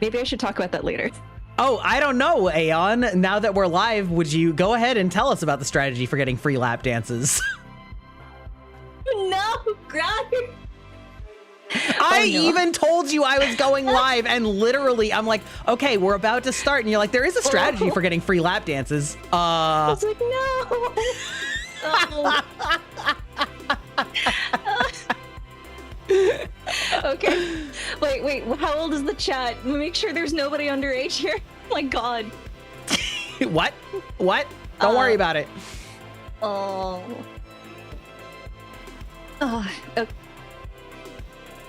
Maybe I should talk about that later. Oh, I don't know, Aeon. Now that we're live, would you go ahead and tell us about the strategy for getting free lap dances? No, Greg. I even told you I was going live, and literally, I'm like, okay, we're about to start, and you're like, there is a strategy for getting free lap dances. I was like, no. Okay. Wait, how old is the chat? Make sure there's nobody underage here. Oh my god. What? Don't worry about it.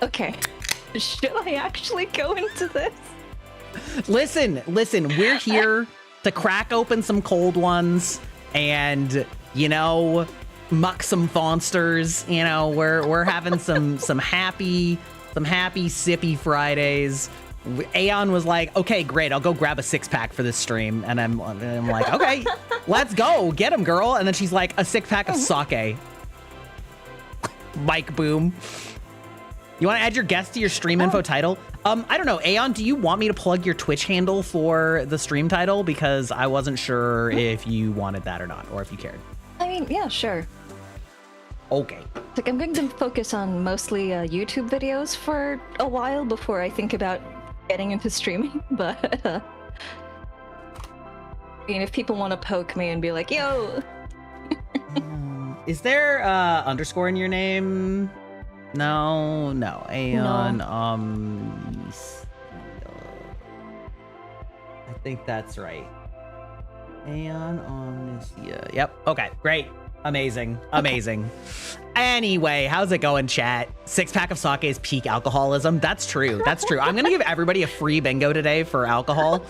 Okay. Should I actually go into this? Listen, we're here to crack open some cold ones and, you know, muck some Fonsters. You know, we're having some happy sippy Fridays. Aeon was like, okay, great, I'll go grab a 6-pack for this stream. And I'm like, okay, let's go, get him, girl. And then she's like, a 6-pack of sake. Mic boom. You want to add your guest to your stream info title? I don't know, Aeon, do you want me to plug your Twitch handle for the stream title? Because I wasn't sure if you wanted that or not, or if you cared. I mean, yeah, sure. Okay. Like, I'm going to focus on mostly YouTube videos for a while before I think about getting into streaming, but I mean, if people want to poke me and be like, yo! Is there underscore in your name? No, Aeon, No. I think that's right. Aeon Omniscia. Yep, okay, great. Amazing. Anyway, how's it going, chat? 6-pack of sake is peak alcoholism. That's true. I'm gonna give everybody a free bingo today for alcohol.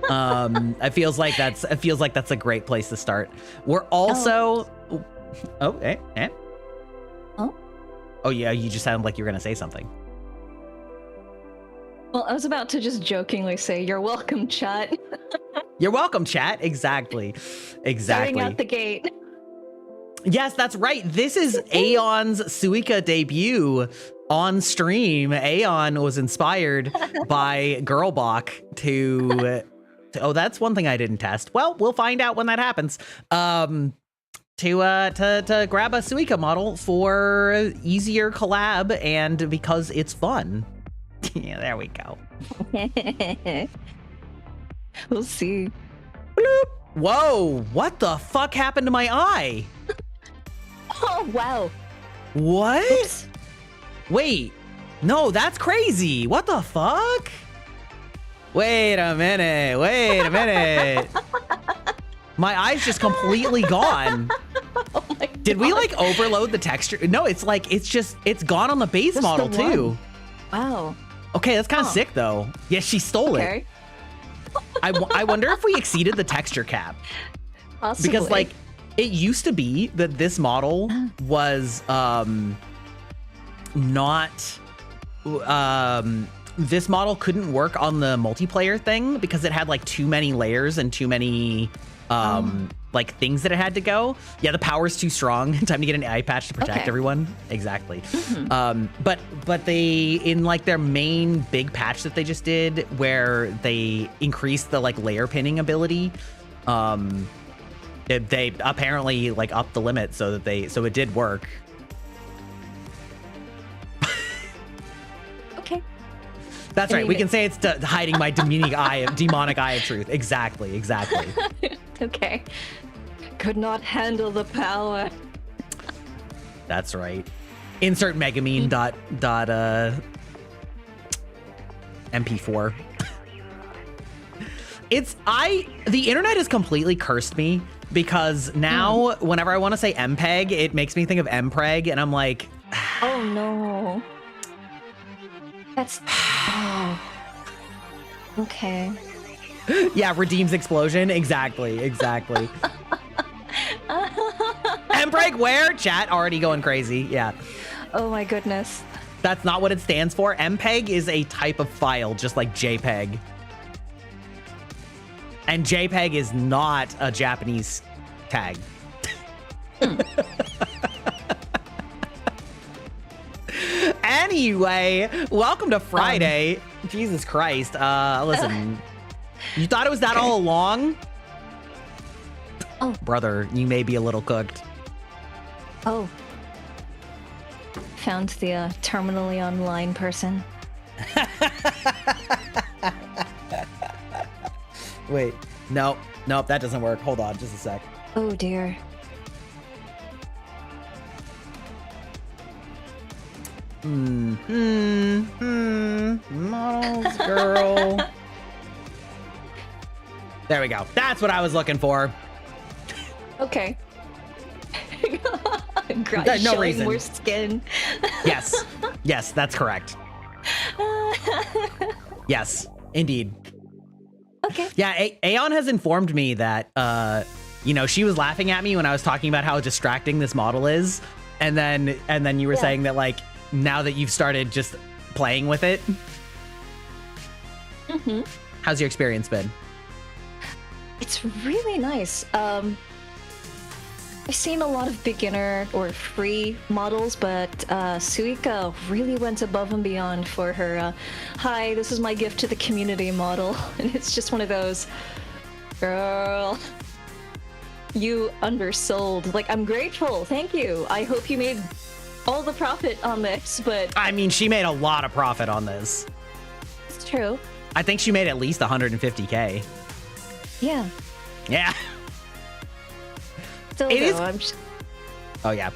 It feels like that's a great place to start. We're also Oh yeah, you just sounded like you were gonna say something. Well, I was about to just jokingly say, you're welcome, chat. You're welcome, chat. Exactly. Starting out the gate. Yes, that's right. This is Aeon's Suika debut on stream. Aeon was inspired by Girlbach to oh, that's one thing I didn't test. Well, we'll find out when that happens. To grab a Suika model for easier collab and because it's fun. Yeah, there we go. We'll see. Bloop. Whoa, what the fuck happened to my eye? Oh, wow. What? Oops. Wait, no, that's crazy. What the fuck? Wait a minute. My eye's just completely gone. Oh my God. Did we like overload the texture? No, it's like, it's gone on the base Just model the too. one. Wow. Okay, that's kind of sick though. Yeah, she stole it. I wonder if we exceeded the texture cap. Possibly. Because like, it used to be that this model was this model couldn't work on the multiplayer thing because it had like too many layers and too many like things that it had to go. Yeah, the power's too strong. Time to get an eye patch to protect everyone. Exactly. But they, in like their main big patch that they just did where they increased the like layer pinning ability, they apparently like upped the limit so that so it did work. Okay. That's right. We can say it's hiding my demonic eye of truth. Exactly. Okay. Could not handle the power. That's right. Insert megamine dot MP4. The internet has completely cursed me because now whenever I want to say MPEG, it makes me think of MPreg, and I'm like, oh no. That's okay. Yeah, redeems explosion. Exactly. MPreg where? Chat already going crazy. Yeah. Oh my goodness. That's not what it stands for. MPEG is a type of file, just like JPEG. And JPEG is not a Japanese tag. Anyway, welcome to Friday. Jesus Christ. Listen, you thought it was that all along? Oh. Brother, you may be a little cooked. Oh. Found the terminally online person. Wait, nope, that doesn't work. Hold on, just a sec. Oh dear. Models, girl. There we go. That's what I was looking for. Okay. No reason. More skin. Yes, that's correct. Yes, indeed. Okay. Yeah, Aeon has informed me that, she was laughing at me when I was talking about how distracting this model is. And then you were saying that, like, now that you've started just playing with it. Mm-hmm. How's your experience been? It's really nice. I've seen a lot of beginner or free models, but Suika really went above and beyond for her hi, this is my gift to the community model. And it's just one of those, girl, you undersold. Like, I'm grateful. Thank you. I hope you made all the profit on this, but... I mean, she made a lot of profit on this. It's true. I think she made at least 150K. Yeah. Yeah. Still, it though, is... Oh, yeah.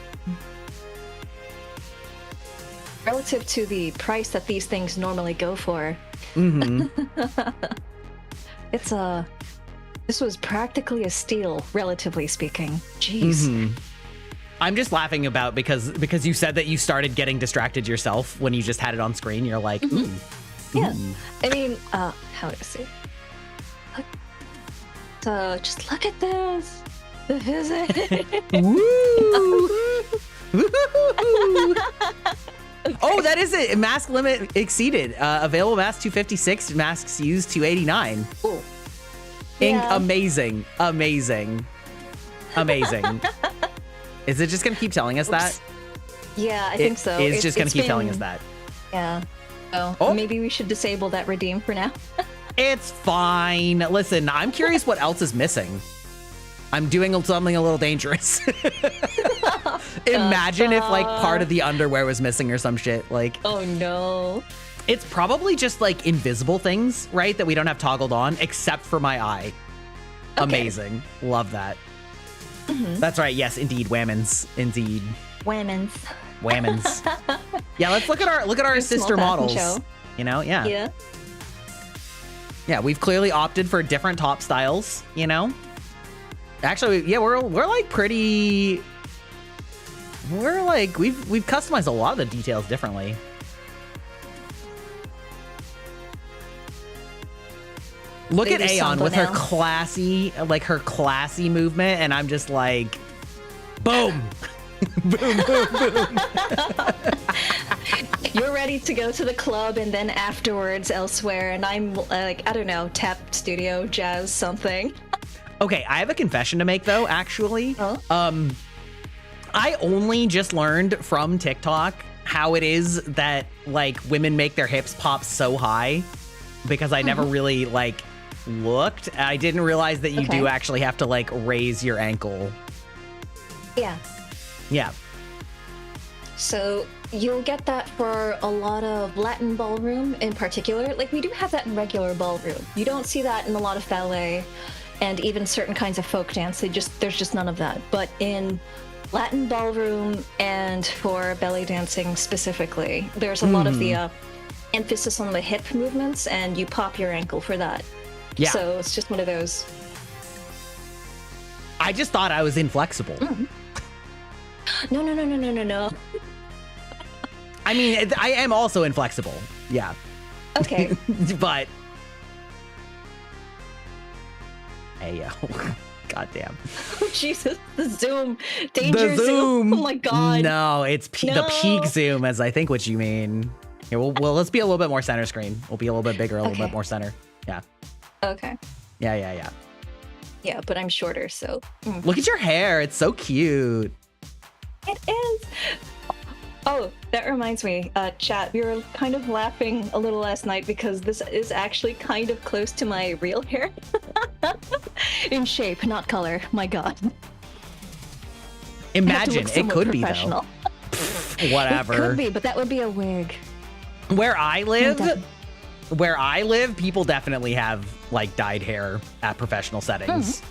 Relative to the price that these things normally go for. Mm-hmm. This was practically a steal, relatively speaking. Jeez. Mm-hmm. I'm just laughing about because you said that you started getting distracted yourself when you just had it on screen. You're like, ooh. Yeah. Ooh. I mean, how do I say? So just look at this. The physics. Woo! Okay. Oh, that is it. Mask limit exceeded. Available mask 256, masks used 289. Ooh. Yeah. Amazing. Is it just going to keep telling us that? Yeah, I think so. It's just going to keep telling us that. Yeah. So maybe we should disable that redeem for now. It's fine. Listen, I'm curious what else is missing. I'm doing something a little dangerous. Imagine if like part of the underwear was missing or some shit. Like, oh no. It's probably just like invisible things, right? That we don't have toggled on, except for my eye. Okay. Amazing. Love that. Mm-hmm. That's right. Yes, indeed. Whammons. Indeed. Whammons. Yeah, let's look at our sister models. Show. You know, yeah. Yeah. Yeah, we've clearly opted for different top styles, you know? Actually, yeah, we're like pretty... We're like, we've customized a lot of the details differently. Look at Aeon with her classy movement, and I'm just like, boom! Boom, boom, boom. You're ready to go to the club and then afterwards elsewhere, and I'm like, I don't know, tap studio, jazz, something. Okay, I have a confession to make though, actually. Oh? I only just learned from TikTok how it is that like women make their hips pop so high because I never really like looked. I didn't realize that you do actually have to like raise your ankle. Yeah. Yeah. So you'll get that for a lot of Latin ballroom in particular. Like we do have that in regular ballroom. You don't see that in a lot of ballet and even certain kinds of folk dance. There's just none of that. But in Latin ballroom and for belly dancing specifically, there's a lot of the emphasis on the hip movements, and you pop your ankle for that. Yeah. So it's just one of those. I just thought I was inflexible. Mm. No. I mean, I am also inflexible. Yeah. Okay. But. Hey, yo. Goddamn. Oh, Jesus. The zoom. Danger zoom. Oh, my God. No, it's the peak zoom, as I think what you mean. Here, well, let's be a little bit more center screen. We'll be a little bit bigger, a little bit more center. Yeah. Okay. Yeah. Yeah, but I'm shorter, so. Look at your hair. It's so cute. It is. Oh, that reminds me, chat, we were kind of laughing a little last night because this is actually kind of close to my real hair. In shape, not color. My god. Imagine, it could be though. Whatever. It could be, but that would be a wig. Where I live, people definitely have like dyed hair at professional settings.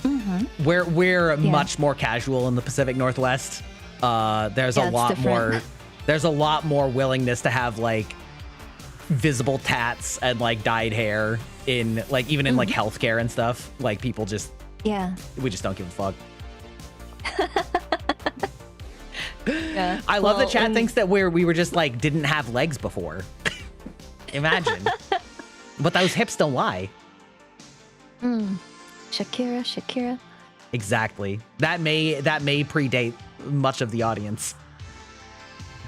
Mm-hmm. We're much more casual in the Pacific Northwest. There's a lot more. There's a lot more willingness to have like visible tats and like dyed hair in like even in like healthcare and stuff. Like people just we just don't give a fuck. Yeah. I love that chat thinks that we were just like didn't have legs before. Imagine. But those hips don't lie. Shakira. Exactly. That may predate much of the audience.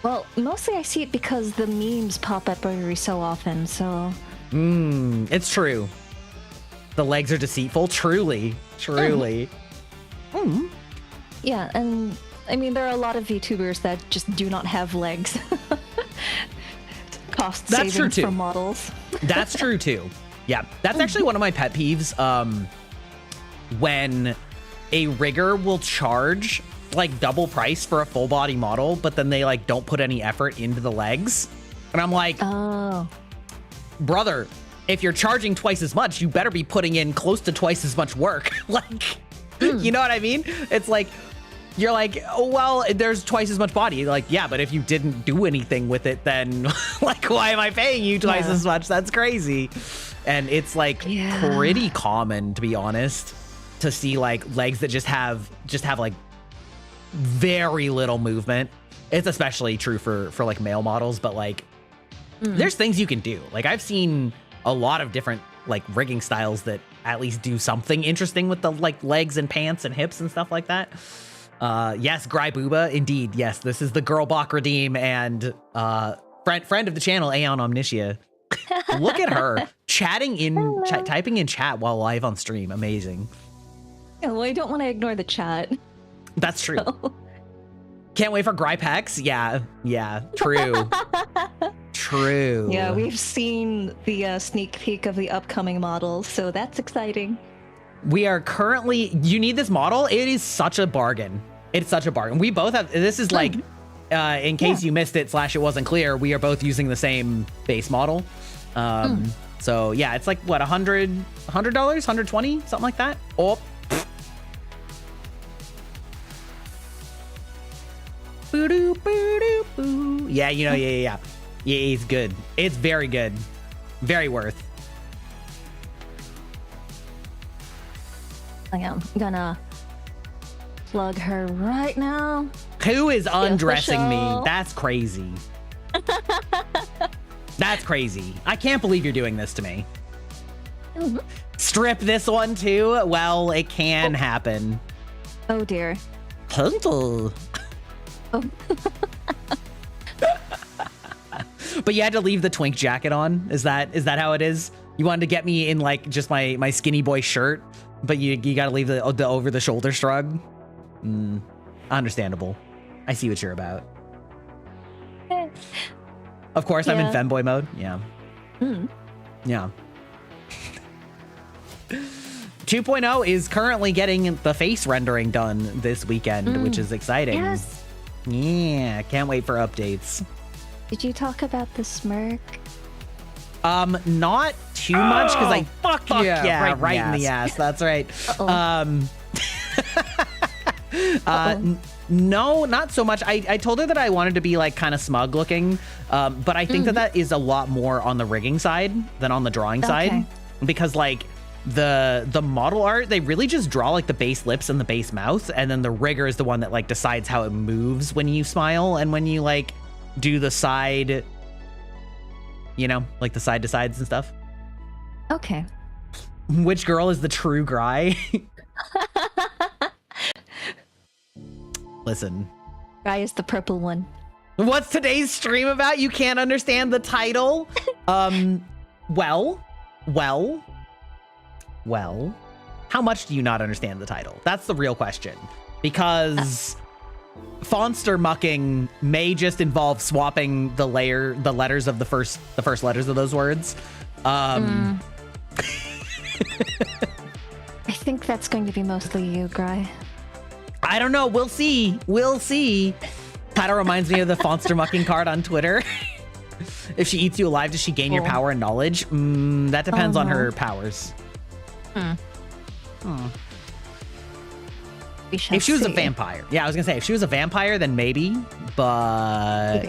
Well, mostly I see it because the memes pop up every so often, so... It's true. The legs are deceitful. Truly. Yeah, and I mean, there are a lot of VTubers that just do not have legs. Cost That's savings true, too. for models. That's true too. Yeah, that's actually one of my pet peeves. When a rigger will charge like double price for a full body model, but then they like don't put any effort into the legs, and I'm like, oh, brother, if you're charging twice as much, you better be putting in close to twice as much work. Like, you know what I mean? It's like, you're like, oh, well, there's twice as much body. Like, yeah, but if you didn't do anything with it, then like, why am I paying you twice as much? That's crazy. And it's like pretty common, to be honest, to see like legs that just have like very little movement. It's especially true for like male models, but like there's things you can do. Like I've seen a lot of different like rigging styles that at least do something interesting with the like legs and pants and hips and stuff like that. Yes, Gry Booba, indeed. Yes, this is the Girl Bach Redeem and friend of the channel, Aeon Omnitia. Look at her chatting in typing in chat while live on stream. Amazing. Yeah, well, I don't want to ignore the chat. That's true. Can't wait for Grypex. Yeah, true. True. Yeah, we've seen the sneak peek of the upcoming models, so that's exciting. We are currently, you need this model? It is such a bargain. It's such a bargain. We both have, this is like, in case you missed it / it wasn't clear, we are both using the same base model. So yeah, it's like what, $100, $120, something like that. Oh. Yeah, you know, yeah, it's good. It's very good. Very worth. I am gonna plug her right now. Who is undressing me? That's crazy. That's crazy. I can't believe you're doing this to me. Strip this one too? Well, it can happen. Oh dear. Hunter. Oh. But you had to leave the twink jacket on? Is that how it is? You wanted to get me in like just my skinny boy shirt, but you gotta leave the over the shoulder shrug? Understandable. I see what you're about. Of course, I'm in femboy mode. Yeah. Yeah. 2.0 is currently getting the face rendering done this weekend, which is exciting. Yes. Yeah, can't wait for updates. Did you talk about the smirk? Not too much because I fuck yeah, right in the ass. That's right. Uh-oh. No, not so much. I told her that I wanted to be like kind of smug looking, but I think that is a lot more on the rigging side than on the drawing side, because like the model art, they really just draw like the base lips and the base mouth, and then the rigger is the one that like decides how it moves when you smile and when you like do the side, you know, like the side to sides and stuff. Okay. Which girl is the true Gry? Listen. Guy is the purple one. What's today's stream about? You can't understand the title? Well. How much do you not understand the title? That's the real question. Because Fonster mucking may just involve swapping the letters of the first letters of those words. I think that's going to be mostly you, Gry. I don't know. We'll see. Kind of reminds me of the Fonster mucking card on Twitter. If she eats you alive, does she gain your power and knowledge? That depends on her powers. If she was a vampire. Yeah, I was going to say, if she was a vampire, then maybe. But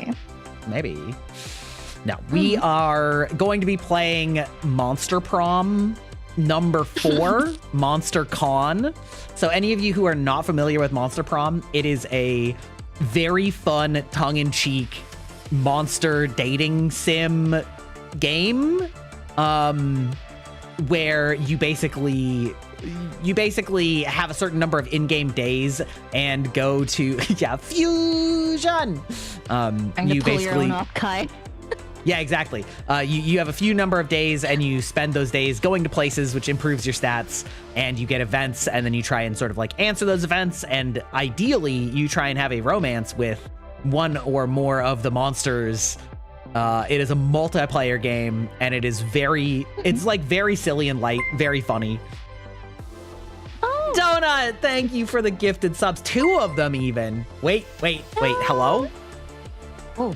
maybe. No, we are going to be playing Monster Prom number 4, Monster Con. So any of you who are not familiar with Monster Prom, it is a very fun, tongue-in-cheek monster dating sim game where you basically have a certain number of in-game days and go to fusion. You pull your own off, Kai. Yeah, exactly. You have a few number of days and you spend those days going to places, which improves your stats, and you get events, and then you try and sort of like answer those events, and ideally you try and have a romance with one or more of the monsters. It is a multiplayer game, and it is it's like very silly and light, very funny. Donut, thank you for the gifted subs. 2 of them even. Wait, hello? Oh.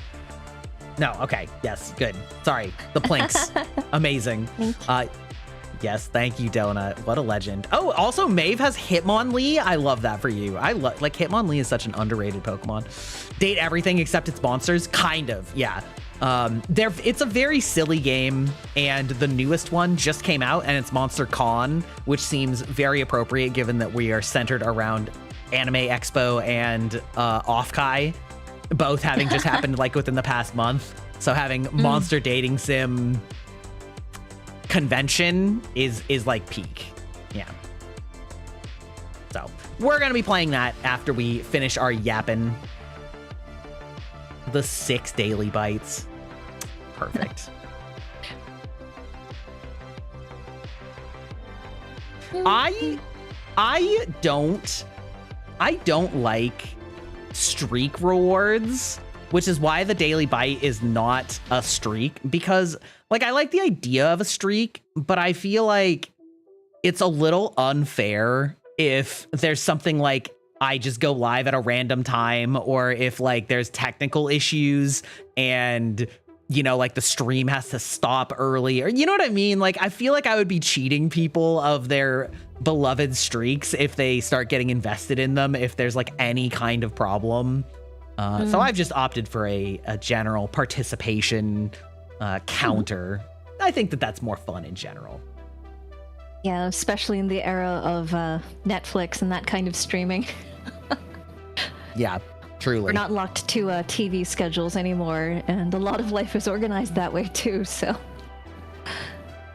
No, okay, yes, good. Sorry, the plinks. Amazing. Yes, thank you, Donut. What a legend. Oh, also Maeve has Hitmonlee. I love that for you. Like Hitmonlee is such an underrated Pokemon. Date everything except its monsters, kind of, yeah. It's a very silly game, and the newest one just came out, and it's Monster Con, which seems very appropriate given that we are centered around Anime Expo and Off-Kai, both having just happened like within the past month. So having monster dating sim convention is like peak. Yeah. So we're gonna be playing that after we finish our yapping. The 6 daily bites. Perfect. I don't like streak rewards, which is why the daily bite is not a streak, because like I like the idea of a streak, but I feel like it's a little unfair if there's something like I just go live at a random time, or if like there's technical issues and like the stream has to stop early, or you know what I mean? Like I feel like I would be cheating people of their beloved streaks if they start getting invested in them, if there's like any kind of problem. So I've just opted for a general participation counter. I think that's more fun in general. Yeah, especially in the era of Netflix and that kind of streaming. Yeah, truly. We're not locked to TV schedules anymore, and a lot of life is organized that way too, so.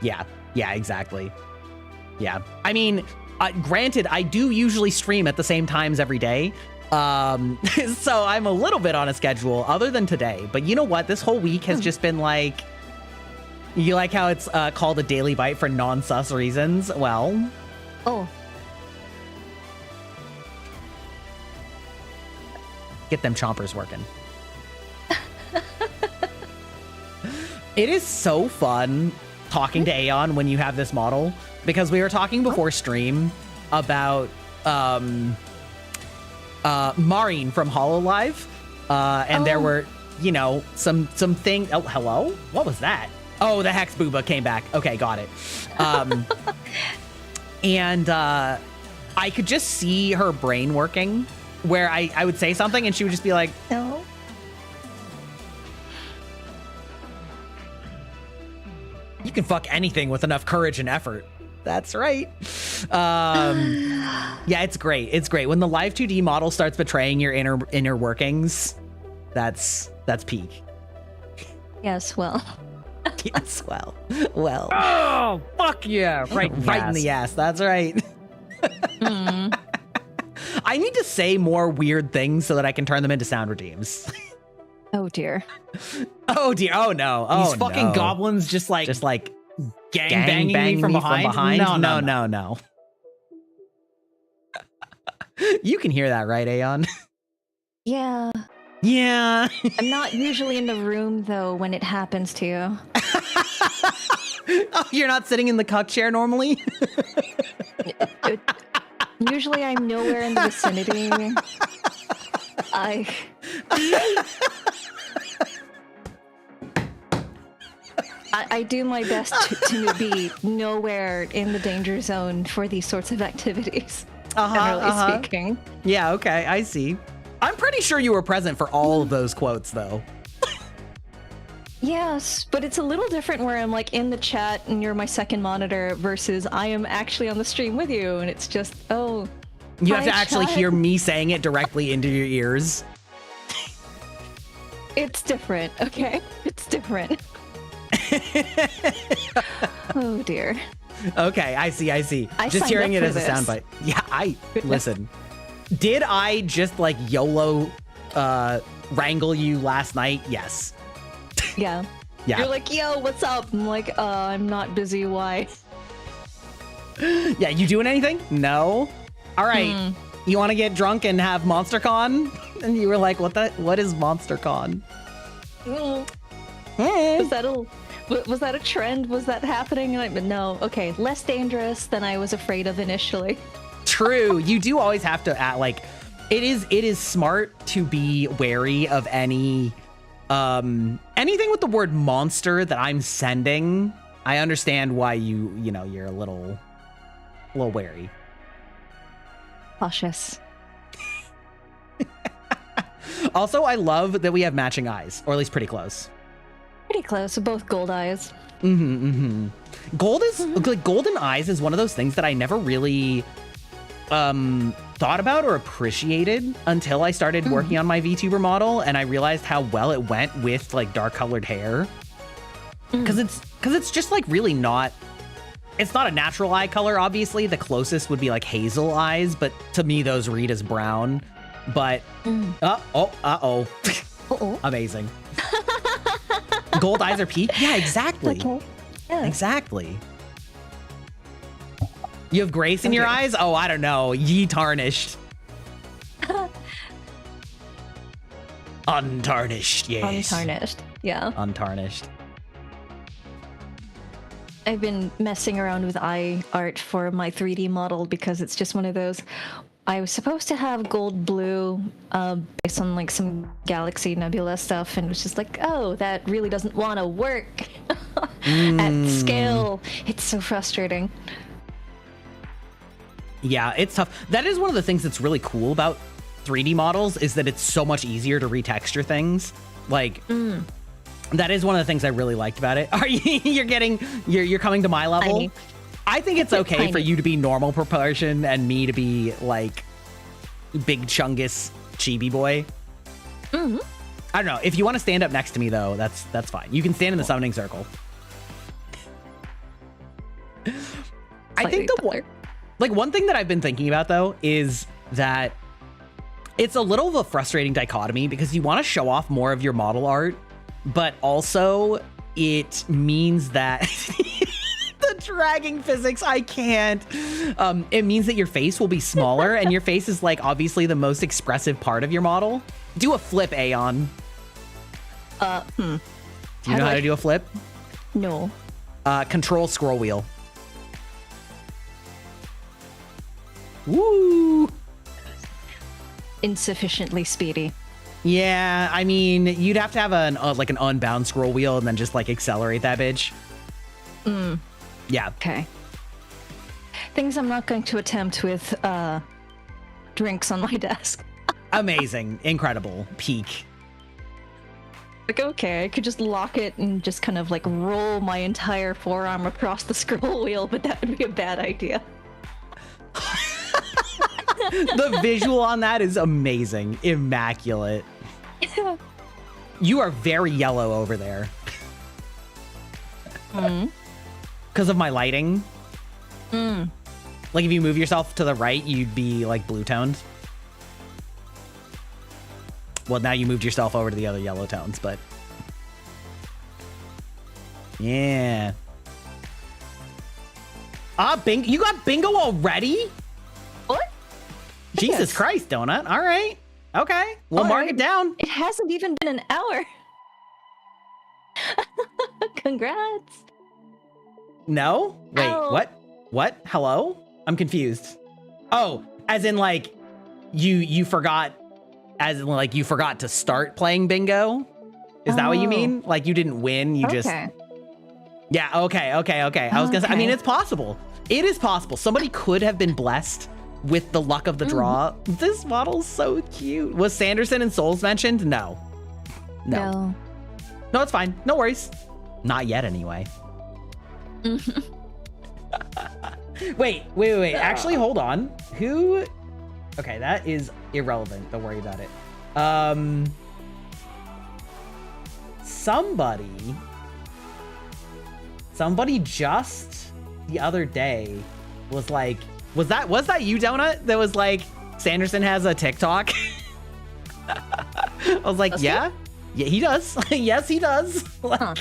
Yeah, exactly. Yeah, I mean, granted, I do usually stream at the same times every day, so I'm a little bit on a schedule other than today. But you know what? This whole week has just been like, you like how it's called a daily bite for non-sus reasons? Well. Oh. Get them chompers working. It is so fun talking to Aeon when you have this model, because we were talking before stream about Maureen from Hololive, and there were, some things. Oh, hello? What was that? Oh, the Hex Booba came back. Okay, got it. And I could just see her brain working, where I would say something and she would just be like, no. You can fuck anything with enough courage and effort. That's right. Yeah, it's great. It's great. When the live 2D model starts betraying your inner workings, that's peak. Yes, well. Yes, well. Oh, fuck yeah. Right in the ass. That's right. I need to say more weird things so that I can turn them into sound redeems. Oh, dear. Oh, dear. Oh, no. Oh, these fucking goblins just like gang banging me from behind? No. You can hear that, right, Aeon? Yeah. Yeah. I'm not usually in the room, though, when it happens to you. Oh, you're not sitting in the cuck chair normally? Usually I'm nowhere in the vicinity. I do my best to be nowhere in the danger zone for these sorts of activities, generally speaking. Yeah, okay, I see. I'm pretty sure you were present for all of those quotes, though. Yes, but it's a little different where I'm like in the chat and you're my second monitor versus I am actually on the stream with you, and it's just, oh. You have to actually chat. hear me saying it directly into your ears. It's different, okay? It's different. Oh dear. Okay, I see. Just hearing it as a soundbite. Yeah, listen. Did I just like YOLO wrangle you last night? Yes. Yeah. Yeah. You're like, yo, what's up? I'm like, I'm not busy, why? Yeah, you doing anything? No. All right. You want to get drunk and have MonsterCon? And you were like, what is MonsterCon? Was that a trend? Was that happening? No. Okay, less dangerous than I was afraid of initially. True. You do always have to act like it is smart to be wary of anything with the word monster that I'm sending. I understand why you're a little wary. Cautious. Also, I love that we have matching eyes, or at least pretty close. Pretty close. Both gold eyes. Golden eyes is one of those things that I never really thought about or appreciated until I started working on my VTuber model, and I realized how well it went with like dark colored hair. Because it's just like really not. It's not a natural eye color, obviously. The closest would be like hazel eyes, but to me, those read as brown. But, amazing. Gold eyes are peak? Yeah, exactly. Okay. Yeah. Exactly. You have grace in your eyes? Oh, I don't know. Ye tarnished. Untarnished, yes. Untarnished, yeah. Untarnished. I've been messing around with eye art for my 3D model because it's just one of those. I was supposed to have gold blue based on like some galaxy nebula stuff, and it was just like, oh, that really doesn't want to work at scale. It's so frustrating. Yeah, it's tough. That is one of the things that's really cool about 3D models is that it's so much easier to retexture things. Like, that is one of the things I really liked about it. Are you're coming to my level? I think it's okay for you to be normal proportion and me to be like big chungus chibi boy. I don't know. If you want to stand up next to me though, that's fine. You can stand in the summoning circle. I think one thing that I've been thinking about though is that it's a little of a frustrating dichotomy because you want to show off more of your model art, but also it means that the dragging physics, I can't. It means that your face will be smaller and your face is like obviously the most expressive part of your model. Do a flip, Aeon. Do you know how to do a flip? No. Control scroll wheel. Woo! Insufficiently speedy. Yeah, I mean, you'd have to have an unbound scroll wheel and then just like accelerate that bitch. Yeah. Okay. Things I'm not going to attempt with drinks on my desk. Amazing. Incredible. Peak. Like, okay, I could just lock it and just kind of like roll my entire forearm across the scroll wheel, but that would be a bad idea. The visual on that is amazing. Immaculate. You are very yellow over there. Because of my lighting. Like if you move yourself to the right, you'd be like blue toned. Well, now you moved yourself over to the other yellow tones, but yeah. Bingo! You got bingo already? What? Jesus Christ, Donut. All right. Okay. Well, mark it down. It hasn't even been an hour. Congrats. No? Wait, Oh. what? What? Hello? I'm confused. Oh, as in like you forgot, as in like you forgot to start playing bingo? Is that what you mean? Like you didn't win, you just... Yeah, okay. I was gonna say, I mean, it's possible. It is possible. Somebody could have been blessed with the luck of the draw. This model's so cute. Was Sanderson and Souls mentioned? No, it's fine. No worries. Not yet, anyway. Wait. Actually, hold on. Who? Okay, that is irrelevant. Don't worry about it. Somebody just the other day was like, was that you, Donut? That was like, Sanderson has a TikTok. I was like, yeah, he does. Yes, he does. Like,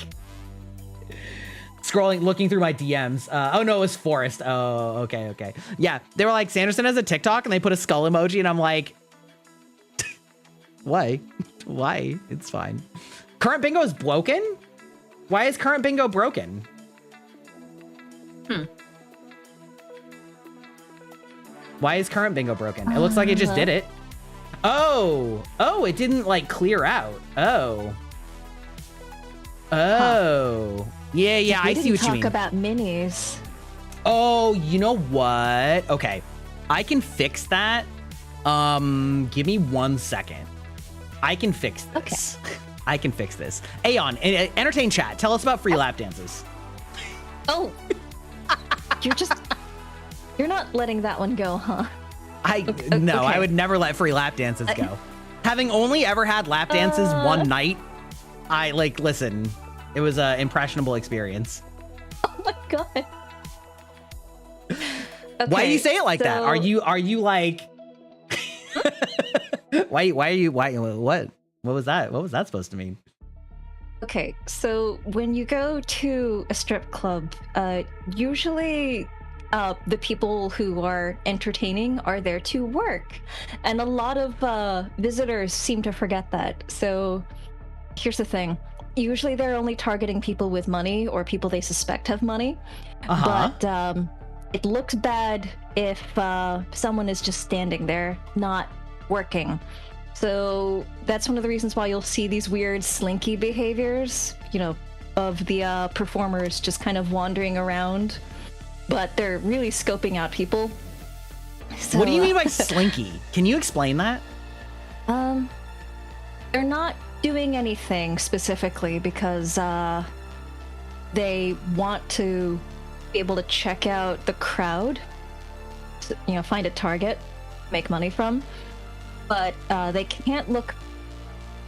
scrolling, looking through my DMs. Oh no, it was Forrest. Oh, okay. Yeah, they were like, Sanderson has a TikTok, and they put a skull emoji, and I'm like, why? It's fine. Current bingo is broken? Why is current bingo broken? Why is current bingo broken? It looks like it just did it. Oh, it didn't like clear out. Oh. Yeah, I see what you mean. Talk about minis. Oh, you know what? Okay, I can fix that. Give me 1 second. I can fix this. Okay. I can fix this. Aeon, entertain chat. Tell us about free lap dances. Oh, you're not letting that one go, huh? No, I would never let free lap dances go. Having only ever had lap dances one night, listen, it was an impressionable experience. Oh my god. Okay, why do you say it like that? Are you like, what was that? What was that supposed to mean? Okay, so when you go to a strip club, usually the people who are entertaining are there to work. And a lot of visitors seem to forget that. So here's the thing. Usually they're only targeting people with money or people they suspect have money. But it looks bad if someone is just standing there, not working. So that's one of the reasons why you'll see these weird slinky behaviors, of the performers just kind of wandering around, but they're really scoping out people. So, what do you mean by slinky? Can you explain that? They're not doing anything specifically because they want to be able to check out the crowd, find a target, make money from. But they can't look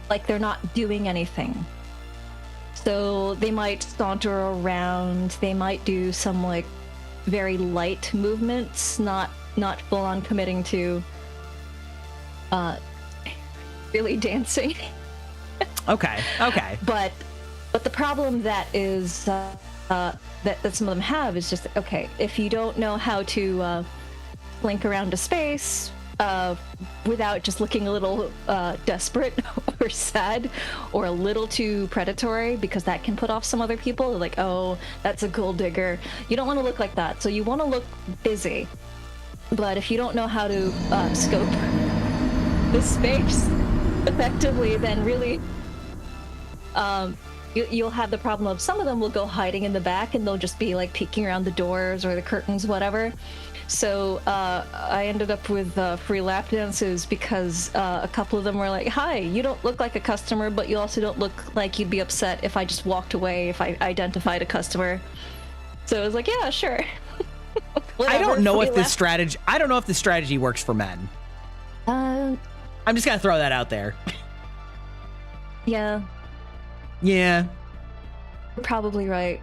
like they're not doing anything. So they might saunter around, they might do some like very light movements, not full on committing to really dancing. Okay. But the problem that is that some of them have is just, okay, if you don't know how to blink around a space without just looking a little desperate or sad or a little too predatory, because that can put off some other people. They're like, oh, that's a gold digger. You don't want to look like that. So you want to look busy. But if you don't know how to scope the space effectively, then really you'll have the problem of some of them will go hiding in the back and they'll just be like peeking around the doors or the curtains, whatever. So I ended up with free lap dances because a couple of them were like, hi, you don't look like a customer, but you also don't look like you'd be upset if I just walked away if I identified a customer. So I was like, yeah, sure. I don't know if this strategy works for men. I'm just gonna throw that out there. Yeah. Yeah. You're probably right.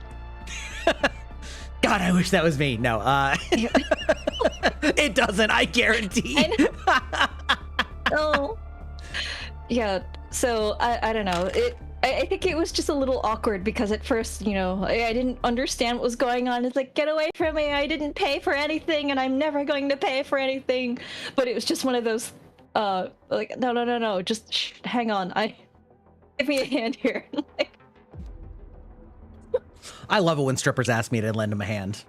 God, I wish that was me. No, it doesn't, I guarantee. Oh. Yeah, so I don't know. I think it was just a little awkward because at first, I didn't understand what was going on. It's like, get away from me. I didn't pay for anything and I'm never going to pay for anything. But it was just one of those like, no, just hang on. Give me a hand here. Like, I love it when strippers ask me to lend them a hand.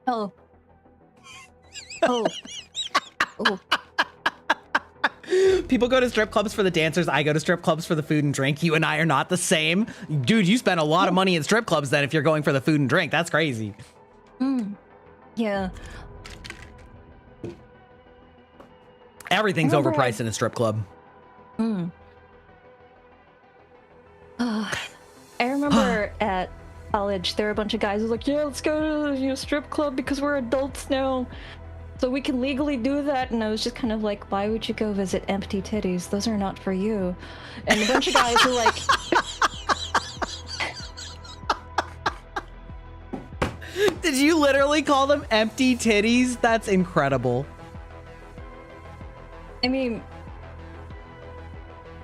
oh. Oh. Oh. People go to strip clubs for the dancers. I go to strip clubs for the food and drink. You and I are not the same. Dude, you spend a lot of money in strip clubs then if you're going for the food and drink. That's crazy. Yeah. Everything's overpriced in a strip club. I remember at college, there were a bunch of guys who were like, yeah, let's go to strip club because we're adults now. So we can legally do that. And I was just kind of like, why would you go visit empty titties? Those are not for you. And a bunch of guys were like... Did you literally call them empty titties? That's incredible. I mean...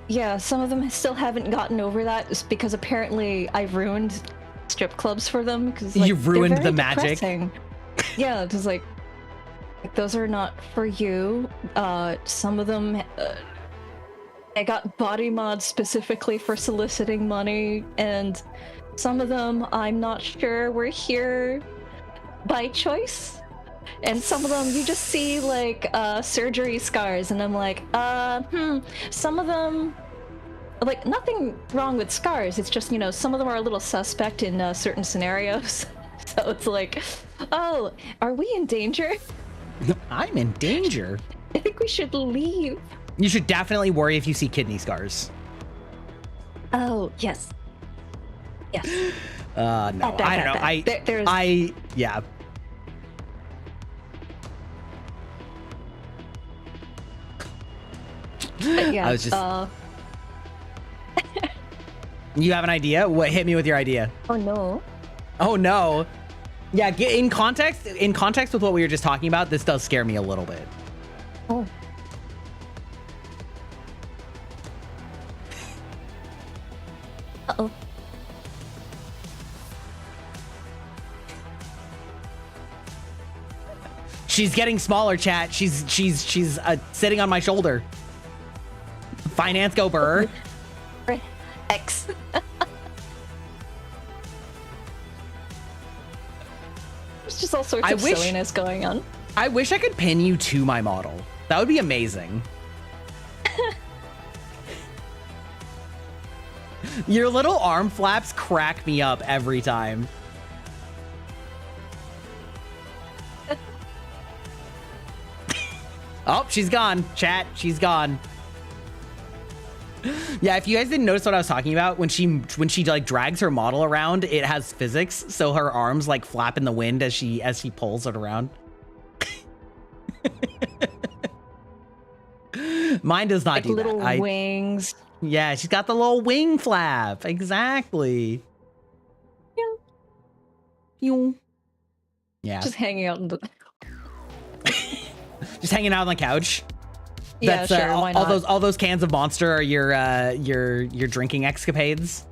Yeah, some of them still haven't gotten over that just because apparently I ruined strip clubs for them. Because like, you ruined the depressing. magic. Yeah, just like those are not for you. Some of them, I got body mods specifically for soliciting money, and some of them I'm not sure were here by choice. And some of them you just see like surgery scars, and I'm like, some of them, like, nothing wrong with scars. It's just, you know, some of them are a little suspect in certain scenarios. So it's like, oh, are we in danger? I'm in danger. I think we should leave. You should definitely worry if you see kidney scars. Oh, yes. Yes. No, I don't know. Yeah. But yeah, I was just... You have an idea? What? Hit me with your idea. Oh no. Oh no. Yeah, in context with what we were just talking about, this does scare me a little bit. Oh. Uh-oh. She's getting smaller, chat. She's sitting on my shoulder. Finance go burr. X. There's just all sorts of silliness going on. I wish I could pin you to my model. That would be amazing. Your little arm flaps crack me up every time. Oh, she's gone. Chat, she's gone. Yeah, if you guys didn't notice what I was talking about, when she like drags her model around, it has physics, so her arms like flap in the wind as she pulls it around. Mine does not do little that. Wings. Yeah, she's got the little wing flap. Exactly. Yeah. Yeah. Just hanging out in the... Just hanging out on the couch. Yeah, sure. Why not? All those cans of Monster are your drinking escapades.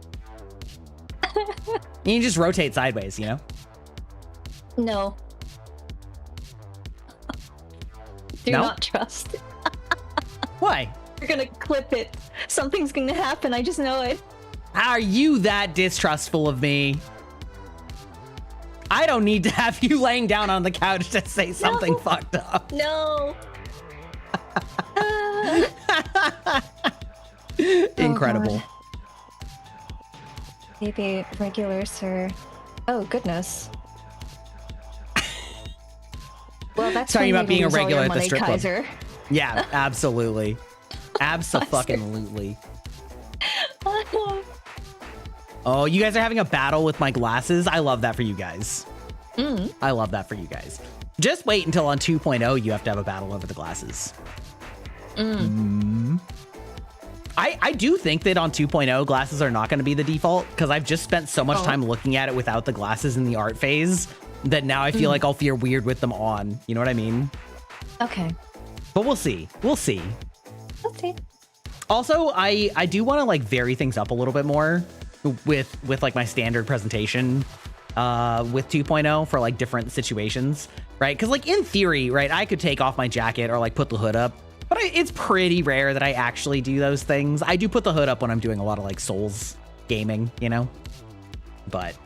You can just rotate sideways, you know? No. Do No? not trust. Why? You're gonna clip it. Something's gonna happen. I just know it. How are you that distrustful of me? I don't need to have you laying down on the couch to say something fucked up. No. Incredible. Maybe regular, sir. Oh, goodness. Well, that's talking when about you being a lose all regular your at the money, strip club. Kaiser. Yeah, absolutely. Abso-fucking-lutely. Oh, you guys are having a battle with my glasses? I love that for you guys. I love that for you guys. Just wait until on 2.0 you have to have a battle over the glasses. I do think that on 2.0 glasses are not going to be the default, because I've just spent so much time looking at it without the glasses in the art phase that now I feel like I'll feel weird with them on. You know what I mean? Okay. But we'll see. We'll see. Okay. Also, I do want to like vary things up a little bit more with like my standard presentation with 2.0 for like different situations, right? Because like in theory, right, I could take off my jacket or like put the hood up But it's pretty rare that I actually do those things. I do put the hood up when I'm doing a lot of like Souls gaming, you know? But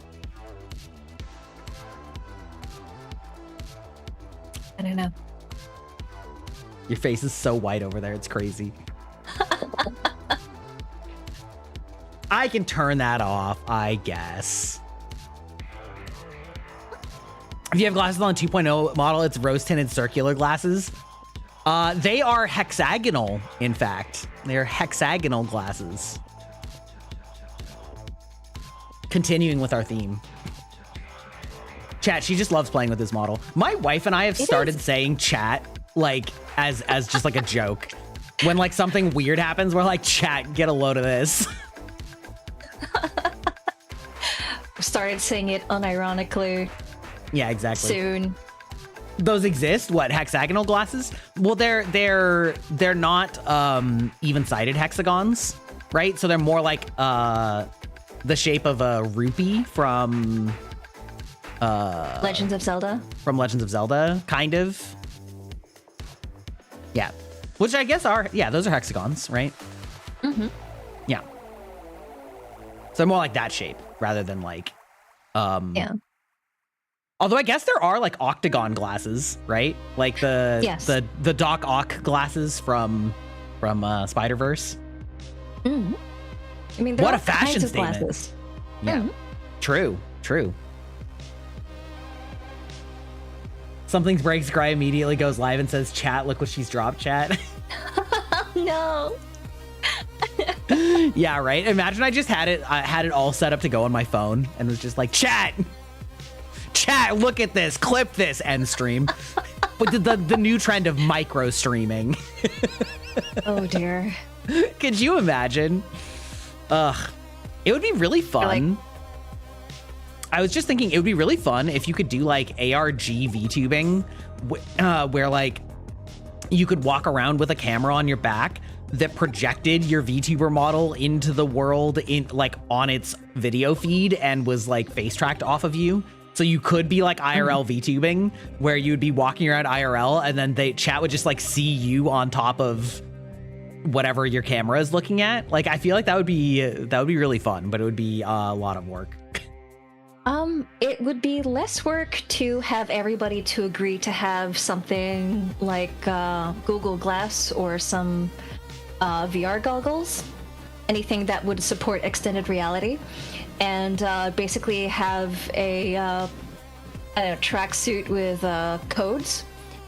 I don't know. your face is so white over there. It's crazy. I can turn that off, I guess. If you have glasses on 2.0 model, it's rose tinted circular glasses. They are hexagonal, in fact. They're hexagonal glasses. Continuing with our theme. Chat, she just loves playing with this model. My wife and I have started saying chat like as just like a joke. When like something weird happens, we're like, chat, get a load of this. Started saying it unironically. Yeah, exactly. Soon. Those exist? What, hexagonal glasses? Well, they're not even-sided hexagons, right? So they're more like the shape of a rupee from Legends of Zelda. From Legends of Zelda, kind of. Yeah. Which I guess are, yeah, those are hexagons, right? Mm-hmm. Yeah. So they're more like that shape rather than like yeah. Although I guess there are like octagon glasses, right? Like the Doc Ock glasses from Spider-Verse. Mm. I mean, what are a fashion kinds of statement. Glasses. Yeah. Mm. True. Something breaks, Cry immediately goes live and says, chat, look what she's dropped, chat. No. Yeah, right? Imagine I just had it all set up to go on my phone and was just like, chat, look at this, clip this, end stream. But the new trend of micro streaming. Oh dear. Could you imagine? Ugh. It would be really fun. I was just thinking it would be really fun if you could do like ARG vtubing, where like you could walk around with a camera on your back that projected your VTuber model into the world in like on its video feed and was like face tracked off of you. So you could be like IRL VTubing, where you'd be walking around IRL and then chat would just like see you on top of whatever your camera is looking at. Like, I feel like that would be really fun, but it would be a lot of work. It would be less work to have everybody to agree to have something like Google Glass or some VR goggles, anything that would support extended reality, and basically have a tracksuit with codes,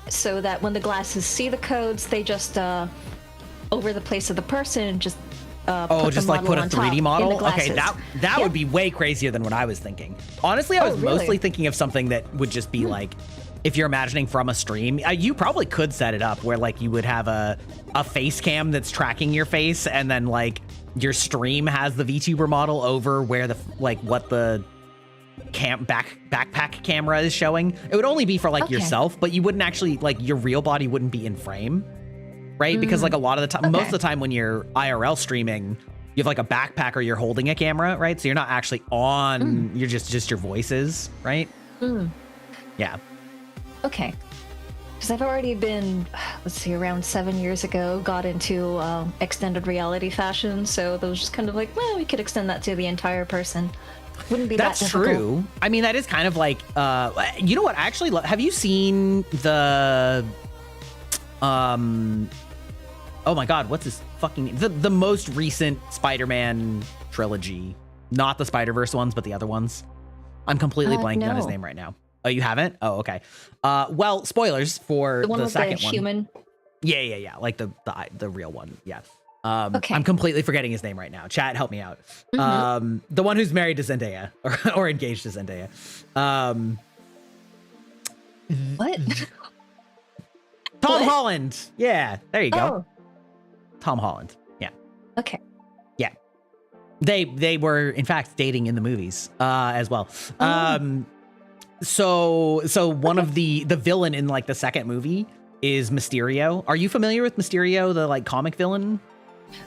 so that when the glasses see the codes, they just over the place of the person just just like put a 3D model. Okay, that would be way crazier than what I was thinking. Honestly, I was mostly thinking of something that would just be like, if you're imagining from a stream, you probably could set it up where like you would have a face cam that's tracking your face, and then like your stream has the VTuber model over where the like what the backpack camera is showing. It would only be for like yourself, but you wouldn't actually like your real body wouldn't be in frame. Right? Because like a lot of the time, most of the time when you're IRL streaming, you have like a backpack or you're holding a camera, right? So you're not actually on, you're just your voices, right? Yeah. Okay. Because I've already been, let's see, around 7 years ago, got into extended reality fashion. So that was just kind of like, well, we could extend that to the entire person. Wouldn't be that difficult. That's true. I mean, that is kind of like, you know what? Actually, have you seen the, oh my god, what's his fucking the most recent Spider-Man trilogy? Not the Spider-Verse ones, but the other ones. I'm completely blanking on his name right now. Oh, you haven't? Oh, okay. Well, spoilers for the second one. Human. Yeah. Like the real one. Yeah. Okay. I'm completely forgetting his name right now. Chat, help me out. The one who's married to Zendaya or engaged to Zendaya. What? Tom Holland. Yeah, there you go. Oh. Tom Holland. Yeah. Okay. Yeah. They were in fact dating in the movies as well. So one of the villain in like the second movie is Mysterio. Are you familiar with Mysterio, the like comic villain?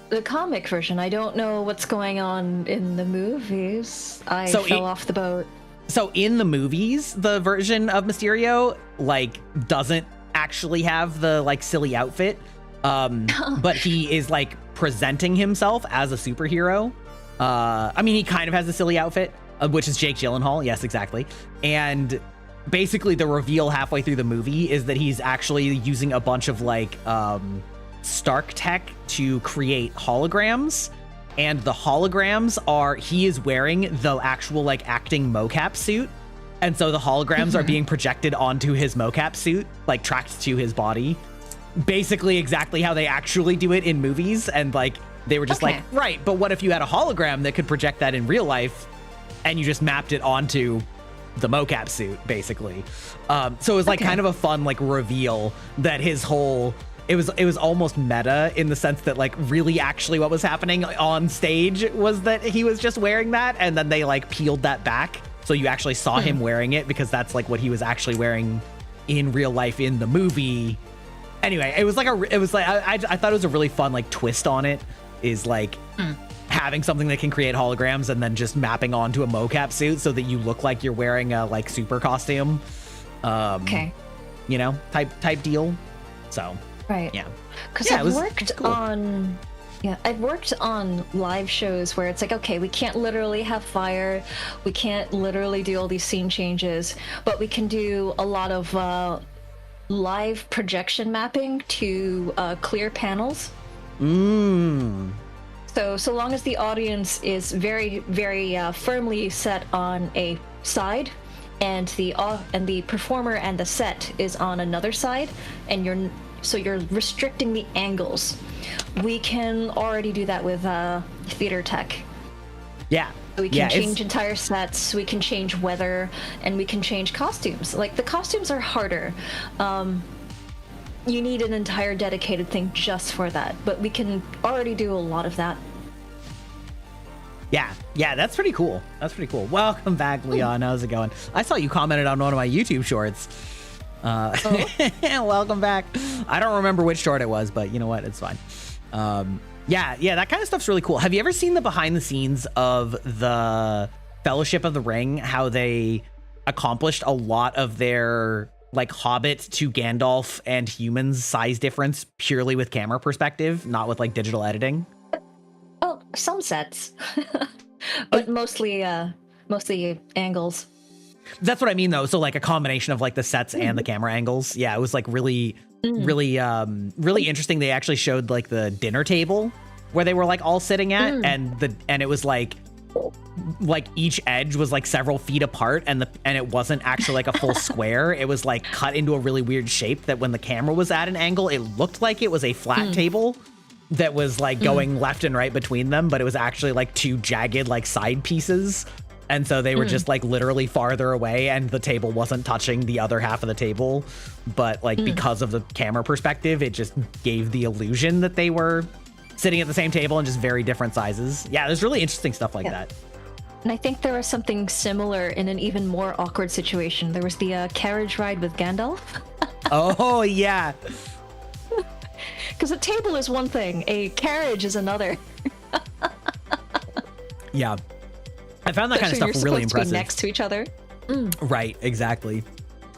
The comic version. I don't know what's going on in the movies. I fell off the boat. So in the movies, the version of Mysterio like doesn't actually have the like silly outfit. But he is like presenting himself as a superhero. I mean, he kind of has a silly outfit, which is Jake Gyllenhaal. Yes, exactly. And basically the reveal halfway through the movie is that he's actually using a bunch of like Stark tech to create holograms. And the holograms are, he is wearing the actual like acting mocap suit. And so the holograms are being projected onto his mocap suit, like tracked to his body. Basically exactly how they actually do it in movies. And like, they were just like, right, but what if you had a hologram that could project that in real life and you just mapped it onto the mocap suit, basically. So it was like kind of a fun like reveal that his whole, it was almost meta in the sense that like really actually what was happening on stage was that he was just wearing that, and then they like peeled that back. So you actually saw him wearing it because that's like what he was actually wearing in real life in the movie. Anyway, it was like I thought it was a really fun like twist on it, is like having something that can create holograms and then just mapping onto a mocap suit so that you look like you're wearing a like super costume. You know, type deal. So right. Yeah. Because I've worked on live shows where it's like, okay, we can't literally have fire, we can't literally do all these scene changes, but we can do a lot of live projection mapping to clear panels. So long as the audience is very, very firmly set on a side, and the performer and the set is on another side, and you're restricting the angles. We can already do that with theater tech. Yeah. We can change entire sets, we can change weather, and we can change costumes. Like, the costumes are harder. You need an entire dedicated thing just for that, but we can already do a lot of that. Yeah, that's pretty cool. That's pretty cool. Welcome back, Leon. How's it going? I saw you commented on one of my YouTube shorts. Welcome back. I don't remember which short it was, but you know what? It's fine. Yeah, that kind of stuff's really cool. Have you ever seen the behind the scenes of the Fellowship of the Ring? How they accomplished a lot of their like Hobbit to Gandalf and humans size difference purely with camera perspective, not with like digital editing? Oh, some sets, but mostly angles. That's what I mean, though. So like a combination of like the sets and the camera angles. Yeah, it was like really interesting. They actually showed like the dinner table where they were like all sitting at, and it was like each edge was like several feet apart, and it wasn't actually like a full square. It was like cut into a really weird shape that when the camera was at an angle, it looked like it was a flat table that was like going left and right between them, but it was actually like two jagged like side pieces. And so they were just like literally farther away, and the table wasn't touching the other half of the table. But like because of the camera perspective, it just gave the illusion that they were sitting at the same table and just very different sizes. Yeah, there's really interesting stuff like that. And I think there was something similar in an even more awkward situation. There was the carriage ride with Gandalf. Oh, yeah. Because a table is one thing, a carriage is another. Yeah. I found that kind of stuff really impressive. To be next to each other. Right, exactly.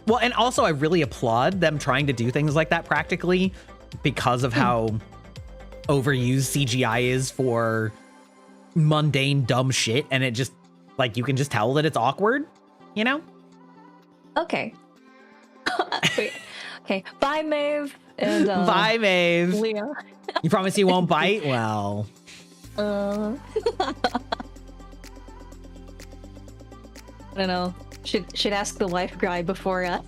Well, and also I really applaud them trying to do things like that practically because of how overused CGI is for mundane, dumb shit. And it just, like, you can just tell that it's awkward, you know? Okay. Wait. Okay. Bye, Maeve. And, bye, Maeve. Leah. You promise you won't bite? Well. I don't know. Should ask the wife guy before.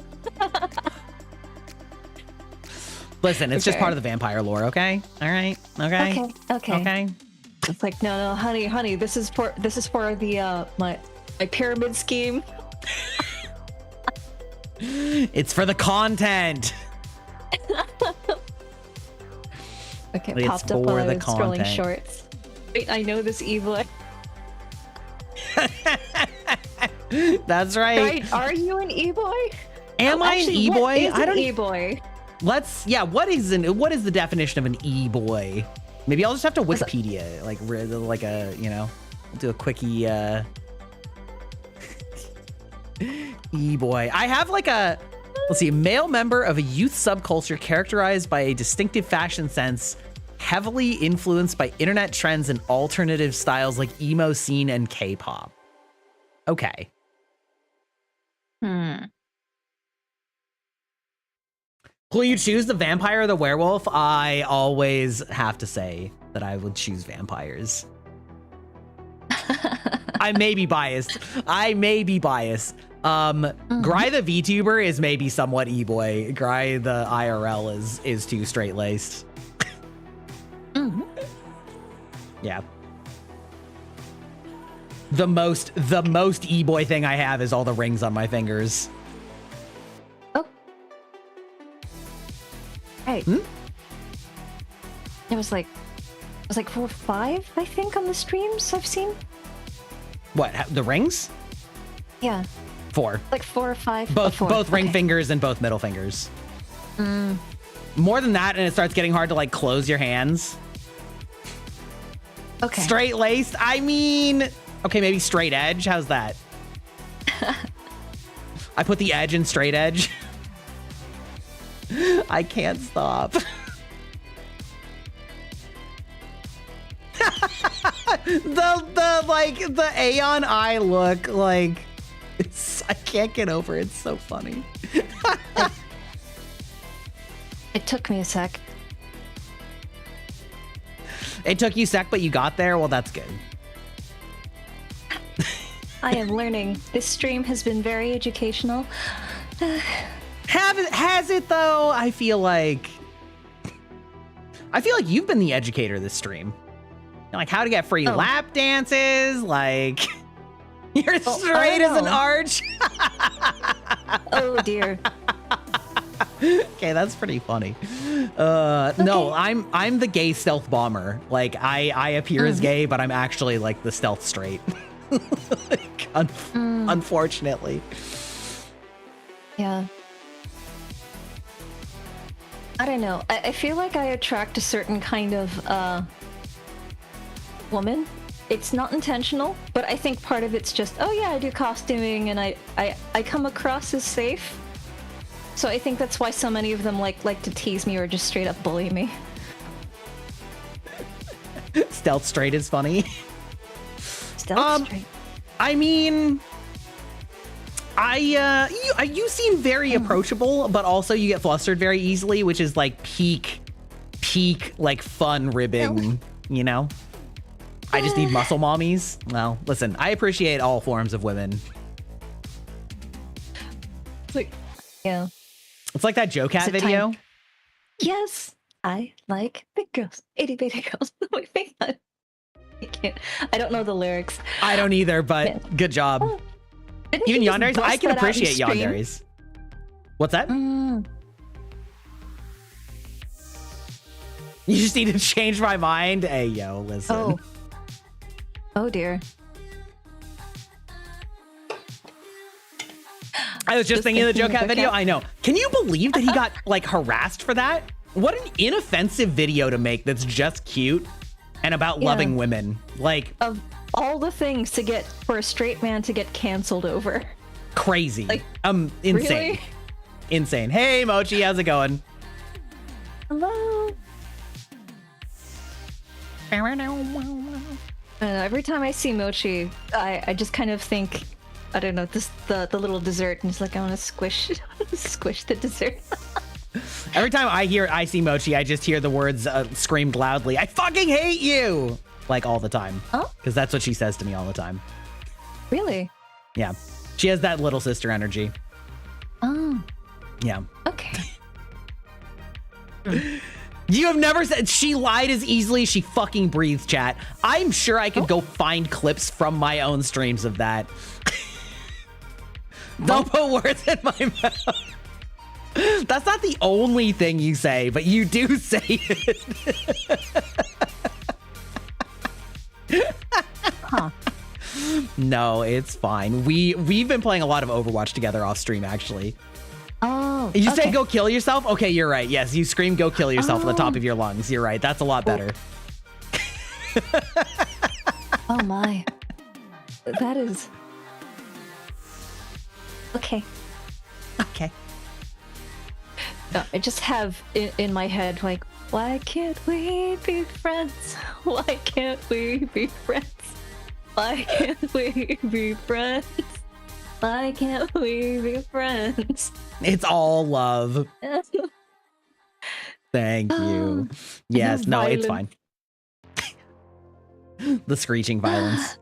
Listen, it's just part of the vampire lore, okay? All right, okay. It's like no, honey. This is for the my pyramid scheme. It's for the content. Okay, it's popped up while I was scrolling content. shorts. Wait, I know this evil. That's right. Right? Are you an e-boy? Am I an e-boy? I don't e-boy. What is the definition of an e-boy? Maybe I'll just have to Wikipedia, like a, you know, do a quickie e-boy. I have like a Let's see. Male member of a youth subculture characterized by a distinctive fashion sense, heavily influenced by internet trends and alternative styles like emo scene and K-pop. Okay. Will you choose the vampire or the werewolf? I always have to say that I would choose vampires. I may be biased. Gry the VTuber is maybe somewhat e-boy. Gry the IRL is too straight-laced. Yeah. The most e-boy thing I have is all the rings on my fingers. Oh. Right. It was like 4 or 5, I think, on the streams I've seen. What, the rings? Yeah. 4. Like 4 or 5. Both ring fingers and both middle fingers. More than that, and it starts getting hard to like close your hands. Okay. Straight laced. I mean, okay, maybe straight edge. How's that? I put the edge in straight edge. I can't stop. the Aeon eye look, like, I can't get over it. It's so funny. It took me a sec. It took you a sec, but you got there? Well, that's good. I am learning. This stream has been very educational. Has it though? I feel like you've been the educator this stream. Like how to get free lap dances, like you're straight as an arch. Oh dear. Okay, that's pretty funny. No, I'm the gay stealth bomber. Like I appear as gay, but I'm actually like the stealth straight. Like, unfortunately. Yeah. I don't know. I feel like I attract a certain kind of woman. It's not intentional, but I think part of it's just, oh yeah, I do costuming and I come across as safe. So I think that's why so many of them like to tease me or just straight up bully me. Stealth straight is funny. Stealth straight. I mean, you seem very approachable, but also you get flustered very easily, which is like peak like fun ribbing, you know? I just need muscle mommies. Well, listen, I appreciate all forms of women. Yeah. It's like that Joe Cat video. Time? Yes, I like big girls. Itty bitty girls. Wait, I can't. I don't know the lyrics. I don't either, but good job. Even Yandere's, I can appreciate Yandere's. What's that? You just need to change my mind? Hey, yo, listen. Oh dear. I was just thinking of the Joe Cat video. I know. Can you believe that he got like harassed for that? What an inoffensive video to make that's just cute and about loving women. Like, of all the things to get for a straight man to get canceled over. Crazy. Like, insane. Really? Insane. Hey, Mochi, how's it going? Hello. Every time I see Mochi, I just kind of think, I don't know, the little dessert, and it's like I want to squish the dessert. Every time I see Mochi, I just hear the words screamed loudly, "I fucking hate you!" Like all the time. Oh? Because that's what she says to me all the time. Really? Yeah. She has that little sister energy. Oh. Yeah. Okay. You have never said she lied as easily as she fucking breathes, chat. I'm sure I could go find clips from my own streams of that. Don't put words in my mouth. That's not the only thing you say, but you do say it. Huh. No, it's fine. We've been playing a lot of Overwatch together off stream, actually. Oh. You say go kill yourself? Okay, you're right. Yes, you scream go kill yourself at the top of your lungs. You're right. That's a lot better. Oh my. That is... Okay. Okay. No, I just have in my head like, why can't we be friends? Why can't we be friends? Why can't we be friends? Why can't we be friends? It's all love. Thank you. Yes, no, it's fine. The screeching violence.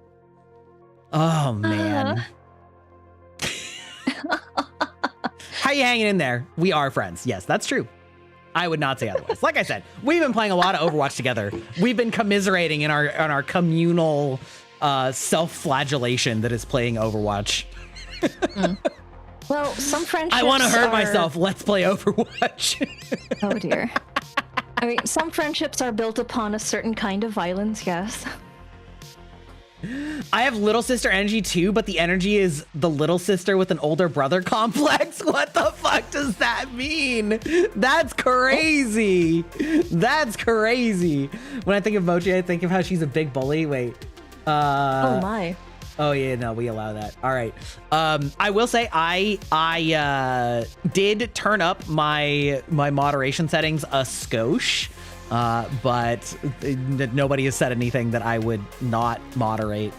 Oh, man. How you hanging in there? We are friends. Yes, that's true. I would not say otherwise. Like I said, we've been playing a lot of Overwatch together. We've been commiserating in our communal self-flagellation that is playing Overwatch. Well, some friendships I want to hurt myself. Let's play Overwatch. Oh dear. I mean, some friendships are built upon a certain kind of violence, yes. I have little sister energy too, but the energy is the little sister with an older brother complex. What the fuck does that mean? That's crazy. That's crazy. When I think of Mochi, I think of how she's a big bully. Wait. Oh my. Oh yeah, no, we allow that. All right. I will say I did turn up my moderation settings a skosh. But nobody has said anything that I would not moderate.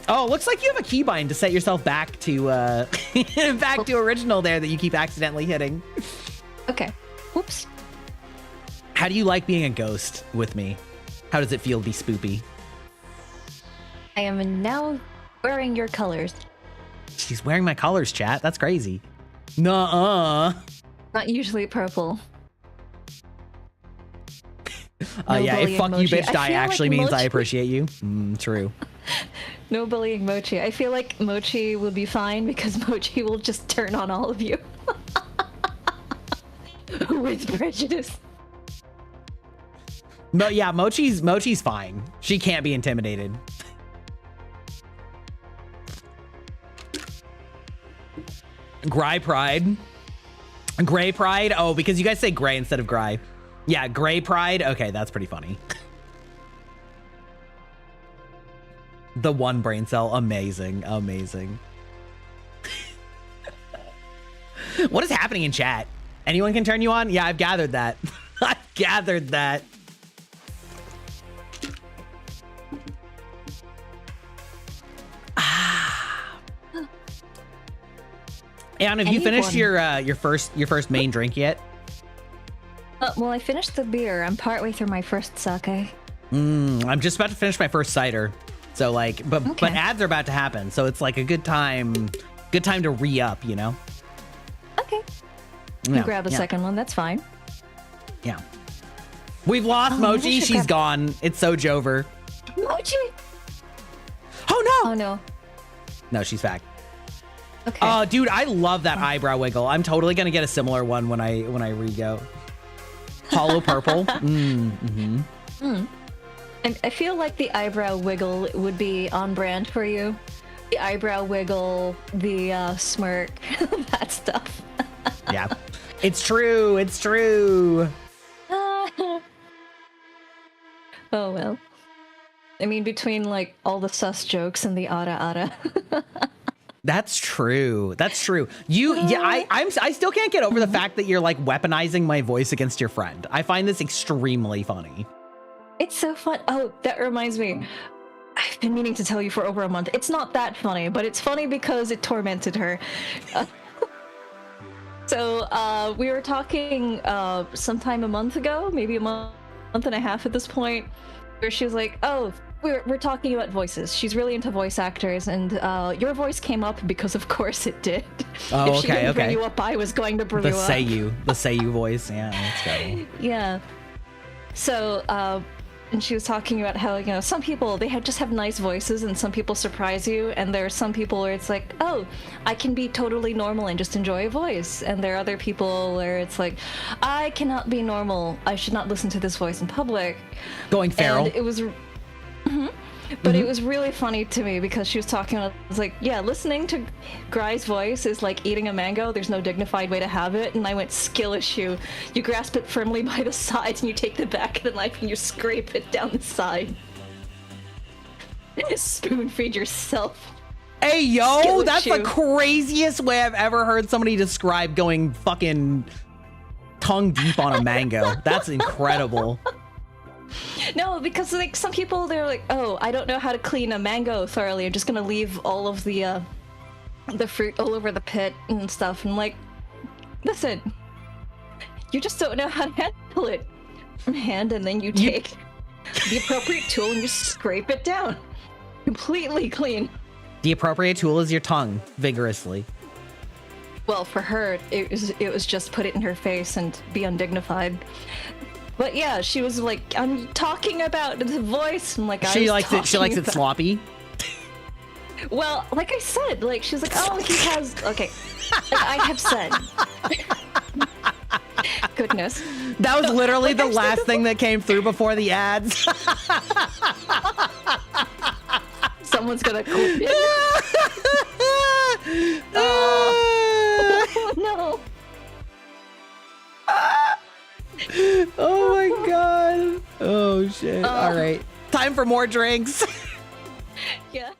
Oh, looks like you have a keybind to set yourself back to back to original there that you keep accidentally hitting. Okay. Whoops. How do you like being a ghost with me? How does it feel to be spoopy? I am now wearing your colors. She's wearing my colors, chat. That's crazy. Nuh-uh. Not usually purple. Yeah, if fuck emoji. you bitch die actually like means I Mochi- appreciate you. True. No bullying Mochi. I feel like Mochi will be fine because Mochi will just turn on all of you. With prejudice. Yeah, Mochi's fine. She can't be intimidated. Gray Pride. Gray Pride? Oh, because you guys say gray instead of gray. Yeah, Gray Pride. Okay, that's pretty funny. The one brain cell. Amazing. Amazing. What is happening in chat? Anyone can turn you on? Yeah, I've gathered that. I've gathered that. Anne, have you finished your first main drink yet? Well, I finished the beer. I'm partway through my first sake. I'm just about to finish my first cider. So like, but ads are about to happen. So it's like a good time to re-up, you know? Okay. You grab a second one. That's fine. Yeah. We've lost Mochi. She's gone. It's so Jover. Mochi! Oh no! Oh no. No, she's back. Okay. Oh, dude, I love that eyebrow wiggle. I'm totally gonna get a similar one when I re-go. Hollow purple. And I feel like the eyebrow wiggle would be on brand for you. The eyebrow wiggle, the smirk, that stuff. Yeah. It's true. It's true. Oh well. I mean, between like all the sus jokes and the ara. That's true. That's true. I still can't get over the fact that you're like weaponizing my voice against your friend. I find this extremely funny. It's so fun. Oh, that reminds me. I've been meaning to tell you for over a month. It's not that funny, but it's funny because it tormented her. So we were talking sometime a month ago, maybe a month and a half at this point, where she was like, oh, we're talking about voices. She's really into voice actors, and your voice came up because of course it did. Oh, if she didn't bring you up, I was going to bring you up. The say you voice. Yeah, let's go. Yeah. So, and she was talking about how, you know, some people, they just have nice voices and some people surprise you, and there are some people where it's like, oh, I can be totally normal and just enjoy a voice, and there are other people where it's like, I cannot be normal, I should not listen to this voice in public. Going feral. And it was... But it was really funny to me because she was talking about, I was like, yeah, listening to Grai's voice is like eating a mango. There's no dignified way to have it. And I went, skill issue. You grasp it firmly by the sides and you take the back of the knife and you scrape it down the side. Spoon feed yourself. Hey, yo, Skill that's issue. the craziest way I've ever heard somebody describe going fucking tongue deep on a mango. That's incredible. No, because like some people, they're like, oh, I don't know how to clean a mango thoroughly. I'm just gonna leave all of the fruit all over the pit and stuff. And like, listen, you just don't know how to handle it from hand, and then you take the appropriate tool and you scrape it down. Completely clean. The appropriate tool is your tongue, vigorously. Well, for her, it was just put it in her face and be undignified. But yeah, she was like, I'm talking about the voice, and like She likes it sloppy. Well, like I said, like she's like, oh, he has. Okay, like I have said. Goodness. That was literally the last thing that came through before the ads. Someone's gonna clip it. Oh no. Oh my god. Oh shit. All right. Time for more drinks. Yeah.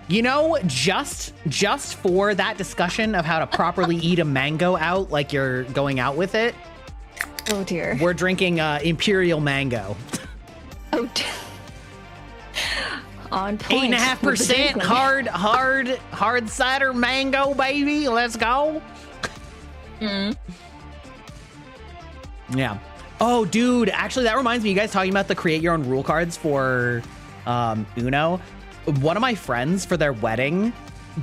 You know, just for that discussion of how to properly eat a mango out like you're going out with it. Oh dear. We're drinking Imperial Mango. Oh dear. On point. 8.5% hard cider mango, baby. Let's go. Yeah. Oh, dude. Actually, that reminds me. You guys talking about the create your own rule cards for Uno. One of my friends for their wedding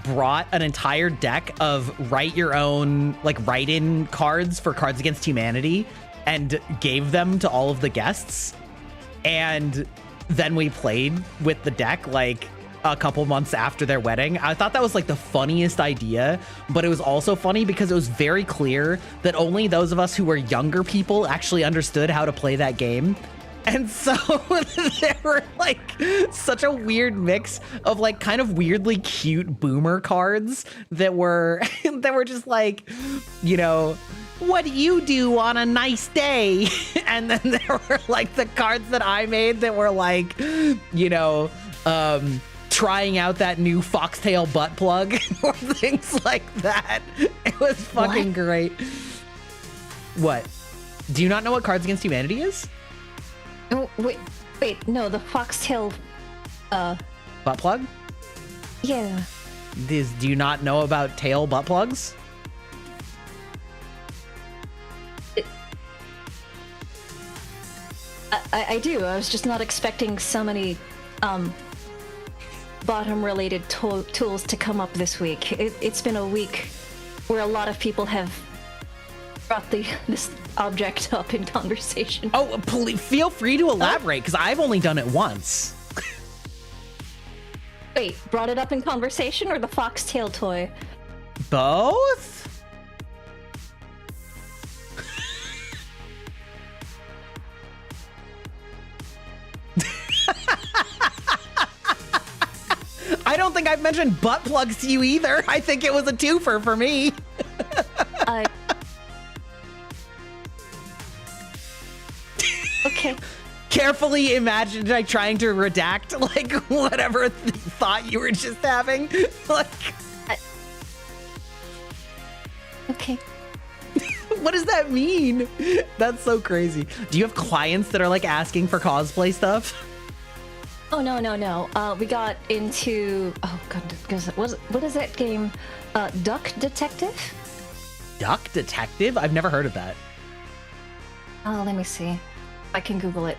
brought an entire deck of write your own, like write-in cards for Cards Against Humanity and gave them to all of the guests. And then we played with the deck like a couple months after their wedding. I thought that was like the funniest idea, but it was also funny because it was very clear that only those of us who were younger people actually understood how to play that game. And so there were like such a weird mix of like kind of weirdly cute boomer cards that were just like, you know, what do you do on a nice day? And then there were like the cards that I made that were like, you know, trying out that new foxtail butt plug or things like that. It was fucking great. What? Do you not know what Cards Against Humanity is? Oh, wait, no, the foxtail, butt plug? Yeah. Do you not know about tail butt plugs? I do. I was just not expecting so many, bottom-related tools to come up this week. It's been a week where a lot of people have brought this object up in conversation. Oh, please, feel free to elaborate, because I've only done it once. Wait, brought it up in conversation or the foxtail toy? Both? I don't think I've mentioned butt plugs to you either. I think it was a twofer for me. Okay. Carefully imagine like trying to redact like whatever thought you were just having. Like, okay. what does that mean? That's so crazy. Do you have clients that are like asking for cosplay stuff? Oh no. We got into what is that game? Duck Detective? Duck Detective? I've never heard of that. Oh, let me see. I can Google it.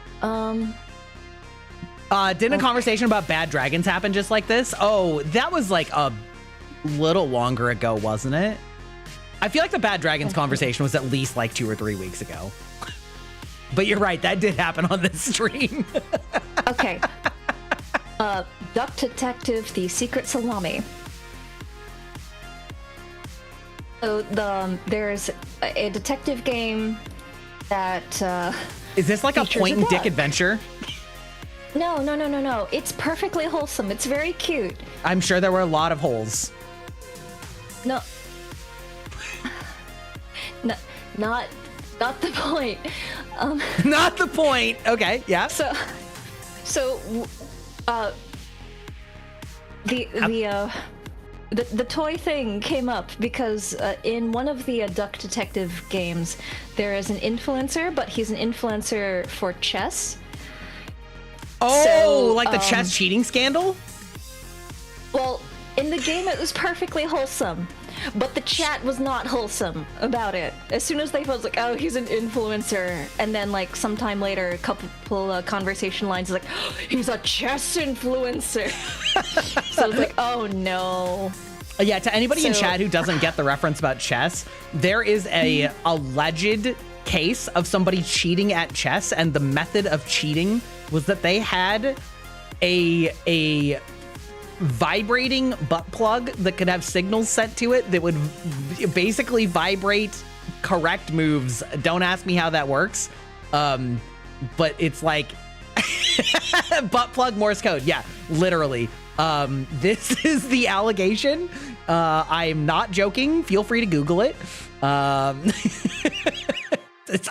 Didn't a conversation about bad dragons happen just like this? Oh, that was like a little longer ago, wasn't it? I feel like the bad dragons conversation was at least like 2 or 3 weeks ago. But you're right, that did happen on this stream. Okay. Duck Detective, the Secret Salami. So there's a detective game that is this like a point and dick adventure? No. It's perfectly wholesome. It's very cute. I'm sure there were a lot of holes. No. No, not the point. Not the point. Okay, yeah. So the toy thing came up because in one of the Duck Detective games, there is an influencer, but he's an influencer for chess. Oh, so, like the chess cheating scandal? Well, in the game, it was perfectly wholesome, but the chat was not wholesome about it. As soon as they was like, oh, he's an influencer, and then like sometime later, a couple conversation lines like, oh, he's a chess influencer. So I was like, oh no. Yeah, to anybody in chat who doesn't get the reference about chess, there is a alleged case of somebody cheating at chess, and the method of cheating was that they had a vibrating butt plug that could have signals sent to it that would basically vibrate correct moves. Don't ask me how that works. But it's like butt plug Morse code. Yeah, literally. This is the allegation. I'm not joking. Feel free to Google it.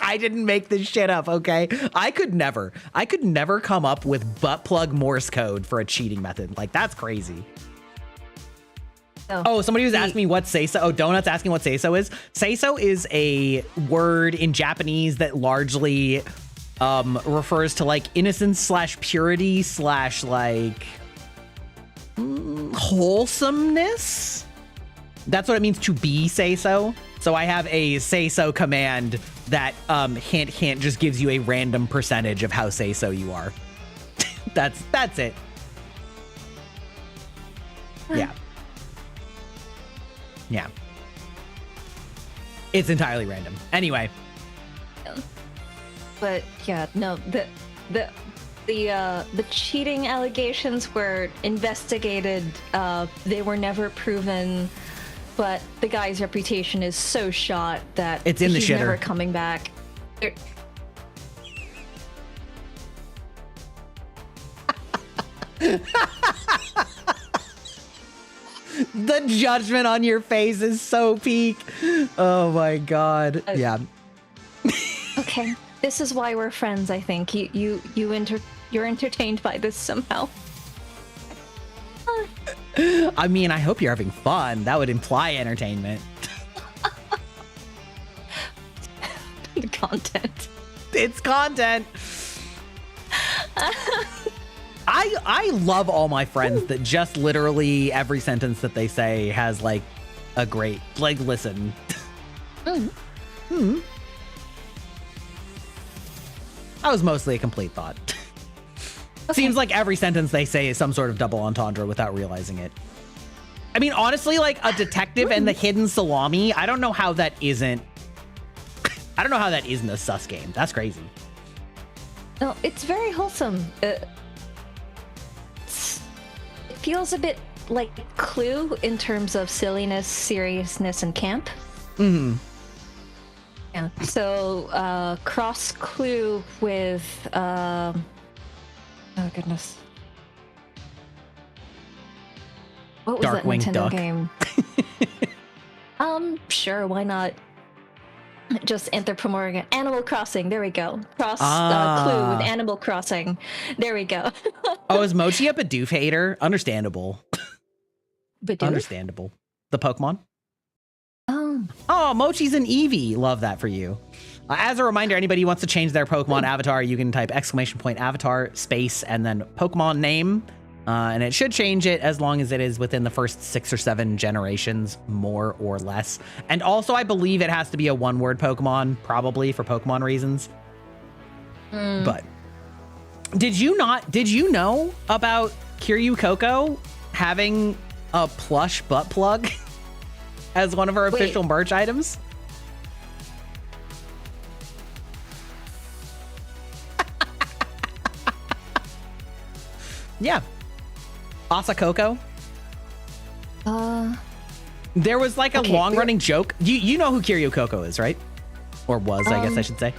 I didn't make this shit up, okay? I could never come up with butt plug Morse code for a cheating method. Like, that's crazy. Oh, somebody was asking me what seiso. Oh, Donut's asking what seiso is. Seiso is a word in Japanese that largely refers to like innocence slash purity slash like wholesomeness. That's what it means to be seiso. So I have a seiso command that hint hint just gives you a random percentage of how seiso you are. That's it. Yeah. Yeah. It's entirely random. Anyway. But yeah, no, the cheating allegations were investigated. They were never proven, but the guy's reputation is so shot that it's in the he's shitter. Never coming back. The judgment on your face is so peak. Oh my god. Yeah. Okay, this is why we're friends. I think you're entertained by this somehow. I mean, I hope you're having fun. That would imply entertainment. The content. It's content. I love all my friends that just literally every sentence that they say has like a great, like, listen. That was mostly a complete thought. Okay. Seems like every sentence they say is some sort of double entendre without realizing it. I mean, honestly, like a detective and the hidden salami, I don't know how that isn't a sus game. That's crazy. No, it's very wholesome. It feels a bit like Clue in terms of silliness, seriousness, and camp. Mm-hmm. Yeah. So cross Clue with oh goodness, what was that Darkwing Nintendo Duck game? Sure, why not? Just anthropomorphic Animal Crossing. There we go. Cross Clue with Animal Crossing. There we go. Oh, is Mochi a Bidoof hater? Understandable. Bidoof? Understandable. The Pokemon? Oh. Oh, Mochi's an Eevee. Love that for you. As a reminder, anybody who wants to change their Pokemon avatar, you can type !avatar space and then Pokemon name. And it should change it as long as it is within the first 6 or 7 generations, more or less. And also, I believe it has to be a one-word Pokemon, probably for Pokemon reasons. But did you know about Kiryu Coco having a plush butt plug as one of her official merch items? Yeah. Asa Coco. There was like a long-running joke. You know who Kiryu Coco is, right? Or was, I guess I should say.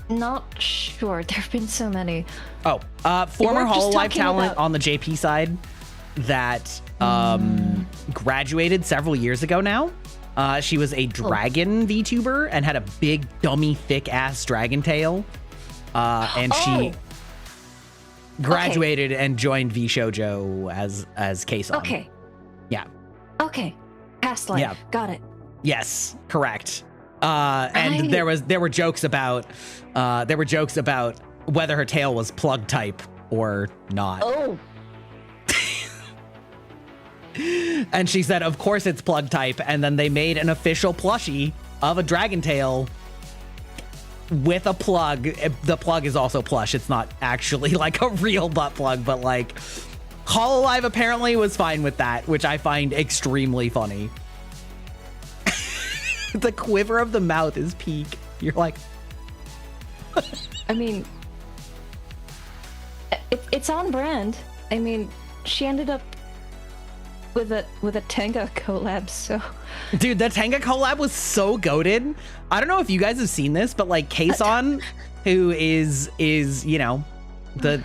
Not sure. There have been so many. Oh, former hololive talent on the JP side that graduated several years ago now. She was a dragon VTuber and had a big, dummy, thick-ass dragon tail. And she graduated and joined vshojo as K-Son. Okay. Yeah. Okay. Past life. Yeah. Got it. Yes, correct. And there were jokes about whether her tail was plug type or not. Oh. And she said, of course it's plug type. And then they made an official plushie of a dragon tail with a plug. The plug is also plush. It's not actually like a real butt plug, but like hololive apparently was fine with that, which I find extremely funny. The quiver of the mouth is peak. You're like, I mean, it's on brand. I mean, she ended up with a Tenga collab, so. Dude, the Tenga collab was so goated. I don't know if you guys have seen this, but like K-Son, who is you know the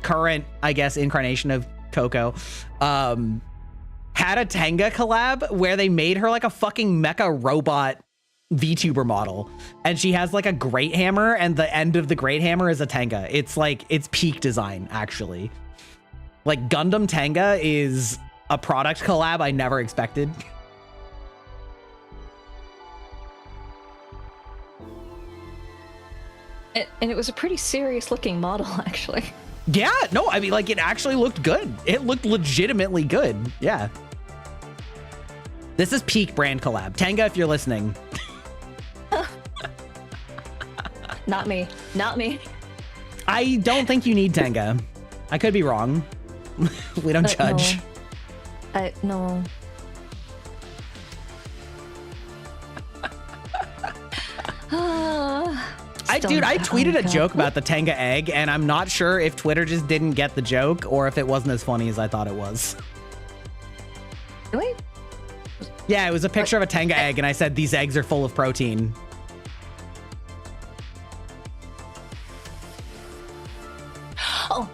current, I guess, incarnation of Coco, had a Tenga collab where they made her like a fucking mecha robot VTuber model, and she has like a great hammer, and the end of the great hammer is a Tenga. It's like, it's peak design, actually. Like, Gundam Tenga is a product collab I never expected. And it was a pretty serious looking model, actually. Yeah, no, I mean, like, it actually looked good. It looked legitimately good. Yeah. This is peak brand collab. Tenga, if you're listening. Not me. Not me. I don't think you need Tenga. I could be wrong. We don't judge. No. Dude, I tweeted a joke about the Tenga egg, and I'm not sure if Twitter just didn't get the joke or if it wasn't as funny as I thought it was. Really? Yeah, it was a picture of a Tenga egg, and I said, these eggs are full of protein. Oh.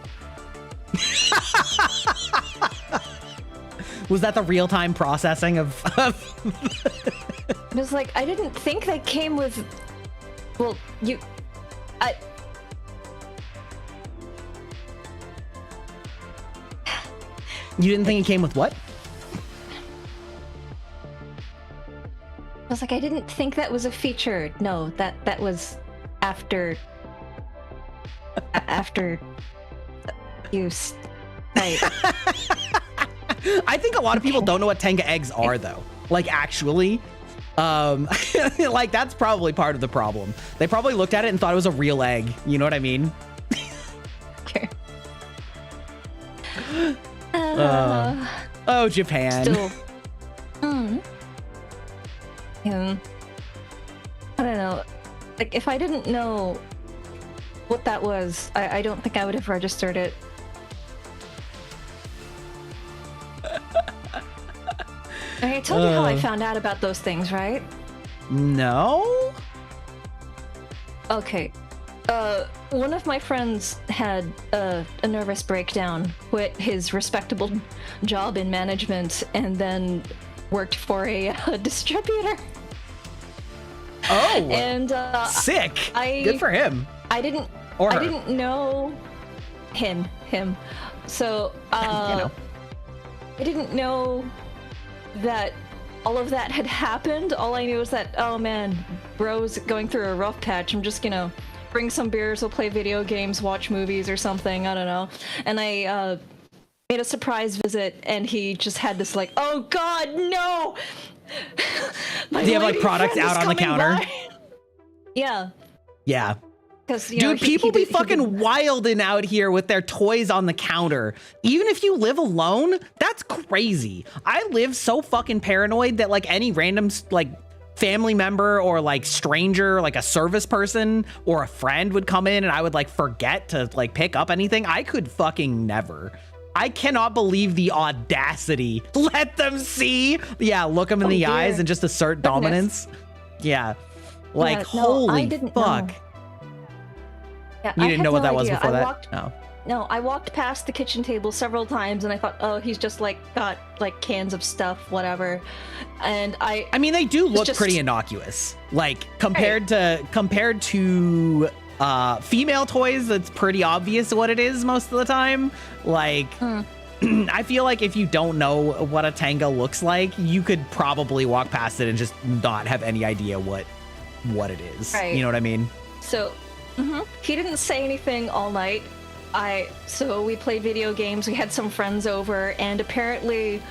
Was that the real-time processing of It was like, I didn't think they came with... Well, you... You didn't think it came with what? I was like, I didn't think that was a feature. No, that was after... after... use. Right. I think a lot of people don't know what Tenga eggs are, though. Like, actually. Like, that's probably part of the problem. They probably looked at it and thought it was a real egg. You know what I mean? Okay. Oh, Japan. Still. Yeah. I don't know. Like, if I didn't know what that was, I don't think I would have registered it. I told you how I found out about those things, right? No? Okay. One of my friends had a nervous breakdown, quit his respectable job in management, and then worked for a distributor. Oh! And sick! Good for him. I didn't know him. So I didn't know that all of that had happened. All I knew was that, oh man, bro's going through a rough patch. I'm just gonna bring some beers, we'll play video games, watch movies or something, I don't know. And I made a surprise visit, and he just had this like, oh god, no! Do you have like products out on the counter? By. Yeah. Yeah. Dude, people be fucking wilding out here with their toys on the counter. Even if you live alone, that's crazy. I live so fucking paranoid that like any random like family member or like stranger, like a service person or a friend would come in and I would like forget to like pick up anything. I could fucking never. I cannot believe the audacity. Let them see. Yeah, look them in the eyes and just assert dominance. Yeah. Like, yeah, holy fuck. Know. Yeah, you didn't know what that was before that? No, I walked past the kitchen table several times and I thought, oh, he's just like got like cans of stuff, whatever. And I mean, they do look pretty innocuous. Like compared to female toys, it's pretty obvious what it is most of the time. Like I feel like if you don't know what a Tenga looks like, you could probably walk past it and just not have any idea what it is. Right. You know what I mean? So he didn't say anything all night. So we played video games, we had some friends over, and apparently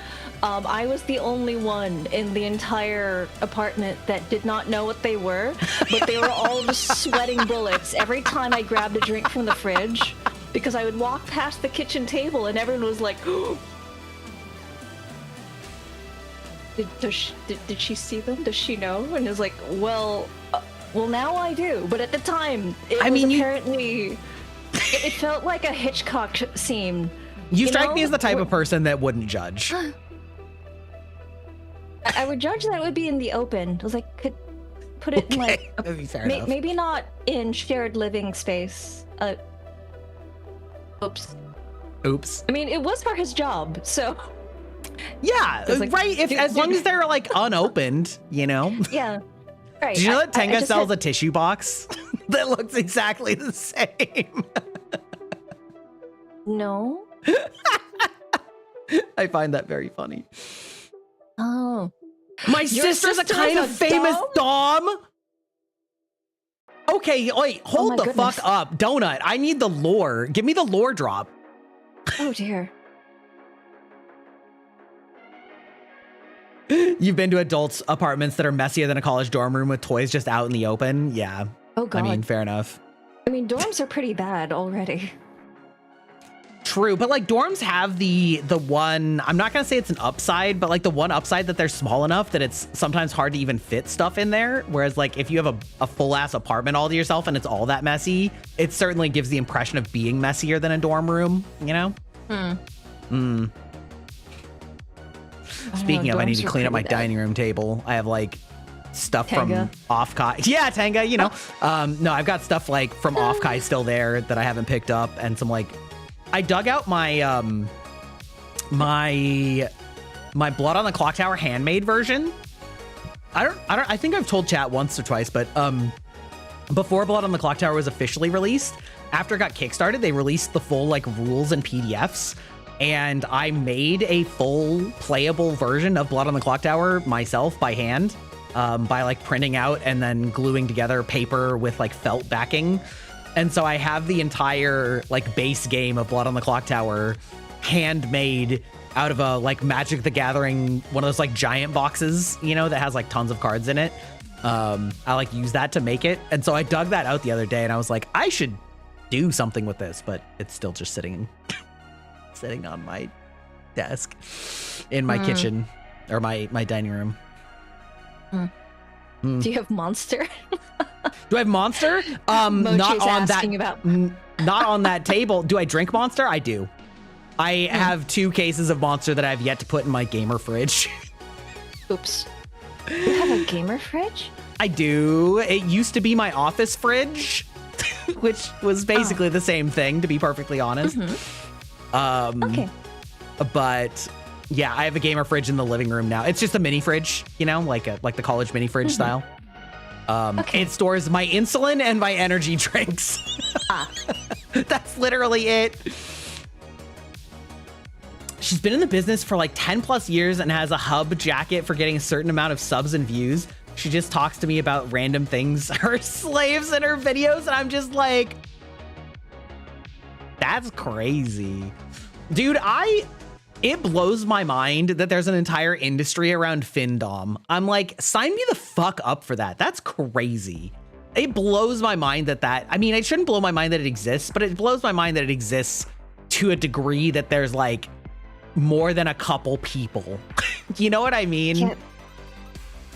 I was the only one in the entire apartment that did not know what they were, but they were all just sweating bullets every time I grabbed a drink from the fridge, because I would walk past the kitchen table and everyone was like, did she see them? Does she know? And it's like, well, now I do. But at the time, apparently... It felt like a Hitchcock scene. You strike me as the type of person that wouldn't judge. I would judge that it would be in the open. I was like, could put it in like... maybe not in shared living space. Oops. I mean, it was for his job, so... Yeah, like, right? As long as they're like unopened, you know? Yeah. Right. Did you know that Tenga sells a tissue box that looks exactly the same? No. I find that very funny. Oh. My Your sister's a sister kind is of a famous dom? Okay, wait, hold my the goodness. fuck up. Donut, I need the lore. Give me the lore drop. Oh dear. You've been to adults' apartments that are messier than a college dorm room with toys just out in the open? Yeah. Oh god. I mean, fair enough. I mean, dorms are pretty bad already. True, but like dorms have the one, I'm not gonna say it's an upside, but like the one upside that they're small enough that it's sometimes hard to even fit stuff in there. Whereas like if you have a full ass apartment all to yourself and it's all that messy, it certainly gives the impression of being messier than a dorm room, you know? Speaking of, I need to clean up my dining room table. I have like stuff Tenga. from Offkai. Yeah, Tenga, you know. No, I've got stuff like from Offkai still there that I haven't picked up, and some like I dug out my my Blood on the Clock Tower handmade version. I think I've told chat once or twice, but before Blood on the Clock Tower was officially released, after it got kickstarted, they released the full like rules and PDFs. And I made a full playable version of Blood on the Clock Tower myself by hand, by like printing out and then gluing together paper with like felt backing. And so I have the entire like base game of Blood on the Clock Tower handmade out of a like Magic the Gathering, one of those like giant boxes, you know, that has like tons of cards in it. I like use that to make it. And so I dug that out the other day and I was like, I should do something with this, but it's still just sitting on my desk in my kitchen or my dining room. Do you have Monster? Do I have Monster? Not on asking that. about. Not on that table. Do I drink Monster? I do. I have 2 cases of Monster that I have yet to put in my gamer fridge. Oops. You have a gamer fridge? I do. It used to be my office fridge, which was basically the same thing, to be perfectly honest. Okay. But yeah, I have a gamer fridge in the living room now. It's just a mini fridge, you know, like the college mini fridge style. It stores my insulin and my energy drinks. That's literally it. She's been in the business for like 10 plus years and has a hub jacket for getting a certain amount of subs and views. She just talks to me about random things, her slaves in her videos, and I'm just like, that's crazy. Dude, it blows my mind that there's an entire industry around Findom. I'm like, sign me the fuck up for that. That's crazy. It blows my mind that I mean, it shouldn't blow my mind that it exists, but it blows my mind that it exists to a degree that there's like more than a couple people. You know what I mean?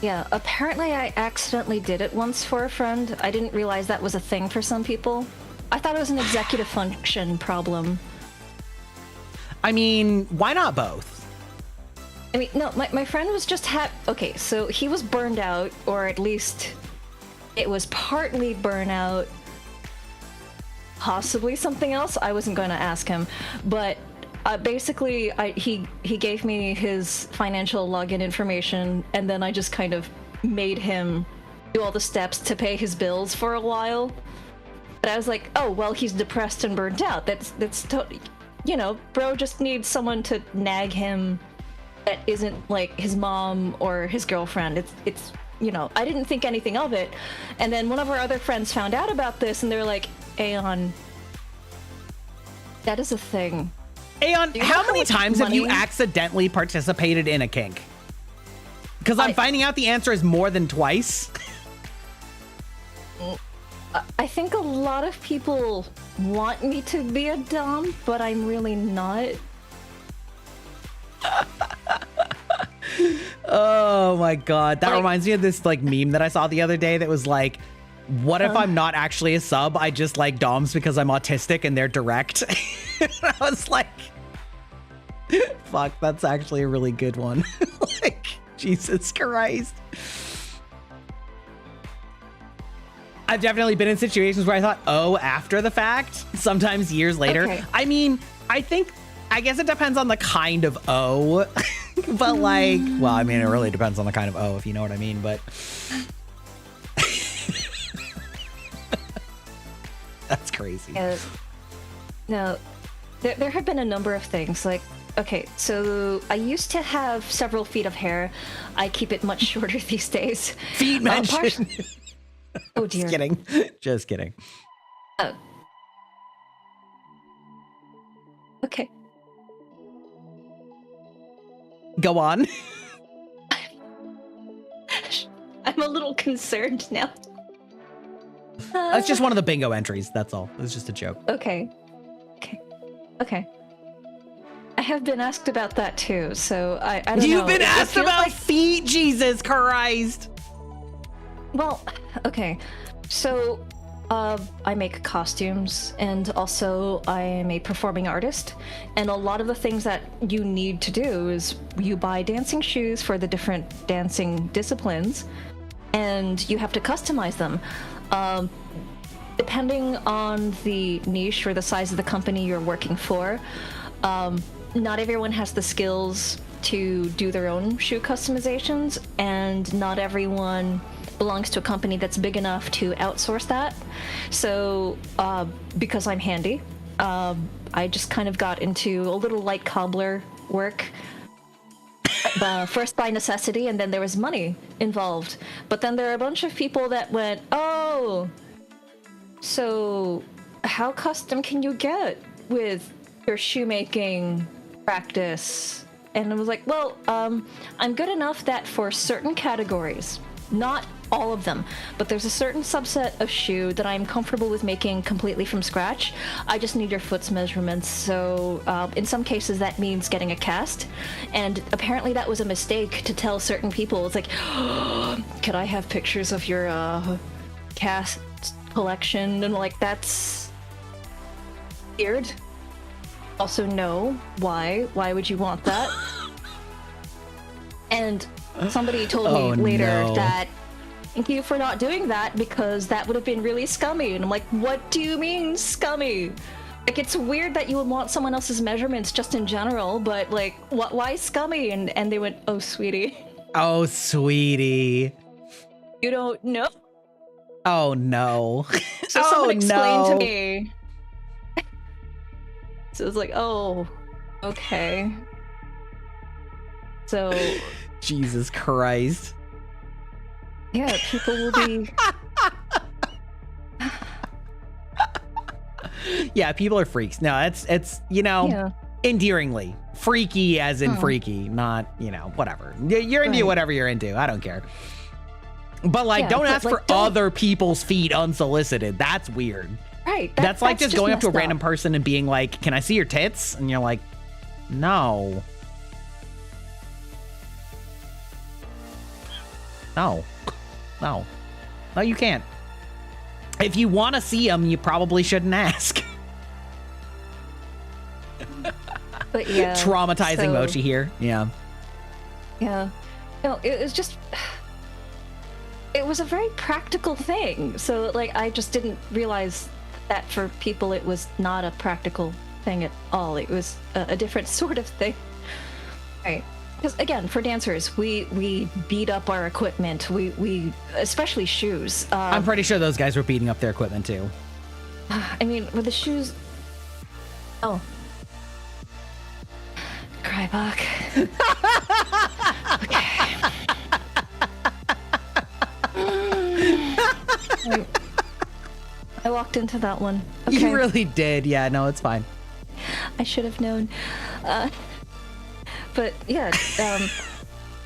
Yeah, apparently I accidentally did it once for a friend. I didn't realize that was a thing for some people. I thought it was an executive function problem. I mean, why not both? I mean, no, my friend was just okay, so he was burned out, or at least it was partly burnout, possibly something else. I wasn't going to ask him, but basically he gave me his financial login information, and then I just kind of made him do all the steps to pay his bills for a while. But I was like, oh, well, he's depressed and burnt out. That's totally, you know, bro just needs someone to nag him that isn't like his mom or his girlfriend. It's you know, I didn't think anything of it. And then one of our other friends found out about this, and they're like, Aeon, that is a thing. Aeon, how many times have you accidentally participated in a kink? Because I'm finding out the answer is more than twice. I think a lot of people want me to be a dom, but I'm really not. Oh my god, that reminds me of this like meme that I saw the other day that was like, what if I'm not actually a sub? I just like doms because I'm autistic and they're direct. I was like, fuck, that's actually a really good one. Like, Jesus Christ. I've definitely been in situations where I thought, oh, after the fact, sometimes years later. Okay. I mean, I guess it depends on the kind of O, but like, well, I mean, it really depends on the kind of O, if you know what I mean, but that's crazy. No, there have been a number of things. Like, Okay, so I used to have several feet of hair. I keep it much shorter these days. Feet mentioned. Oh dear. Just kidding. Just kidding. Okay. Go on. I'm a little concerned now. That's just one of the bingo entries. That's all. It was just a joke. Okay. I have been asked about that too, so I don't know. You've been asked about like... feet, Jesus Christ. Well, okay. So, I make costumes, and also I am a performing artist, and a lot of the things that you need to do is you buy dancing shoes for the different dancing disciplines, and you have to customize them. Depending on the niche or the size of the company you're working for, not everyone has the skills to do their own shoe customizations, and not everyone belongs to a company that's big enough to outsource that. So, because I'm handy, I just kind of got into a little light cobbler work. First by necessity, and then there was money involved. But then there are a bunch of people that went, oh, so how custom can you get with your shoemaking practice? And I was like, well, I'm good enough that for certain categories, not all of them, but there's a certain subset of shoe that I'm comfortable with making completely from scratch. I just need your foot's measurements. So in some cases that means getting a cast, and apparently that was a mistake to tell certain people. It's like, oh, could I have pictures of your cast collection? And like, that's weird. Also, no. Why would you want that? And somebody told me later that thank you for not doing that, because that would have been really scummy. And I'm like, what do you mean scummy? Like, it's weird that you would want someone else's measurements just in general, but like, why scummy? And they went, oh, sweetie. Oh, sweetie. You don't know? Oh, no. So someone explained to me. So it was like, oh, okay. So... Jesus Christ. Yeah, people will be... Yeah, people are freaks. No, it's you know, endearingly. Freaky as in freaky, not, you know, whatever. You're into whatever you're into. I don't care. But like, don't ask for other people's feet unsolicited. That's weird. Right. That's like just going up to a random person and being like, can I see your tits? And you're like, no. No, you can't. If you want to see them, you probably shouldn't ask. But yeah. Traumatizing Mochi here. Yeah. Yeah. No, it was just... It was a very practical thing. So, like, I just didn't realize that for people it was not a practical thing at all. It was a different sort of thing. Right. Because again, for dancers, we beat up our equipment. We especially shoes. I'm pretty sure those guys were beating up their equipment too. I mean, with the shoes. Oh, Crybuck. Okay. I walked into that one. Okay. You really did. Yeah. No, it's fine. I should have known. But yeah,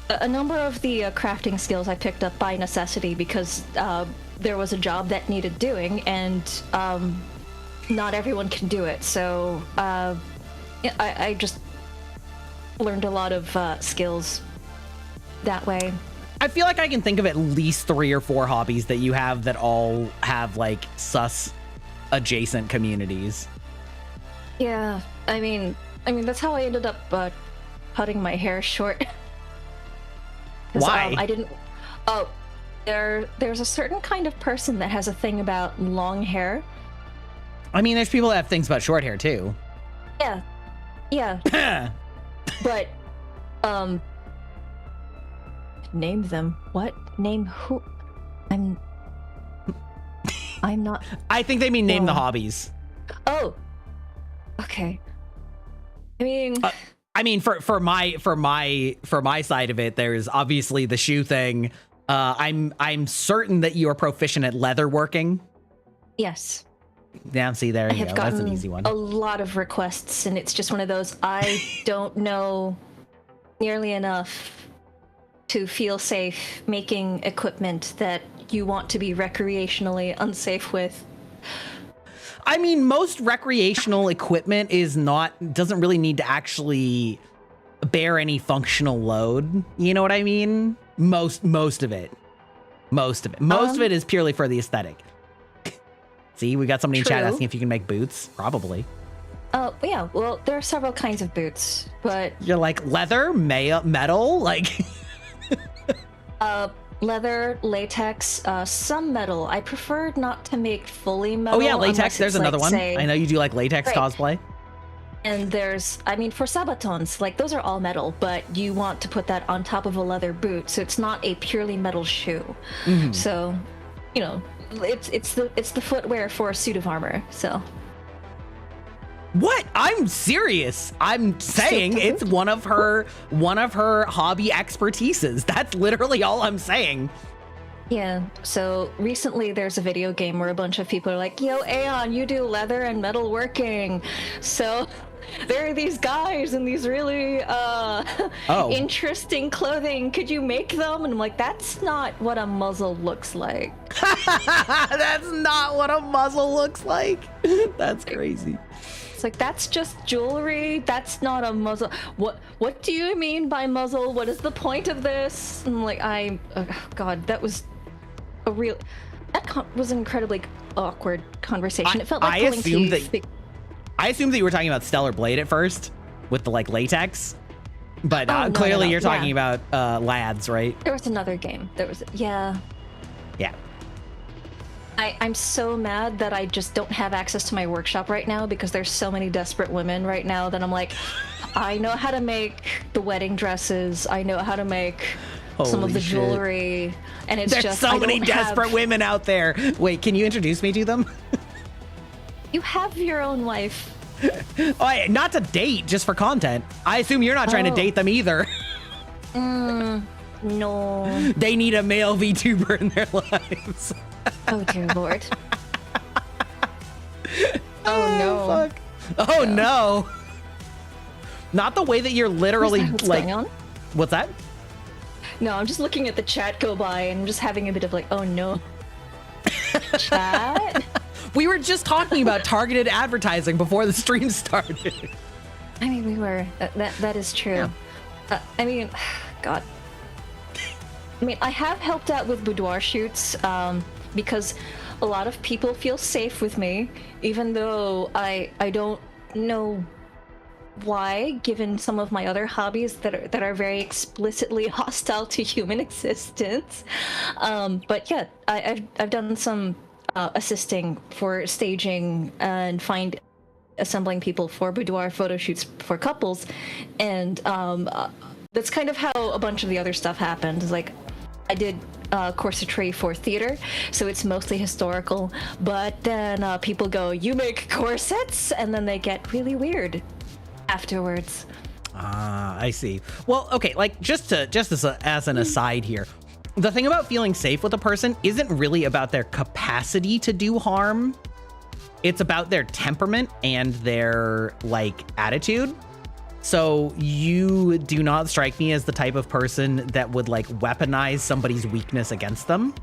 a number of the crafting skills I picked up by necessity, because there was a job that needed doing, and not everyone can do it. So I just learned a lot of skills that way. I feel like I can think of at least 3 or 4 hobbies that you have that all have like sus adjacent communities. Yeah, I mean that's how I ended up cutting my hair short. Why? I didn't. Oh, there's a certain kind of person that has a thing about long hair. I mean, there's people that have things about short hair too. Yeah. But name them. What? Name who? I'm not. I think they mean name the hobbies. Oh. Okay. I mean, I mean, for my side of it, there's obviously the shoe thing. I'm certain that you are proficient at leather working. Yes. Yeah, see, there you go. That's an easy one. A lot of requests, and it's just one of those, I don't know nearly enough to feel safe making equipment that you want to be recreationally unsafe with. I mean, most recreational equipment doesn't really need to actually bear any functional load. You know what I mean? Most of it. Most of it is purely for the aesthetic. See, we got somebody in chat asking if you can make boots. Probably. Oh, yeah. Well, there are several kinds of boots, but... You're like leather, metal, like... Leather, latex, some metal. I prefer not to make fully metal. Oh, yeah, latex. There's another one. I know you do like latex cosplay. And there's, I mean, for sabatons, like those are all metal, but you want to put that on top of a leather boot, so it's not a purely metal shoe. Mm-hmm. So, you know... It's the footwear for a suit of armor. So what? I'm serious. I'm saying it's one of her hobby expertises. That's literally all I'm saying. Yeah. So recently there's a video game where a bunch of people are like, "Yo, Aeon, you do leather and metal working." So there are these guys in these really interesting clothing. Could you make them? And I'm like, that's not what a muzzle looks like. That's not what a muzzle looks like. That's crazy. It's like, that's just jewelry. That's not a muzzle. What do you mean by muzzle? What is the point of this? And I'm like, oh God, that was was an incredibly awkward conversation. It felt like pulling teeth. I assumed that you were talking about Stellar Blade at first with the like latex, but clearly you're talking about lads, right? There was another game. Yeah. I'm so mad that I just don't have access to my workshop right now because there's so many desperate women right now that I'm like, I know how to make the wedding dresses. I know how to make some of the jewelry, and there's so many desperate women out there. Wait, can you introduce me to them? You have your own wife. Oh, not to date, just for content. I assume you're not trying to date them either. No. They need a male VTuber in their lives. Oh, dear Lord. Oh, no. Fuck. Oh, no. Not the way that you're literally What's going on? What's that? No, I'm just looking at the chat go by and just having a bit of like, oh, no. Chat? We were just talking about targeted advertising before the stream started. I mean, we were. That is true. Yeah. I mean, God. I mean, I have helped out with boudoir shoots because a lot of people feel safe with me, even though I don't know why, given some of my other hobbies that are very explicitly hostile to human existence. But yeah, I've done some assisting for staging and assembling people for boudoir photo shoots for couples, and that's kind of how a bunch of the other stuff happened. Like, I did corsetry for theater, so it's mostly historical, but then people go, "You make corsets?" and then they get really weird afterwards. I see. Well, okay, like just as an aside here, the thing about feeling safe with a person isn't really about their capacity to do harm. It's about their temperament and their like attitude. So you do not strike me as the type of person that would like weaponize somebody's weakness against them,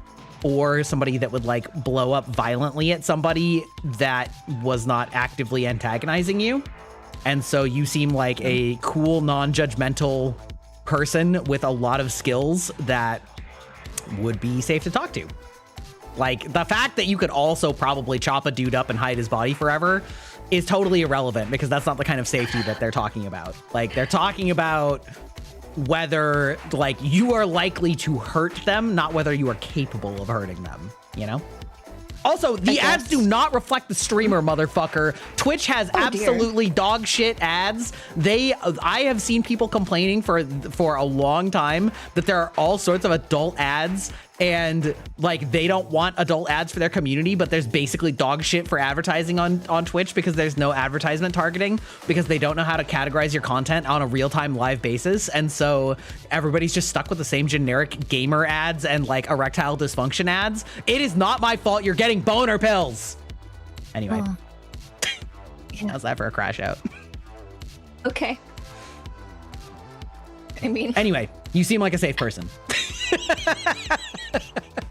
or somebody that would like blow up violently at somebody that was not actively antagonizing you. And so you seem like a cool, non-judgmental person with a lot of skills that would be safe to talk to. Like, the fact that you could also probably chop a dude up and hide his body forever is totally irrelevant, because that's not the kind of safety that they're talking about. Like, they're talking about whether, like, you are likely to hurt them, not whether you are capable of hurting them, you know? Also, the ads do not reflect the streamer, motherfucker. Twitch has absolutely dog shit ads. I have seen people complaining for a long time that there are all sorts of adult ads and like they don't want adult ads for their community, but there's basically dog shit for advertising on Twitch because there's no advertisement targeting because they don't know how to categorize your content on a real-time live basis. And so everybody's just stuck with the same generic gamer ads and like erectile dysfunction ads. It is not my fault you're getting boner pills. Anyway, how's that for a crash out? Okay. I mean, anyway, you seem like a safe person.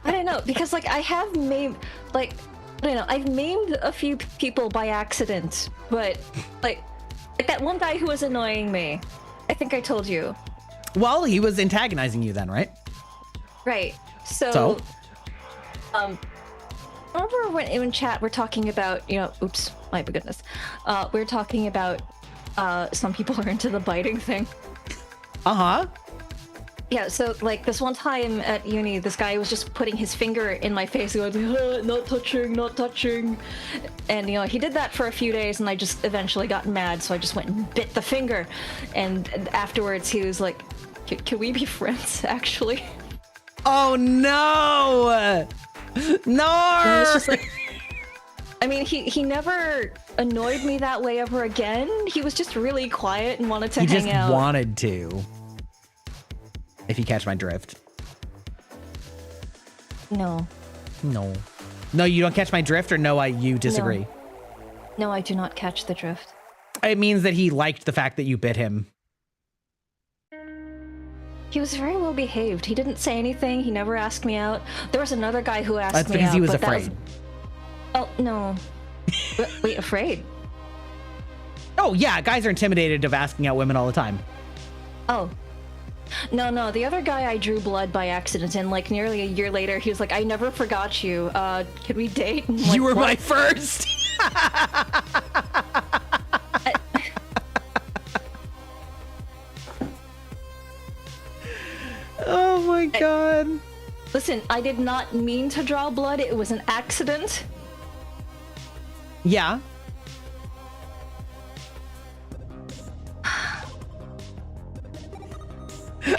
I don't know, because like I have maimed, like, I don't know, I've maimed a few people by accident, but like that one guy who was annoying me, I think I told you. Well, he was antagonizing you then, right? Right. So? Remember when in chat we're talking about, you know, oops, my goodness. We're talking about some people are into the biting thing. Uh-huh. Yeah, so like this one time at uni, this guy was just putting his finger in my face going, not touching, not touching. And, you know, he did that for a few days and I just eventually got mad. So I just went and bit the finger. And afterwards he was like, can we be friends, actually? Oh, no. No. And it's just like, I mean, he never annoyed me that way ever again. He was just really quiet and wanted to hang out. He just wanted to. If you catch my drift. No. No. No, you don't catch my drift, or no, you disagree? No, I do not catch the drift. It means that he liked the fact that you bit him. He was very well behaved. He didn't say anything. He never asked me out. There was another guy who asked me out. That's because he was afraid. Oh, no. Wait, afraid? Oh, yeah, guys are intimidated of asking out women all the time. Oh. No, the other guy I drew blood by accident, and like nearly a year later, he was like, I never forgot you. Could we date? Like, you were what? My first! Oh my god. Listen, I did not mean to draw blood. It was an accident. Yeah.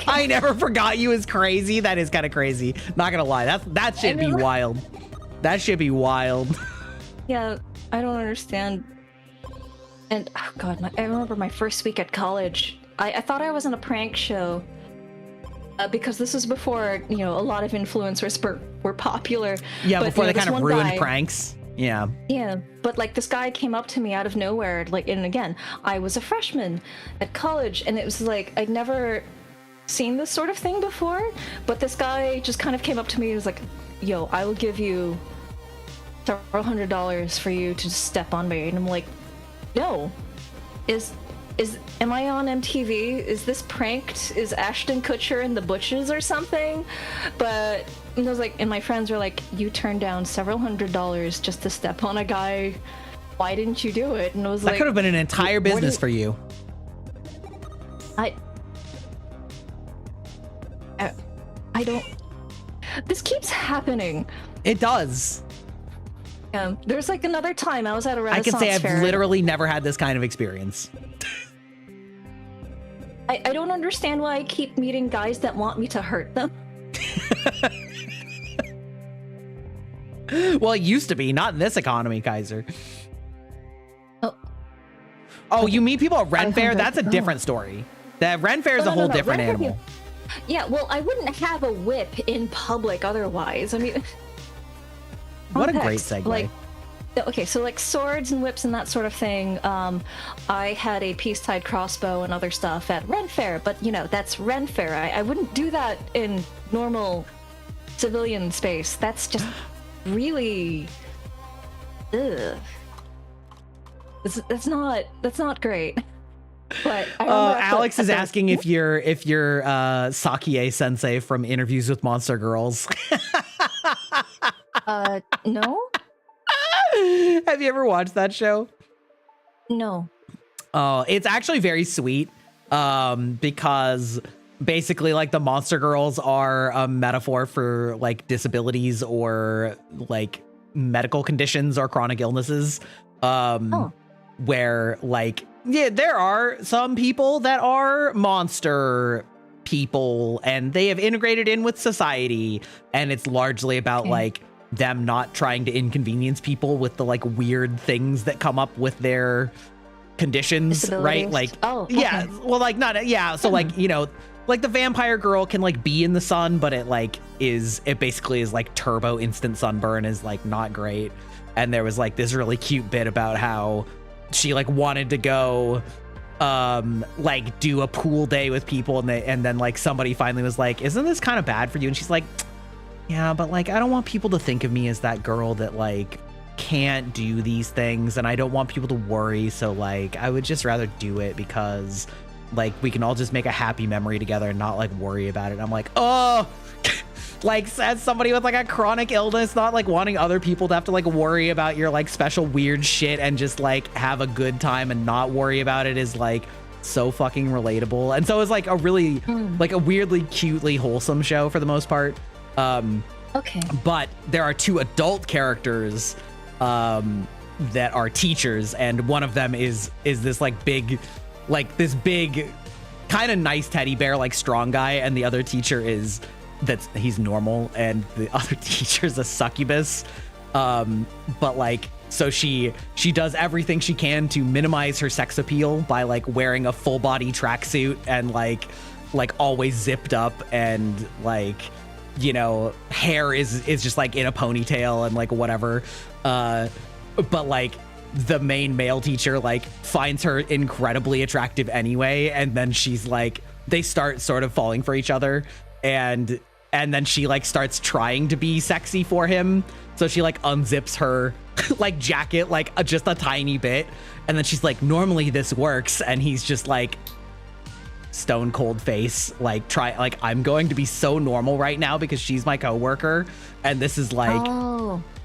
I never forgot you is crazy. That is kind of crazy. Not gonna lie. That should be wild. That should be wild. Yeah, I don't understand. And oh god, I remember my first week at college. I thought I was in a prank show. Because this was before, you know, a lot of influencers were popular. Yeah, but, before you know, they kind of ruined pranks. Yeah. Yeah, but like this guy came up to me out of nowhere, like, and again, I was a freshman at college, and it was like I'd never seen this sort of thing before, but this guy just kind of came up to me and was like, yo, I will give you several $100s for you to just step on me. And I'm like, no. Am I on MTV? Is this pranked? Is Ashton Kutcher and the Butches or something? But I was like, and my friends were like, you turned down several $100s just to step on a guy. Why didn't you do it? And I was like, that could have been an entire business for you. I don't. This keeps happening. It does. There's like another time I was at a Renaissance fair. I can say fair. I've literally never had this kind of experience. I don't understand why I keep meeting guys that want me to hurt them. Well, it used to be, not in this economy, Kaiser. Oh, you meet people at Ren Fair? That's a different story. That Ren Fair is a whole different animal. Yeah, well, I wouldn't have a whip in public otherwise. I mean, what a great segue. Like, okay, so like swords and whips and that sort of thing. I had a peace-tied crossbow and other stuff at Ren Fair, but you know, that's Ren Fair. I wouldn't do that in normal civilian space. That's just really, ugh. That's not great. But Alex is asking if you're Sakie Sensei from Interviews with Monster Girls. No. Have you ever watched that show? No. Oh, it's actually very sweet. Because basically like the Monster Girls are a metaphor for like disabilities or like medical conditions or chronic illnesses. Where like, yeah, there are some people that are monster people and they have integrated in with society, and it's largely about like them not trying to inconvenience people with the like weird things that come up with their conditions, right? Like, yeah, well, like not, yeah. So like, you know, like the vampire girl can like be in the sun, but it like it basically is like turbo instant sunburn is like not great. And there was like this really cute bit about how she like wanted to go like do a pool day with people, and then like somebody finally was like, isn't this kind of bad for you? And she's like, yeah, but like I don't want people to think of me as that girl that like can't do these things, and I don't want people to worry, so like I would just rather do it because like we can all just make a happy memory together and not like worry about it. And I'm like, oh, like as somebody with like a chronic illness, not like wanting other people to have to like worry about your like special weird shit and just like have a good time and not worry about it is like so fucking relatable. And so it's like a really like a weirdly cutely wholesome show for the most part. Okay. But there are two adult characters that are teachers, and one of them is this like big, like this big kind of nice teddy bear, like strong guy, and the other teacher he's normal, and the other teacher's a succubus. But like, so she does everything she can to minimize her sex appeal by like wearing a full body tracksuit and like always zipped up, and like, you know, hair is just like in a ponytail and like whatever. But like the main male teacher like finds her incredibly attractive anyway, and then she's like, they start sort of falling for each other, and then she like starts trying to be sexy for him, so she like unzips her like jacket like just a tiny bit, and then she's like, normally this works, and he's just like stone cold face, like I'm going to be so normal right now because she's my coworker, and this is like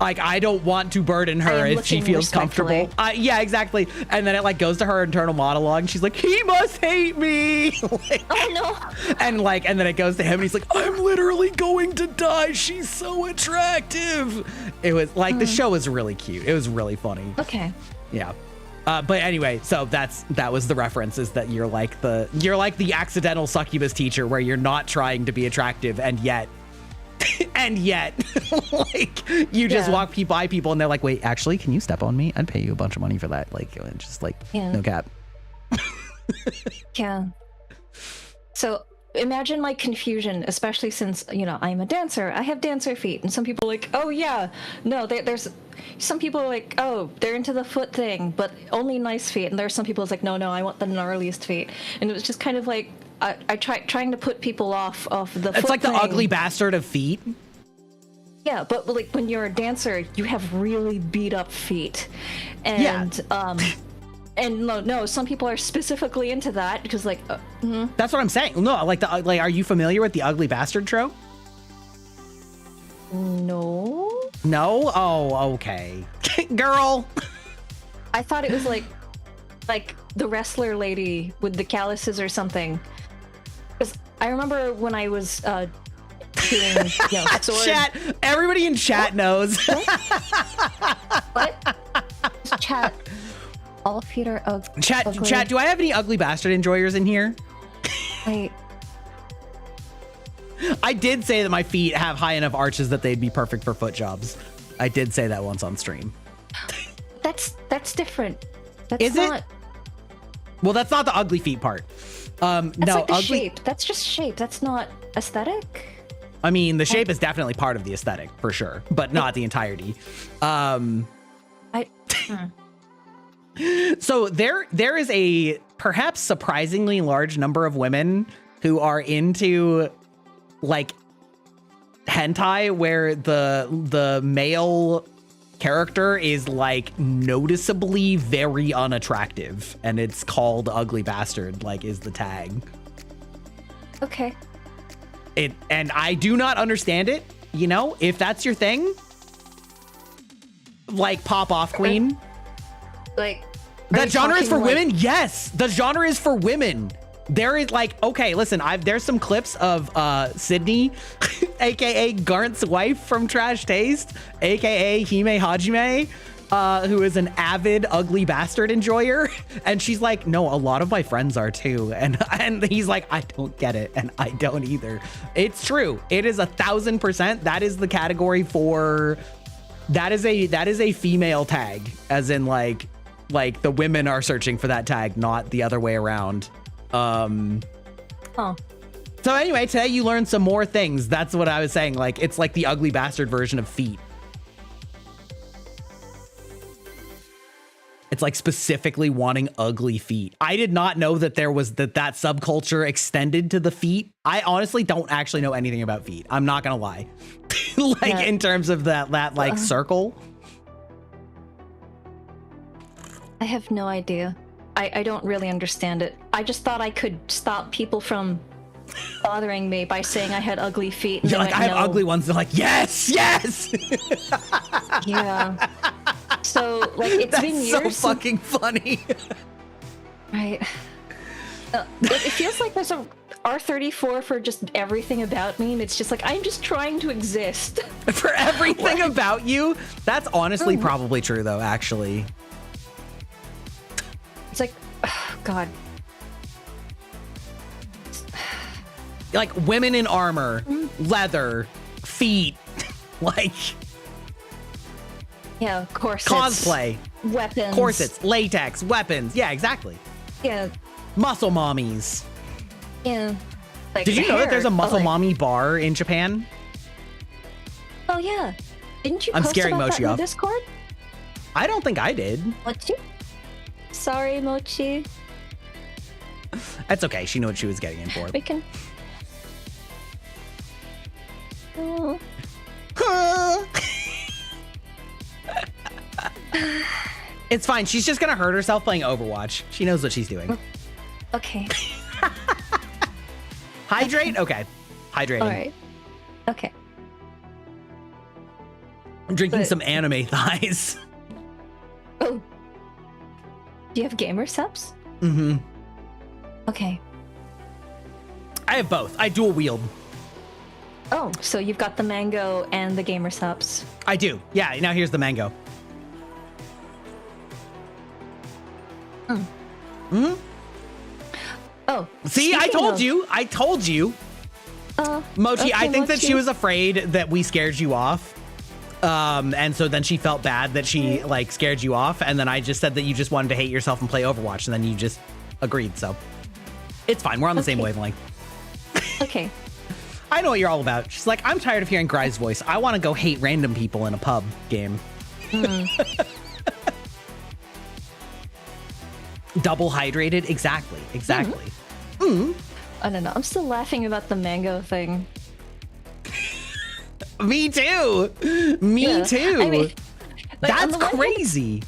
like I don't want to burden her if she feels comfortable. Yeah, exactly. And then it like goes to her internal monologue, and she's like, he must hate me. Like, oh no. And then it goes to him, and he's like, I'm literally going to die, she's so attractive. It was like the show was really cute, it was really funny. Okay. Yeah. But anyway, so that was the reference, is that you're like the accidental succubus teacher where you're not trying to be attractive, and yet like you just walk by people and they're like, wait, actually, can you step on me? I'd pay you a bunch of money for that. Like, just like, no cap. Yeah. So imagine my confusion, especially since, you know, I'm a dancer. I have dancer feet, and some people are like, oh yeah, no, there's some people are like, oh, they're into the foot thing, but only nice feet. And there's some people who's like, no, I want the gnarliest feet. And it was just kind of like, I trying to put people off the foot. It's like thing. The ugly bastard of feet. Yeah, but like when you're a dancer, you have really beat up feet. And and no, some people are specifically into that because like That's what I'm saying. No, like are you familiar with the ugly bastard trope? No. Oh, okay. Girl. I thought it was like the wrestler lady with the calluses or something. Because I remember when I was doing, you know, sword. Chat. Everybody in chat knows. What? Chat. All feet are ugly. Chat, do I have any ugly bastard enjoyers in here? I did say that my feet have high enough arches that they'd be perfect for foot jobs. I did say that once on stream. That's different. Is it? Well, that's not the ugly feet part. That's no, like the ugly shape. That's just shape. That's not aesthetic. I mean, the shape is definitely part of the aesthetic for sure, but not the entirety. So there is a perhaps surprisingly large number of women who are into like hentai where the male character is like noticeably very unattractive, and it's called ugly bastard, like is the tag. Okay. And I do not understand it, you know, if that's your thing, like pop off, queen. Like that genre is for women. Yes, the genre is for women. There is like, okay, listen, there's some clips of Sydney, aka Garnt's wife from Trash Taste, aka Hime Hajime, who is an avid ugly bastard enjoyer, and she's like, no, a lot of my friends are too, and he's like, I don't get it, and I don't either. It's true. It is 1000%. That is the category for. That is a female tag, as in like the women are searching for that tag, not the other way around. Oh. So anyway, today you learned some more things. That's what I was saying. Like, it's like the ugly bastard version of feet. It's like specifically wanting ugly feet. I did not know that there was that subculture extended to the feet. I honestly don't actually know anything about feet. I'm not gonna lie. In terms of that like circle. I have no idea. I don't really understand it. I just thought I could stop people from bothering me by saying I had ugly feet. You're like, I have ugly ones. They're like, yes. Yeah. So, like, it's been years. That's so fucking funny. Right. It feels like there's a R34 for just everything about me, and it's just like, I'm just trying to exist. For everything about you? That's honestly probably true, though, actually. It's like, oh, God. Like, women in armor, leather, feet, like... Yeah, corsets. Cosplay. Weapons. Corsets, latex, weapons. Yeah, exactly. Yeah. Muscle mommies. Yeah. Like Did you know that there's a muscle like, mommy bar in Japan? Oh, yeah. Didn't you I'm post scaring about Mochi that in off. the Discord? I don't think I did. Mochi? Sorry, Mochi. That's okay. She knew what she was getting in for. We can... Oh. It's fine. She's just gonna hurt herself playing Overwatch. She knows what she's doing. Okay. Hydrate? Okay. Hydrating. All right. Okay. I'm drinking some anime thighs. Oh. Do you have gamer subs? Mm-hmm. Okay. I have both. I dual wield. Oh, so you've got the mango and the gamer subs. I do. Yeah, now here's the mango. Mm-hmm. Oh. See, I told you. I told you. Mochi, okay, I think that Mochi. she was afraid that we scared you off. And so then she felt bad that she like scared you off. And then I just said that you just wanted to hate yourself and play Overwatch. And then you just agreed. So it's fine. We're on the same wavelength. Okay. I know what you're all about. She's like, I'm tired of hearing Gry's voice. I want to go hate random people in a pub game. Double hydrated? Exactly. I don't know. I'm still laughing about the mango thing. Me too. Me too. I mean, like, that's crazy.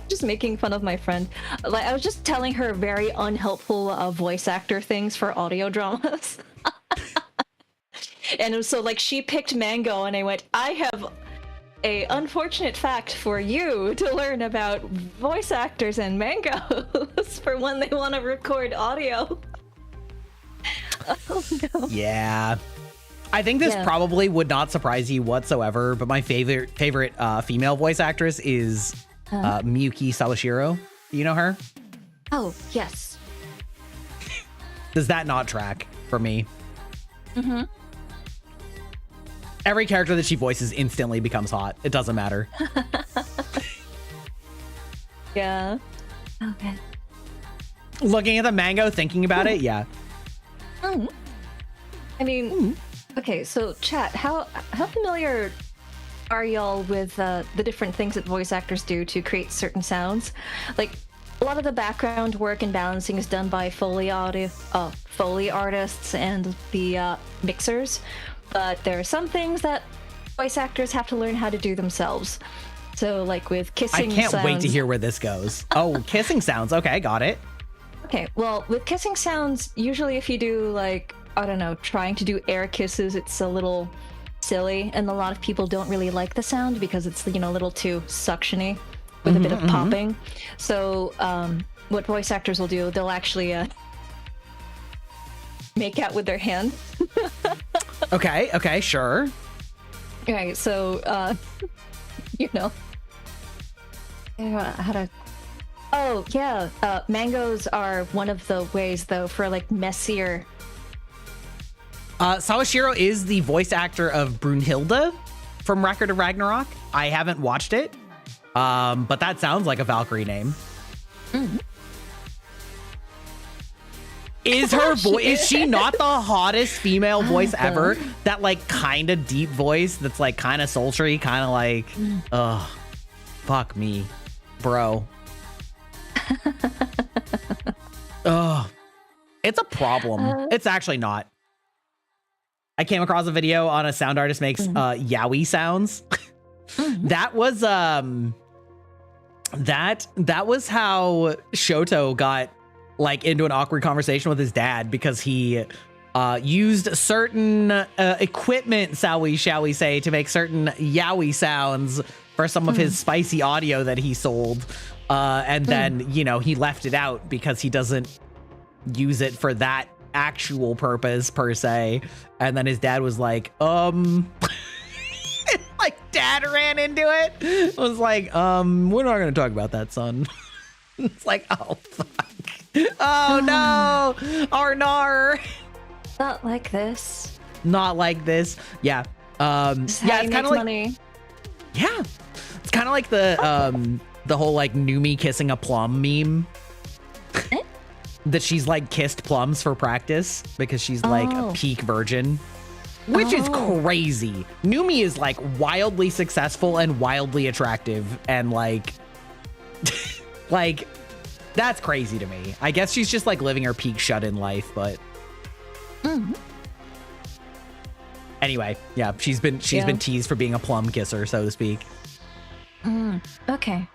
Just making fun of my friend. Like, I was just telling her very unhelpful voice actor things for audio dramas. And so like she picked mango and I went, I have a unfortunate fact for you to learn about voice actors and mangoes for when they want to record audio. Oh no. Yeah. I think this probably would not surprise you whatsoever, but my favorite female voice actress is Miyuki Sawashiro. Do you know her? Oh, yes. Does that not track for me? Mm-hmm. Every character that she voices instantly becomes hot. It doesn't matter. Yeah. Okay. Looking at the mango, thinking about it, yeah. I mean, okay, so chat, how familiar are y'all with the different things that voice actors do to create certain sounds? Like, a lot of the background work and balancing is done by Foley artists and the mixers, but there are some things that voice actors have to learn how to do themselves. So, like with kissing sounds... I can't wait to hear where this goes. Oh, kissing sounds. Okay, got it. Okay, well, with kissing sounds, usually if you do, like, I don't know, trying to do air kisses, it's a little silly, and a lot of people don't really like the sound because it's, you know, a little too suctiony with a bit of popping. So, what voice actors will do, they'll actually make out with their hand. Okay, sure. Right, so you know. How to... Oh, yeah. Mangoes are one of the ways, though, for like messier. Sawashiro is the voice actor of Brunhilde from Record of Ragnarok. I haven't watched it, but that sounds like a Valkyrie name. Mm-hmm. Is her voice? Is she not the hottest female voice ever? That like kind of deep voice that's like kind of sultry, kind of like, ugh, fuck me, bro. Ugh, it's a problem. It's actually not. I came across a video on a sound artist makes yaoi sounds. That was that was how Shoto got like into an awkward conversation with his dad because he used certain equipment, shall we say, to make certain yaoi sounds for some of his spicy audio that he sold. And then, you know, he left it out because he doesn't use it for that actual purpose per se. And then his dad was like, like dad ran into it. It was like, we're not going to talk about that, son. It's like, oh, fuck. Oh, no. Arnar. Not like this. Not like this. Yeah. Yeah, it's kind of like money. Yeah. It's kind of like the whole like Numi kissing a plum meme. That she's like kissed plums for practice because she's like a peak virgin, which is crazy. Numi is like wildly successful and wildly attractive and like like that's crazy to me. I guess she's just like living her peak shut-in life, but anyway, yeah, she's been teased for being a plum kisser, so to speak. Okay.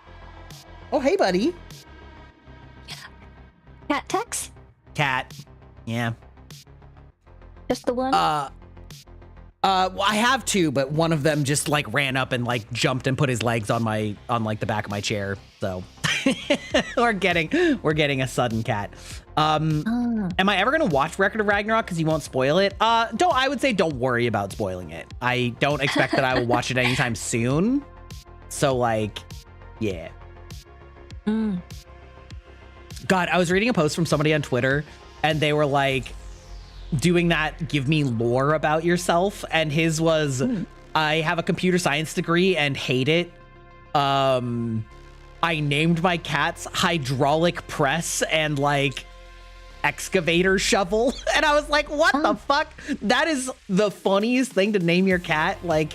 Oh, hey, buddy. Cat Tex? Cat. Yeah. Just the one? Well, I have two, but one of them just like ran up and like jumped and put his legs on like the back of my chair. So we're getting a sudden cat. Am I ever gonna watch Record of Ragnarok because you won't spoil it? I would say don't worry about spoiling it. I don't expect that I will watch it anytime soon. So like, yeah. God, I was reading a post from somebody on Twitter and they were like doing that give me lore about yourself, and his was I have a computer science degree and hate it. I named my cats Hydraulic Press and like Excavator Shovel, and I was like, what the fuck? That is the funniest thing to name your cat. Like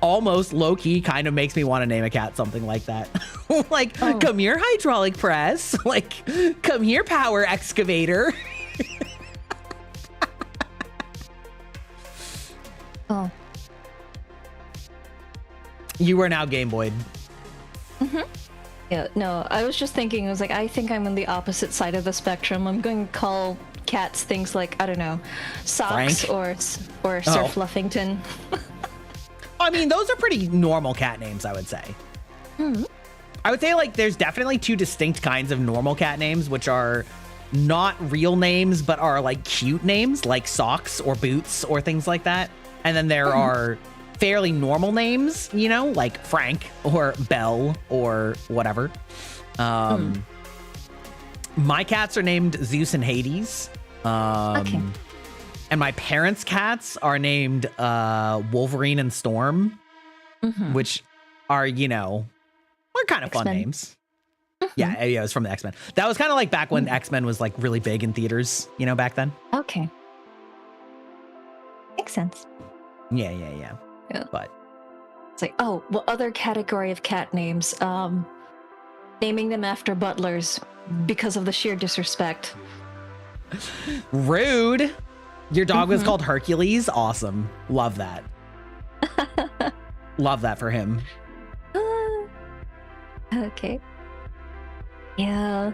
almost low-key kind of makes me want to name a cat something like that. Like, come here, Hydraulic Press. Like, come here, Power Excavator. You are now Game Boy'd. Yeah, no, I was just thinking, I was like, I think I'm on the opposite side of the spectrum. I'm going to call cats things like, I don't know, Socks Frank? or Sir Fluffington. I mean, those are pretty normal cat names, I would say. I would say, like, there's definitely two distinct kinds of normal cat names, which are not real names, but are, like, cute names, like Socks or Boots or things like that. And then there are fairly normal names, you know, like Frank or Belle or whatever. My cats are named Zeus and Hades. And my parents' cats are named Wolverine and Storm, which are, you know, are kind of fun names. Yeah, it was from the X-Men. That was kind of like back when X-Men was like really big in theaters, you know, back then. Okay. Makes sense. Yeah. But it's like, oh, what other category of cat names? Naming them after butlers because of the sheer disrespect. Rude. Your dog was called Hercules. Awesome. Love that. Love that for him. Okay. Yeah.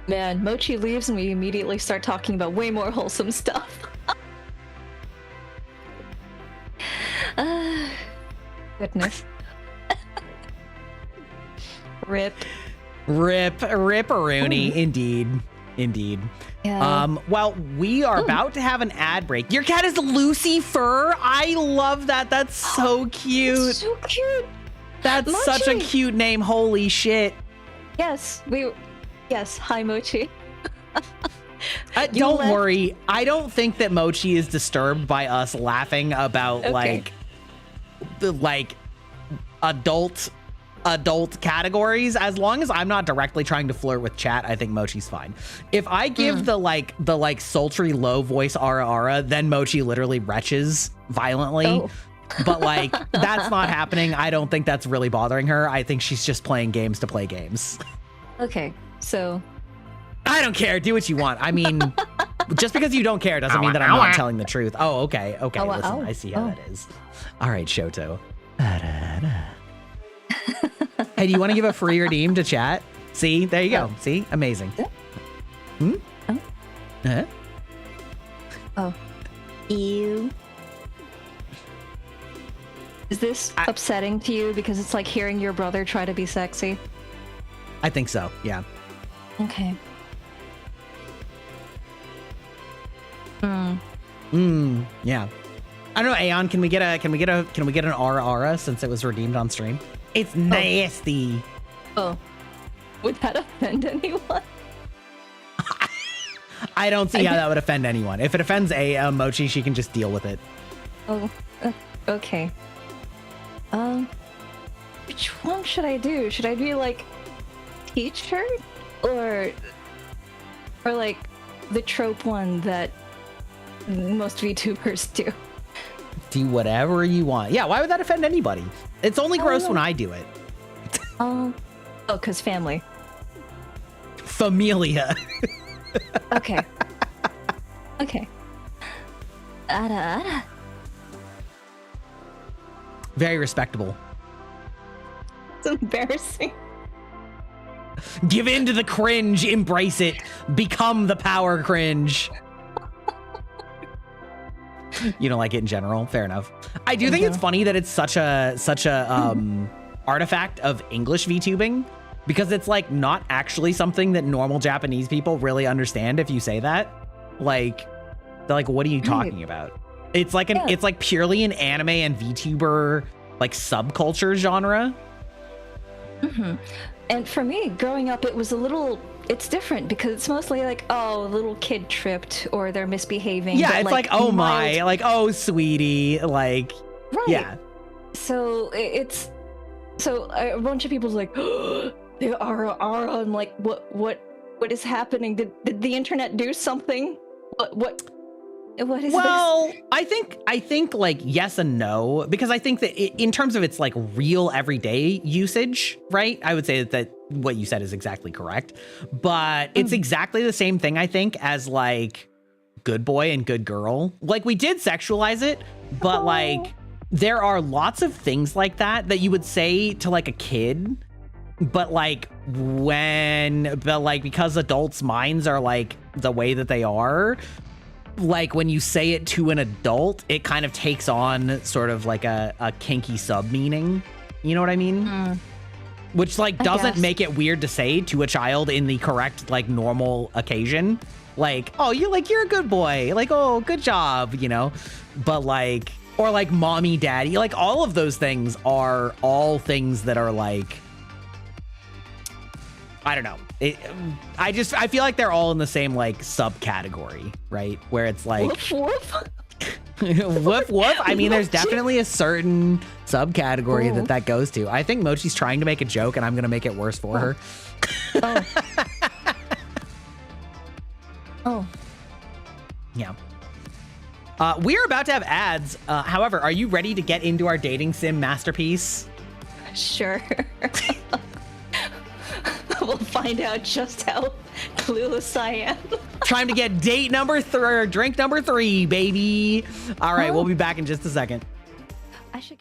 Man, Mochi leaves and we immediately start talking about way more wholesome stuff. Goodness. Rip. Rip-a-rooney. Indeed. Yeah. Well, we are about to have an ad break. Your cat is Lucy Fur. I love that. That's so cute. It's so cute. That's Mochi. such a cute name. Holy shit. Yes, hi Mochi. Don't worry. I don't think that Mochi is disturbed by us laughing about like adult categories. As long as I'm not directly trying to flirt with chat, I think Mochi's fine. If I give the sultry low voice ara, then Mochi literally retches violently. Oh. But like that's not happening. I don't think that's really bothering her. I think she's just playing games to play games. Okay, so I don't care. Do what you want. I mean, just because you don't care doesn't mean that I'm not telling the truth. Oh, okay. Okay, listen, I see how that is. All right, Shoto. Hey, do you want to give a free redeem to chat? See, there you go. See, amazing. Hmm? Huh? Oh. Ew. Is this upsetting to you because it's like hearing your brother try to be sexy? I think so. Yeah. Okay. Yeah. I don't know, Aeon, can we get an aura since it was redeemed on stream? It's nasty. Oh. Would that offend anyone? I don't see how that would offend anyone. If it offends Mochi, she can just deal with it. Oh. Okay. Which one should I do? Should I be like teacher or like the trope one that most VTubers do? Do whatever you want. Yeah, why would that offend anybody? It's only gross when I do it. Oh, because family. Familia. Okay. Okay. Ada. Very respectable. It's embarrassing. Give in to the cringe, embrace it, become the power cringe. You don't like it in general? Fair enough. I do think it's funny that it's such a artifact of English VTubing, because it's like not actually something that normal Japanese people really understand if you say that. Like, they're like, what are you talking about? It's like it's like purely an anime and VTuber like subculture genre. Mm-hmm. And for me, growing up, it's different because it's mostly like, oh, a little kid tripped or they're misbehaving. Yeah, but it's like oh my, like, oh sweetie, like, right. Yeah. So a bunch of people's like, oh, the Ara. I'm like, what is happening? Did the internet do something? What is this? Well, I think like yes and no, because I think that in terms of its like real everyday usage, right? I would say that what you said is exactly correct, but it's exactly the same thing, I think, as like good boy and good girl. Like we did sexualize it, but like there are lots of things like that you would say to like a kid, but like because adults' minds are like the way that they are, like when you say it to an adult, it kind of takes on sort of like a kinky sub meaning. You know what I mean? Which like doesn't make it weird to say to a child in the correct like normal occasion. Like, oh, you're a good boy. Like, oh, good job, you know? But like, or like mommy, daddy, like all of those things are all things that are like, I don't know. I feel like they're all in the same like subcategory, right? Where it's like Woof, woof. woof woof. I mean, there's definitely a certain subcategory that goes to. I think Mochi's trying to make a joke, and I'm gonna make it worse for her. Oh. Yeah. We're about to have ads. However, are you ready to get into our dating sim masterpiece? Sure. We'll find out just how clueless I am. Time to get drink number 3, baby. All right, we'll be back in just a second. I should.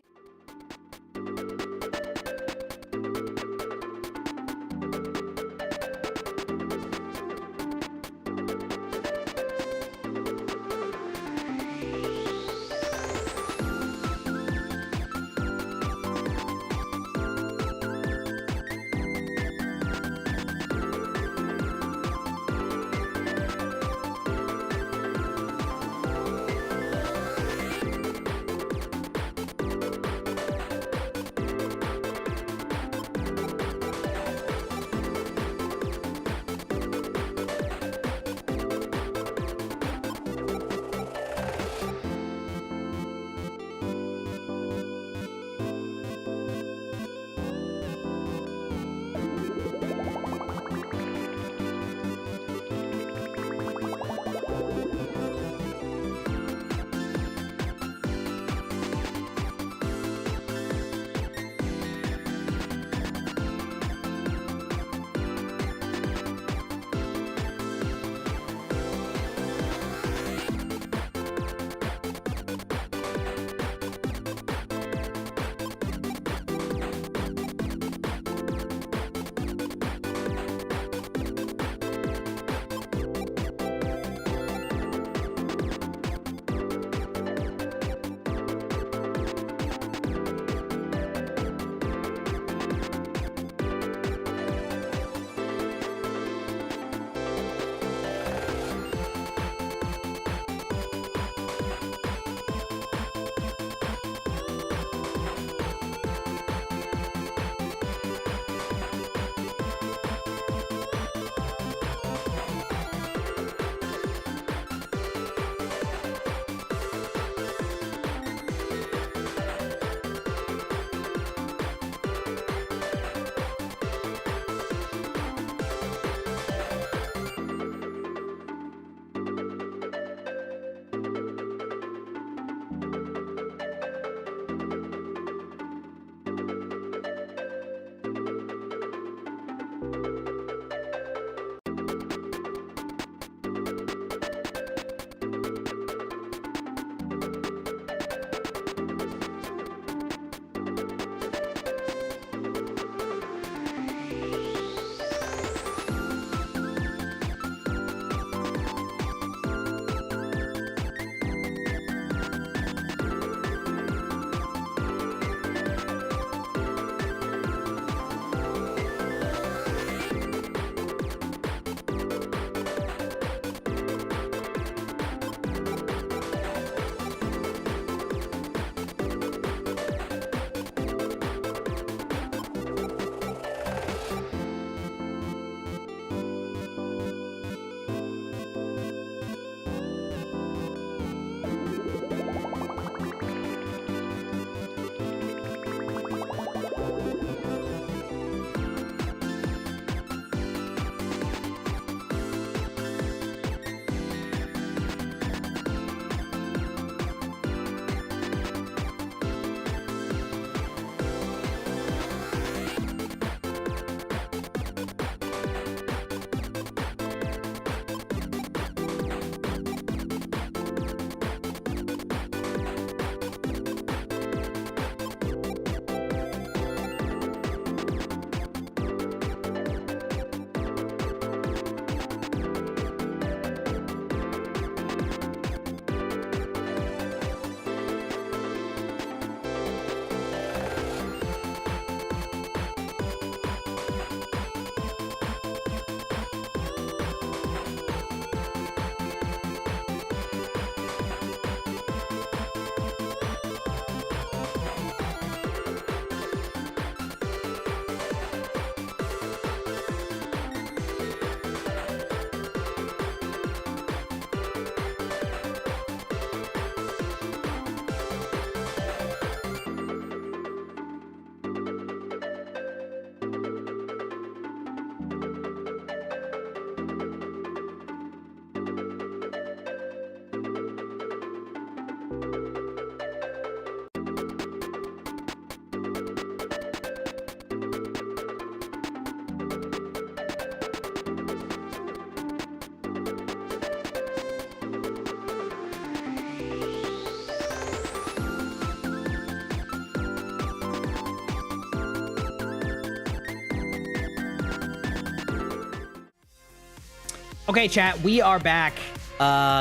Okay, chat, we are back.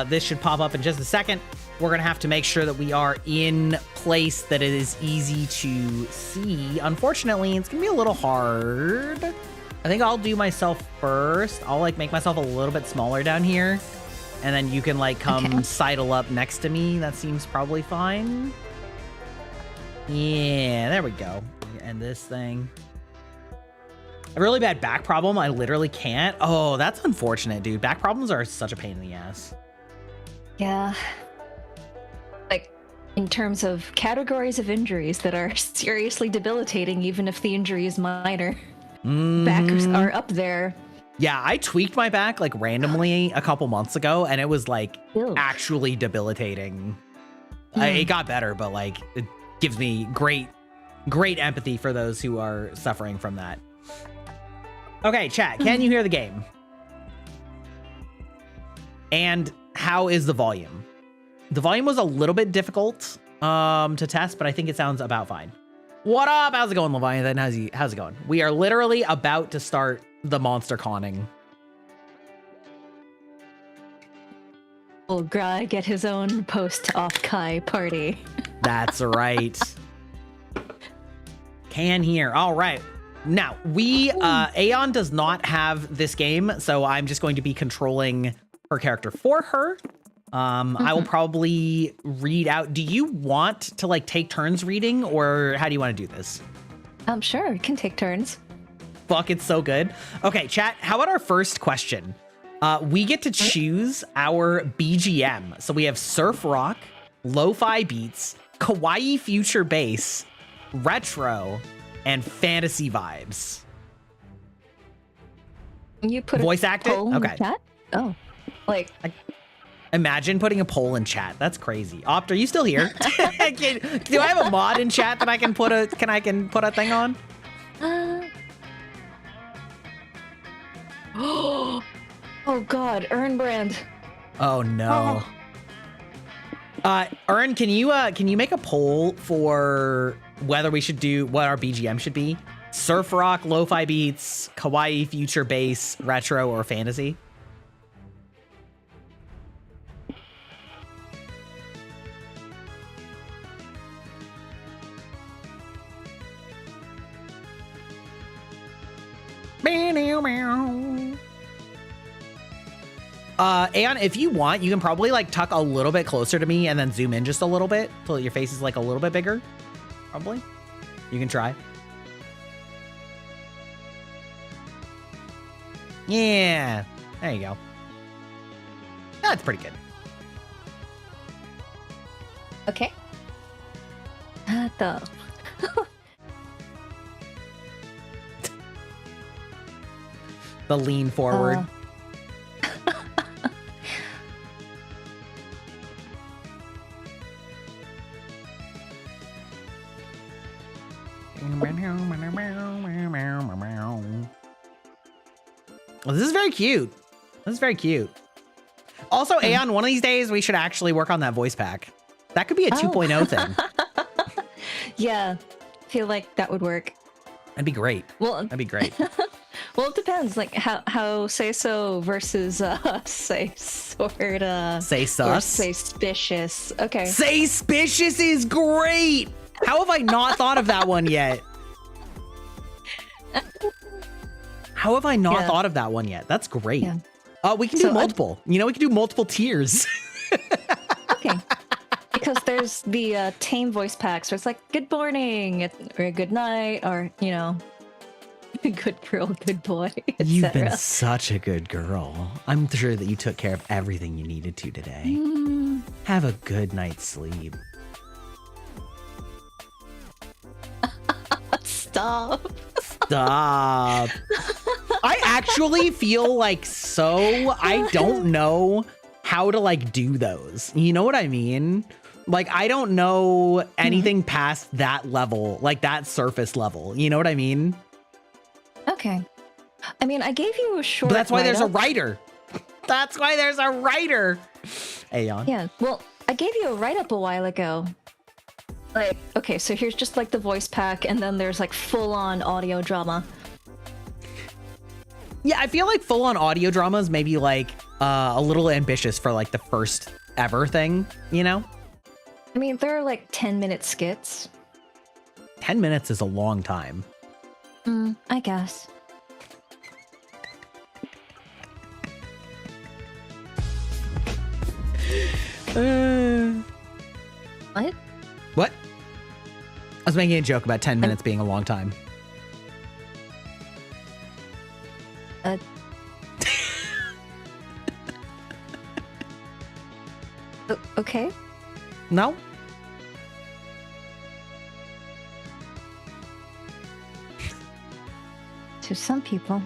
This should pop up in just a second. We're gonna have to make sure that we are in place that it is easy to see. Unfortunately, it's gonna be a little hard. I think I'll do myself first. I'll like make myself a little bit smaller down here. And then you can like come sidle up next to me. That seems probably fine. Yeah, there we go. End this thing. A really bad back problem. I literally can't. Oh, that's unfortunate, dude. Back problems are such a pain in the ass. Yeah. Like, in terms of categories of injuries that are seriously debilitating, even if the injury is minor, backs are up there. Yeah, I tweaked my back like randomly a couple months ago, and it was like actually debilitating. It got better, but like it gives me great empathy for those who are suffering from that. Okay, chat, can you hear the game? And how is the volume? The volume was a little bit difficult to test, but I think it sounds about fine. What up? How's it going, Leviathan? How's it going? We are literally about to start the monster conning. Will Gry get his own post-off Kai party? That's right. Can hear. All right. Now, Aeon does not have this game, so I'm just going to be controlling her character for her. I will probably read out. Do you want to like take turns reading, or how do you want to do this? Sure, we can take turns. Fuck, it's so good. Okay, chat, how about our first question? We get to choose our BGM. So we have surf rock, lo-fi beats, kawaii future bass, retro, and fantasy vibes. You put voice acted? Okay. Chat? Oh, like imagine putting a poll in chat. That's crazy. Opt, are you still here? Do I have a mod in chat that I can put a put a thing on? Oh God, Ernbrand. Oh no. Ern, can you make a poll for whether we should do what our BGM should be? Surf rock, lo-fi beats, kawaii future bass, retro, or fantasy? Aeon, if you want, you can probably like tuck a little bit closer to me and then zoom in just a little bit so that your face is like a little bit bigger. Probably. You can try. Yeah. There you go. That's pretty good. Okay. The lean forward. Well, this is very cute. This is very cute. Also, Aeon, one of these days we should actually work on that voice pack. That could be a 2.0 thing. Yeah, I feel like that would work. That'd be great. Well, that'd be great. Well, it depends. Like how say so versus say sort say sus or say suspicious. Okay. Say suspicious is great. How have I not thought of that one yet? How have I not thought of that one yet? That's great. Yeah. We can do multiple. You know, we can do multiple tiers. Okay. Because there's the tame voice packs where it's like good morning or good night or, you know, good girl, good boy. You've been such a good girl. I'm sure that you took care of everything you needed to today. Have a good night's sleep. Stop. Stop. I actually feel like I don't know how to like do those. You know what I mean? Like, I don't know anything past that level, like that surface level. You know what I mean? Okay. I mean, I gave you a short. But that's why there's a writer. That's why there's a writer. Aeon. Yeah. Well, I gave you a write-up a while ago. Like, okay, so here's just like the voice pack, and then there's like full-on audio drama. Yeah, I feel like full-on audio dramas maybe like a little ambitious for like the first ever thing, you know? I mean, there are like 10-minute skits. 10 minutes is a long time. I guess. What? What? I was making a joke about 10 minutes being a long time. Okay. No? To some people.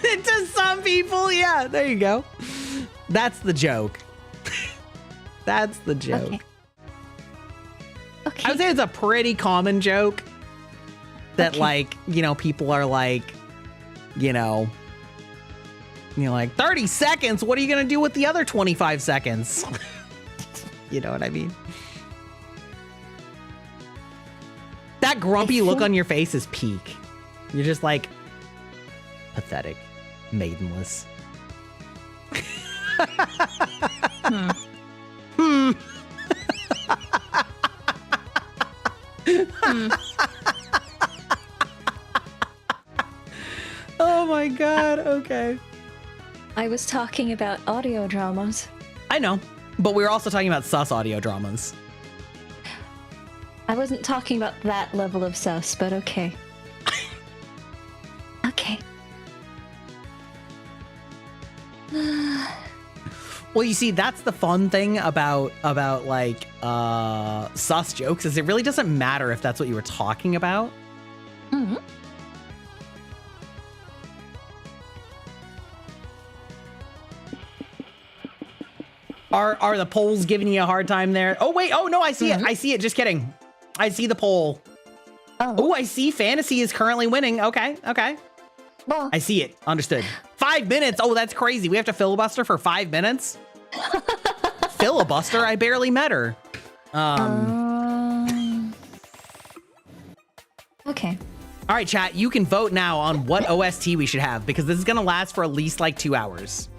To some people, yeah. There you go. That's the joke. That's the joke. Okay. I would say it's a pretty common joke that like, you know, people are like, you know, like 30 seconds. What are you going to do with the other 25 seconds? You know what I mean? That grumpy look on your face is peak. You're just like pathetic, maidenless. Oh my god, okay. I was talking about audio dramas. I know, but we were also talking about sus audio dramas. I wasn't talking about that level of sus, but okay. Okay. Well, you see, that's the fun thing about like sus jokes is it really doesn't matter if that's what you were talking about. Mm-hmm. Are the polls giving you a hard time there? Oh wait, oh no, I see it. I see it. Just kidding. I see the poll. Oh, I see fantasy is currently winning. Okay, okay. Well, I see it. Understood. 5 minutes. Oh, that's crazy. We have to filibuster for 5 minutes? Filibuster? I barely met her. Okay. All right, chat. You can vote now on what OST we should have because this is going to last for at least like 2 hours.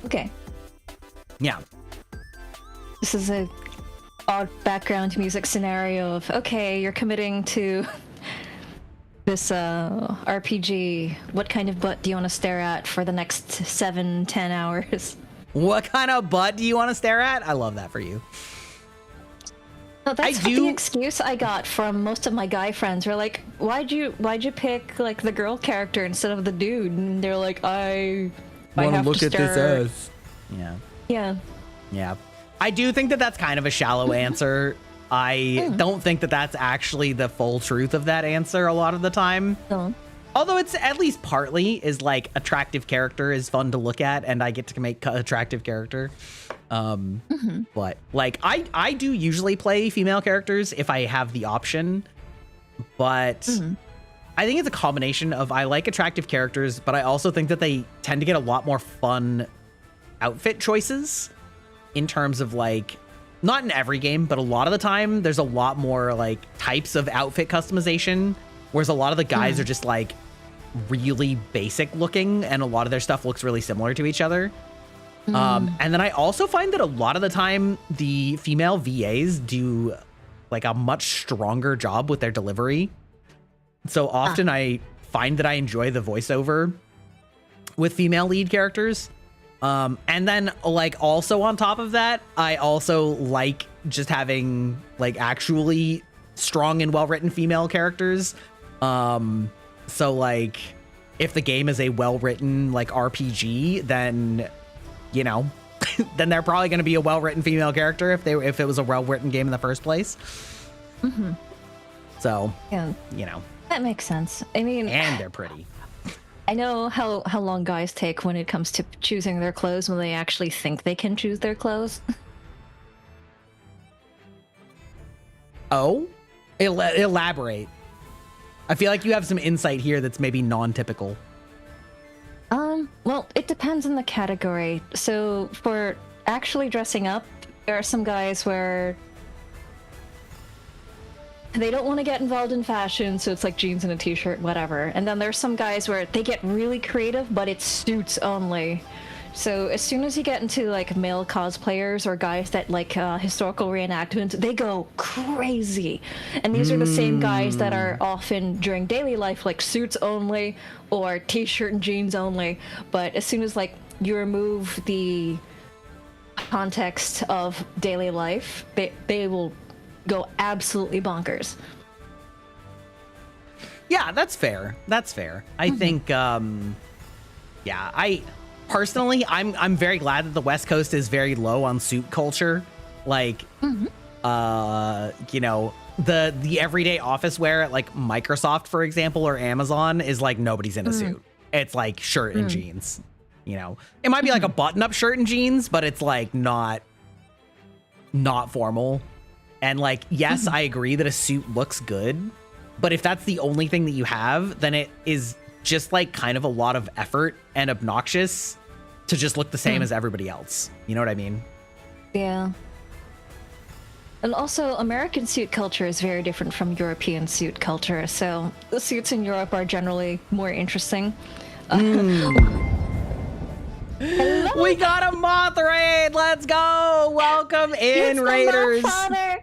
Okay. Yeah. This is a odd background music scenario of, okay, you're committing to this RPG. What kind of butt do you want to stare at for the next 7-10 hours? What kind of butt do you want to stare at? I love that for you. No, that's the excuse I got from most of my guy friends. Were like, why'd you pick like the girl character instead of the dude? And they're like, I want to look at this ass. Yeah. Yeah. Yeah. I do think that that's kind of a shallow answer. I don't think that that's actually the full truth of that answer a lot of the time. No. Although it's at least partly is like attractive character is fun to look at and I get to make attractive character. But like I do usually play female characters if I have the option, but I think it's a combination of I like attractive characters, but I also think that they tend to get a lot more fun outfit choices in terms of like, not in every game, but a lot of the time there's a lot more like types of outfit customization, whereas a lot of the guys are just like really basic looking and a lot of their stuff looks really similar to each other. And then I also find that a lot of the time the female VAs do like a much stronger job with their delivery. So often I find that I enjoy the voiceover with female lead characters. And then like also on top of that, I also like just having like actually strong and well-written female characters. So like if the game is a well-written like RPG, then, you know, then they're probably going to be a well-written female character if it was a well-written game in the first place. So, yeah, you know, that makes sense. I mean, and they're pretty. I know how long guys take when it comes to choosing their clothes when they actually think they can choose their clothes. Oh? Elaborate. I feel like you have some insight here that's maybe non-typical. Well, it depends on the category. So for actually dressing up, there are some guys where they don't want to get involved in fashion, so it's like jeans and a t-shirt, whatever. And then there's some guys where they get really creative, but it's suits only. So as soon as you get into like male cosplayers or guys that like historical reenactments, they go crazy. And these are the same guys that are often during daily life like suits only or t-shirt and jeans only. But as soon as like you remove the context of daily life, they will go absolutely bonkers. Yeah, that's fair. That's fair. I think I personally I'm very glad that the West Coast is very low on suit culture. Like you know, the everyday office wear at like Microsoft, for example, or Amazon is like nobody's in a suit. It's like shirt and jeans. You know, it might be like a button-up shirt and jeans, but it's like not formal. And like, yes, I agree that a suit looks good, but if that's the only thing that you have, then it is just like kind of a lot of effort and obnoxious to just look the same as everybody else. You know what I mean? Yeah. And also, American suit culture is very different from European suit culture, so the suits in Europe are generally more interesting. We got a moth raid! Let's go! Welcome in, It's Raiders! The Mothfather!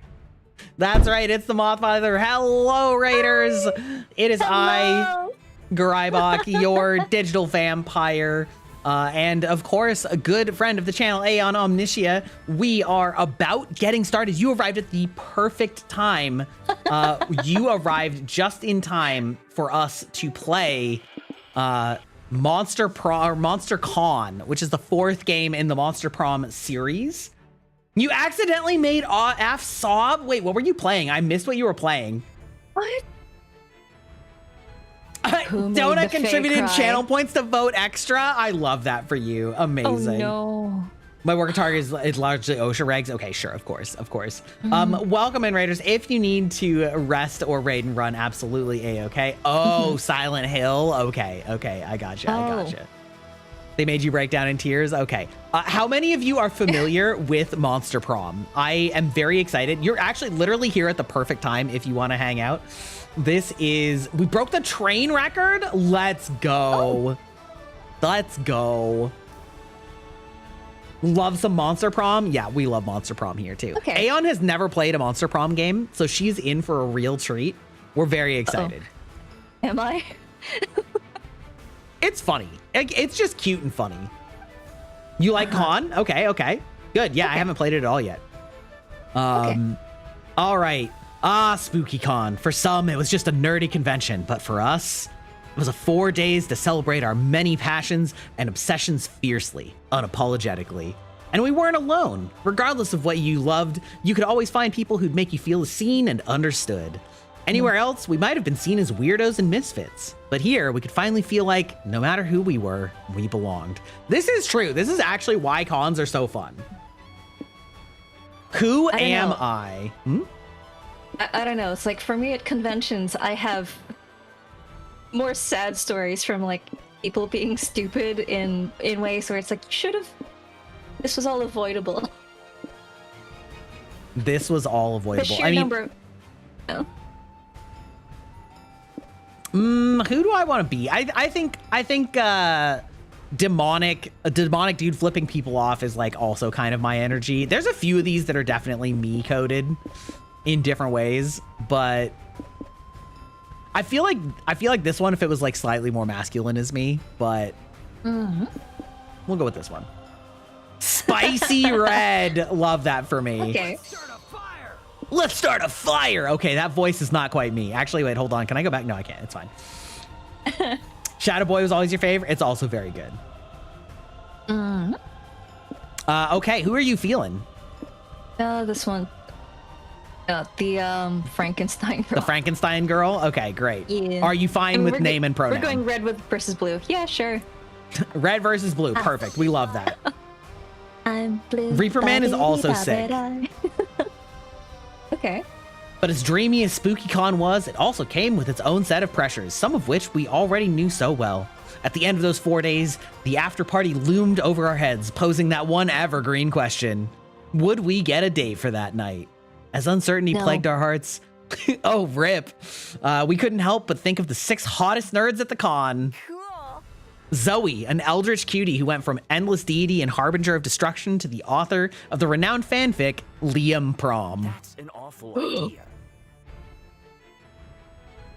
That's right, it's the Mothfather. Hello, Raiders! Hi. It is I, Hello. Garibok, your digital vampire. And of course, a good friend of the channel, Aeon Omnitia. We are about getting started. You arrived at the perfect time. You arrived just in time for us to play Monster Prom, or Monster Con, which is the 4th game in the Monster Prom series. You accidentally made Af sob? Wait, what were you playing? I missed what you were playing. What? Donut contributed channel points to vote extra. I love that for you. Amazing. Oh no. My working target is largely OSHA regs. Okay, sure, of course. Welcome in, Raiders. If you need to rest or raid and run, absolutely A-okay. Oh, Silent Hill. Okay, I gotcha. They made you break down in tears? Okay. How many of you are familiar with Monster Prom? I am very excited. You're actually literally here at the perfect time if you want to hang out. We broke the train record. Let's go. Let's go. Love some Monster Prom? Yeah, we love Monster Prom here too. Okay. Aeon has never played a Monster Prom game, so she's in for a real treat. We're very excited. Am I? It's funny. It's just cute and funny. You like Con? Okay. Good. Yeah, I haven't played it at all yet. All right. Spooky Con. For some, it was just a nerdy convention, but for us, it was 4 days to celebrate our many passions and obsessions fiercely, unapologetically. And we weren't alone. Regardless of what you loved, you could always find people who'd make you feel seen and understood. Anywhere else, we might have been seen as weirdos and misfits. But here, we could finally feel like, no matter who we were, we belonged. This is true. This is actually why cons are so fun. Who am I? I don't know. It's like, for me at conventions, I have more sad stories from like people being stupid in ways where it's like, this was all avoidable. This was all avoidable. The sheer number. Who do I want to be? I think a demonic dude flipping people off is like also kind of my energy. There's a few of these that are definitely me coded in different ways, but I feel like this one, if it was like slightly more masculine, is me, but we'll go with this one. Spicy red. Love that for me. Okay. Let's start a fire. Okay, that voice is not quite me. Actually, wait, hold on. Can I go back? No, I can't. It's fine. Shadow Boy was always your favorite. It's also very good. Okay, who are you feeling? This one. The Frankenstein girl. The Frankenstein girl? Okay, great. Yeah. Are you fine with name and pronoun? We're going red versus blue. Yeah, sure. Red versus blue. Perfect. We love that. I'm blue. Reaper Man is also sick. Okay. But as dreamy as Spooky Con was, it also came with its own set of pressures, some of which we already knew so well. At the end of those 4 days, the after party loomed over our heads, posing that one evergreen question. Would we get a date for that night? As uncertainty plagued our hearts, we couldn't help but think of the 6 hottest nerds at the con. Cool. Zoe, an eldritch cutie who went from endless deity and harbinger of destruction to the author of the renowned fanfic Liam Prom. That's an awful idea.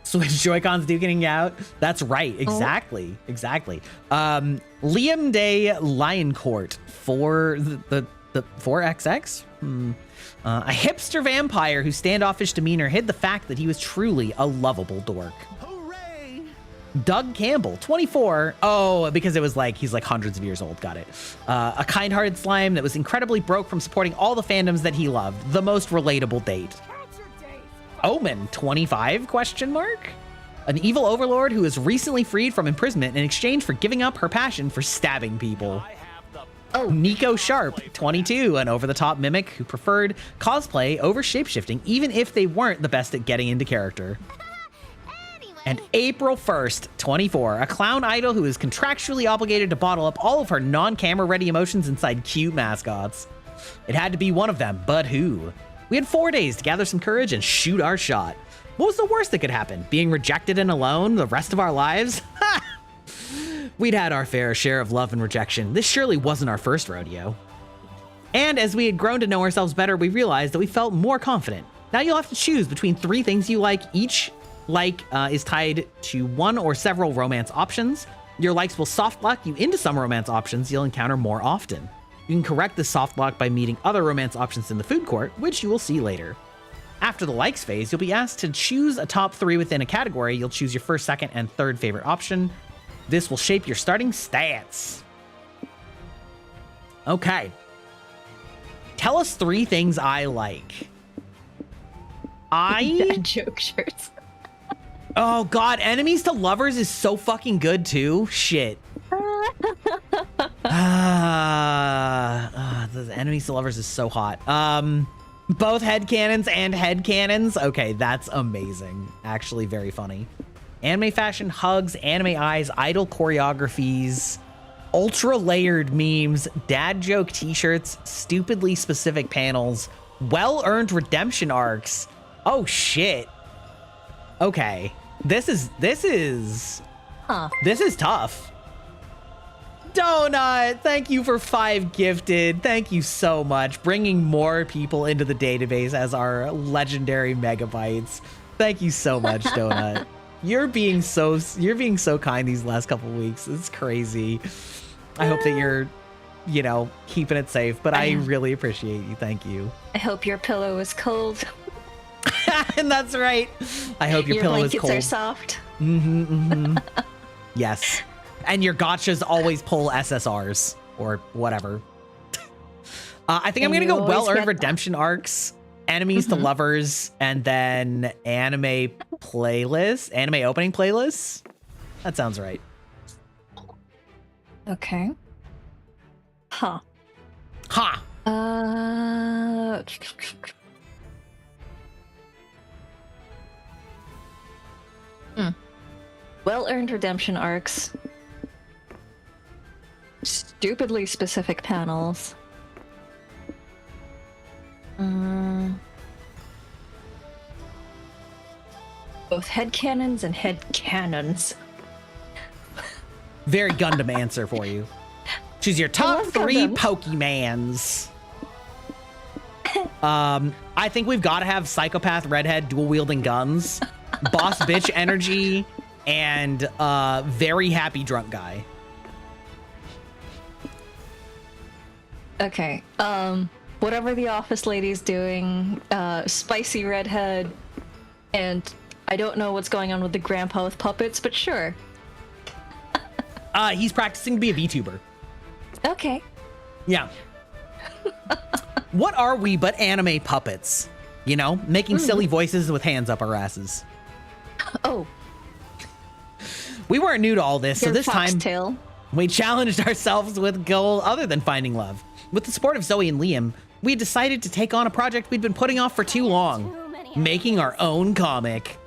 Switch Joy-Cons duking out. That's right. Exactly. Exactly. Liam de Lioncourt for the 4XX. A hipster vampire whose standoffish demeanor hid the fact that he was truly a lovable dork. Hooray! Doug Campbell, 24. Oh, because it was like, he's like hundreds of years old. Got it. A kind-hearted slime that was incredibly broke from supporting all the fandoms that he loved. The most relatable date. Omen, 25, question mark? An evil overlord who is recently freed from imprisonment in exchange for giving up her passion for stabbing people. Nico Sharp, 22, an over-the-top mimic who preferred cosplay over shapeshifting, even if they weren't the best at getting into character. And April 1st, 24, a clown idol who is contractually obligated to bottle up all of her non-camera ready emotions inside cute mascots. It had to be one of them, but who? We had 4 days to gather some courage and shoot our shot. What was the worst that could happen? Being rejected and alone the rest of our lives? We'd had our fair share of love and rejection. This surely wasn't our first rodeo. And as we had grown to know ourselves better, we realized that we felt more confident. Now you'll have to choose between 3 things you like. Each like is tied to one or several romance options. Your likes will soft lock you into some romance options you'll encounter more often. You can correct this soft lock by meeting other romance options in the food court, which you will see later. After the likes phase, you'll be asked to choose a top 3 within a category. You'll choose your first, second, and third favorite option. This will shape your starting stats. Okay. Tell us 3 things I like. Dad joke shirts. Oh God, enemies to lovers is so fucking good too. Shit. The enemies to lovers is so hot. Both headcanons and headcanons. Okay, that's amazing. Actually, very funny. Anime fashion, hugs, anime eyes, idol choreographies, ultra layered memes, dad joke t-shirts, stupidly specific panels, well-earned redemption arcs. Oh shit. Okay. This is tough. Donut, thank you for 5 gifted. Thank you so much. Bringing more people into the database as our legendary megabytes. Thank you so much, Donut. You're being so kind these last couple weeks. It's crazy. I hope that you're, keeping it safe, but I really appreciate you. Thank you. I hope your pillow is cold. And that's right. I hope your pillow is cold. Your blankets are soft. Yes. And your gotchas always pull SSRs or whatever. I think I'm going to go well-earned redemption arcs, enemies to lovers, and then anime opening playlists. That sounds right. Okay. Huh. Ha. Well-earned redemption arcs. Stupidly specific panels. Both headcanons and headcanons. Very Gundam answer for you. Choose your top 3 Gundam. Pokemans. I think we've got to have psychopath redhead dual wielding guns, boss bitch energy, and very happy drunk guy. Okay. Whatever the office lady's doing, spicy redhead, and I don't know what's going on with the grandpa with puppets, but sure. He's practicing to be a VTuber. Okay. Yeah. What are we but anime puppets? Making silly voices with hands up our asses. Oh. We weren't new to all this, so this time Tail. we challenged ourselves with a goal other than finding love. With the support of Zoe and Liam, we decided to take on a project we'd been putting off for too long, making our own comic.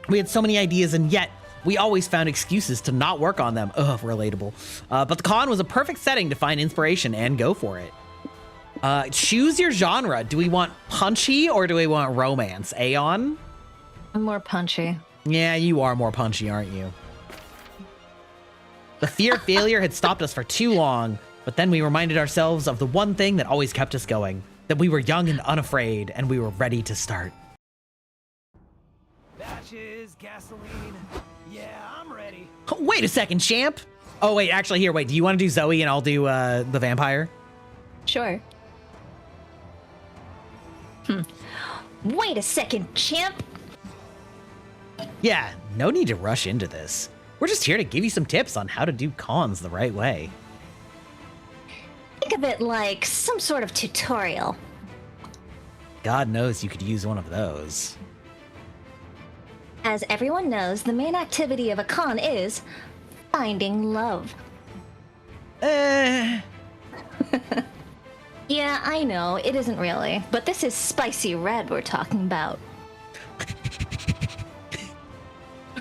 We had so many ideas, and yet we always found excuses to not work on them. Ugh, relatable. But the con was a perfect setting to find inspiration and go for it. Choose your genre. Do we want punchy or do we want romance? Aeon? I'm more punchy. Yeah, you are more punchy, aren't you? The fear of failure had stopped us for too long, but then we reminded ourselves of the one thing that always kept us going, that we were young and unafraid, and we were ready to start. Matches, gasoline. Yeah, I'm ready. Wait a second, champ. Oh, wait, actually, here, wait. Do you want to do Zoe and I'll do the vampire? Sure. Wait a second, champ. Yeah, no need to rush into this. We're just here to give you some tips on how to do cons the right way. Think of it like some sort of tutorial. God knows you could use one of those. As everyone knows, the main activity of a con is finding love. Yeah, I know, it isn't really, but this is spicy red we're talking about.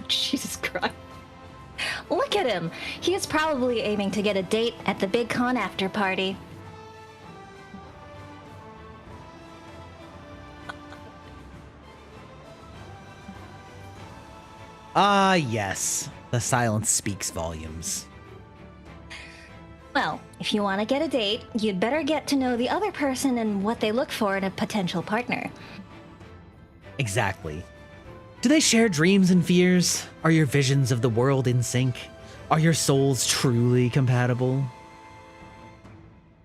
Jesus Christ. Look at him! He is probably aiming to get a date at the big con after party. Ah, yes. The silence speaks volumes. Well, if you want to get a date, you'd better get to know the other person and what they look for in a potential partner. Exactly. Do they share dreams and fears? Are your visions of the world in sync? Are your souls truly compatible?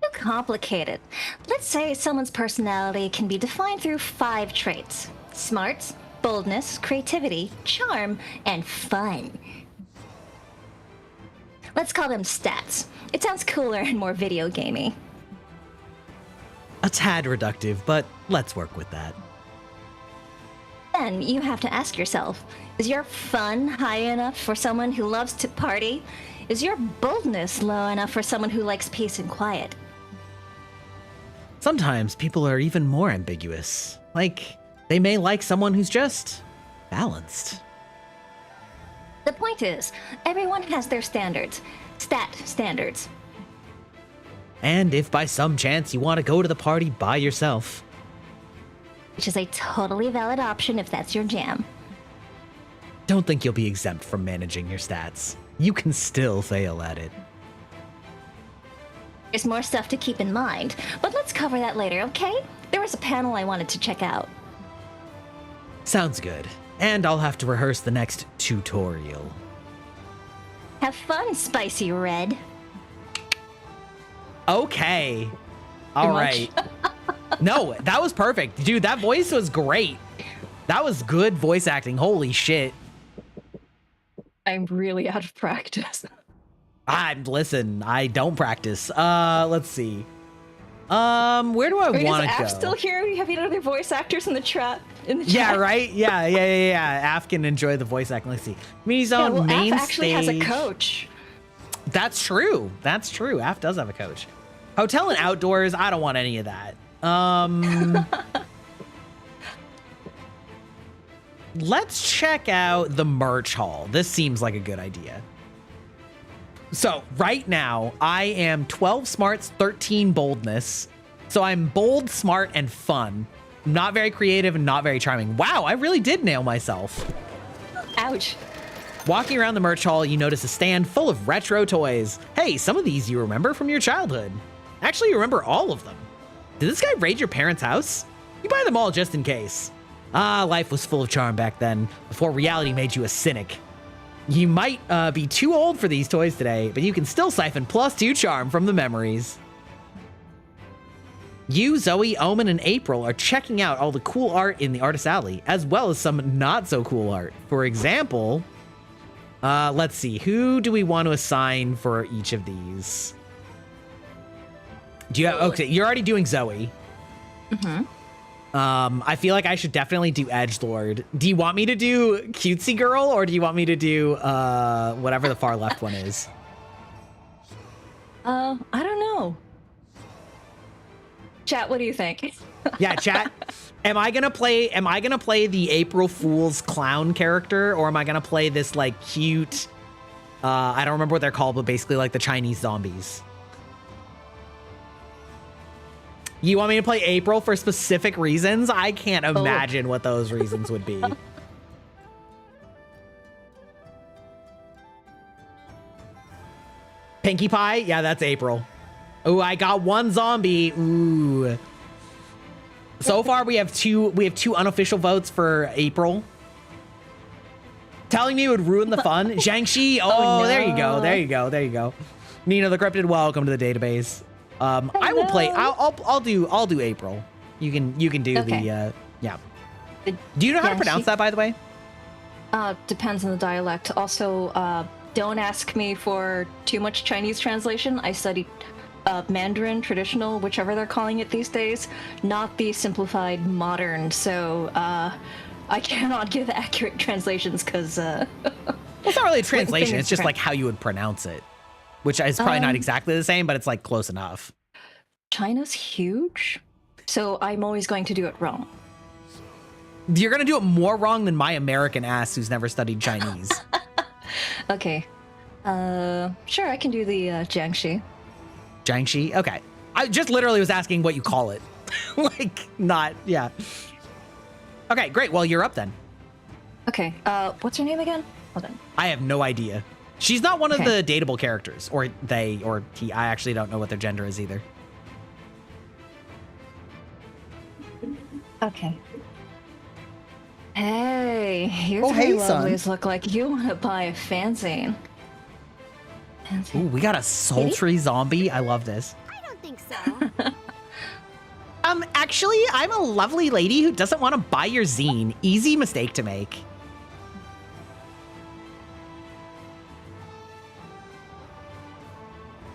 Too complicated. Let's say someone's personality can be defined through 5 traits: smarts, boldness, creativity, charm, and fun. Let's call them stats. It sounds cooler and more video gamey. A tad reductive, but let's work with that. Then you have to ask yourself, is your fun high enough for someone who loves to party? Is your boldness low enough for someone who likes peace and quiet? Sometimes people are even more ambiguous. Like, they may like someone who's just balanced. The point is, everyone has their standards. Stat standards. And if by some chance you want to go to the party by yourself, Which is a totally valid option if that's your jam. don't think you'll be exempt from managing your stats. You can still fail at it. There's more stuff to keep in mind, but let's cover that later, okay? There was a panel I wanted to check out. Sounds good. And I'll have to rehearse the next tutorial. Have fun, Spicy Red. Okay. All much? right. No, that was perfect. Dude, that voice was great. That was good voice acting. Holy shit. I'm really out of practice. Listen, I don't practice. Let's see. Where do I want to go? Is Af still here? We have other voice actors in the chat. Yeah, right? Yeah. Af can enjoy the voice acting. Let's see. I mean, he's on main Af actually stage. has a coach. That's true. Af does have a coach. Hotel and outdoors, I don't want any of that. Let's check out the merch hall. This seems like a good idea. So right now, I am 12 smarts, 13 boldness. So I'm bold, smart, and fun. Not very creative and not very charming. Wow, I really did nail myself. Ouch. Walking around the merch hall, you notice a stand full of retro toys. Hey, some of these you remember from your childhood. Actually, you remember all of them. Did this guy raid your parents' house? You buy them all just in case. Life was full of charm back then, before reality made you a cynic. You might be too old for these toys today, but you can still siphon +2 charm from the memories. You, Zoe, Omen, and April are checking out all the cool art in the Artist Alley, as well as some not so cool art. For example, let's see, who do we want to assign for each of these? Do you have, okay, you're already doing Zoe. Mm-hmm. I feel like I should definitely do Edgelord. Do you want me to do Cutesy Girl, or do you want me to do whatever the far left one is? I don't know. Chat, what do you think? Yeah, chat. Am I gonna play the April Fool's clown character, or am I gonna play this like cute? I don't remember what they're called, but basically like the Chinese zombies. You want me to play April for specific reasons? I can't imagine what those reasons would be. Pinkie Pie? Yeah, that's April. Ooh, I got one zombie. Ooh. So far we have two unofficial votes for April. Telling me it would ruin the fun. Jiangxi. Oh, no. There you go. There you go. There you go. Nina the Cryptid, welcome to the database. I will play. I'll do April. You can do the yeah. Do you know how to pronounce that, by the way? Depends on the dialect. Also, don't ask me for too much Chinese translation. I studied Mandarin traditional, whichever they're calling it these days, not the simplified modern. So I cannot give accurate translations because well, it's not really a translation. It's just like how you would pronounce it, which is probably not exactly the same, but it's like close enough. China's huge, so I'm always going to do it wrong. You're gonna do it more wrong than my American ass who's never studied Chinese. Okay. Sure, I can do the Jiangxi. Jiangxi? Okay. I just literally was asking what you call it. Like, not, yeah. Okay, great. Well, you're up then. Okay, what's her name again? Hold on. I have no idea. She's not one of the dateable characters, or they, or he. I actually don't know what their gender is either. Okay. Hey, here's Oh, what hey, lovelies look like. You want to buy a fanzine. Ooh, we got a sultry zombie. I love this. I don't think so. Actually, I'm a lovely lady who doesn't want to buy your zine. Easy mistake to make.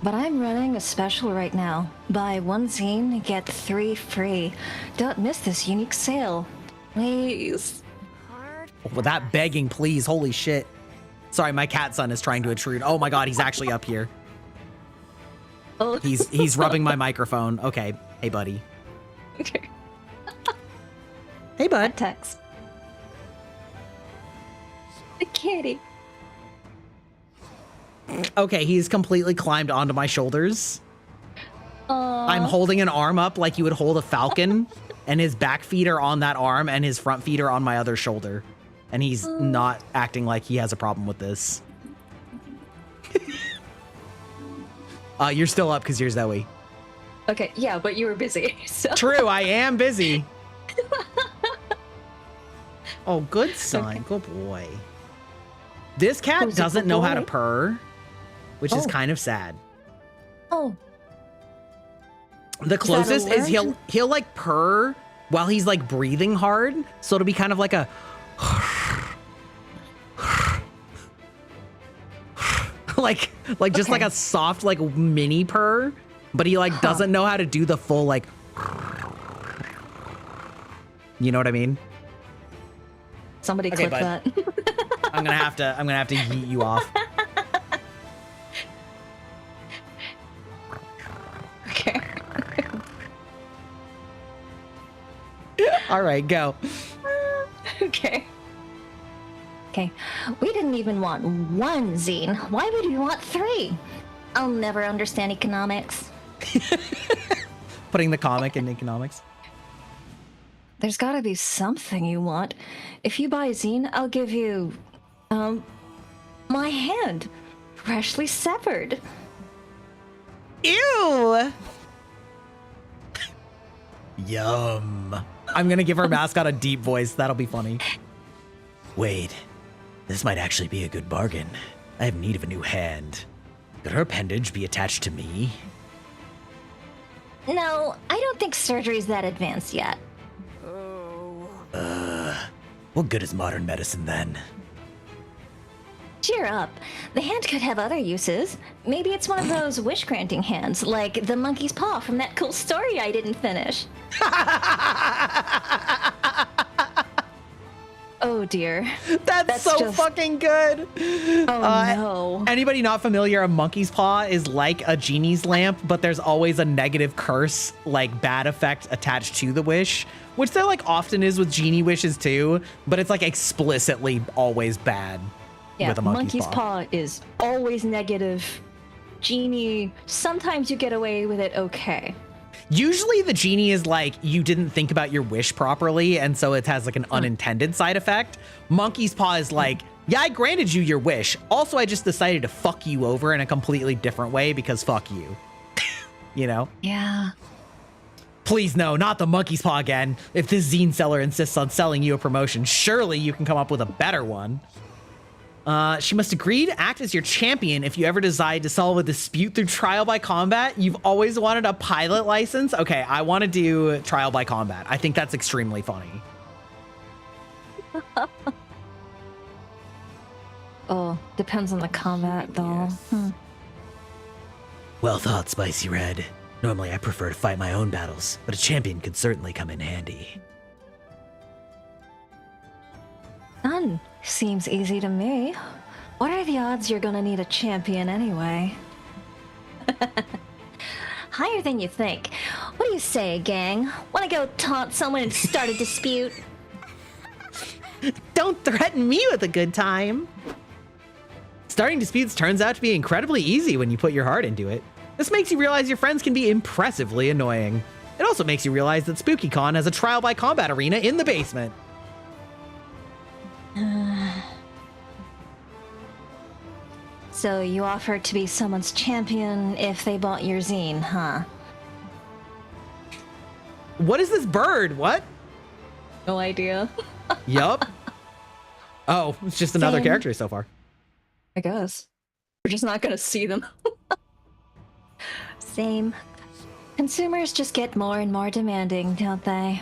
But I'm running a special right now. Buy one zine, get 3 free. Don't miss this unique sale. Please. With that begging, please. Holy shit. Sorry, my cat son is trying to intrude. Oh my god, he's actually up here. Oh. He's rubbing my microphone. Okay. Hey, buddy. Okay. Hey, bud. Text. The kitty. Okay, he's completely climbed onto my shoulders. Aww. I'm holding an arm up like you would hold a falcon, and his back feet are on that arm, and his front feet are on my other shoulder. And he's not acting like he has a problem with this. You're still up because you're Zoe. Okay, yeah, but you were busy, so. True, I am busy. Oh, good son, good boy. This cat Who's a doesn't good know how to boy? purr, which is Oh. kind of sad. Oh, The closest is allergic? he'll like purr while he's like breathing hard, so it'll be kind of like a like just like a soft like mini purr, but he like doesn't know how to do the full like, you know what I mean? somebody Okay, clip bud. that. I'm gonna have to yeet you off. Okay. All right, go. Okay. Okay. We didn't even want one zine. Why would we want 3? I'll never understand economics. Putting the comic in economics. There's gotta be something you want. If you buy a zine, I'll give you, my hand. Freshly severed. Ew. Yum. I'm gonna give our mascot a deep voice. That'll be funny. Wait, this might actually be a good bargain. I have need of a new hand. Could her appendage be attached to me? No, I don't think surgery's that advanced yet. What good is modern medicine then? Cheer up. The hand could have other uses. Maybe it's one of those wish-granting hands, like the monkey's paw from that cool story I didn't finish. Oh dear. That's so just- fucking good. Oh no. Anybody not familiar, a monkey's paw is like a genie's lamp, but there's always a negative curse, like bad effect attached to the wish, which there like often is with genie wishes too, but it's like explicitly always bad Yeah, with a monkey's paw. paw is always negative. Genie, sometimes you get away with it okay. Usually the genie is like, you didn't think about your wish properly, and so it has like an unintended side effect. Monkey's paw is like, Yeah, I granted you your wish. Also, I just decided to fuck you over in a completely different way because fuck you. You know? Yeah. Please no, not the monkey's paw again. If this zine seller insists on selling you a promotion, surely you can come up with a better one. She must agree to act as your champion if you ever decide to solve a dispute through trial by combat. You've always wanted a pilot license? Okay, I want to do trial by combat. I think that's extremely funny. Oh, depends on the combat, though. Well thought, Spicy Red. Normally I prefer to fight my own battles, but a champion could certainly come in handy. None seems easy to me. What are the odds you're gonna need a champion anyway? Higher than you think. What do you say, gang? Wanna go taunt someone and start a dispute? Don't threaten me with a good time. Starting disputes turns out to be incredibly easy when you put your heart into it. This makes you realize your friends can be impressively annoying. It also makes you realize that SpookyCon has a trial by combat arena in the basement. So you offered to be someone's champion if they bought your zine, huh? What is this bird? What? No idea. Yup. Oh, it's just another Same. character so far. I guess. We're just not gonna see them. Same. Consumers just get more and more demanding, don't they?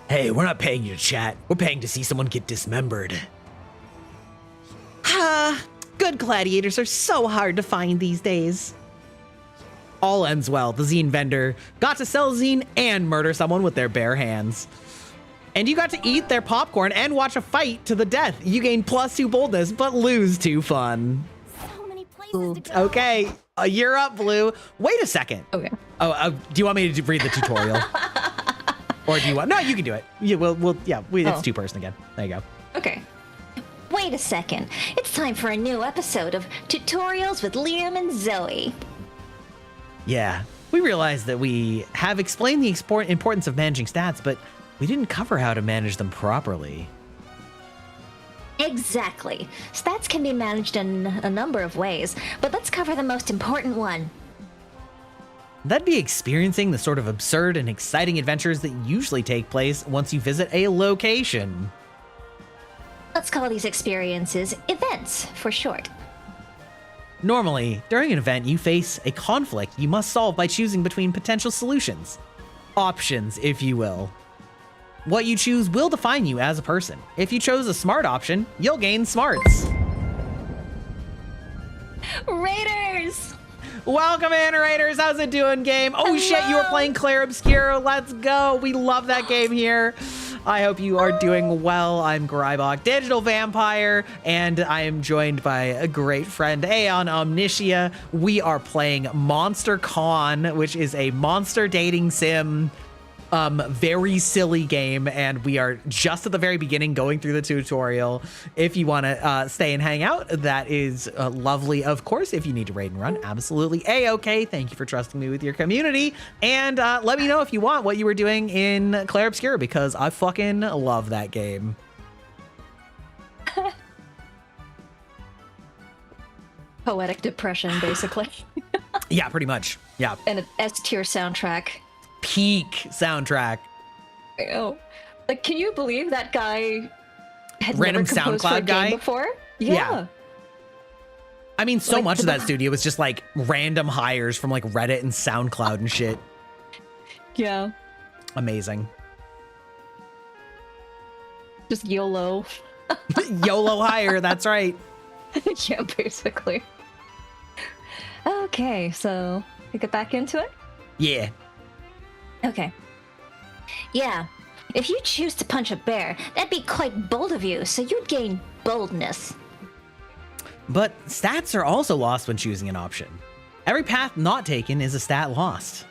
Hey, we're not paying you to chat. We're paying to see someone get dismembered. Ah, good gladiators are so hard to find these days. All ends well. The zine vendor got to sell zine and murder someone with their bare hands. And you got to eat their popcorn and watch a fight to the death. You gain +2 boldness, but lose 2 fun. So many places to go. Okay, you're up, Blue. Wait a second. Okay. Oh, do you want me to read the tutorial? Or do you want? No, you can do it. Yeah, it's two-person again. There you go. Okay. Wait a second. It's time for a new episode of Tutorials with Liam and Zoe. Yeah, we realized that we have explained the importance of managing stats, but we didn't cover how to manage them properly. Exactly. Stats can be managed in a number of ways, but let's cover the most important one. That'd be experiencing the sort of absurd and exciting adventures that usually take place once you visit a location. Let's call these experiences events for short. Normally, during an event, you face a conflict you must solve by choosing between potential solutions. Options, if you will. What you choose will define you as a person. If you chose a smart option, you'll gain smarts. Raiders! Welcome in, Raiders. How's it doing, game? Oh, Hello. shit, you were playing Claire Obscura. Let's go. We love that game here. I hope you are doing well. I'm Grybok, Digital Vampire, and I am joined by a great friend, Aeon Omnitia. We are playing Monster Con, which is a monster dating sim, very silly game, and we are just at the very beginning going through the tutorial. If you want to stay and hang out, that is lovely. Of course, if you need to raid and run, absolutely A-okay. Thank you for trusting me with your community, and let me know if you want what you were doing in Claire Obscura, because I fucking love that game. Poetic depression, basically. Yeah, pretty much. Yeah. And an S-tier soundtrack. Peak soundtrack. I know. Like, can you believe that guy had Random never composed for a SoundCloud game guy? before? Yeah. I mean, so Like, much of that studio was just like random hires from like Reddit and SoundCloud and shit. Yeah. Amazing. Just YOLO. YOLO hire, that's right. Yeah, basically. Okay, so we get back into it? Yeah. Okay. Yeah. If you choose to punch a bear, that'd be quite bold of you, so you'd gain boldness. But stats are also lost when choosing an option. Every path not taken is a stat lost.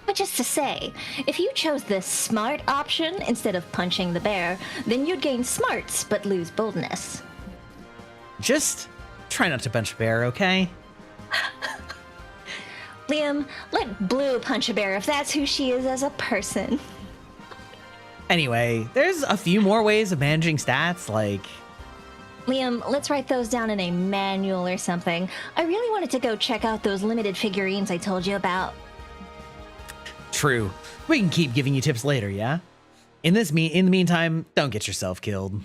Which is to say, if you chose the smart option instead of punching the bear, then you'd gain smarts but lose boldness. Just try not to punch a bear, okay? Liam, let Blue punch a bear if that's who she is as a person. Anyway, there's a few more ways of managing stats, like... Liam, let's write those down in a manual or something. I really wanted to go check out those limited figurines I told you about. True. We can keep giving you tips later, yeah? In the meantime, don't get yourself killed.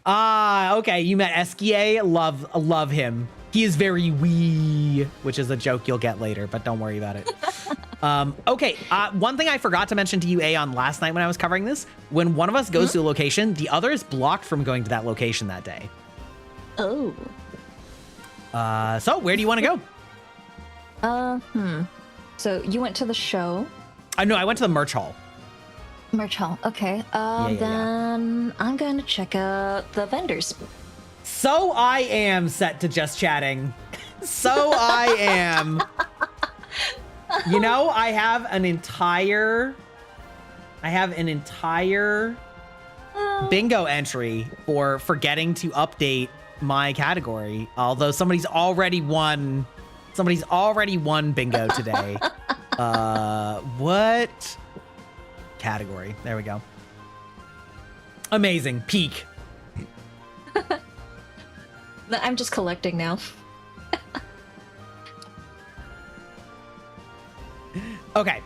Ah, okay, you met Esquier. Love him. He is very wee, which is a joke you'll get later, but don't worry about it. Okay, one thing I forgot to mention to you, Aeon, last night when I was covering this, when one of us goes to a location, the other is blocked from going to that location that day. Oh. So where do you want to go? So you went to the show? No, I went to the merch hall. Merch hall, okay. Then I'm going to check out the vendors. So I am set to just chatting. So I am. You know, I have an entire bingo entry for forgetting to update my category. Although somebody's already won bingo today. What category? There we go. Amazing. Peak. I'm just collecting now. Okay.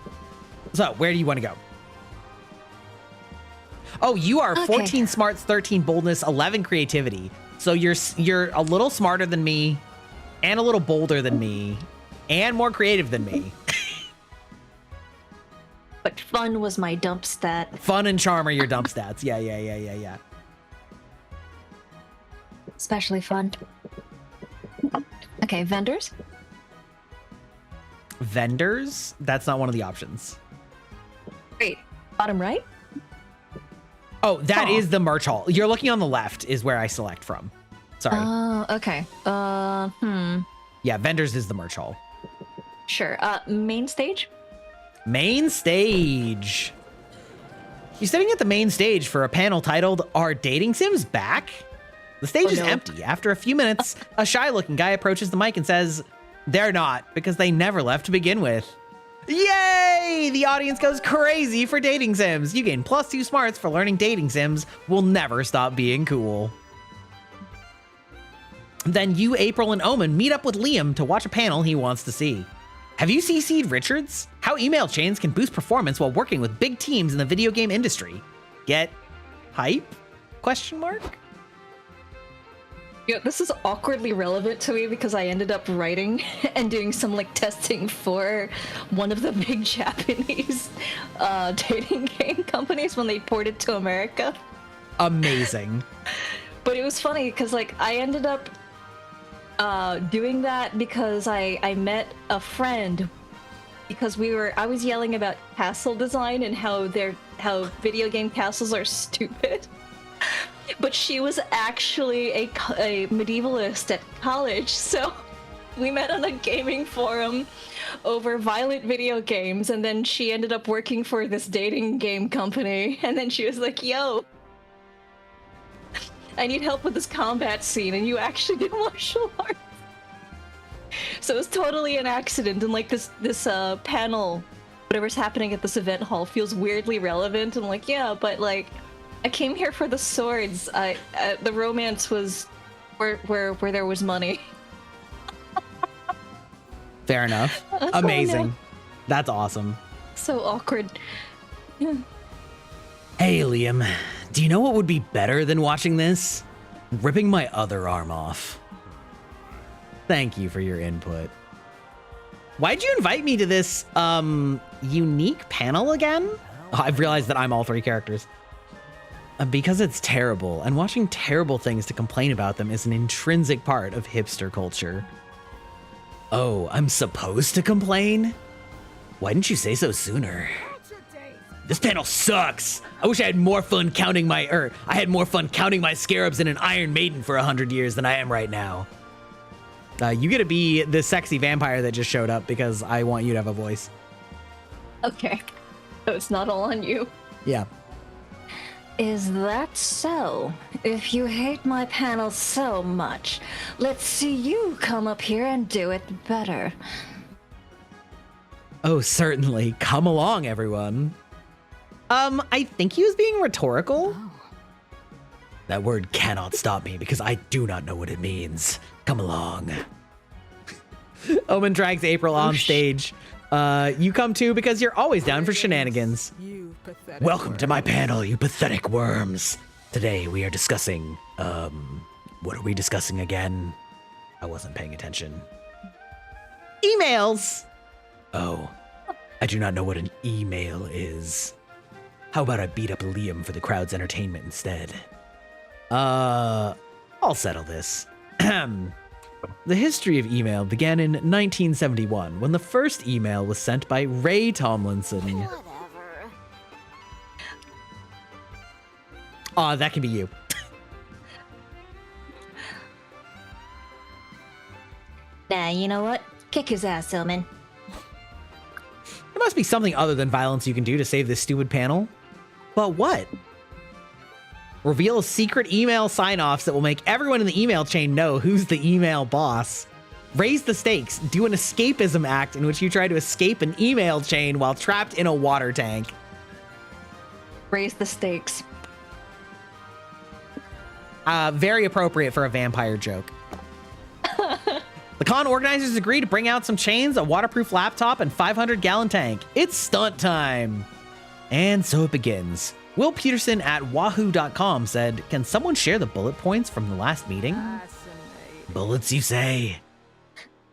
So, where do you want to go? Oh, you are 14 smarts, 13 boldness, 11 creativity. So you're a little smarter than me, and a little bolder than me, and more creative than me. But fun was my dump stat. Fun and charm are your dump stats. Yeah. Especially fun. Okay, vendors? Vendors? That's not one of the options. Wait, bottom right? Oh, that is the merch hall. You're looking on the left is where I select from. Sorry. Oh, okay. Yeah, vendors is the merch hall. Sure. Main stage? Main stage. You're sitting at the main stage for a panel titled, Are Dating Sims Back? The stage is empty. After a few minutes, a shy-looking guy approaches the mic and says, they're not, because they never left to begin with. Yay! The audience goes crazy for dating sims. You gain +2 smarts for learning dating sims will never stop being cool. Then you, April, and Omen meet up with Liam to watch a panel he wants to see. Have you CC'd Richards? How email chains can boost performance while working with big teams in the video game industry. Get hype? Question mark? Yeah, this is awkwardly relevant to me because I ended up writing and doing some like testing for one of the big Japanese dating game companies when they ported to America. Amazing. But it was funny because like I ended up doing that because I met a friend because I was yelling about castle design and how video game castles are stupid. But she was actually a medievalist at college, so we met on a gaming forum over violent video games, and then she ended up working for this dating game company, and then she was like, yo, I need help with this combat scene, and you actually did martial arts. So it was totally an accident, and like this panel, whatever's happening at this event hall feels weirdly relevant. I'm like, yeah, but like, I came here for the swords. The romance was where there was money. Fair enough. Amazing. That's awesome. So awkward. Yeah. Hey, Liam. Do you know what would be better than watching this? Ripping my other arm off. Thank you for your input. Why'd you invite me to this, unique panel again? Oh, I've realized that I'm all three characters. Because it's terrible, and watching terrible things to complain about them is an intrinsic part of hipster culture. Oh, I'm supposed to complain? Why didn't you say so sooner? This panel sucks! I wish I had more fun counting my scarabs in an Iron Maiden for 100 years than I am right now. You get to be the sexy vampire that just showed up because I want you to have a voice. Okay. So it's not all on you. Yeah. Is that so? If you hate my panel so much, let's see you come up here and do it better. Oh, certainly. Come along, everyone. I think he was being rhetorical. That word cannot stop me because I do not know what it means. Come along. Omen drags April on stage. You come too because you're always down for shenanigans. Welcome to my panel, you pathetic worms. Today we are discussing, what are we discussing again? I wasn't paying attention. Emails. Oh, I do not know what an email is. How about I beat up Liam for the crowd's entertainment instead? I'll settle this. The history of email began in 1971 when the first email was sent by Ray Tomlinson. Whatever. Aw, that can be you. Nah, you know what? Kick his ass, Omen. There must be something other than violence you can do to save this stupid panel. But what? Reveal secret email sign-offs that will make everyone in the email chain know who's the email boss. Raise the stakes. Do an escapism act in which you try to escape an email chain while trapped in a water tank. Raise the stakes. Very appropriate for a vampire joke. The con organizers agree to bring out some chains, a waterproof laptop, and 500-gallon tank. It's stunt time. And so it begins. Will Peterson at wahoo.com said, "Can someone share the bullet points from the last meeting?" Bullets, you say?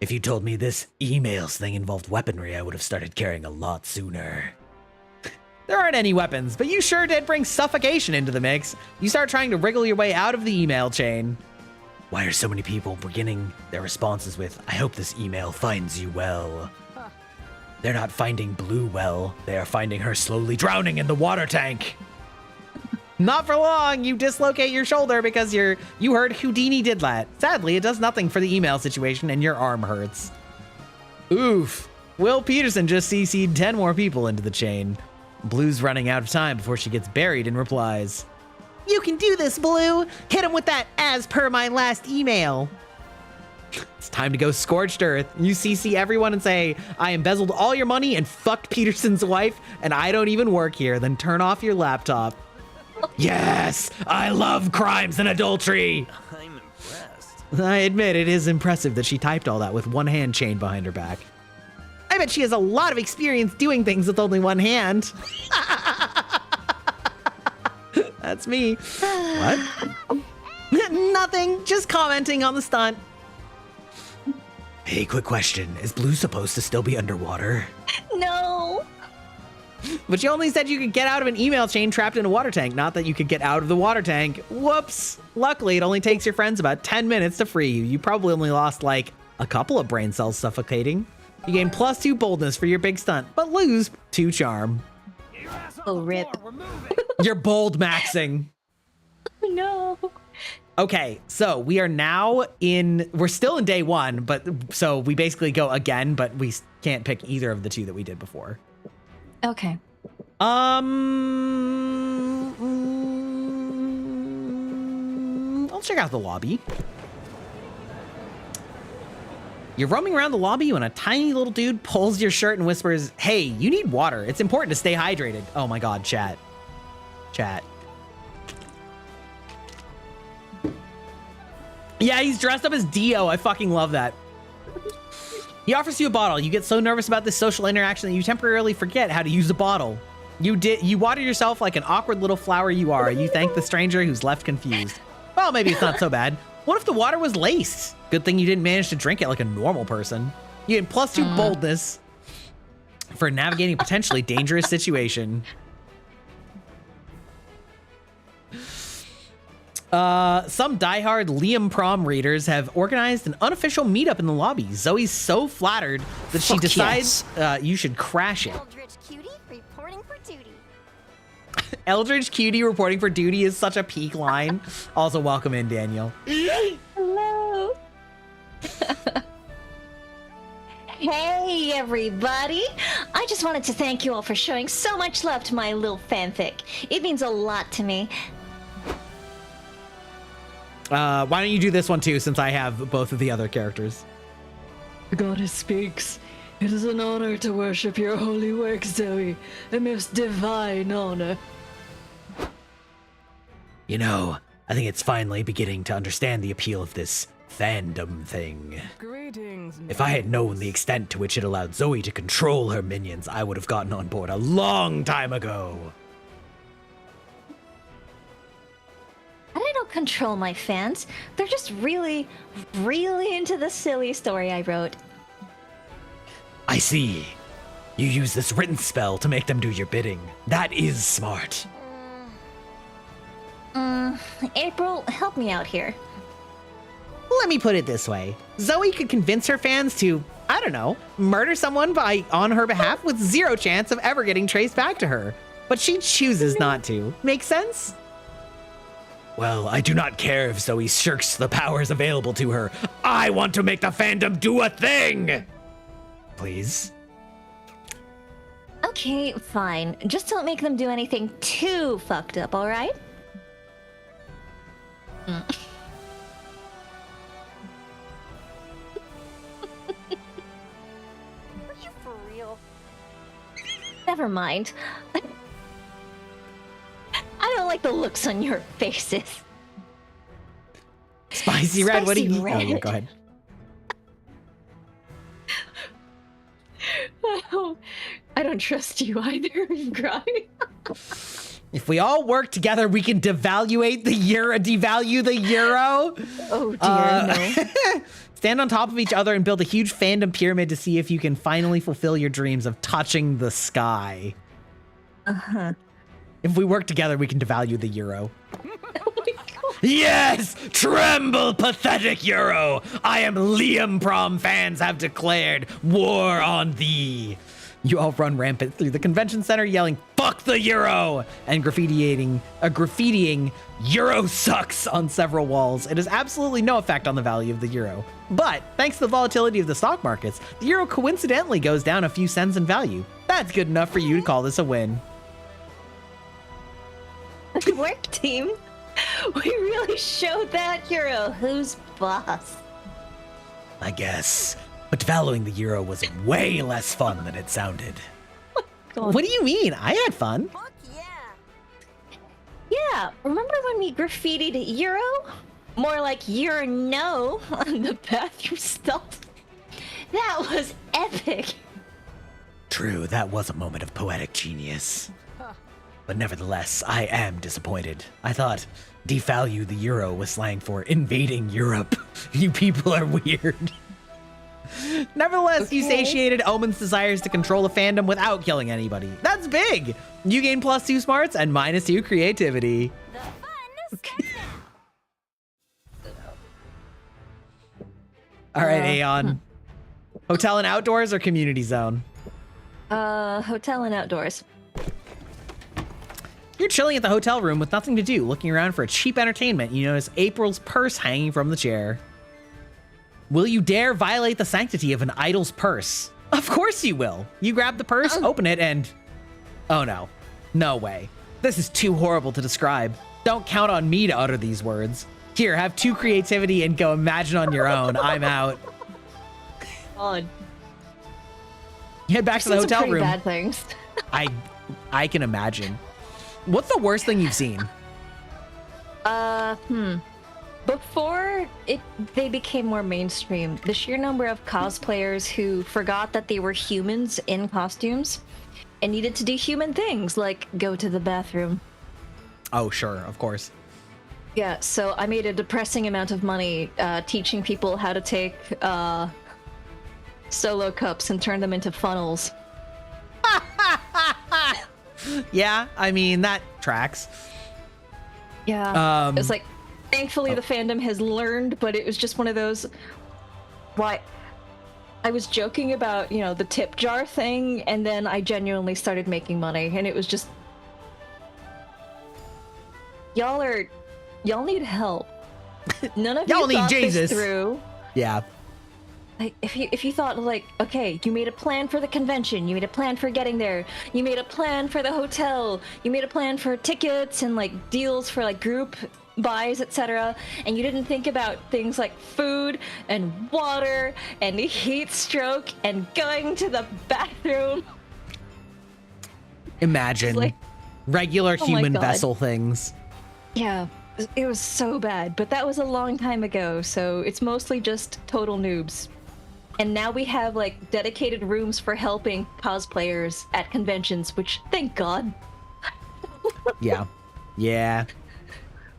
If you told me this emails thing involved weaponry, I would have started carrying a lot sooner. There aren't any weapons, but you sure did bring suffocation into the mix. You start trying to wriggle your way out of the email chain. Why are so many people beginning their responses with, "I hope this email finds you well"? They're not finding Blue well. They are finding her slowly drowning in the water tank. Not for long. You dislocate your shoulder because you heard Houdini did that. Sadly, it does nothing for the email situation and your arm hurts. Oof. Will Peterson just CC'd 10 more people into the chain. Blue's running out of time before she gets buried and replies, "You can do this, Blue. Hit him with that as per my last email." It's time to go scorched earth. You CC everyone and say, "I embezzled all your money and fucked Peterson's wife, and I don't even work here." Then turn off your laptop. Yes, I love crimes and adultery. I'm impressed. I admit it is impressive that she typed all that with one hand chained behind her back. I bet she has a lot of experience doing things with only one hand. That's me. What? Nothing, just commenting on the stunt. Hey, quick question. Is Blue supposed to still be underwater? No. But you only said you could get out of an email chain trapped in a water tank, not that you could get out of the water tank. Whoops. Luckily, it only takes your friends about 10 minutes to free you. You probably only lost like a couple of brain cells suffocating. You gain +2 boldness for your big stunt, but lose 2 charm. Oh, rip. We're moving. You're bold maxing. No. Okay, so we are now we're still in day 1, but so we basically go again, but we can't pick either of the 2 that we did before. Okay. I'll check out the lobby. You're roaming around the lobby when a tiny little dude pulls your shirt and whispers, "Hey, you need water. It's important to stay hydrated." Oh my god, chat. Chat. Yeah, he's dressed up as Dio. I fucking love that. He offers you a bottle. You get so nervous about this social interaction that you temporarily forget how to use a bottle. You water yourself like an awkward little flower you are. You thank the stranger who's left confused. Well, maybe it's not so bad. What if the water was laced? Good thing you didn't manage to drink it like a normal person. You get +2 boldness for navigating a potentially dangerous situation. Some diehard Liam Prom readers have organized an unofficial meetup in the lobby. Zoe's so flattered that she decides you should crash it. Eldritch Cutie reporting for duty. Eldritch Cutie reporting for duty is such a peak line. Also, welcome in, Daniel. Hello. Hey, everybody. I just wanted to thank you all for showing so much love to my little fanfic. It means a lot to me. Why don't you do this one too, since I have both of the other characters? The goddess speaks. It is an honor to worship your holy work, Zoe. A most divine honor. You know, I think it's finally beginning to understand the appeal of this fandom thing. Greetings. If I had known the extent to which it allowed Zoe to control her minions, I would have gotten on board a long time ago. I don't control my fans. They're just really, really into the silly story I wrote. I see. You use this written spell to make them do your bidding. That is smart. April, help me out here. Let me put it this way. Zoe could convince her fans to, I don't know, murder someone on her behalf with zero chance of ever getting traced back to her. But she chooses not to. Make sense? Well, I do not care if Zoe shirks the powers available to her. I want to make the fandom do a thing! Please? Okay, fine. Just don't make them do anything too fucked up, alright? Are you for real? Never mind. I don't like the looks on your faces. Spicy Red, what do Spicy you... Red. Oh, yeah, go ahead. I don't trust you either, Cry. If we all work together, we can devalue the euro. Oh dear, no. Stand on top of each other and build a huge fandom pyramid to see if you can finally fulfill your dreams of touching the sky. Uh-huh. If we work together, we can devalue the euro. Oh my god. Yes! Tremble, pathetic Euro! I am Liam Prom fans have declared war on thee! You all run rampant through the convention center yelling, "Fuck the euro!" and graffitiing "Euro sucks" on several walls. It has absolutely no effect on the value of the euro. But thanks to the volatility of the stock markets, the euro coincidentally goes down a few cents in value. That's good enough for you to call this a win. Good work, team. We really showed that hero who's boss. I guess. But valuing the euro was way less fun than it sounded. What do you mean? I had fun. Fuck yeah. Yeah, remember when we graffitied Euro? More like no on the bathroom stall. That was epic. True, that was a moment of poetic genius. But nevertheless, I am disappointed. I thought devalue the euro was slang for invading Europe. You people are weird. Nevertheless, you Okay. satiated Omen's desires to control the fandom without killing anybody. That's big! You gain +2 smarts and -2 creativity. The fun starts now. All right, Aeon. Hotel and outdoors or community zone? Hotel and outdoors. You're chilling at the hotel room with nothing to do, looking around for a cheap entertainment. You notice April's purse hanging from the chair. Will you dare violate the sanctity of an idol's purse? Of course you will. You grab the purse, open it, and... Oh no. No way. This is too horrible to describe. Don't count on me to utter these words. Here, have 2 creativity and go imagine on your own. I'm out. God. You head back to the Some hotel pretty room. bad things. I can imagine. What's the worst thing you've seen? Before they became more mainstream, the sheer number of cosplayers who forgot that they were humans in costumes and needed to do human things like go to the bathroom. Oh, sure, of course. Yeah, so I made a depressing amount of money teaching people how to take solo cups and turn them into funnels. Yeah, I mean, that tracks. Yeah. It's like, thankfully the fandom has learned, but it was just one of those, why I was joking about, the tip jar thing, and then I genuinely started making money, and it was just, y'all need help. None of Y'all you need thought Jesus. this through. Yeah. like if you thought like, okay, you made a plan for the convention, you made a plan for getting there, you made a plan for the hotel, you made a plan for tickets and like deals for like group buys, etc., and you didn't think about things like food and water and heat stroke and going to the bathroom. Imagine Like, regular oh my human God. vessel things. Yeah, it was so bad, but that was a long time ago, so it's mostly just total noobs. And now we have like dedicated rooms for helping cosplayers at conventions, which thank God. Yeah. Yeah.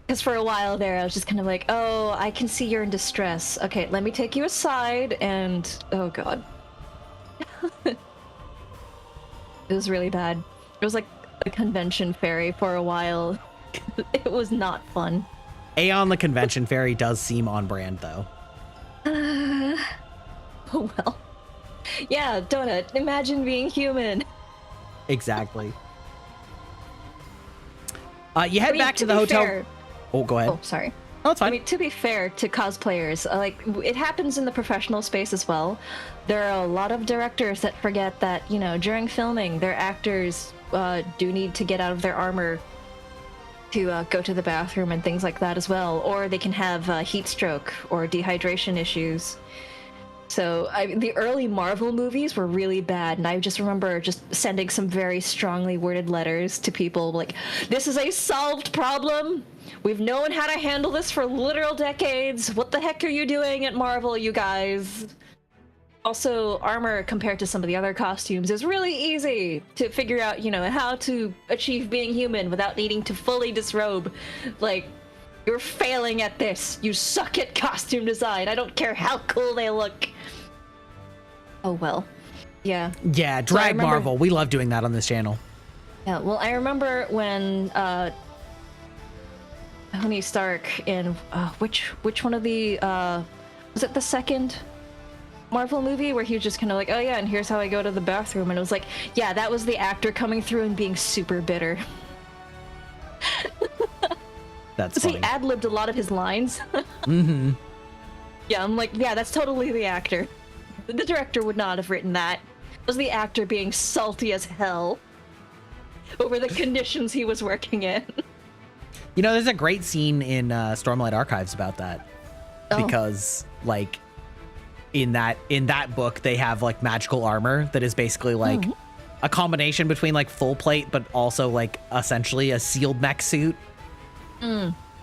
Because for a while there, I was just kind of like, oh, I can see you're in distress. Okay, let me take you aside, and oh God. It was really bad. It was like a convention fairy for a while. It was not fun. Aeon the Convention Fairy does seem on brand, though. Oh well. Yeah, Donut, imagine being human. Exactly. You head I mean, back to the be hotel. fair- Oh, go ahead. Oh, sorry. Oh, it's I fine. mean, to be fair to cosplayers, like, it happens in the professional space as well. There are a lot of directors that forget that, you know, during filming, their actors do need to get out of their armor to go to the bathroom and things like that as well. Or they can have heat stroke or dehydration issues. So the early Marvel movies were really bad, and I just remember just sending some very strongly worded letters to people like, this is a solved problem. We've known how to handle this for literal decades. What the heck are you doing at Marvel, you guys? Also, armor compared to some of the other costumes is really easy to figure out, you know, how to achieve being human without needing to fully disrobe. Like, you're failing at this. You suck at costume design. I don't care how cool they look. Oh well. Yeah. Yeah, I Drag remember- Marvel. We love doing that on this channel. Yeah, well, I remember when Tony Stark in which one of the was it the second Marvel movie where he was just kind of like, oh yeah, and here's how I go to the bathroom, and it was like, yeah, that was the actor coming through and being super bitter. That's So funny. he ad-libbed a lot of his lines. Mm-hmm. Yeah, I'm like, yeah, that's totally the actor. The director would not have written that. It was the actor being salty as hell over the conditions he was working in. You know, there's a great scene in Stormlight Archives about that. Oh. Because, like, in that book, they have, like, magical armor that is basically, like, a combination between, like, full plate, but also, like, essentially a sealed mech suit.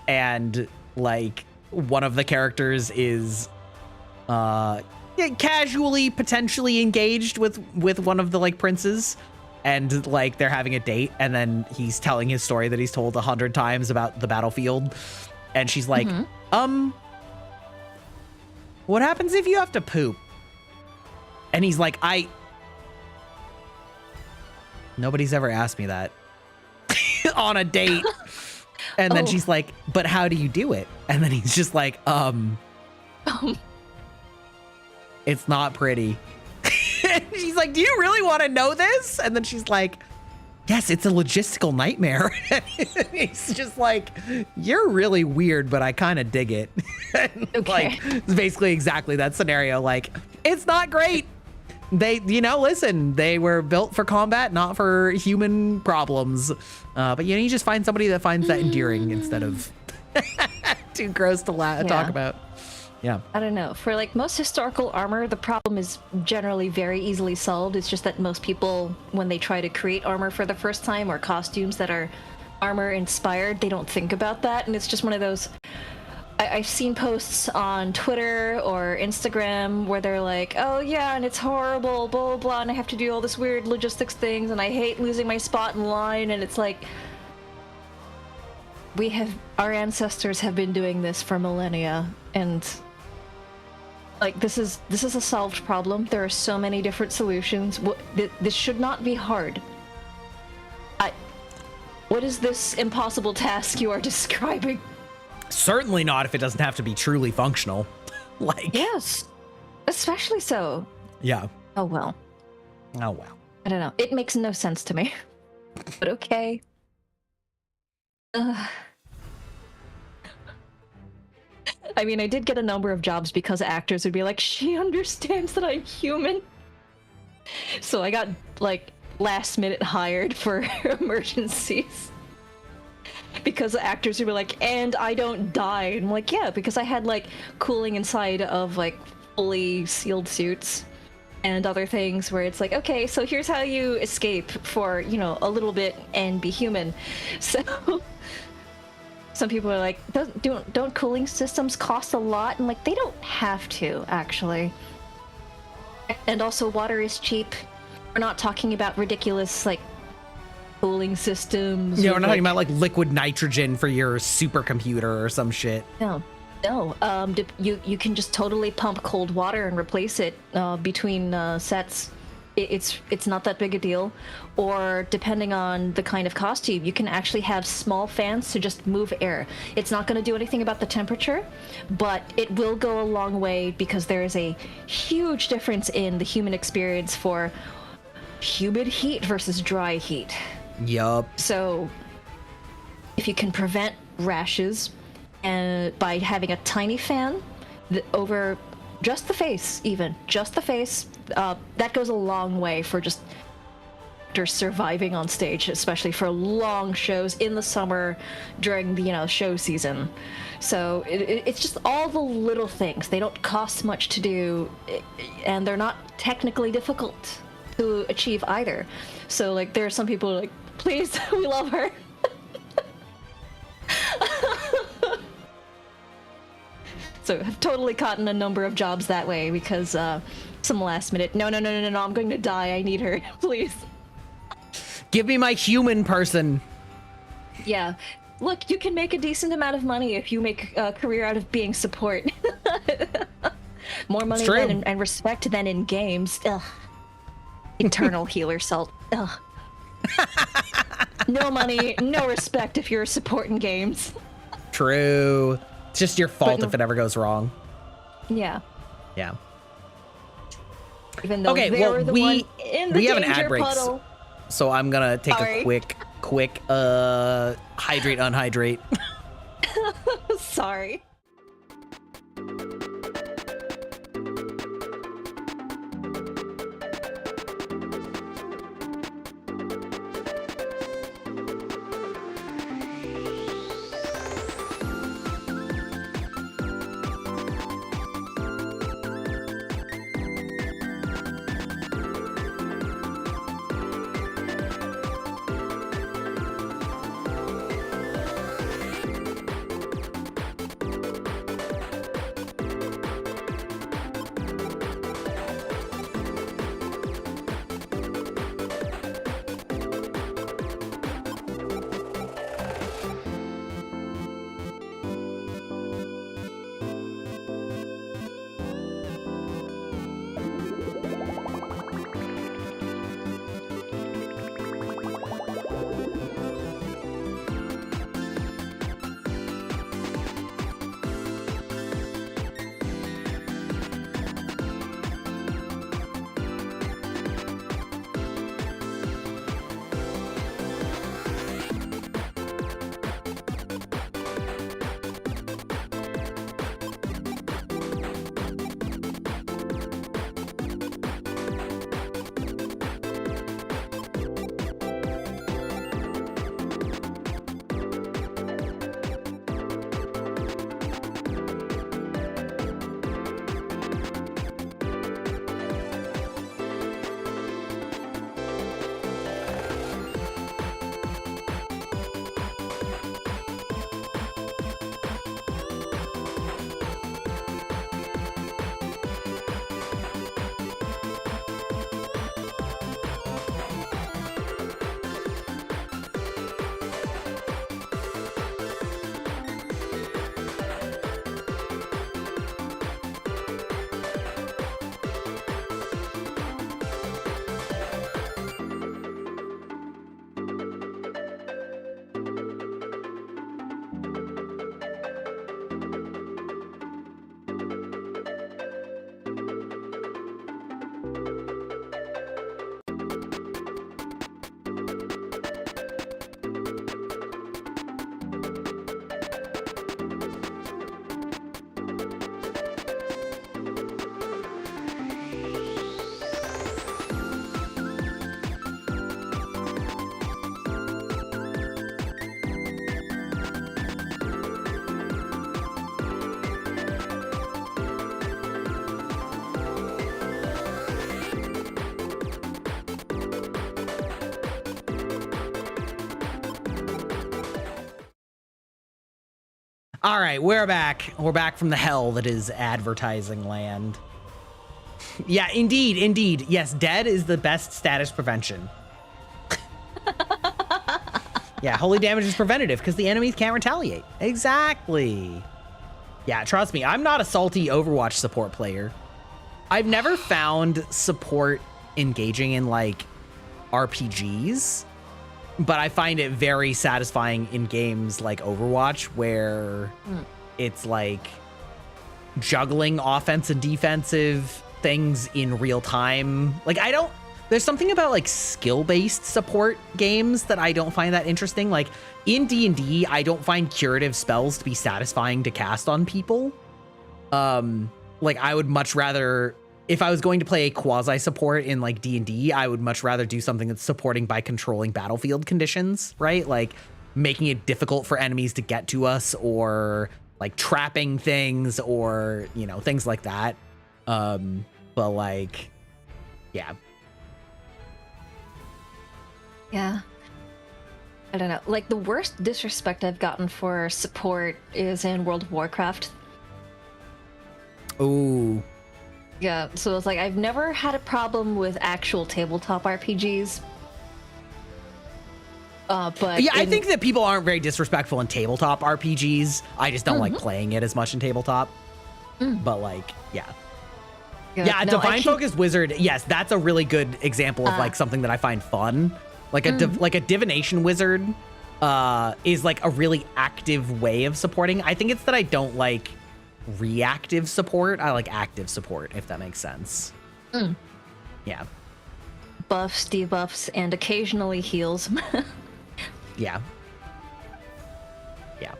And, like, one of the characters is casually, potentially engaged with one of the, like, princes. And, like, they're having a date, and then he's telling his story that he's told 100 times about the battlefield. And she's like, what happens if you have to poop? And he's like, nobody's ever asked me that on a date. And then she's like, but how do you do it? And then he's just like, it's not pretty. And she's like, do you really want to know this? And then she's like, yes, it's a logistical nightmare. He's just like, you're really weird, but I kind of dig it. And, like, it's basically exactly that scenario. Like, it's not great. They, you know, listen, they were built for combat, not for human problems. But, you know, you just find somebody that finds that endearing instead of too gross to talk about. Yeah. I don't know. For like most historical armor, the problem is generally very easily solved. It's just that most people, when they try to create armor for the first time or costumes that are armor inspired, they don't think about that. And it's just one of those. I've seen posts on Twitter or Instagram where they're like, oh yeah, and it's horrible, blah, blah, blah, and I have to do all this weird logistics things, and I hate losing my spot in line. And it's like, our ancestors have been doing this for millennia, and like, this is a solved problem. There are so many different solutions. This should not be hard. What is this impossible task you are describing? Certainly not if it doesn't have to be truly functional. Like, Yes, especially so. yeah. Oh well. Oh, wow. I don't know. It makes no sense to me. But okay. I I mean, I did get a number of jobs because actors would be like, she understands that I'm human. So I got, like, last minute hired for emergencies. Because the actors would be like, and I don't die. And I'm like, yeah, because I had, like, cooling inside of, like, fully sealed suits and other things where it's like, okay, so here's how you escape for, you know, a little bit and be human. So some people are like, don't cooling systems cost a lot? And like, they don't have to, actually. And also, water is cheap. We're not talking about ridiculous, like, cooling systems. Yeah, we're not talking about like liquid nitrogen for your supercomputer or some shit. No. You can just totally pump cold water and replace it between sets. It's not that big a deal. Or depending on the kind of costume, you can actually have small fans to just move air. It's not going to do anything about the temperature, but it will go a long way because there is a huge difference in the human experience for humid heat versus dry heat. Yup. So if you can prevent rashes and by having a tiny fan over just the face, that goes a long way for just actors surviving on stage, especially for long shows in the summer during the, you know, show season. So it's just all the little things. They don't cost much to do, and they're not technically difficult to achieve either. So like, there are some people who are like, please, we love her. So I've totally caught in a number of jobs that way because some last minute, no, I'm going to die, I need her, please. Give me my human person. Yeah. Look, you can make a decent amount of money if you make a career out of being support. More money and respect than in games. Ugh. Eternal healer salt. Ugh. No money, no respect if you're a support in games. True. It's just your fault if it ever goes wrong. Yeah. Yeah. Even though Okay, they well, were the we one in the have an ad danger break, puddle. so I'm gonna take Sorry. a quick hydrate, unhydrate. Sorry. All right, we're back. We're back from the hell that is advertising land. Yeah, indeed. Yes, dead is the best status prevention. Yeah, holy damage is preventative because the enemies can't retaliate. Exactly. Yeah, trust me, I'm not a salty Overwatch support player. I've never found support engaging in like RPGs, but I find it very satisfying in games like Overwatch where it's like juggling offense and defensive things in real time. Like there's something about like skill-based support games that I don't find that interesting. Like in D&D, I don't find curative spells to be satisfying to cast on people. Like I would much rather, if I was going to play a quasi support in like D&D, I would much rather do something that's supporting by controlling battlefield conditions, right? Like making it difficult for enemies to get to us, or like trapping things, or, you know, things like that. But like, yeah. Yeah. I don't know. Like, the worst disrespect I've gotten for support is in World of Warcraft. Ooh. Yeah, so it's like, I've never had a problem with actual tabletop RPGs. But yeah, I think that people aren't very disrespectful in tabletop RPGs. I just don't like playing it as much in tabletop. But like, yeah. Yeah, no, Divine Focused Wizard, yes, that's a really good example of like something that I find fun. Like like a divination wizard is like a really active way of supporting. I think it's that I don't like reactive support. I like active support, if that makes sense. Yeah. Buffs, debuffs, and occasionally heals. Yeah. Yeah.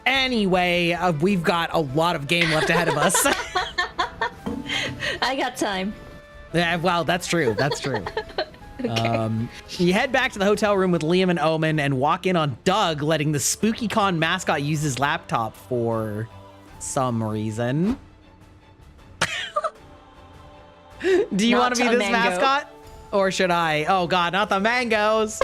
Anyway, we've got a lot of game left ahead of us. I got time. Yeah, well, that's true. That's true. Okay. You head back to the hotel room with Liam and Omen and walk in on Doug letting the SpookyCon mascot use his laptop for some reason. Do you want to be this mascot? Or should I? Oh god, not the mangoes.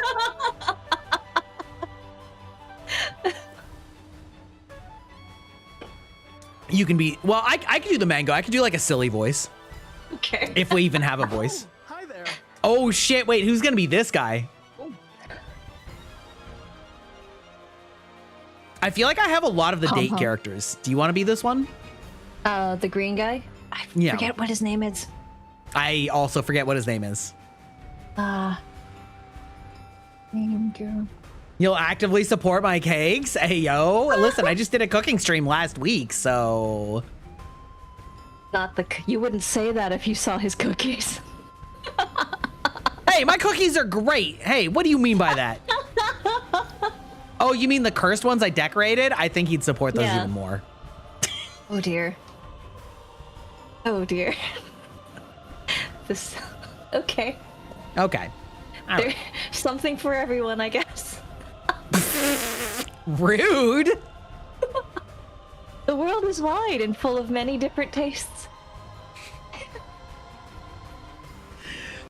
You can be, well, I can do the mango. I can do like a silly voice. Okay. If we even have a voice. Hi there. Oh shit, wait, who's gonna be this guy? I feel like I have a lot of the date characters. Do you want to be this one? The green guy? I forget what his name is. I also forget what his name is. Mango. You'll actively support my cakes? Hey, yo. Listen, I just did a cooking stream last week, so... Not the... You wouldn't say that if you saw his cookies. Hey, my cookies are great. Hey, what do you mean by that? Oh, you mean the cursed ones I decorated? I think he'd support those even more. Oh, dear. Oh, dear. This... Okay. Okay. All right. Something for everyone, I guess. Rude. The world is wide and full of many different tastes.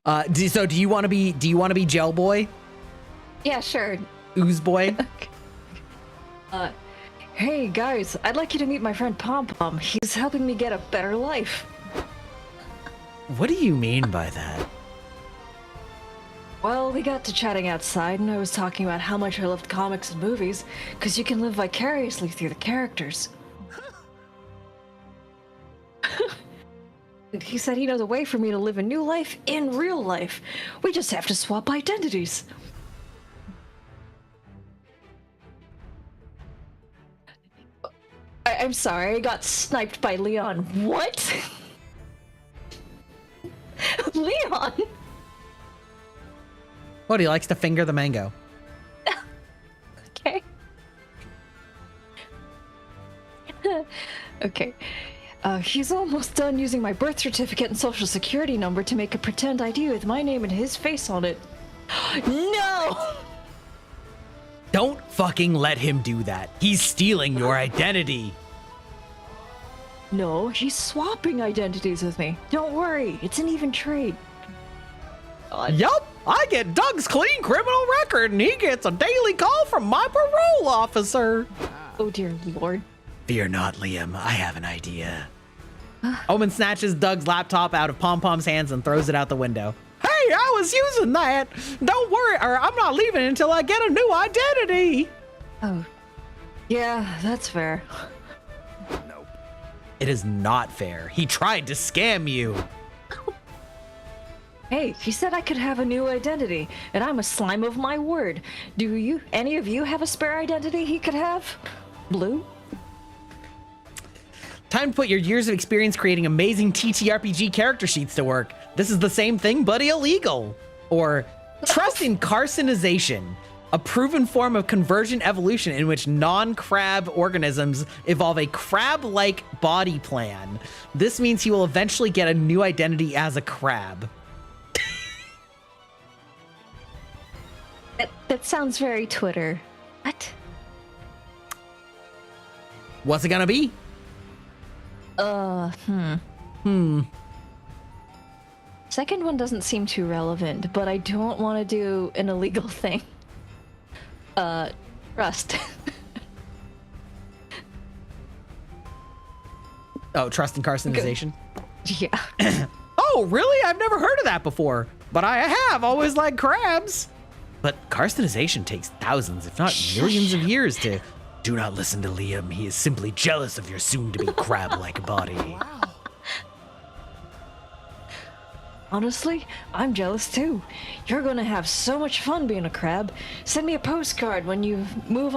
So do you want to be Gel Boy? Yeah, sure. Ooze Boy? Hey guys, I'd like you to meet my friend Pom Pom. He's helping me get a better life. What do you mean by that? Well, we got to chatting outside, and I was talking about how much I loved comics and movies, because you can live vicariously through the characters. And he said he knows a way for me to live a new life in real life. We just have to swap identities. I'm sorry, I got sniped by Leon. What? Leon? What, he likes to finger the mango. Okay. Okay. He's almost done using my birth certificate and social security number to make a pretend ID with my name and his face on it. No! Don't fucking let him do that. He's stealing your identity. No, he's swapping identities with me. Don't worry, it's an even trade. Yup, I get Doug's clean criminal record and he gets a daily call from my parole officer. Ah, Oh dear lord. Fear not, Liam. I have an idea. Omen snatches Doug's laptop out of Pom Pom's hands and throws it out the window. Hey, I was using that. Don't worry, or I'm not leaving until I get a new identity. Oh. Yeah, that's fair. It is not fair. He tried to scam you. Hey, he said I could have a new identity, and I'm a slime of my word. Do any of you have a spare identity he could have? Blue? Time to put your years of experience creating amazing TTRPG character sheets to work. This is the same thing, but illegal. Or trust in carcinization, a proven form of convergent evolution in which non-crab organisms evolve a crab-like body plan. This means he will eventually get a new identity as a crab. That sounds very Twitter. What? What's it gonna be? Second one doesn't seem too relevant, but I don't want to do an illegal thing. Trust. Oh, trust and carcinization? Yeah. Oh, really? I've never heard of that before. But I have always liked crabs. But carcinization takes thousands, if not millions of years to... Do not listen to Liam. He is simply jealous of your soon-to-be crab-like body. Honestly, I'm jealous too. You're gonna have so much fun being a crab. Send me a postcard when you move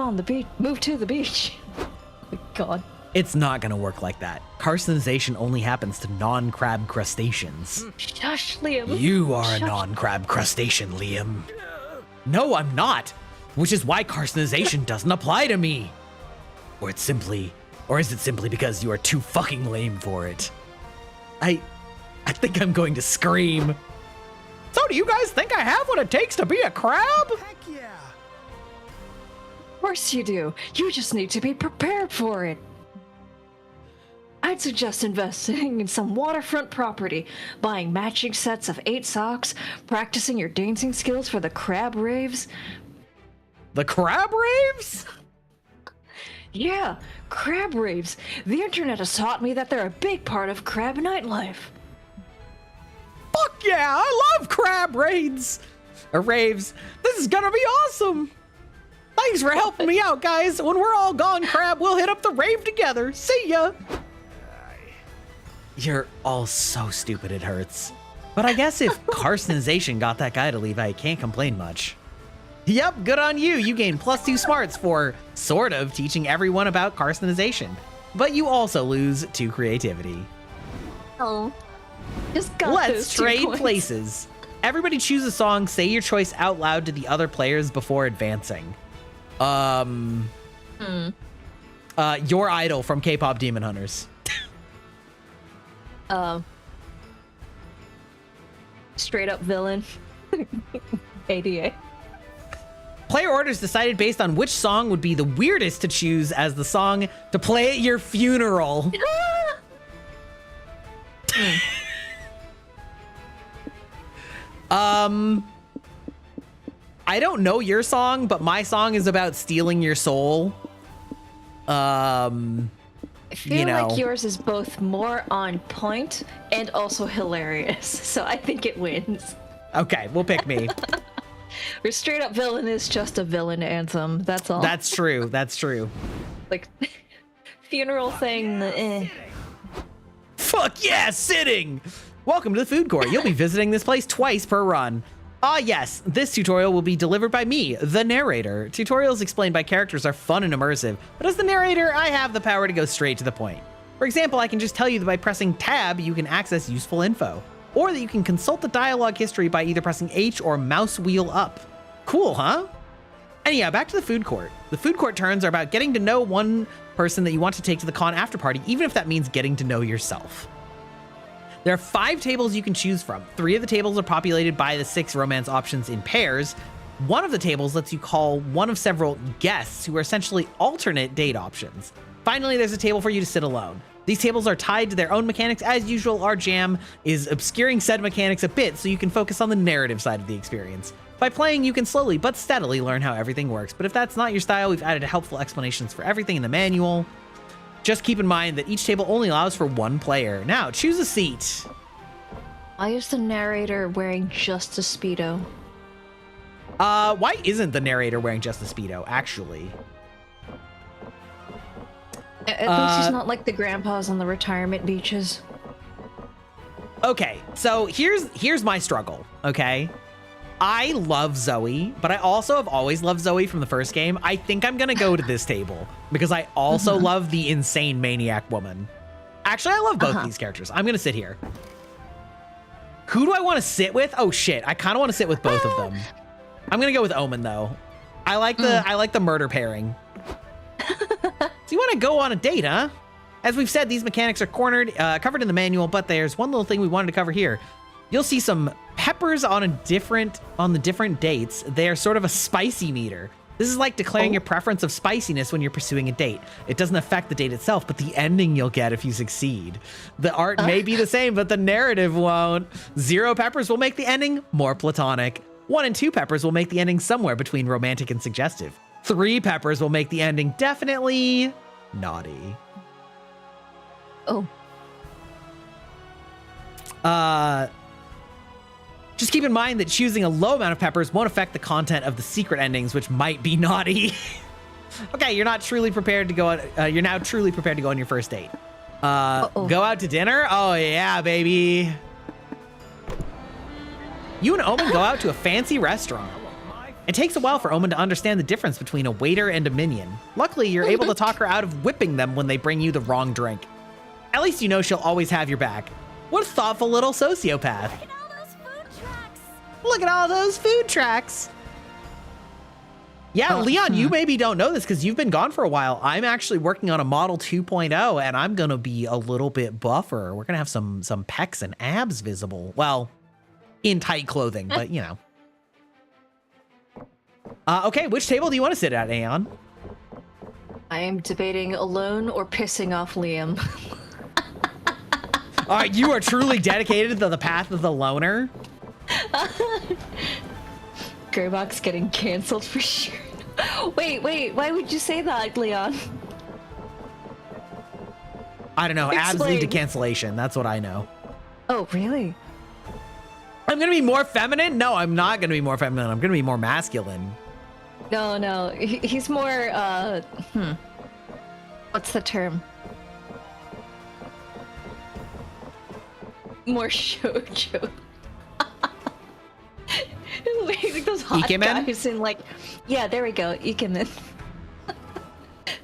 to the beach. Oh my god. It's not gonna work like that. Carcinization only happens to non-crab crustaceans. Shush, Liam. You are a non-crab crustacean, Liam. No, I'm not. Which is why carcinization doesn't apply to me. Or is it simply because you are too fucking lame for it? I think I'm going to scream. So do you guys think I have what it takes to be a crab? Heck yeah. Of course you do. You just need to be prepared for it. I'd suggest investing in some waterfront property, buying matching sets of 8 socks, practicing your dancing skills for the crab raves. The crab raves? Yeah, crab raves. The internet has taught me that they're a big part of crab nightlife. Fuck yeah, I love crab raves. Or raves. This is gonna be awesome. Thanks for helping me out, guys. When we're all gone, crab, we'll hit up the rave together. See ya. You're all so stupid it hurts. But I guess if carcinization got that guy to leave, I can't complain much. Yep, good on you. You gain +2 smarts for sort of teaching everyone about carcinization. But you also lose 2 creativity. Oh. Just got Let's those 2 trade points. places. Everybody choose a song, say your choice out loud to the other players before advancing. Your Idol from K-Pop Demon Hunters. Straight up villain. ADA. Player orders decided based on which song would be the weirdest to choose as the song to play at your funeral. I don't know your song, but my song is about stealing your soul. I feel You know. like yours is both more on point and also hilarious, so I think it wins. Okay, we'll pick me. Your straight up villain is just a villain anthem, that's all. That's true. That's true. like funeral thing. Fuck yeah, sitting! Welcome to the food court. You'll be visiting this place twice per run. Ah yes, this tutorial will be delivered by me, the narrator. Tutorials explained by characters are fun and immersive, but as the narrator, I have the power to go straight to the point. For example, I can just tell you that by pressing tab, you can access useful info, or that you can consult the dialogue history by either pressing H or mouse wheel up. Cool, huh? And yeah, back to the food court. The food court turns are about getting to know one person that you want to take to the con after party, even if that means getting to know yourself. There are 5 tables you can choose from. 3 of the tables are populated by the 6 romance options in pairs. One of the tables lets you call one of several guests who are essentially alternate date options. Finally, there's a table for you to sit alone. These tables are tied to their own mechanics. As usual, our jam is obscuring said mechanics a bit so you can focus on the narrative side of the experience. By playing, you can slowly but steadily learn how everything works, but if that's not your style, we've added helpful explanations for everything in the manual. Just keep in mind that each table only allows for one player. Now, choose a seat. Why is the narrator wearing just a Speedo? Why isn't the narrator wearing just a Speedo, actually? At least he's not like the grandpas on the retirement beaches. Okay, so here's my struggle, okay? I love Zoe, but I also have always loved Zoe from the first game. I think I'm gonna go to this table because I also love the insane maniac woman. Actually, I love both these characters. I'm gonna sit here. Who do I want to sit with? Oh shit, I kind of want to sit with both of them. I'm gonna go with Omen though. I like the murder pairing. So you want to go on a date, huh? As we've said, these mechanics are covered in the manual, but there's one little thing we wanted to cover here. You'll see some peppers on the different dates. They are sort of a spicy meter. This is like declaring your preference of spiciness when you're pursuing a date. It doesn't affect the date itself, but the ending you'll get if you succeed. The art may be the same, but the narrative won't. 0 peppers will make the ending more platonic. 1 and 2 peppers will make the ending somewhere between romantic and suggestive. 3 peppers will make the ending definitely naughty. Oh. Just keep in mind that choosing a low amount of peppers won't affect the content of the secret endings, which might be naughty. Okay, you're not truly prepared to go on, you're now truly prepared to go on your first date. Go out to dinner? Oh yeah, baby. You and Omen go out to a fancy restaurant. It takes a while for Omen to understand the difference between a waiter and a minion. Luckily, you're able to talk her out of whipping them when they bring you the wrong drink. At least you know she'll always have your back. What a thoughtful little sociopath. Look at all those food tracks. Yeah, Leon, you maybe don't know this because you've been gone for a while. I'm actually working on a model 2.0 and I'm going to be a little bit buffer. We're going to have some pecs and abs visible. Well, in tight clothing, but you know. Okay, which table do you want to sit at, Aeon? I am debating alone or pissing off Liam. All right, you are truly dedicated to the path of the loner. Greybox getting canceled for sure. Wait, why would you say that, Leon? I don't know. Abs Explain. lead to cancellation. That's what I know. Oh, really? I'm going to be more feminine? No, I'm not going to be more feminine. I'm going to be more masculine. No, he's more, what's the term? More shoujo. Like those hot Ikemen? guys in like, yeah, there we go, Ikemen.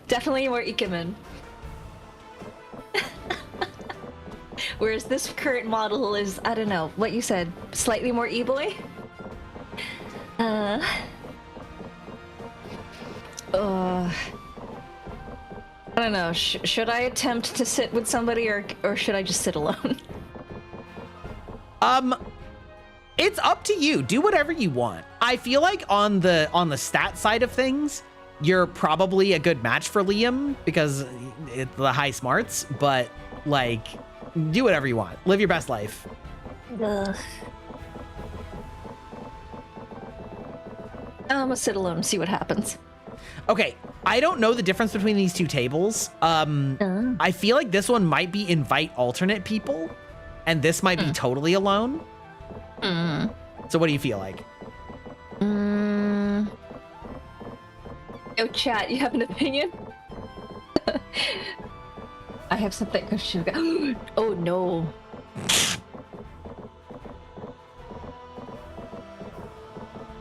Definitely more Ikemen. Whereas this current model is, I don't know, what you said, slightly more e-boy? I don't know, should I attempt to sit with somebody or should I just sit alone? It's up to you. Do whatever you want. I feel like on the stat side of things, you're probably a good match for Liam because it's the high smarts, but like, do whatever you want. Live your best life. Ugh. I'm gonna sit alone and see what happens. Okay, I don't know the difference between these two tables. I feel like this one might be invite alternate people, and this might be totally alone. So what do you feel like? Yo, chat, you have an opinion? I have something. Oh no.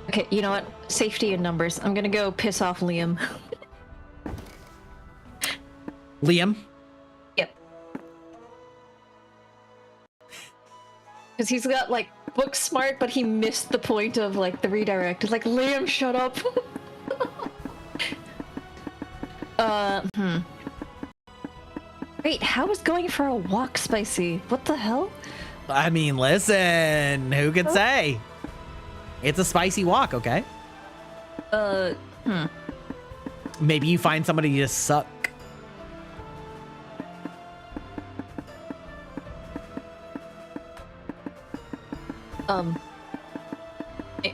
Okay, you know what? Safety in numbers. I'm gonna go piss off Liam. Liam? Yep. Because he's got like book smart, but he missed the point of like the redirect. It's like, Liam, shut up. Wait, how is going for a walk spicy? What the hell? I mean, listen, who could say? It's a spicy walk, okay? Maybe you find somebody to suck.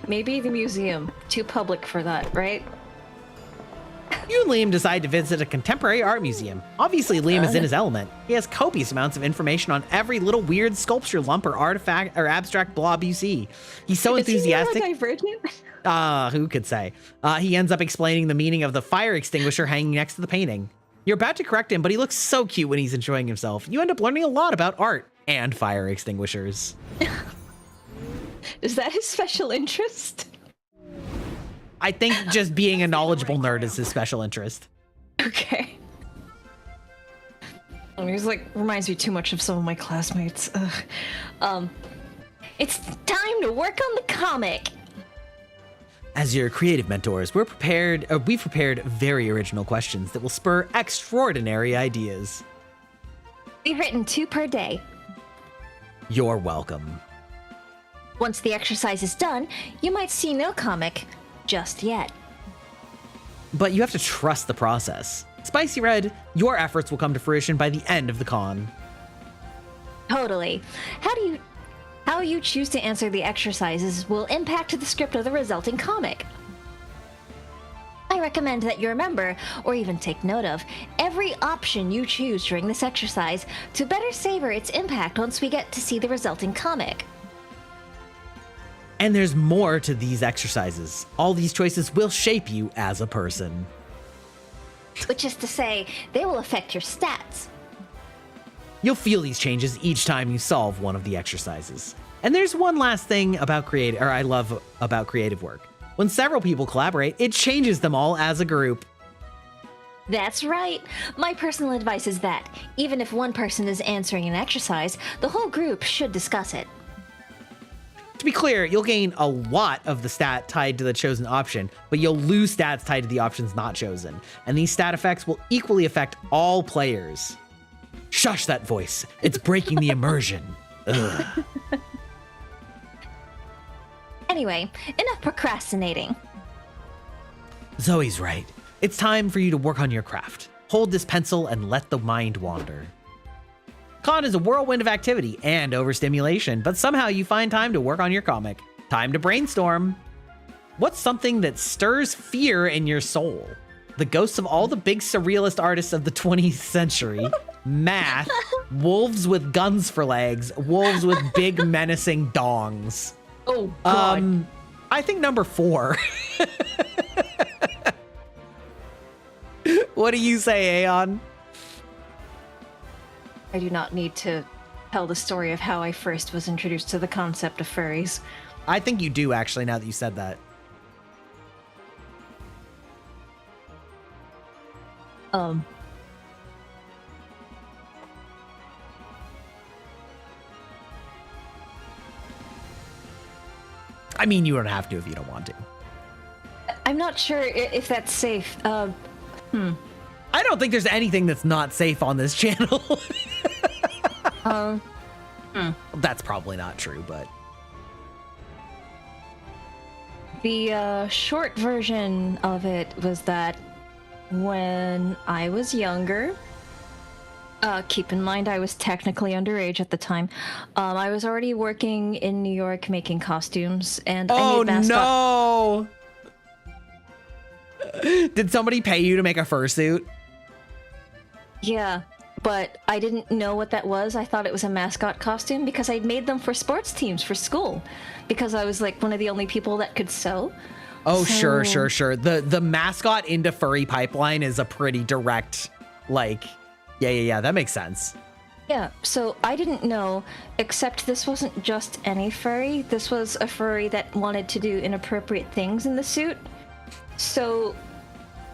maybe the museum. Too public for that, right? You and Liam decide to visit a contemporary art museum. Obviously, Liam is in his element. He has copious amounts of information on every little weird sculpture, lump, or artifact or abstract blob you see. He's so enthusiastic. Is he neurodivergent? Who could say? He ends up explaining the meaning of the fire extinguisher hanging next to the painting. You're about to correct him, but he looks so cute when he's enjoying himself. You end up learning a lot about art and fire extinguishers. Is that his special interest? I think just being a knowledgeable nerd is his special interest. Okay. He's like, reminds me too much of some of my classmates. Ugh. It's time to work on the comic. As your creative mentors, we've prepared very original questions that will spur extraordinary ideas. We've written 2 per day. You're welcome. Once the exercise is done, you might see no comic just yet. But you have to trust the process. Spicy Red, your efforts will come to fruition by the end of the con. Totally. How you choose to answer the exercises will impact the script of the resulting comic. I recommend that you remember, or even take note of, every option you choose during this exercise to better savor its impact once we get to see the resulting comic. And there's more to these exercises. All these choices will shape you as a person. Which is to say, they will affect your stats. You'll feel these changes each time you solve one of the exercises. And there's one last thing about I love about creative work. When several people collaborate, it changes them all as a group. That's right. My personal advice is that, even if one person is answering an exercise, the whole group should discuss it. To be clear, you'll gain a lot of the stat tied to the chosen option, but you'll lose stats tied to the options not chosen. And these stat effects will equally affect all players. Shush that voice. It's breaking the immersion. Ugh. Anyway, enough procrastinating. Zoe's right. It's time for you to work on your craft. Hold this pencil and let the mind wander. Con is a whirlwind of activity and overstimulation, but somehow you find time to work on your comic. Time to brainstorm. What's something that stirs fear in your soul? The ghosts of all the big surrealist artists of the 20th century. Math. Wolves with guns for legs. Wolves with big menacing dongs. Oh, God. I think number 4. What do you say, Aeon? I do not need to tell the story of how I first was introduced to the concept of furries. I think you do, actually, now that you said that. I mean, you don't have to if you don't want to. I'm not sure if that's safe. I don't think there's anything that's not safe on this channel. That's probably not true, but... The short version of it was that when I was younger, keep in mind I was technically underage at the time, I was already working in New York making costumes, and I made mascot. No! Did somebody pay you to make a fursuit? Yeah, but I didn't know what that was. I thought it was a mascot costume because I'd made them for sports teams for school, because I was like one of the only people that could sew. Oh, sure. The mascot into furry pipeline is a pretty direct, like, yeah, that makes sense. Yeah, so I didn't know, except this wasn't just any furry. This was a furry that wanted to do inappropriate things in the suit. So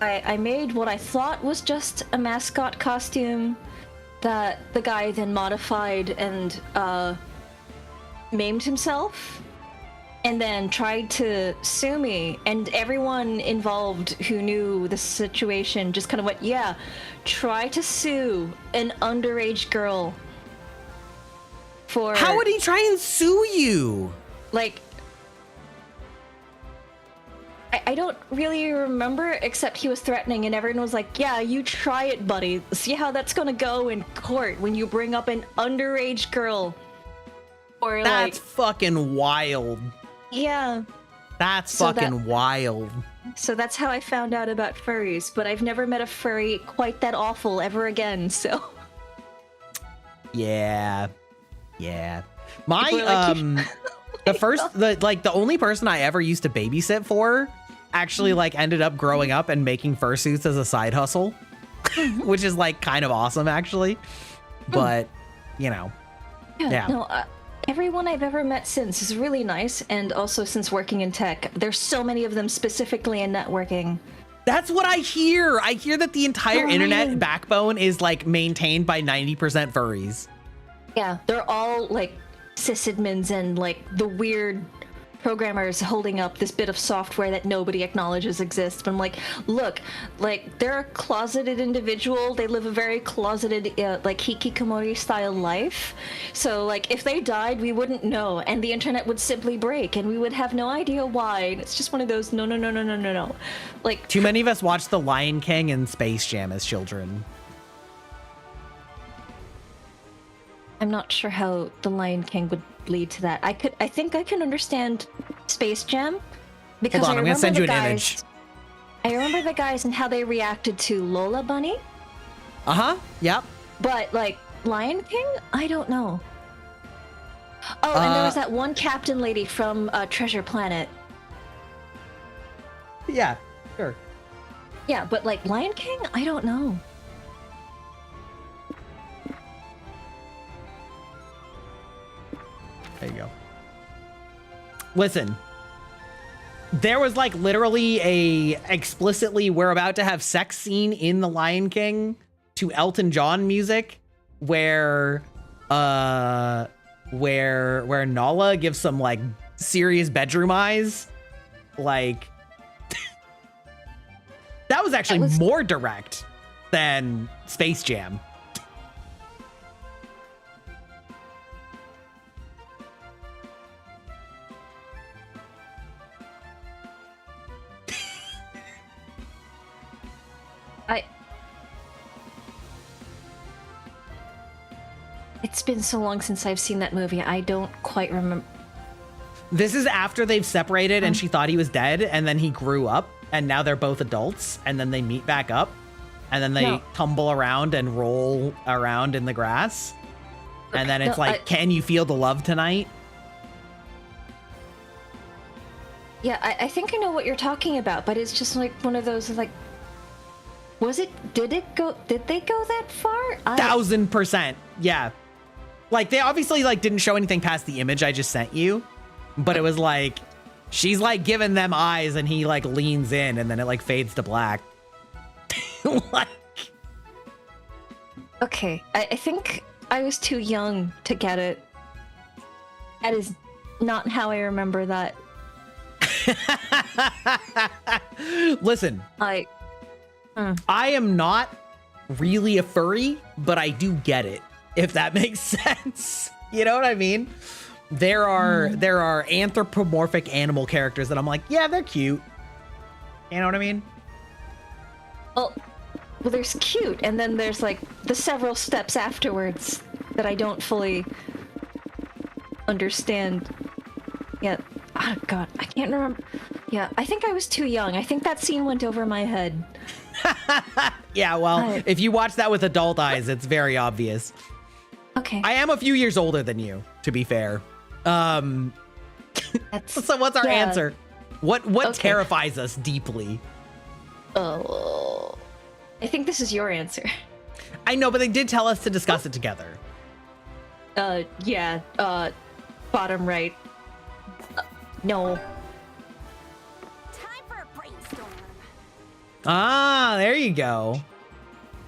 I made what I thought was just a mascot costume that the guy then modified and maimed himself, and then tried to sue me, and everyone involved who knew the situation just kind of went, yeah, try to sue an underage girl for... How would he try and sue you? Like, I don't really remember, except he was threatening, and everyone was like, yeah, you try it, buddy. See how that's gonna go in court when you bring up an underage girl. Or That's like, fucking wild. yeah. That's So fucking wild. So that's how I found out about furries, but I've never met a furry quite that awful ever again, so... Yeah. Yeah. People are like, The only person I ever used to babysit for actually like ended up growing up and making fursuits as a side hustle, which is like kind of awesome actually. But, you know. Yeah. No, everyone I've ever met since is really nice, and also since working in tech, there's so many of them specifically in networking. That's what I hear. I hear that the entire internet backbone is like maintained by 90% furries. Yeah, they're all like sysadmins and like the weird programmers holding up this bit of software that nobody acknowledges exists. But I'm like, look, like they're a closeted individual. They live a very closeted, like hikikomori style life. So like if they died, we wouldn't know, and the internet would simply break, and we would have no idea why. And it's just one of those no. Like too many of us watched The Lion King and Space Jam as children. I'm not sure how The Lion King would lead to that. I think I can understand Space Jam because Hold on, I'm gonna send you an image. I remember the guys and how they reacted to Lola Bunny. Yep. But like Lion King, I don't know. Oh, and there was that one captain lady from Treasure Planet. Yeah, sure. Yeah, but like Lion King, I don't know. There you go. Listen, there was like literally a explicitly we're about to have sex scene in The Lion King to Elton John music where Nala gives some like serious bedroom eyes. Like that was actually more direct than Space Jam. It's been so long since I've seen that movie. I don't quite remember. This is after they've separated and she thought he was dead, and then he grew up, and now they're both adults, and then they meet back up, and then they tumble around and roll around in the grass. And then it's can you feel the love tonight? Yeah, I think I know what you're talking about, but it's just like one of those like, did they go that far? 1000%. Yeah. Like they obviously like didn't show anything past the image I just sent you, but it was like, she's like giving them eyes and he like leans in and then it like fades to black. Like, okay, I think I was too young to get it. That is not how I remember that. Listen, I am not really a furry, but I do get it, if that makes sense. You know what I mean? There are anthropomorphic animal characters that I'm like, yeah, they're cute. You know what I mean? Well, there's cute, and then there's like the several steps afterwards that I don't fully understand yet. Oh god, I can't remember. Yeah, I think I was too young. I think that scene went over my head. Yeah, well, if you watch that with adult eyes, it's very obvious. Okay. I am a few years older than you, to be fair. So what's our answer? What terrifies us deeply? Oh, I think this is your answer. I know, but they did tell us to discuss it together. Yeah, bottom right. No. Time for a brainstorm. Ah, there you go.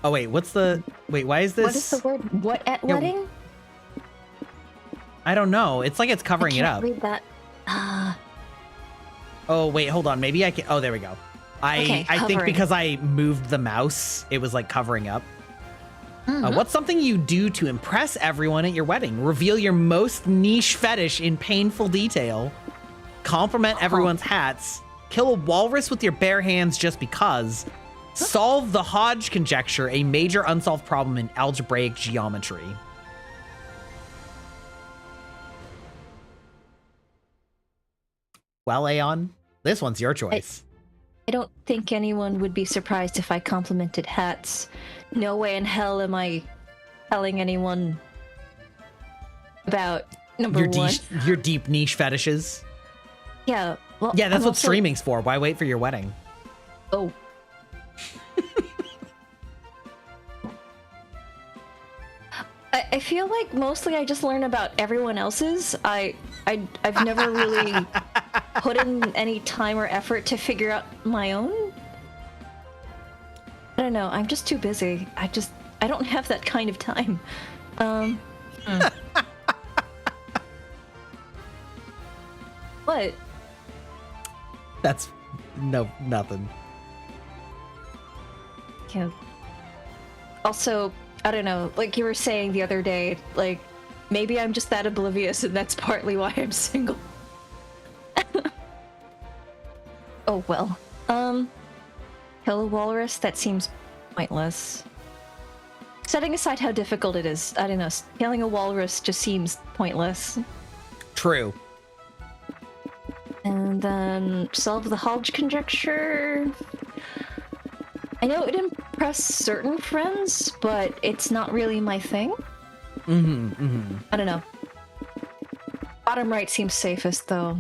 Oh, wait, why is this? What is the word? What at wedding? I don't know. It's like it's covering it up. Read that. Oh, wait, hold on. Maybe I can. Oh, there we go. I think because I moved the mouse, it was like covering up. What's something you do to impress everyone at your wedding? Reveal your most niche fetish in painful detail. Compliment everyone's hats. Kill a walrus with your bare hands just because. Solve the Hodge conjecture, a major unsolved problem in algebraic geometry. Well, Aeon, this one's your choice. I don't think anyone would be surprised if I complimented hats. No way in hell am I telling anyone about number one. Your deep niche fetishes. Yeah, well, Yeah, that's I'm what also- streaming's for. Why wait for your wedding? Oh. I feel like mostly I just learn about everyone else's. I've never really put in any time or effort to figure out my own. I don't know. I'm just too busy. I don't have that kind of time. What? That's nothing. Yeah. Also, I don't know, like you were saying the other day, like, maybe I'm just that oblivious and that's partly why I'm single. Oh, well. Kill a walrus? That seems pointless. Setting aside how difficult it is, I don't know, killing a walrus just seems pointless. True. And then solve the Hodge conjecture. I know it impress certain friends, but it's not really my thing. I don't know. Bottom right seems safest, though.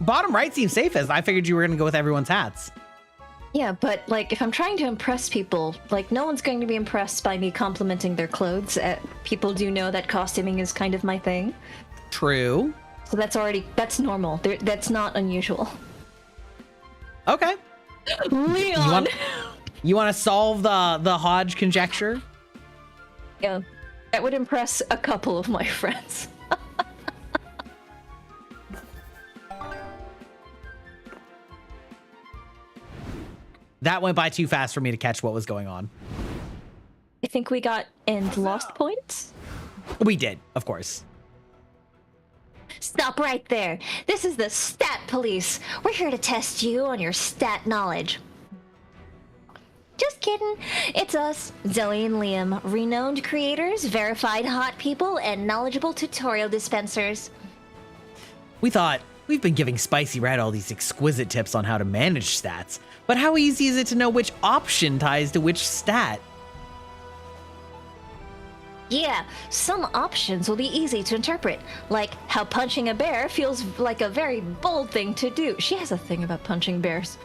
Bottom right seems safest. I figured you were gonna go with everyone's hats. Yeah, but, like, if I'm trying to impress people, like, no one's going to be impressed by me complimenting their clothes. People do know that costuming is kind of my thing. True. So that's normal. That's not unusual. Okay. Leon! You want to solve the Hodge conjecture? Yeah, that would impress a couple of my friends. That went by too fast for me to catch what was going on. I think we got and lost points. We did, of course. Stop right there. This is the Stat Police. We're here to test you on your stat knowledge. Just kidding. It's us, Zoe and Liam, renowned creators, verified hot people, and knowledgeable tutorial dispensers. We thought, we've been giving Spicy Red all these exquisite tips on how to manage stats, but how easy is it to know which option ties to which stat? Yeah, some options will be easy to interpret, like how punching a bear feels like a very bold thing to do. She has a thing about punching bears.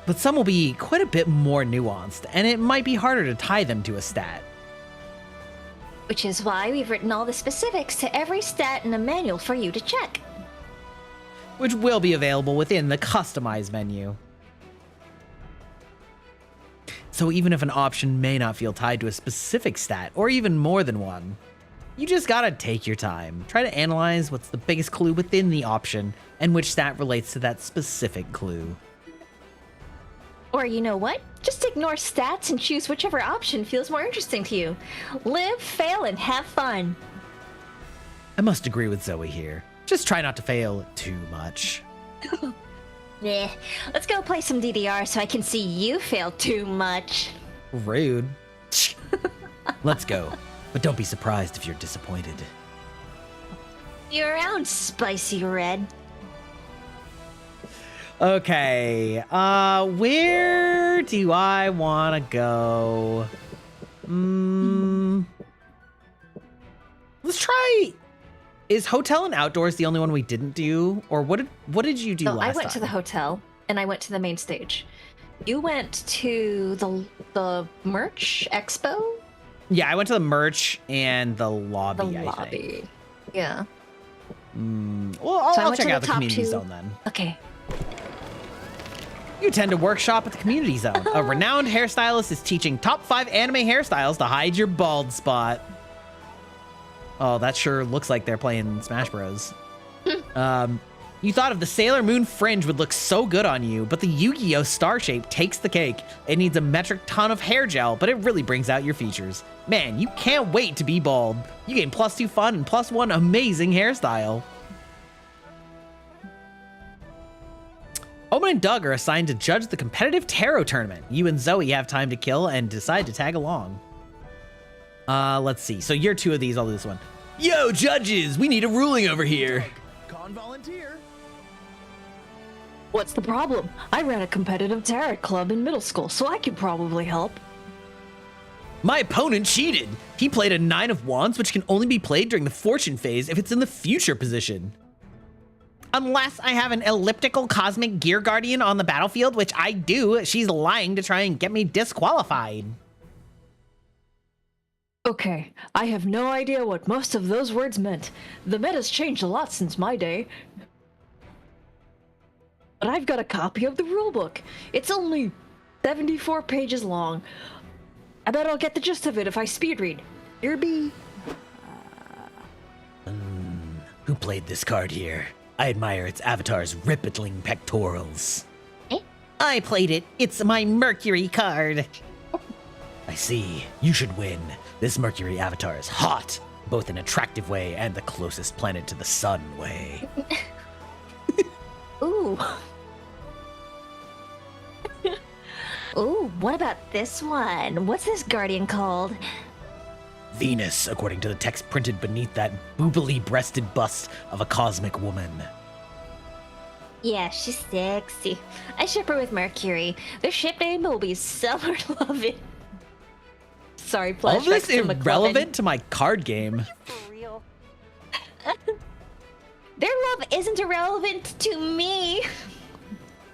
But some will be quite a bit more nuanced, and it might be harder to tie them to a stat. Which is why we've written all the specifics to every stat in a manual for you to check. Which will be available within the Customize menu. So even if an option may not feel tied to a specific stat, or even more than one, you just gotta take your time. Try to analyze what's the biggest clue within the option, and which stat relates to that specific clue. Or you know what? Just ignore stats and choose whichever option feels more interesting to you. Live, fail, and have fun. I must agree with Zoe here. Just try not to fail too much. Nah, let's go play some DDR so I can see you fail too much. Rude. Let's go. But don't be surprised if you're disappointed. You're around, Spicy Red. Okay, where do I want to go? Let's try. Is hotel and outdoors the only one we didn't do, or what did you do No, last I went time? to the hotel and I went to the main stage. You went to the merch expo? Yeah, I went to the merch and the lobby. The I lobby. think. Yeah. Well, So I I'll went check to the out the top community two. zone then. Okay. You tend to workshop at the community zone. A renowned hairstylist is teaching top 5 anime hairstyles to hide your bald spot. Oh, that sure looks like they're playing Smash Bros. You thought of the Sailor Moon fringe would look so good on you, but the Yu-Gi-Oh star shape takes the cake. It needs a metric ton of hair gel, but it really brings out your features. Man, you can't wait to be bald. You gain +2 fun and +1 amazing hairstyle. Omen and Doug are assigned to judge the competitive tarot tournament. You and Zoe have time to kill and decide to tag along. Let's see. So you're 2 of these. I'll do this one. Yo, judges, we need a ruling over here. Con volunteer. What's the problem? I ran a competitive tarot club in middle school, so I could probably help. My opponent cheated. He played a 9 of wands, which can only be played during the fortune phase if it's in the future position. Unless I have an elliptical cosmic gear guardian on the battlefield, which I do, she's lying to try and get me disqualified. Okay, I have no idea what most of those words meant. The meta's changed a lot since my day. But I've got a copy of the rulebook. It's only 74 pages long. I bet I'll get the gist of it if I speed read. Here be. Who played this card here? I admire its avatar's rippling pectorals. I played it. It's my Mercury card. I see. You should win. This Mercury avatar is hot, both in attractive way and the closest planet to the sun way. Ooh. Ooh, what about this one? What's this guardian called? Venus, according to the text printed beneath that boobily-breasted bust of a cosmic woman. Yeah, she's sexy. I ship her with Mercury. Their ship name will be Summer Lovin'. Sorry, All of this flashbacks to McLovin. irrelevant to my card game. For real. Their love isn't irrelevant to me.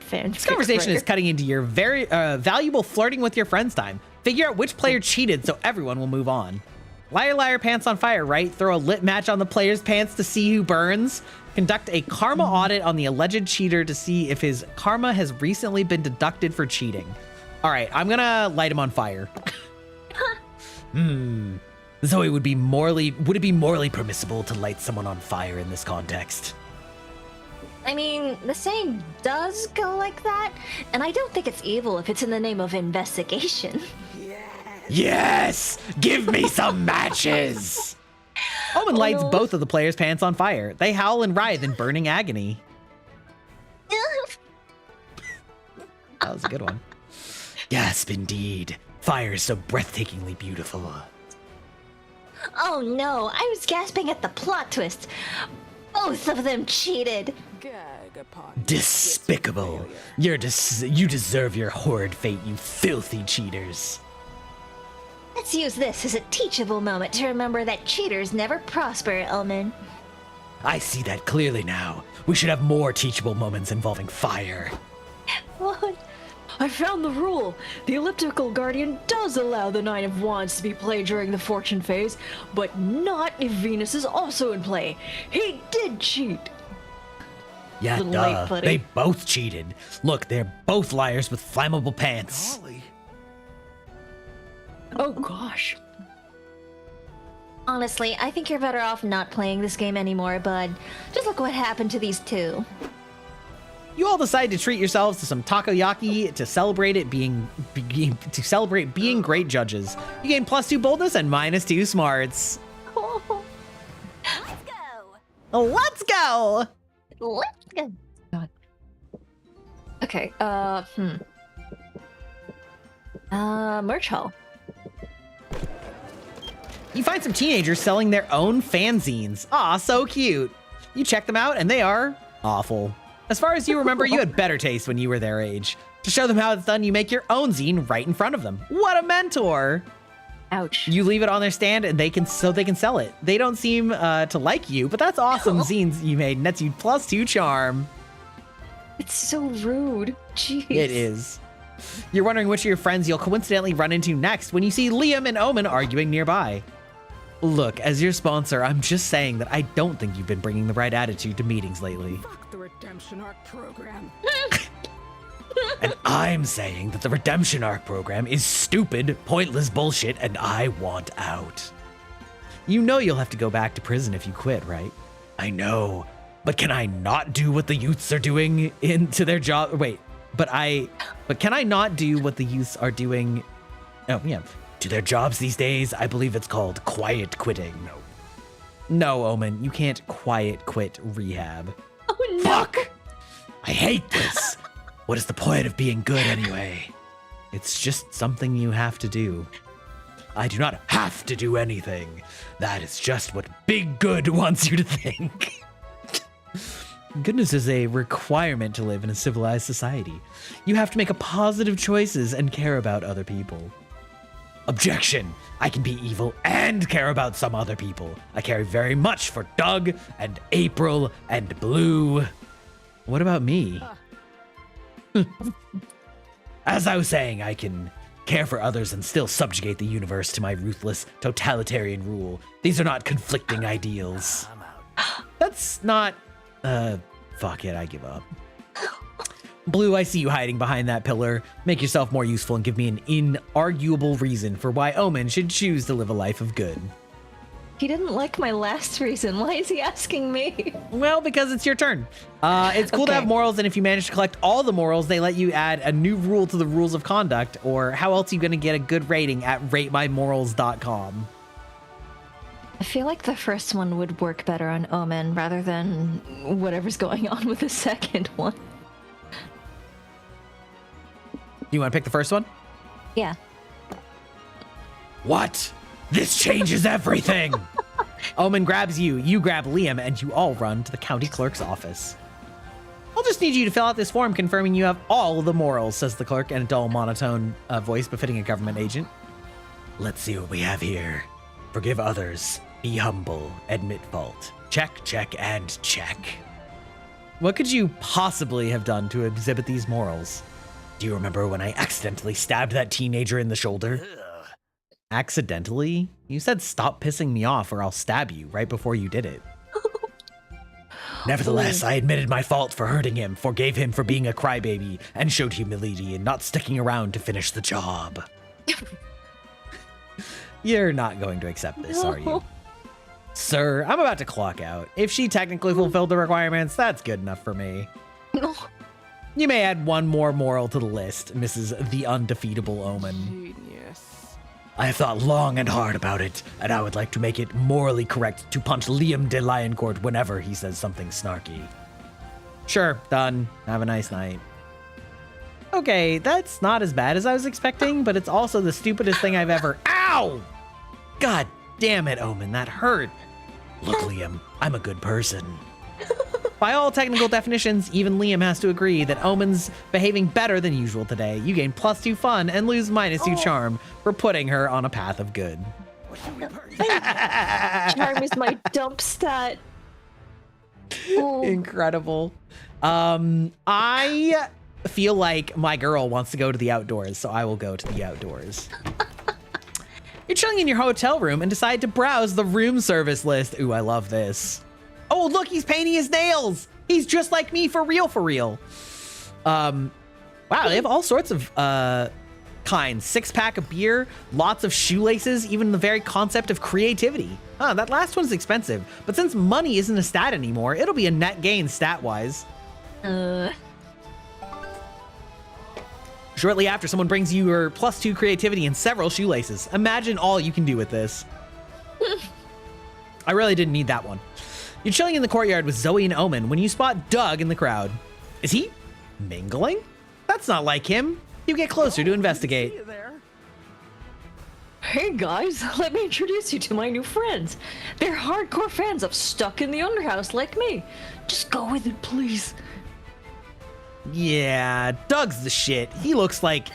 This conversation is cutting into your very valuable flirting with your friends time. Figure out which player cheated so everyone will move on. Liar, liar, pants on fire, right? Throw a lit match on the player's pants to see who burns. Conduct a karma audit on the alleged cheater to see if his karma has recently been deducted for cheating. All right, I'm gonna light him on fire. Zoe, would it be morally permissible to light someone on fire in this context? I mean, the saying does go like that, and I don't think it's evil if it's in the name of investigation. Yes! Give me some matches! Omen Oh, lights no. both of the players' pants on fire. They howl and writhe in burning agony. That was a good one. Gasp indeed. Fire is so breathtakingly beautiful. Oh no, I was gasping at the plot twist. Both of them cheated. Despicable. You deserve your horrid fate, you filthy cheaters. Let's use this as a teachable moment to remember that cheaters never prosper, Omen. I see that clearly now. We should have more teachable moments involving fire. What? I found the rule. The elliptical guardian does allow the 9 of wands to be played during the fortune phase, but not if Venus is also in play. He did cheat. Yeah, Little duh. late, buddy. They both cheated. Look, they're both liars with flammable pants. Golly. Oh gosh. Honestly, I think you're better off not playing this game anymore, bud. Just look what happened to these two. You all decide to treat yourselves to some takoyaki to celebrate being great judges. You gain +2 boldness and -2 smarts. Let's go! Let's go! Let's go! Okay, merch hall. You find some teenagers selling their own fanzines. Aw, so cute. You check them out and they are awful. As far as you remember, you had better taste when you were their age. To show them how it's done, you make your own zine right in front of them. What a mentor! Ouch. You leave it on their stand and they can sell it. They don't seem to like you, but that's awesome. Zines you made nets you +2 charm. It's so rude. Jeez. It is. You're wondering which of your friends you'll coincidentally run into next when you see Liam and Omen arguing nearby. Look, as your sponsor, I'm just saying that I don't think you've been bringing the right attitude to meetings lately. Fuck the redemption arc program. And I'm saying that the Redemption Arc program is stupid, pointless bullshit, and I want out. You know you'll have to go back to prison if you quit, right? I know, but can I not do what the youths are doing into their job? Wait, But can I not do what the youths are doing? Oh, yeah. to their jobs these days? I believe it's called quiet quitting. No, Omen, you can't quiet quit rehab. Oh no. Fuck! I hate this. What is the point of being good anyway? It's just something you have to do. I do not have to do anything. That is just what Big Good wants you to think. Goodness is a requirement to live in a civilized society. You have to make a positive choices and care about other people. Objection! I can be evil and care about some other people. I care very much for Doug and April and Blue. What about me? As I was saying, I can care for others and still subjugate the universe to my ruthless, totalitarian rule. These are not conflicting ideals. That's not... fuck it, I give up. Blue, I see you hiding behind that pillar. Make yourself more useful and give me an inarguable reason for why Omen should choose to live a life of good. He didn't like my last reason. Why is he asking me? Well, because it's your turn. It's cool to have morals, and if you manage to collect all the morals, they let you add a new rule to the rules of conduct, or how else are you going to get a good rating at ratemymorals.com? I feel like the first one would work better on Omen rather than whatever's going on with the second one. You want to pick the first one? Yeah. What? This changes everything! Omen grabs you, you grab Liam, and you all run to the county clerk's office. I'll just need you to fill out this form confirming you have all the morals, says the clerk in a dull, monotone voice befitting a government agent. Let's see what we have here. Forgive others. Be humble. Admit fault. Check, check, and check. What could you possibly have done to exhibit these morals? Do you remember when I accidentally stabbed that teenager in the shoulder? Accidentally? You said stop pissing me off or I'll stab you right before you did it. Nevertheless, I admitted my fault for hurting him, forgave him for being a crybaby, and showed humility in not sticking around to finish the job. You're not going to accept this, are you? Sir, I'm about to clock out. If she technically fulfilled the requirements, that's good enough for me. You may add one more moral to the list, Mrs. the Undefeatable Omen. Genius. I have thought long and hard about it, and I would like to make it morally correct to punch Liam de Lioncourt whenever he says something snarky. Sure, done. Have a nice night. Okay, that's not as bad as I was expecting, but it's also the stupidest thing I've ever... Ow! God damn it, Omen, that hurt. Look, Liam, I'm a good person. By all technical definitions, even Liam has to agree that Omen's behaving better than usual today. You gain +2 fun and lose -2 charm for putting her on a path of good. Charm is my dump stat. Oh. Incredible. I feel like my girl wants to go to the outdoors, so I will go to the outdoors. You're chilling in your hotel room and decide to browse the room service list. Ooh, I love this. Oh, look, he's painting his nails. He's just like me for real, for real. Wow, they have all sorts of kinds. 6-pack of beer, lots of shoelaces, even the very concept of creativity. Huh, that last one's expensive, but since money isn't a stat anymore, it'll be a net gain stat-wise. Shortly after, someone brings you your +2 creativity and several shoelaces. Imagine all you can do with this. I really didn't need that one. You're chilling in the courtyard with Zoe and Omen when you spot Doug in the crowd. Is he mingling? That's not like him. You get closer to investigate. Hey guys, let me introduce you to my new friends. They're hardcore fans of Stuck in the Underhouse like me. Just go with it, please. Yeah, Doug's the shit. He looks like,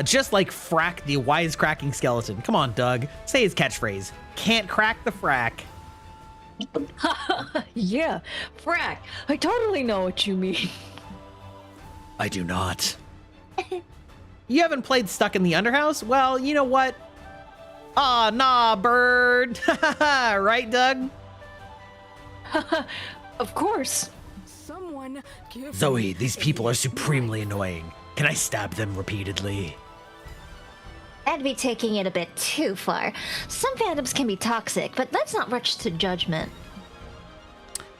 just like Frack the wisecracking skeleton. Come on, Doug. Say his catchphrase. Can't crack the frack. Yeah, frack. I totally know what you mean. I do not. You haven't played Stuck in the Underhouse? Well, you know what? Aw, nah, bird. Right, Doug? Of course. Someone give Zoe, me these people are supremely annoying. Can I stab them repeatedly? That'd be taking it a bit too far. Some fandoms can be toxic, but that's not much to judgment.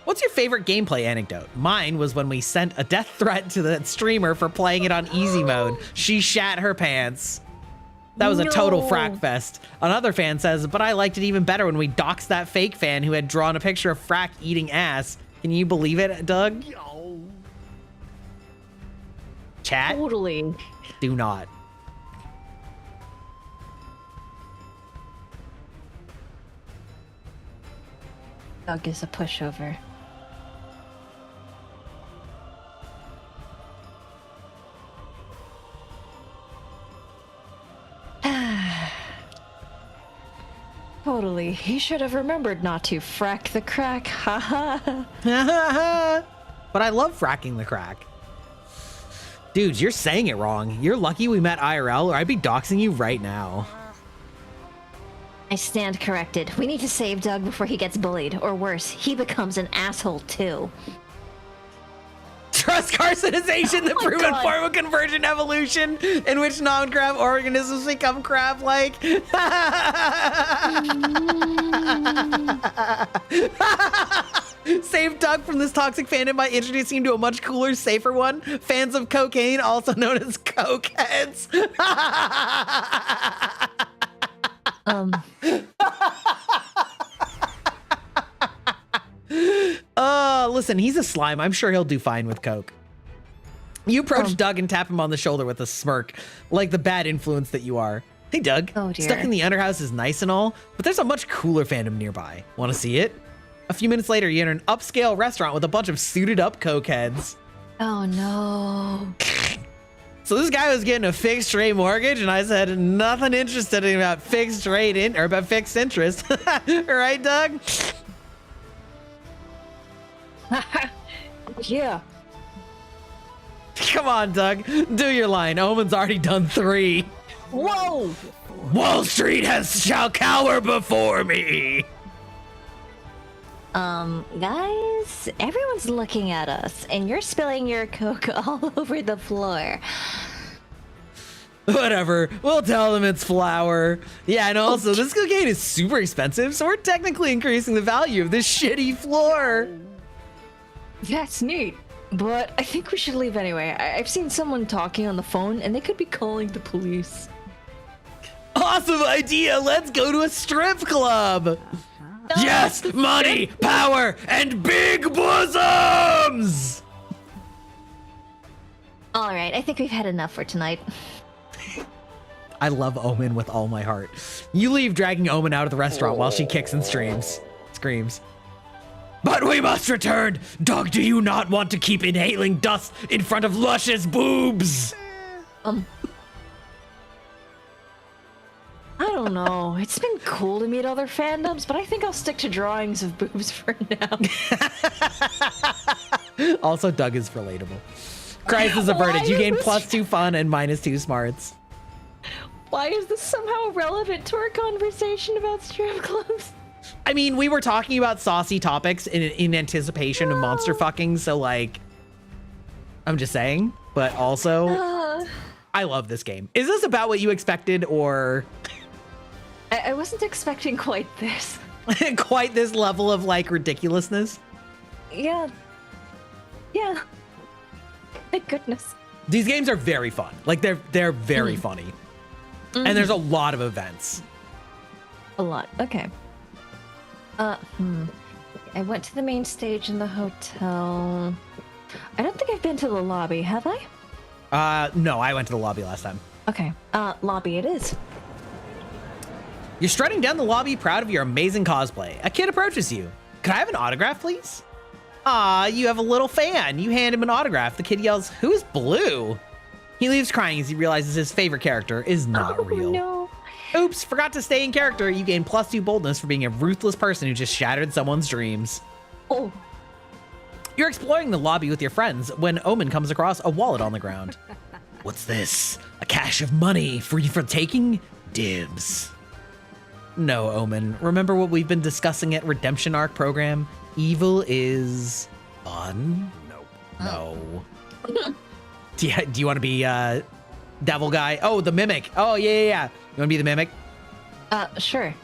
What's your favorite gameplay anecdote? Mine was when we sent a death threat to that streamer for playing it on easy mode. She shat her pants. That was a total frack fest. Another fan says, but I liked it even better when we doxed that fake fan who had drawn a picture of Frack eating ass. Can you believe it, Doug? Chat? Totally. Do not. Doug is a pushover. Totally. He should have remembered not to frack the crack. Ha ha. But I love fracking the crack. Dudes, you're saying it wrong. You're lucky we met IRL, or I'd be doxing you right now. I stand corrected. We need to save Doug before he gets bullied, or worse, he becomes an asshole too. Trust carcinization, the proven God. form of convergent evolution in which non-crab organisms become crab-like. Save Doug from this toxic fandom by introducing him to a much cooler, safer one. Fans of cocaine, also known as cokeheads. Listen, he's a slime. I'm sure he'll do fine with coke. You approach Doug and tap him on the shoulder with a smirk, like the bad influence that you are. Hey, Doug. Oh, dear. Stuck in the underhouse is nice and all, but there's a much cooler fandom nearby. Want to see it? A few minutes later, you enter an upscale restaurant with a bunch of suited up cokeheads. Oh no. So this guy was getting a fixed rate mortgage, and I said nothing interested in about fixed rate or about fixed interest. Right, Doug? Yeah. Come on, Doug. Do your line. Omen's already done 3. Whoa! Wall Street shall cower before me. Guys, everyone's looking at us, and you're spilling your coke all over the floor. Whatever. We'll tell them it's flour. Yeah, and also, this cocaine is super expensive, so we're technically increasing the value of this shitty floor. That's neat. But I think we should leave anyway. I've seen someone talking on the phone, and they could be calling the police. Awesome idea. Let's go to a strip club. Yes, money, power, and big bosoms. All right, I think we've had enough for tonight. I love Omen with all my heart. You leave dragging Omen out of the restaurant while she kicks and screams. But we must return. Doug, do you not want to keep inhaling dust in front of luscious boobs? I don't know. It's been cool to meet other fandoms, but I think I'll stick to drawings of boobs for now. Also, Doug is relatable. Crisis averted. You gain +2 fun and -2 smarts. Why is this somehow relevant to our conversation about strip clubs? I mean, we were talking about saucy topics in anticipation of monster fucking, so like, I'm just saying. But also, I love this game. Is this about what you expected, or I wasn't expecting quite this. quite this level of like ridiculousness? Yeah. Yeah. Thank goodness. These games are very fun. Like they're very funny, and there's a lot of events. A lot. Okay. I went to the main stage in the hotel. I don't think I've been to the lobby, have I? No, I went to the lobby last time. Okay. Lobby it is. You're strutting down the lobby, proud of your amazing cosplay. A kid approaches you. Could I have an autograph, please? Ah, you have a little fan. You hand him an autograph. The kid yells, "Who's Blue?" He leaves crying as he realizes his favorite character is not real. No. Oops, forgot to stay in character. You gain +2 boldness for being a ruthless person who just shattered someone's dreams. Oh. You're exploring the lobby with your friends when Omen comes across a wallet on the ground. What's this? A cache of money free for taking? Dibs. No, Omen. Remember what we've been discussing at Redemption Arc program? Evil is fun? No. Do you want to be devil guy? Oh, the mimic. Oh, yeah. You want to be the mimic? Sure.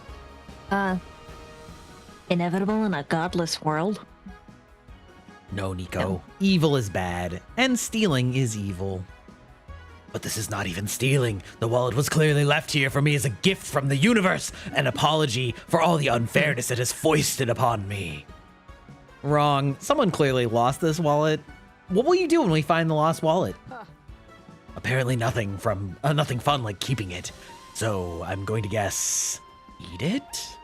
Inevitable in a godless world. No, Nico. Evil is bad, and stealing is evil. But this is not even stealing. The wallet was clearly left here for me as a gift from the universe, an apology for all the unfairness it has foisted upon me. Wrong. Someone clearly lost this wallet. What will you do when we find the lost wallet? Apparently nothing fun like keeping it. So I'm going to guess, eat it?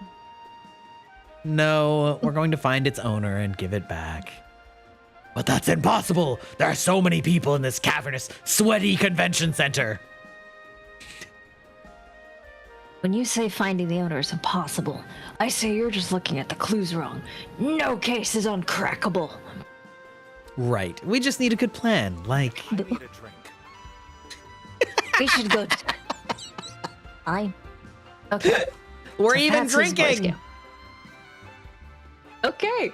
No, we're going to find its owner and give it back. But that's impossible. There are so many people in this cavernous, sweaty convention center. When you say finding the owner is impossible, I say you're just looking at the clues wrong. No case is uncrackable. Right. We just need a good plan. Like, I need a drink. We should go. Okay. We're So even that's his voice drinking. game. Okay.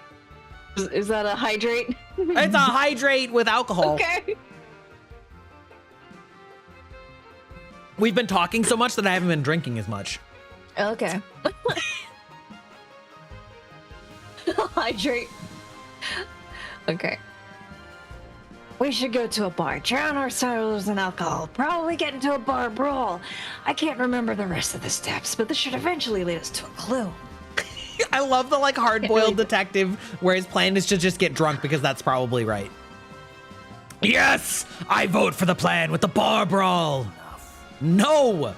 Is that a hydrate? It's a hydrate with alcohol. Okay. We've been talking so much that I haven't been drinking as much. Okay. Hydrate. Okay. We should go to a bar, drown ourselves in alcohol, probably get into a bar brawl. I can't remember the rest of the steps, but this should eventually lead us to a clue. I love the like hard-boiled detective where his plan is to just get drunk because that's probably right. yes, I vote for the plan with the bar brawl. No!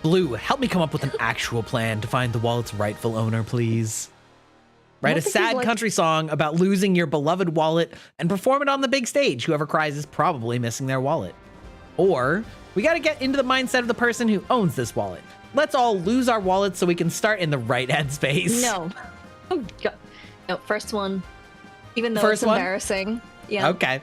Blue, help me come up with an actual plan to find the wallet's rightful owner, please. Write a don't think sad he's like- country song about losing your beloved wallet and perform it on the big stage. Whoever cries is probably missing their wallet. Or we got to get into the mindset of the person who owns this wallet. Let's all lose our wallets so we can start in the right headspace. No. Oh, God. No, first one. Even though First it's one? embarrassing. Yeah. Okay.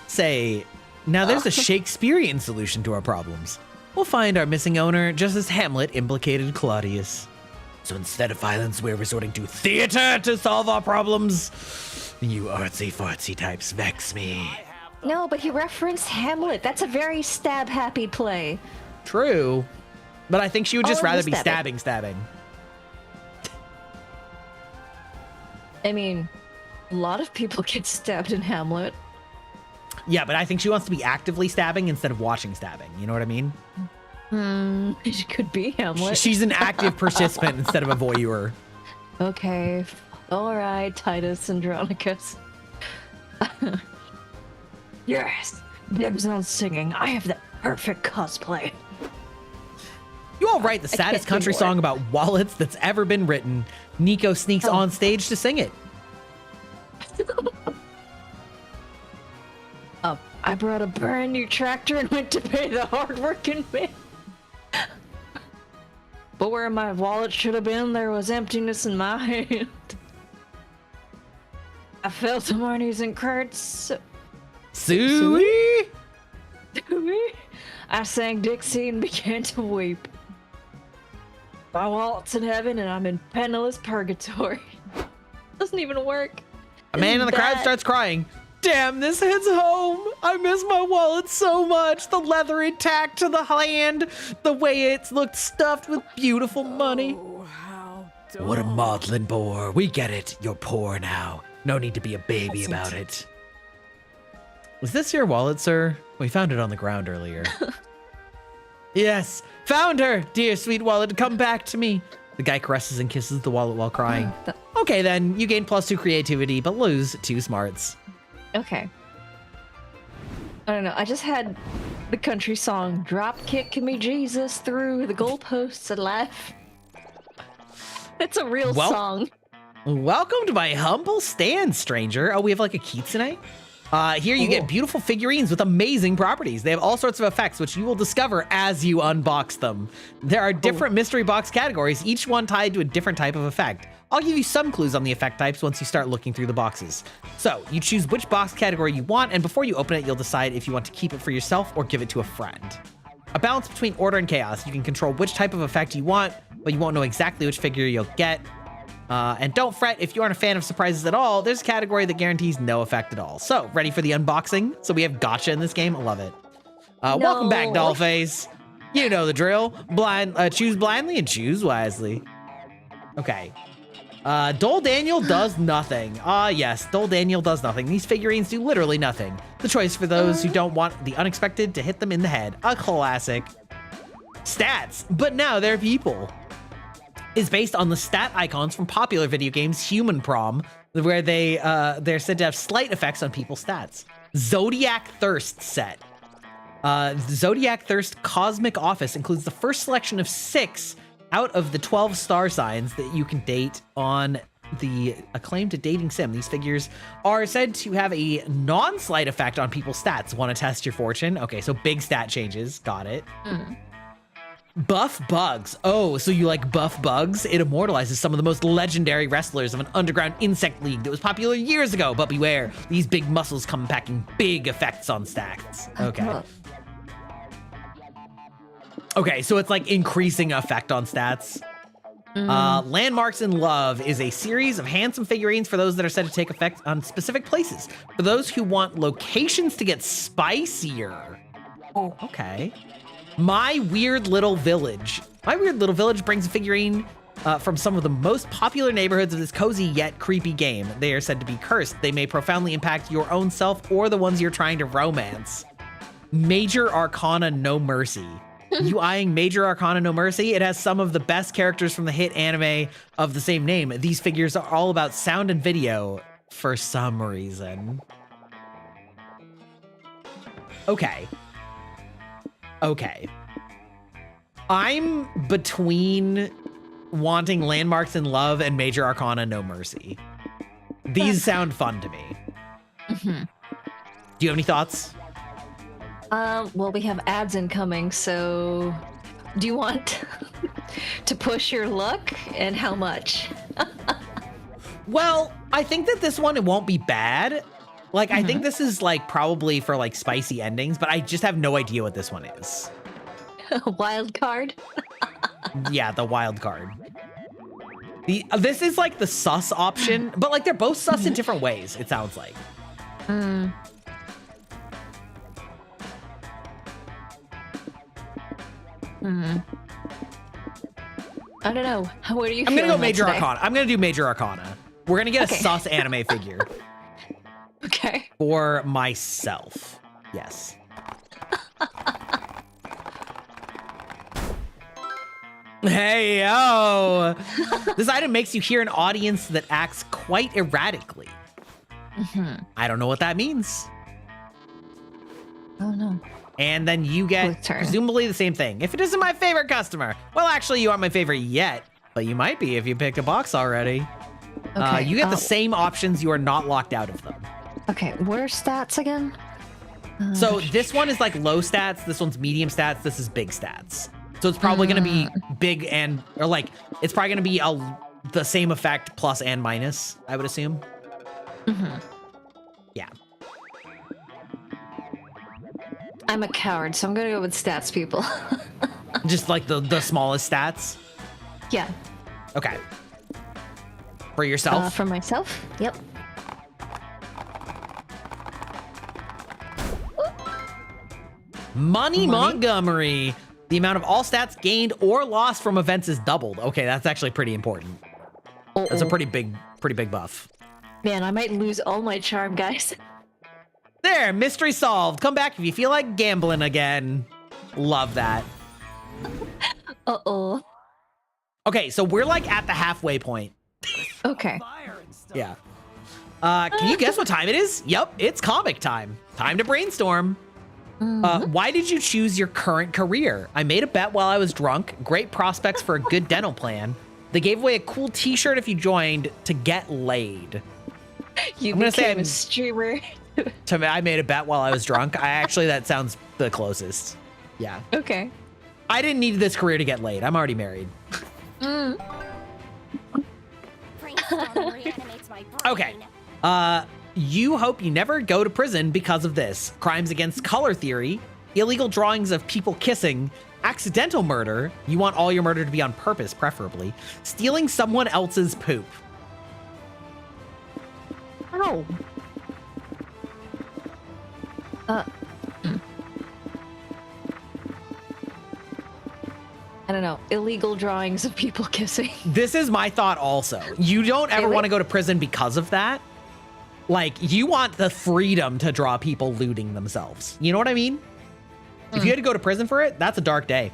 Say, now there's a Shakespearean solution to our problems. We'll find our missing owner just as Hamlet implicated Claudius. So instead of violence, we're resorting to theater to solve our problems. You artsy-fartsy types vex me. No, but he referenced Hamlet. That's a very stab-happy play. True. But I think she would just All of rather the be stabbing. stabbing. I mean, a lot of people get stabbed in Hamlet. Yeah, but I think she wants to be actively stabbing instead of watching stabbing. You know what I mean? It could be Hamlet. She's an active participant instead of a voyeur. Okay. All right, Titus Andronicus. Yes, dibs on singing. I have the perfect cosplay. You all write the saddest can't do country more. song about wallets that's ever been written. Nico sneaks Oh. on stage to sing it. I brought a brand new tractor and went to pay the hardworking man. But where my wallet should have been, there was emptiness in my hand. I fell to my knees and cried so. Suey? I sang Dixie and began to weep. My wallet's in heaven and I'm in penniless purgatory. Doesn't even work. A man in the crowd That- starts crying. Damn, this hits home. I miss my wallet so much. The leathery tack to the hand, the way it's looked stuffed with beautiful money. Oh, how What a dull. maudlin bore. We get it. You're poor now. No need to be a baby That's about it. it. Was this your wallet, sir? We found it on the ground earlier. Yes, found her, dear sweet wallet. Come back to me. The guy caresses and kisses the wallet while crying. Okay, then, you gain +2 creativity, but lose 2 smarts. Okay. I don't know. I just had the country song "Drop Kick Me Jesus" through the goalposts and laugh. It's a real Well- song. Welcome to my humble stand, stranger. Oh, we have like a key tonight? Here you get beautiful figurines with amazing properties. They have all sorts of effects, which you will discover as you unbox them. There are different mystery box categories, each one tied to a different type of effect. I'll give you some clues on the effect types once you start looking through the boxes. So, you choose which box category you want, and before you open it, you'll decide if you want to keep it for yourself or give it to a friend. A balance between order and chaos. You can control which type of effect you want, but you won't know exactly which figure you'll get. And don't fret if you aren't a fan of surprises at all, there's a category that guarantees no effect at all. So, ready for the unboxing? So we have gotcha in this game. I love it. Welcome back, No. Dollface. You know the drill. Choose blindly and choose wisely. Okay. Dole Daniel does nothing. Yes, Dole Daniel does nothing. These figurines do literally nothing. The choice for those who don't want the unexpected to hit them in the head. A classic. Stats, but now they're people. Is based on the stat icons from popular video games Human Prom, where they're said to have slight effects on people's stats. Zodiac Thirst set. Zodiac Thirst Cosmic Office includes the first selection of 6 out of the 12 star signs that you can date on the acclaimed dating sim. These figures are said to have a non-slight effect on people's stats. Want to test your fortune? Okay, so big stat changes. Got it. Buff bugs. Oh, so you like buff bugs? It immortalizes some of the most legendary wrestlers of an underground insect league that was popular years ago. But beware, these big muscles come packing big effects on stats. Okay. Okay, so it's like increasing effect on stats. Landmarks in Love is a series of handsome figurines for those that are said to take effect on specific places. For those who want locations to get spicier. Oh, okay. My Weird Little Village. My Weird Little Village brings a figurine from some of the most popular neighborhoods of this cozy yet creepy game. They are said to be cursed. They may profoundly impact your own self or the ones you're trying to romance. Major Arcana No Mercy. You eyeing Major Arcana No Mercy? It has some of the best characters from the hit anime of the same name. These figures are all about sound and video for some reason. Okay. Okay. I'm between wanting Landmarks in Love and Major Arcana No Mercy. These sound fun to me. Mm-hmm. Do you have any thoughts? Well, we have ads incoming, so do you want to push your luck, and how much? Well, I think that this one, it won't be bad. Like, I think this is like probably for like spicy endings, but I just have no idea what this one is. Wild card? Yeah, the wild card. This is like the sus option, but like they're both sus in different ways, it sounds like. I don't know. What are you I'm gonna go feeling Major today? Arcana. I'm gonna do Major Arcana. We're gonna get a sus anime figure Okay. for myself. Yes. Hey, yo! This item makes you hear an audience that acts quite erratically. I don't know what that means. Oh no. And then you get With turn. presumably the same thing. If it isn't my favorite customer, well, actually, you aren't my favorite yet, but you might be if you picked a box already. Okay. You get the same options. You are not locked out of them. Okay, what are stats again? So this one is like low stats. This one's medium stats. This is big stats. So it's probably going to be big and, or like, it's probably going to be the same effect plus and minus, I would assume. Yeah. I'm a coward, so I'm gonna go with stats, people. Just like the smallest stats. Yeah. Okay. For yourself? For myself? Yep. Money Montgomery. The amount of all stats gained or lost from events is doubled. Okay, that's actually pretty important. That's a pretty big buff. Man, I might lose all my charm, guys. There, mystery solved. Come back if you feel like gambling again. Love that. Uh-oh. Okay, so we're like at the halfway point. Okay. Fire and stuff. Yeah. Can you guess what time it is? Yep, it's comic time. Time to brainstorm. Why did you choose your current career? I made a bet while I was drunk. Great prospects for a good dental plan. They gave away a cool t-shirt if you joined to get laid. You I'm gonna say became I'm- a streamer. To me, I made a bet while I was drunk. That sounds the closest. Yeah. Okay. I didn't need this career to get laid. I'm already married. Okay. You hope you never go to prison because of this. Crimes against color theory, illegal drawings of people kissing, accidental murder. You want all your murder to be on purpose, preferably. Stealing someone else's poop. Ow. I don't know. Illegal drawings of people kissing. This is my thought also. You don't ever Really? want to go to prison because of that. Like, you want the freedom to draw people looting themselves. You know what I mean? If you had to go to prison for it, that's a dark day.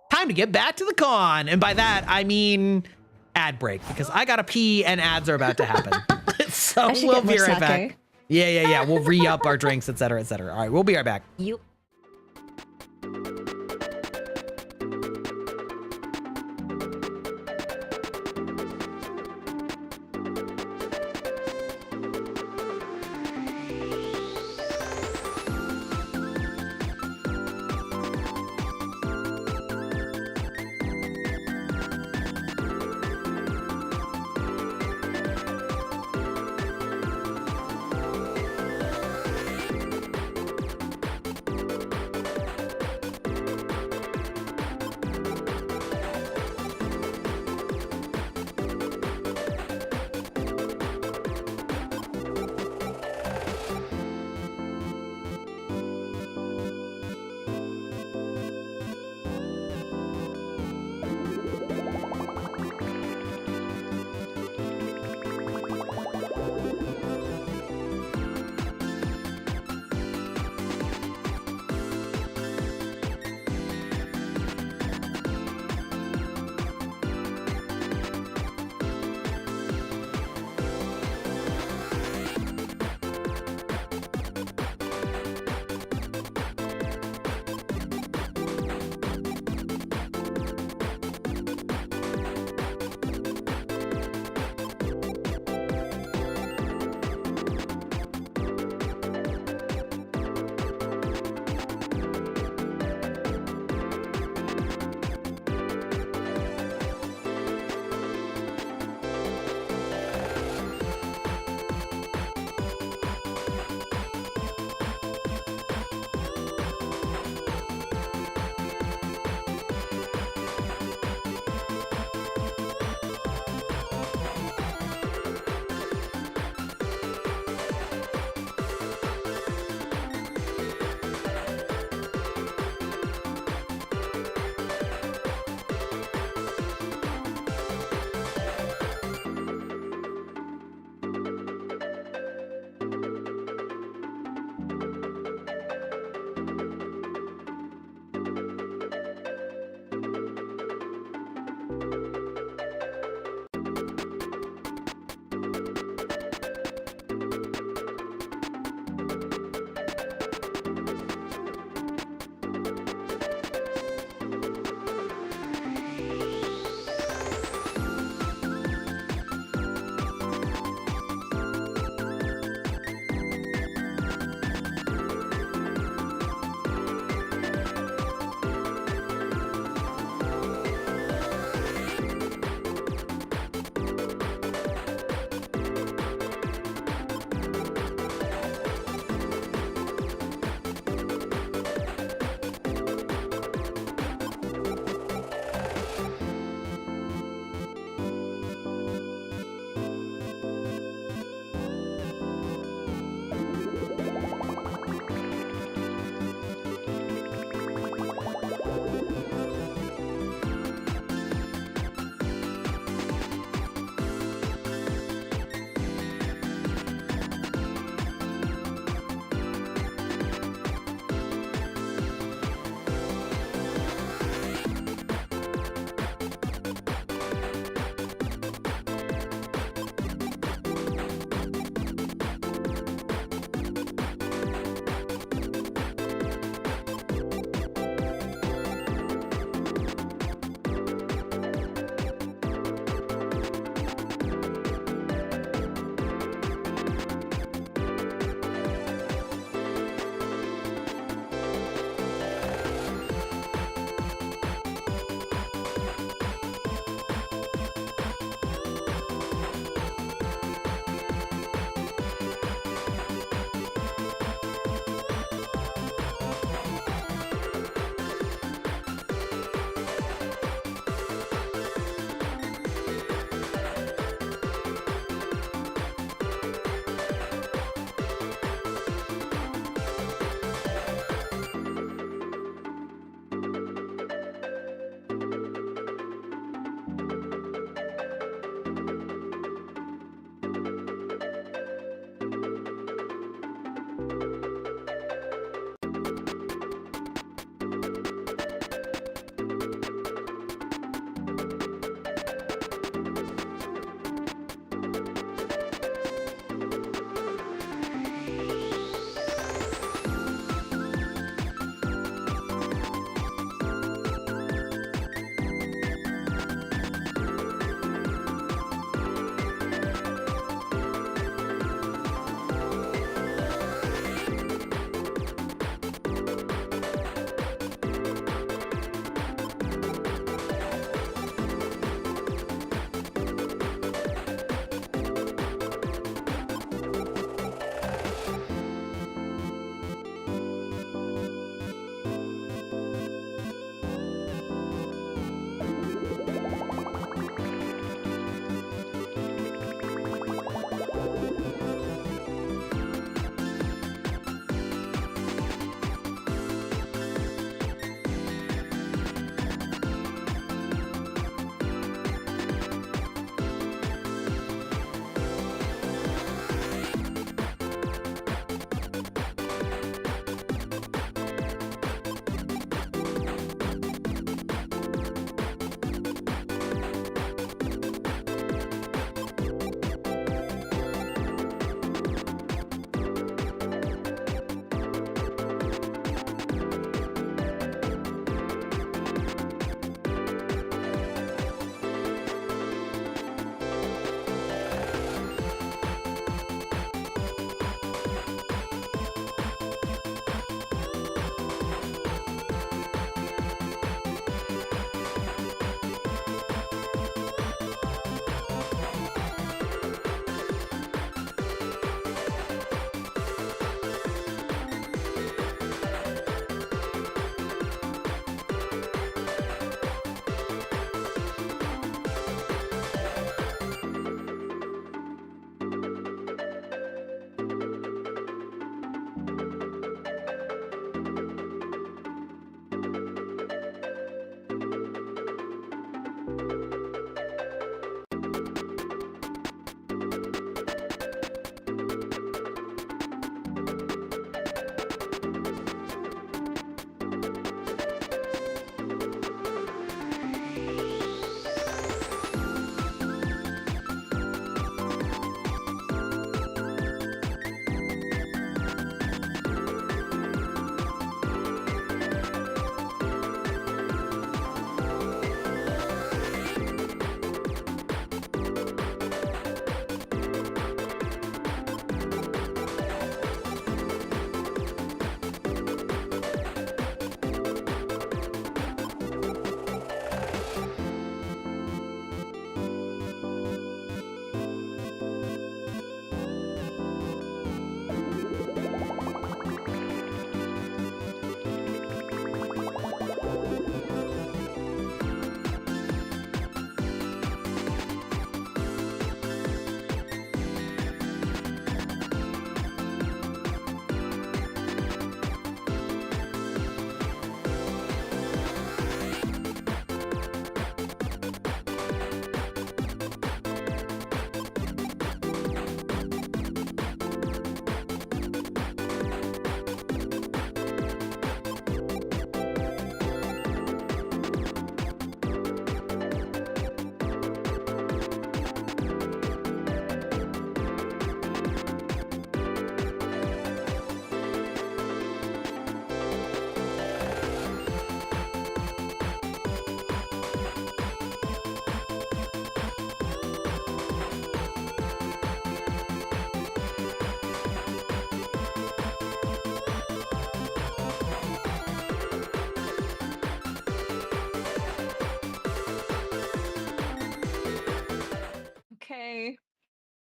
Time to get back to the con. And by that, I mean ad break, because I gotta pee and ads are about to happen. So I should we'll get more be right sake. back. Yeah. We'll re-up our drinks, etc., etc. All right, we'll be right back. You.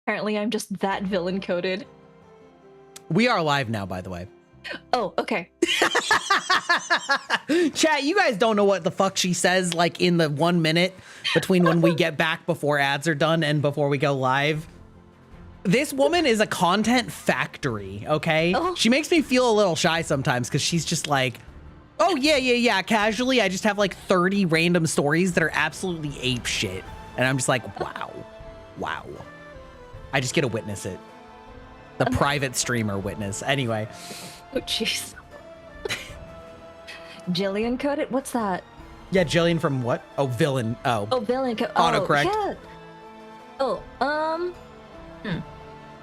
Apparently, I'm just that villain coded. We are live now, by the way. Oh, okay. Chat, you guys don't know what the fuck she says like in the 1 minute between when we get back before ads are done and before we go live. This woman is a content factory, okay? Oh. She makes me feel a little shy sometimes because she's just like, oh, yeah. Casually, I just have like 30 random stories that are absolutely ape shit. And I'm just like, wow. I just get to witness it. The private streamer witness. Anyway. Oh, jeez. Jillian coded? What's that? Yeah, Jillian from what? Oh, villain. Oh, villain code. Autocorrect. Yeah. Oh,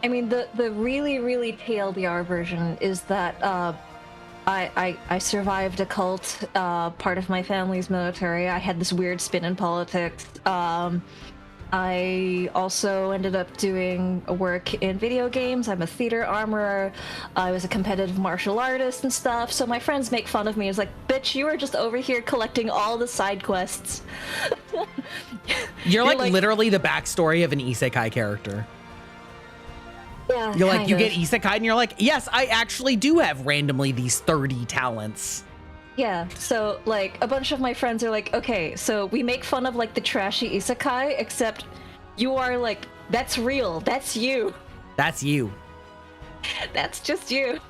I mean, the really, really TLDR version is that I survived a cult, part of my family's military. I had this weird spin in politics. I also ended up doing work in video games. I'm a theater armorer. I was a competitive martial artist and stuff. So my friends make fun of me. It's like, bitch, you were just over here collecting all the side quests. You're like literally the backstory of an isekai character. Yeah, You're like, kind you of. get isekai and you're like, yes, I actually do have randomly these 30 talents. Yeah, so like a bunch of my friends are like, okay, so we make fun of like the trashy isekai, except you are like, that's real, that's you. That's you. That's just you.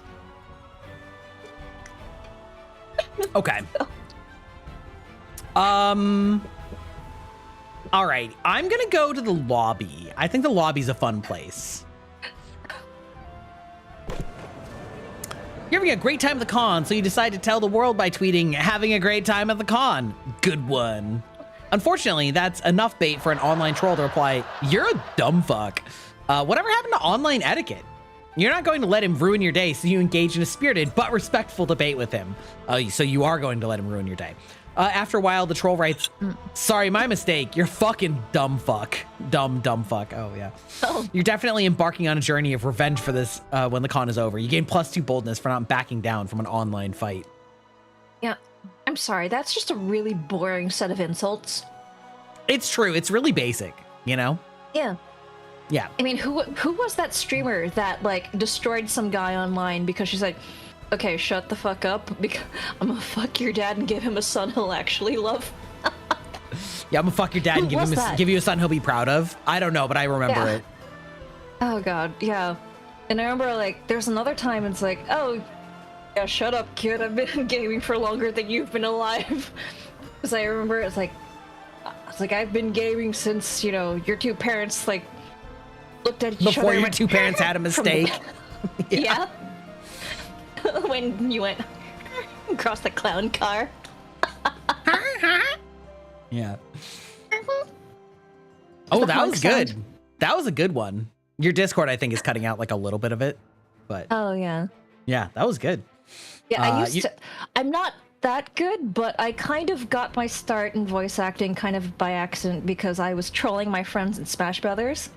Okay. All right, I'm gonna go to the lobby. I think the lobby's a fun place. You're having a great time at the con, so you decide to tell the world by tweeting, having a great time at the con. Good one. Unfortunately, that's enough bait for an online troll to reply, you're a dumb fuck. Whatever happened to online etiquette? You're not going to let him ruin your day, so you engage in a spirited but respectful debate with him. So you are going to let him ruin your day. After a while, the troll writes, sorry, my mistake. You're fucking dumb fuck. Dumb fuck. Oh, yeah. Oh. You're definitely embarking on a journey of revenge for this when the con is over. You gain +2 boldness for not backing down from an online fight. Yeah, I'm sorry, that's just a really boring set of insults. It's true. It's really basic, you know? Yeah. Yeah. I mean, who was that streamer that like destroyed some guy online because she's like, okay, shut the fuck up, because I'm gonna fuck your dad and give him a son he'll actually love. Yeah, I'm gonna fuck your dad and Who was that? give you a son he'll be proud of. I don't know, but I remember Yeah. it. Oh god, yeah. And I remember like there's another time it's like, oh yeah, shut up, kid. I've been gaming for longer than you've been alive. Because I remember it's like I've been gaming since, you know, your two parents like looked at each other. Before and your went, two parents had a mistake. Yeah. When you went across the clown car. Yeah. Oh, The that honk was good. sound. That was a good one. Your Discord, I think, is cutting out like a little bit of it, but Oh yeah. yeah, that was good. Yeah, I used you- to. I'm not that good, but I kind of got my start in voice acting kind of by accident because I was trolling my friends in Smash Brothers.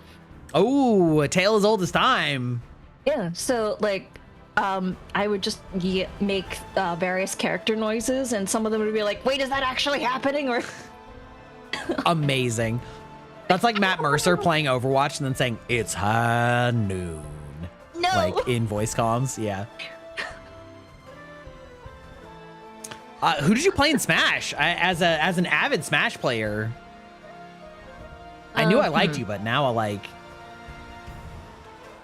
Oh, a tale as old as time. Yeah, so like, I would just make various character noises, and some of them would be like, "Wait, is that actually happening?" Or Amazing. That's like Matt Mercer playing Overwatch and then saying, it's high noon. no. Like in voice comms. Yeah. Who did you play in Smash? As an avid Smash player, I knew I liked you, but now I like.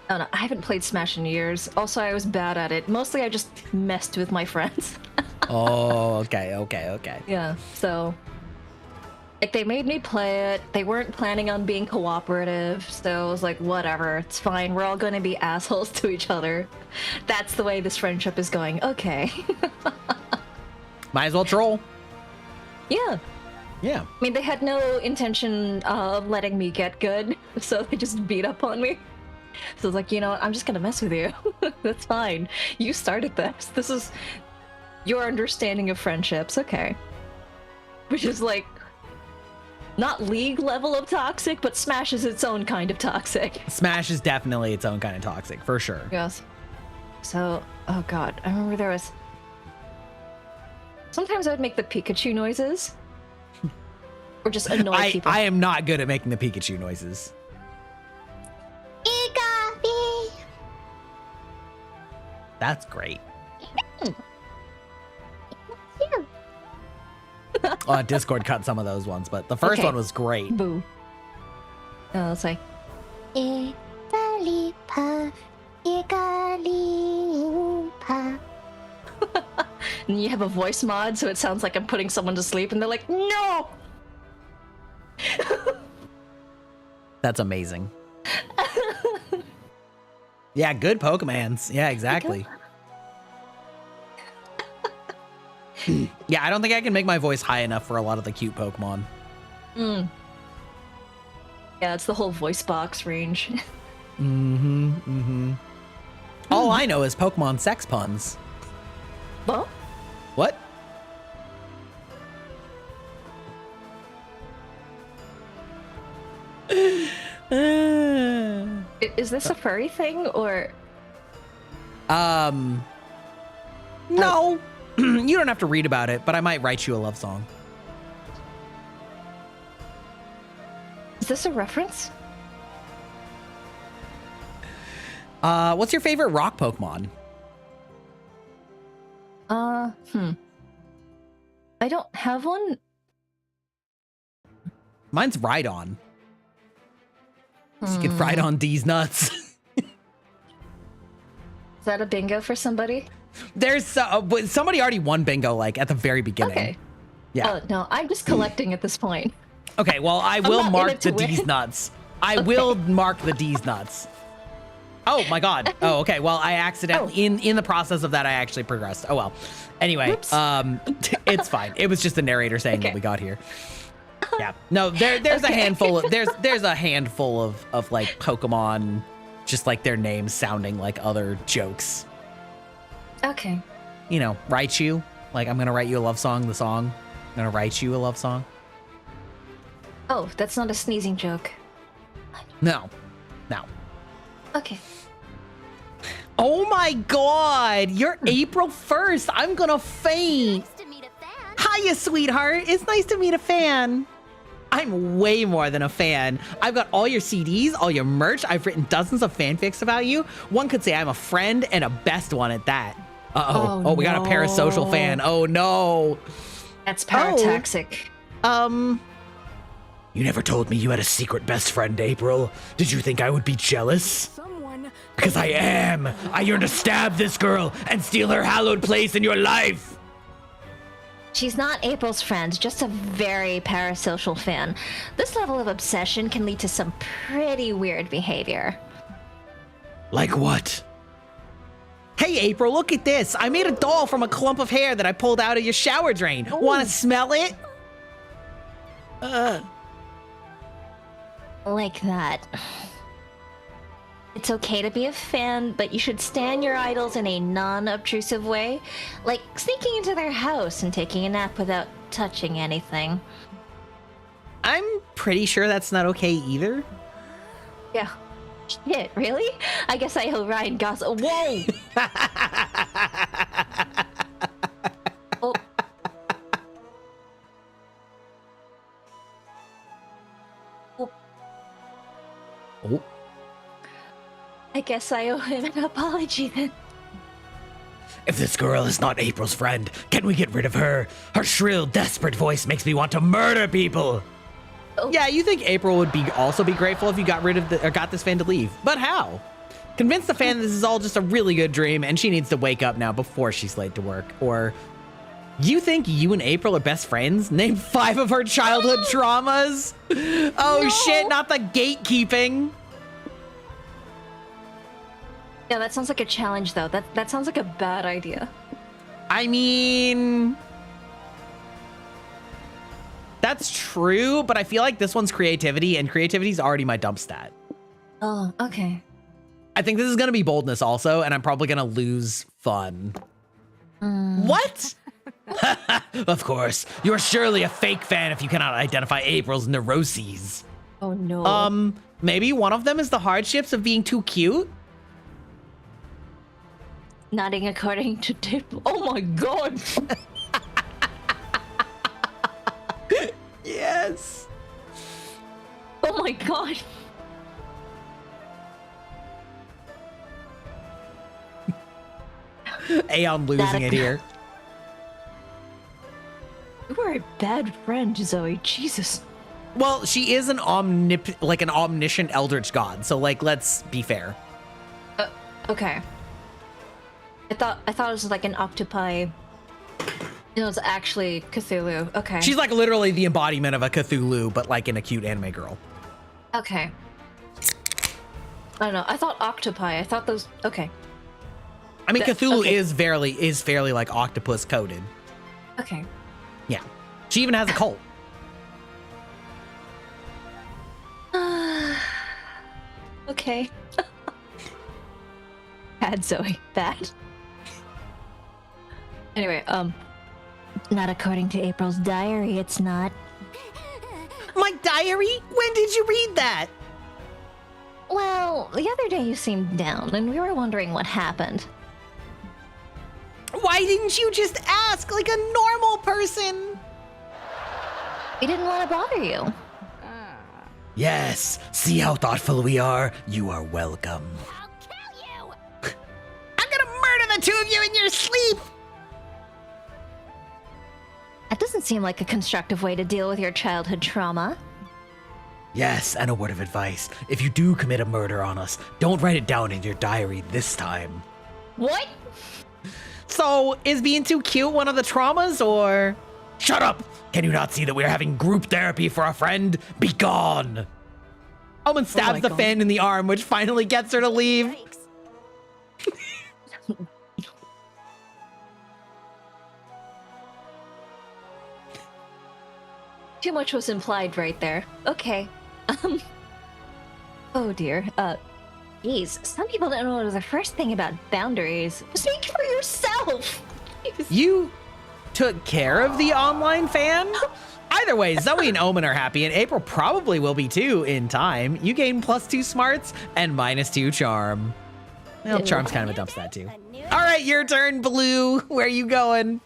Oh, no, I haven't played Smash in years. Also, I was bad at it. Mostly, I just messed with my friends. Oh, okay. Yeah, so like they made me play it. They weren't planning on being cooperative, so I was like, whatever, it's fine. We're all going to be assholes to each other. That's the way this friendship is going. Okay. Might as well troll. Yeah. Yeah. I mean, they had no intention of letting me get good, so they just beat up on me. So I was like, you know what? I'm just gonna mess with you. That's fine. You started this. This is your understanding of friendships. Okay. Which is like not League level of toxic, but Smash is its own kind of toxic. Smash is definitely its own kind of toxic, for sure. Yes. So, oh god, I remember there was. Sometimes I would make the Pikachu noises, or just annoy people. I am not good at making the Pikachu noises. That's great. Discord cut some of those ones, but the first Okay. one was great. Boo. Oh, it's like, and you have a voice mod, so it sounds like I'm putting someone to sleep, and they're like, no! That's amazing. Yeah, good Pokemans. Yeah, exactly. Yeah, I don't think I can make my voice high enough for a lot of the cute Pokemon. Mm. Yeah, it's the whole voice box range. All I know is Pokemon sex puns. Well, What? is this a furry thing, or... No. You don't have to read about it, but I might write you a love song. Is this a reference? What's your favorite rock Pokemon? I don't have one. Mine's Rhydon. You can ride on D's nuts. Is that a bingo for somebody? There's somebody already won bingo like at the very beginning. Okay. Yeah. Oh, no, I'm just collecting at this point. Okay, well, I will not in mark it the to win. D's nuts. I will mark the D's nuts. Oh my god. Oh, okay. Well, I accidentally in the process of that I actually progressed. Oh well. Anyway, Whoops. it's fine. It was just the narrator saying that Okay. we got here. Yeah. No, there's a Okay. handful of there's a handful of like Pokemon just like their names sounding like other jokes. Okay. You know, write you. Like I'm gonna write you a love song, the song. I'm gonna write you a love song. Oh, that's not a sneezing joke. No. No. Okay. Oh my god! You're April 1st! I'm gonna faint! To meet a fan. Hiya, sweetheart! It's nice to meet a fan! I'm way more than a fan. I've got all your CDs, all your merch. I've written dozens of fanfics about you. One could say I'm a friend and a best one at that. Uh-oh. Oh, we got a parasocial fan. Oh, no. That's parataxic. You never told me you had a secret best friend, April. Did you think I would be jealous? Someone. Because I am. I yearn to stab this girl and steal her hallowed place in your life. She's not April's friend, just a very parasocial fan. This level of obsession can lead to some pretty weird behavior. Like what? Hey, April, look at this. I made a doll from a clump of hair that I pulled out of your shower drain. Want to smell it? Like that. It's okay to be a fan, but you should stand your idols in a non-obtrusive way, like sneaking into their house and taking a nap without touching anything. I'm pretty sure that's not okay either. Yeah. Shit, really? I guess I owe Ryan Gosling. Whoa! Oh. Oh. I guess I owe him an apology then. If this girl is not April's friend, can we get rid of her? Her shrill, desperate voice makes me want to murder people. Yeah, you think April would also be grateful if you got rid of or got this fan to leave. But how? Convince the fan this is all just a really good dream and she needs to wake up now before she's late to work. Or you think you and April are best friends? Name 5 of her childhood traumas. Oh shit, not the gatekeeping. Yeah, that sounds like a challenge, though. That sounds like a bad idea. I mean, that's true, but I feel like this one's creativity, and creativity is already my dump stat. Oh, okay. I think this is going to be boldness also, and I'm probably going to lose fun. What? Of course, you're surely a fake fan if you cannot identify April's neuroses. Oh, no. Maybe one of them is the hardships of being too cute? Nodding according to Dip. Oh my god! Yes. Oh my god! Aeon losing it here. You are a bad friend, Zoe. Jesus. Well, she is an omniscient eldritch god, so like let's be fair. Okay. I thought it was like an octopi. It was actually Cthulhu. Okay. She's like literally the embodiment of a Cthulhu, but like in a cute anime girl. Okay. I don't know. I thought octopi. I thought those. Okay. I mean, Cthulhu okay. is fairly like octopus coded. Okay. Yeah. She even has a cult. Okay. Bad, Zoe. Bad. Anyway, Not according to April's diary, it's not. My diary? When did you read that? Well, the other day you seemed down, and we were wondering what happened. Why didn't you just ask like a normal person? We didn't want to bother you. Yes, see how thoughtful we are? You are welcome. I'll kill you! I'm gonna murder the two of you in your sleep! That doesn't seem like a constructive way to deal with your childhood trauma. Yes, and a word of advice. If you do commit a murder on us, don't write it down in your diary this time. what? So, is being too cute one of the traumas, or? Shut up! Can you not see that we are having group therapy for a friend? Be gone! Omen stabs the God. fan in the arm, which finally gets her to leave. Too much was implied right there. Okay. Oh dear. Geez, some people don't know the first thing about boundaries. Speak for yourself. You took care of the online fan? Either way, Zoe and Omen are happy, and April probably will be too in time. You gain +2 smarts and -2 charm. Well, charm's kind of a dump stat too. All right, your turn, Blue. Where are you going?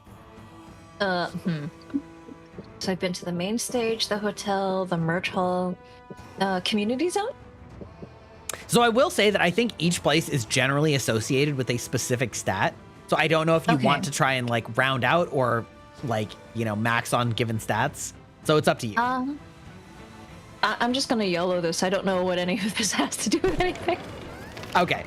So I've been to the main stage, the hotel, the merch hall, community zone. So I will say that I think each place is generally associated with a specific stat. So I don't know if you Okay. want to try and like round out or like, you know, max on given stats. So it's up to you. I'm just gonna YOLO this. I don't know what any of this has to do with anything. Okay.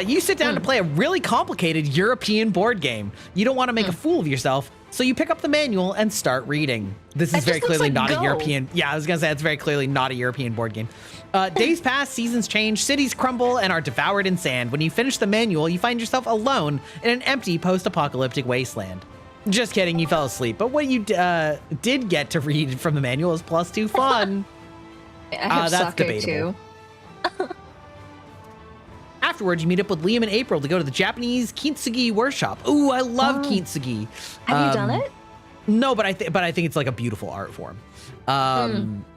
You sit down to play a really complicated European board game. You don't want to make a fool of yourself, so you pick up the manual and start reading. This is That very just looks clearly like not a Go. European. Yeah, I was gonna say it's very clearly not a European board game. Days pass, seasons change, cities crumble and are devoured in sand. When you finish the manual, you find yourself alone in an empty post-apocalyptic wasteland. Just kidding, you fell asleep. But what you did get to read from the manual is +2 fun. I have That's sake debatable. too. Afterwards, you meet up with Liam and April to go to the Japanese kintsugi workshop. Ooh, I love kintsugi. Have you done it? No, but I think it's like a beautiful art form.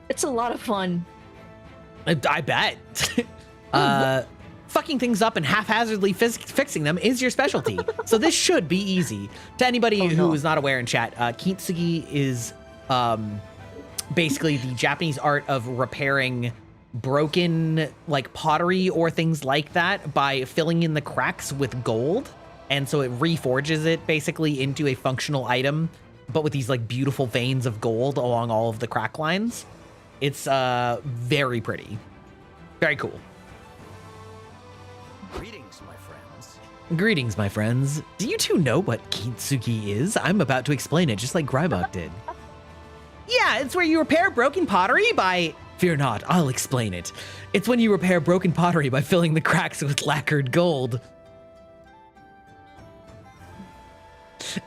It's a lot of fun. I bet. Fucking things up and haphazardly fixing them is your specialty. So this should be easy. To anybody who is not aware in chat, kintsugi is basically the Japanese art of repairing broken like pottery or things like that by filling in the cracks with gold. And so it reforges it basically into a functional item, but with these like beautiful veins of gold along all of the crack lines. It's very pretty. Very cool. Greetings, my friends. Greetings, my friends. Do you two know what kintsugi is? I'm about to explain it just like Grybok did. Yeah, it's where you repair broken pottery by... Fear not, I'll explain it. It's when you repair broken pottery by filling the cracks with lacquered gold.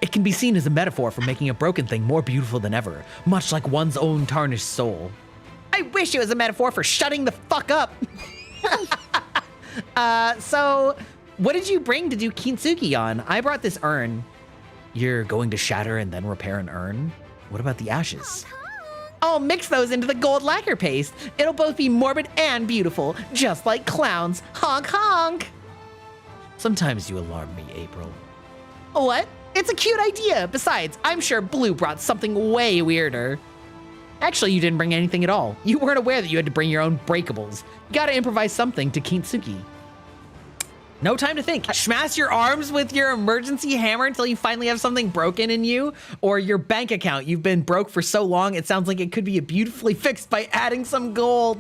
It can be seen as a metaphor for making a broken thing more beautiful than ever, much like one's own tarnished soul. I wish it was a metaphor for shutting the fuck up. So what did you bring to do kintsugi on? I brought this urn. You're going to shatter and then repair an urn? What about the ashes? I'll mix those into the gold lacquer paste. It'll both be morbid and beautiful, just like clowns. Honk honk. Sometimes you alarm me, April. What? It's a cute idea. Besides, I'm sure Blue brought something way weirder. Actually, you didn't bring anything at all. You weren't aware that you had to bring your own breakables. You gotta improvise something to kintsugi. No time to think. Smash your arms with your emergency hammer until you finally have something broken in you, or your bank account. You've been broke for so long, it sounds like it could be beautifully fixed by adding some gold.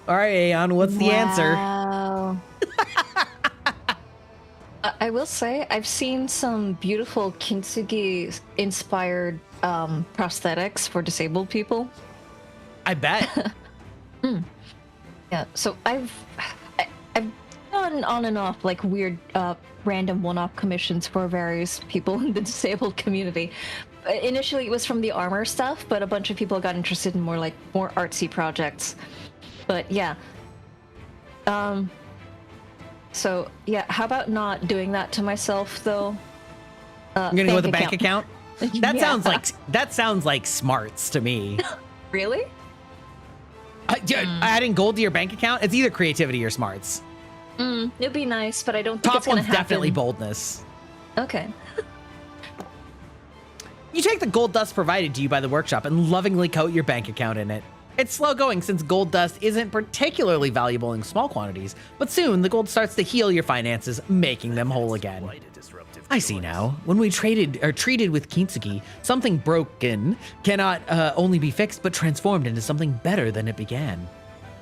All right, Aeon, what's the answer? Wow. I will say I've seen some beautiful kintsugi-inspired prosthetics for disabled people. I bet. Yeah, so I've done on and off like weird random one-off commissions for various people in the disabled community. Initially it was from the armor stuff, but a bunch of people got interested in more artsy projects. But yeah. So yeah, how about not doing that to myself though? I'm gonna go with a bank account. That Yeah. sounds like smarts to me. Really? Adding gold to your bank account, it's either creativity or smarts. It'd be nice, but I don't think Top it's gonna one's definitely happen. boldness. Okay. You take the gold dust provided to you by the workshop and lovingly coat your bank account in it. It's slow going since gold dust isn't particularly valuable in small quantities, but soon the gold starts to heal your finances, making them whole again. Quite a disruptive I see now. When we treated with kintsugi, something broken cannot only be fixed but transformed into something better than it began.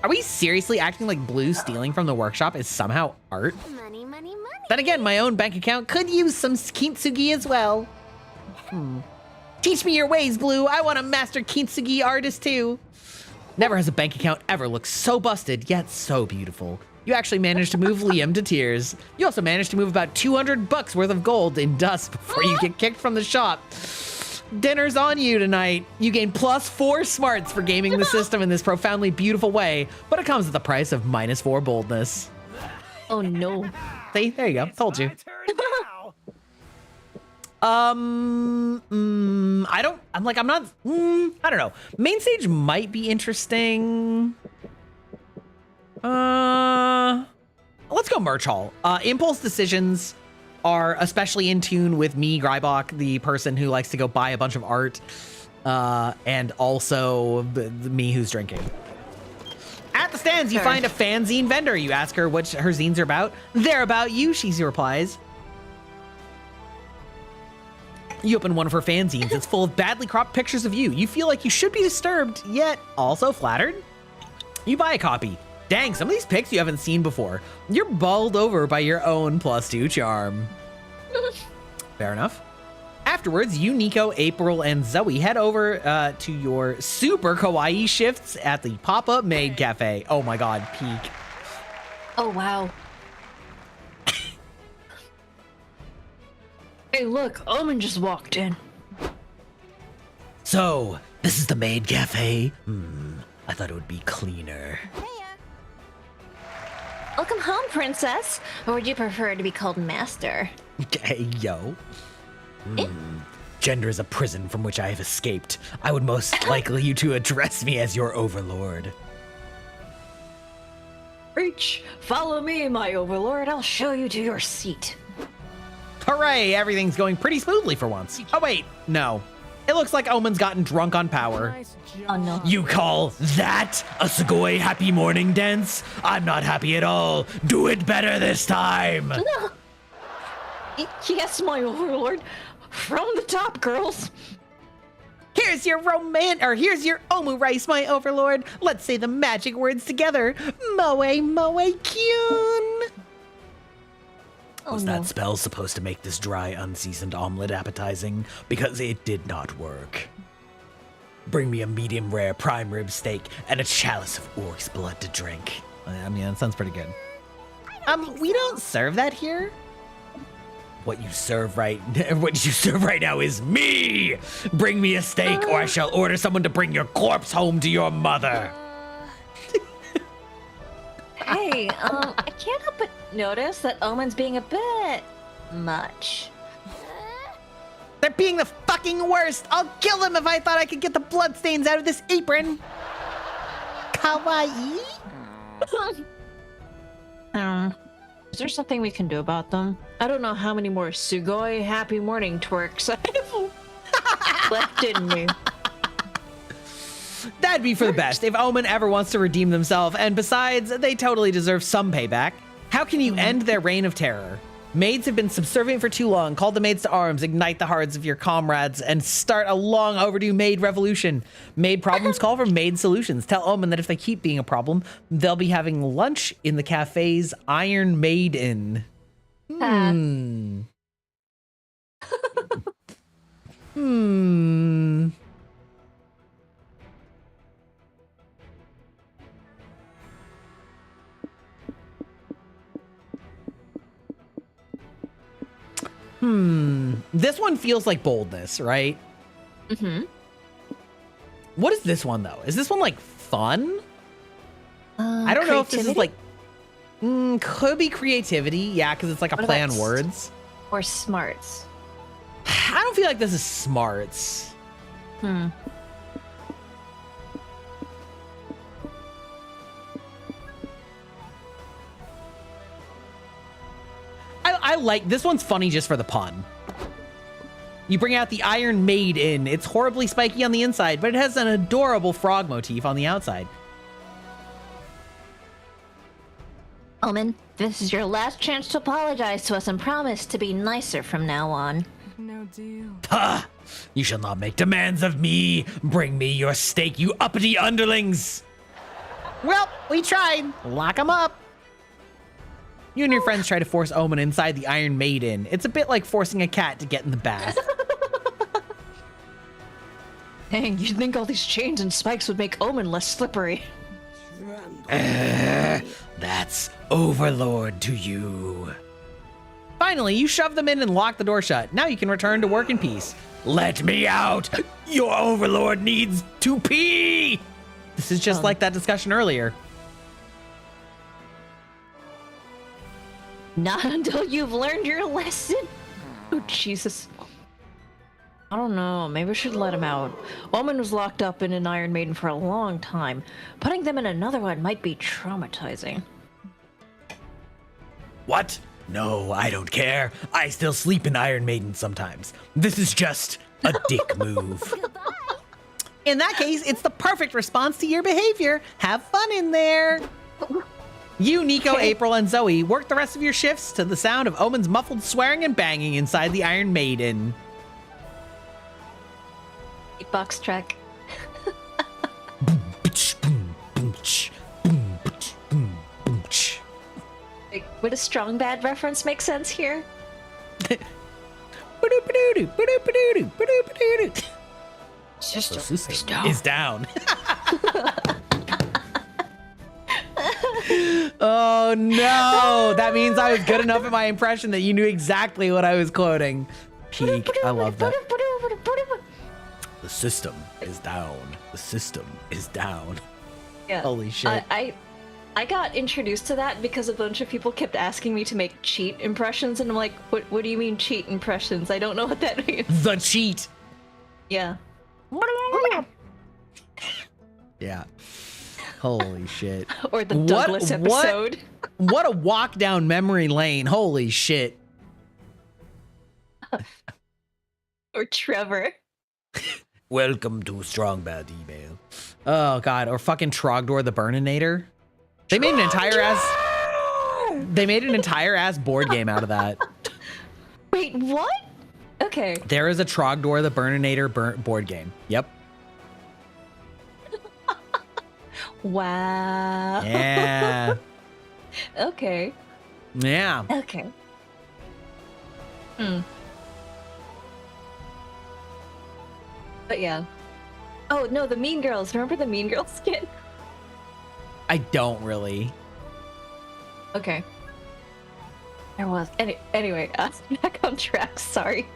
Are we seriously acting like Blue stealing from the workshop is somehow art? Money, money, money. Then again, my own bank account could use some kintsugi as well. Teach me your ways, Blue. I want a master kintsugi artist too. Never has a bank account ever looked so busted, yet so beautiful. You actually managed to move Liam to tears. You also managed to move about $200 worth of gold in dust before you get kicked from the shop. Dinner's on you tonight. You gain +4 smarts for gaming the system in this profoundly beautiful way, but it comes at the price of -4 boldness. Oh no. See, there you go. Told you. my turn now. I don't know. Main stage might be interesting. Let's go merch hall. Impulse decisions are especially in tune with me, Grybach, the person who likes to go buy a bunch of art, and also me who's drinking. At the stands, you Sure. find a fanzine vendor. You ask her what her zines are about. They're about you, she replies. You open one of her fanzines. It's full of badly cropped pictures of you. You feel like you should be disturbed, yet also flattered. You buy a copy. Dang, some of these pics you haven't seen before. You're bowled over by your own +2 charm. Fair enough. Afterwards, you, Nico, April, and Zoe head over to your super kawaii shifts at the pop-up maid cafe. Oh my god, peak. Oh wow. Hey look, Omen just walked in. So, this is the maid cafe? I thought it would be cleaner. Welcome home, princess. Or would you prefer to be called master? Hey, yo. Gender is a prison from which I have escaped. I would most likely you to address me as your overlord. Reach, follow me, my overlord. I'll show you to your seat. Hooray, everything's going pretty smoothly for once. Oh wait, no. It looks like Omen's gotten drunk on power. Nice job. Oh no. You call that a Sugoi happy morning dance? I'm not happy at all. Do it better this time. Yes, my overlord. From the top, girls. Here's your here's your omu rice, my overlord. Let's say the magic words together. Moe moe kyun. Oh Was no. that spell supposed to make this dry, unseasoned omelet appetizing? Because it did not work. Bring me a medium rare prime rib steak and a chalice of orc's blood to drink. I mean, that sounds pretty good. We don't serve that here. What you serve right now is me. Bring me a steak, or I shall order someone to bring your corpse home to your mother. Hey, I can't help but notice that Omen's being a bit much. They're being the fucking worst. I'll kill them if I thought I could get the bloodstains out of this apron. Kawaii? Is there something we can do about them? I don't know how many more Sugoi happy morning twerks I have left in me. That'd be for the best if Omen ever wants to redeem themselves, and besides, they totally deserve some payback. How can you end their reign of terror? Maids have been subservient for too long. Call the maids to arms, ignite the hearts of your comrades, and start a long overdue maid revolution. Maid problems call for maid solutions. Tell Omen that if they keep being a problem, they'll be having lunch in the cafe's Iron Maiden. This one feels like boldness, right? What is this one, though? Is this one, like, fun? I don't know if this is, like... could be creativity. Yeah, because it's like a play on words. Or smarts. I don't feel like this is smarts. I like this one's funny just for the pun. You bring out the Iron Maiden. It's horribly spiky on the inside, but it has an adorable frog motif on the outside. Omen, this is your last chance to apologize to us and promise to be nicer from now on. No deal. Ha! You shall not make demands of me. Bring me your steak, you uppity underlings. Well, we tried. Lock 'em up. You and your friends try to force Omen inside the Iron Maiden. It's a bit like forcing a cat to get in the bath. Dang, you'd think all these chains and spikes would make Omen less slippery. That's Overlord to you. Finally, you shove them in and lock the door shut. Now you can return to work in peace. Let me out. Your Overlord needs to pee. This is just like that discussion earlier. Not until you've learned your lesson. Oh, Jesus. I don't know. Maybe we should let him out. Omen was locked up in an Iron Maiden for a long time. Putting them in another one might be traumatizing. What? No, I don't care. I still sleep in Iron Maiden sometimes. This is just a dick move. In that case, it's the perfect response to your behavior. Have fun in there. You, Nico, April, and Zoe work the rest of your shifts to the sound of Omen's muffled swearing and banging inside the Iron Maiden. Box track. Would a strong bad reference make sense here? System is down. Oh no! That means I was good enough at my impression that you knew exactly what I was quoting. Peak. I love that. The system is down. The system is down. Yeah. Holy shit. I got introduced to that because a bunch of people kept asking me to make cheat impressions, and I'm like, what do you mean cheat impressions? I don't know what that means. The cheat. Yeah. Yeah. Holy shit. Or the Douglas episode. What a walk down memory lane. Holy shit. Or Trevor. Welcome to Strong Bad Email. Oh god. Or fucking Trogdor the Burninator. They made an entire ass board game out of that. Wait, what? Okay. There is a Trogdor the Burninator board game. Yep. Wow. Yeah. Okay. Yeah. Okay. But yeah. Oh no, the Mean Girls. Remember the Mean Girls skin? I don't really. Okay. There was. Anyway, back on track. Sorry.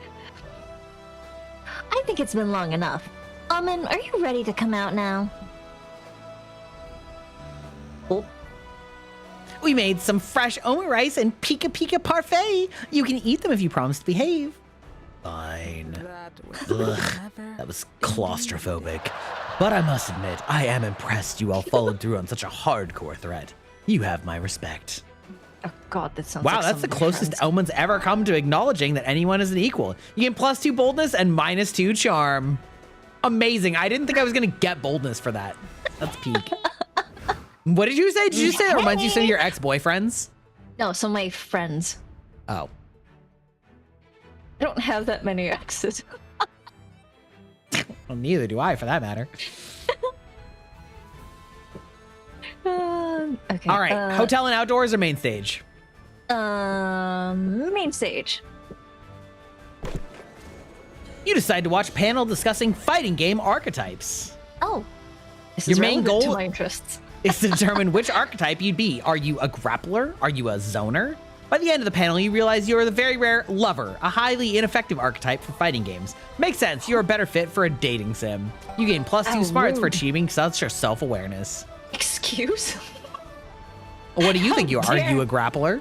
I think it's been long enough. Omen, are you ready to come out now? We made some fresh Omen rice and pika pika parfait. You can eat them if you promise to behave. Fine. That was Ugh, that was claustrophobic. But I must admit, I am impressed you all followed through on such a hardcore threat. You have my respect. Oh god, that sounds Wow, like that's the some of your closest friends. Omen's ever come to acknowledging that anyone is an equal. You get +2 boldness and -2 charm. Amazing. I didn't think I was going to get boldness for that. That's peak. What did you say? Did you say that reminds you of some of your ex-boyfriends? No, some of my friends. Oh. I don't have that many exes. Well, neither do I, for that matter. Okay. All right. Hotel and outdoors or main stage? Main stage. You decide to watch a panel discussing fighting game archetypes. Oh. This Your is main relevant to goal- my interests. Is to determine which archetype you'd be. Are you a grappler? Are you a zoner? By the end of the panel, you realize you are the very rare lover, a highly ineffective archetype for fighting games. Makes sense, you're a better fit for a dating sim. You gain +2 smarts for rude. achieving such your self-awareness. Excuse? What do you think you are? Are dare- you a grappler?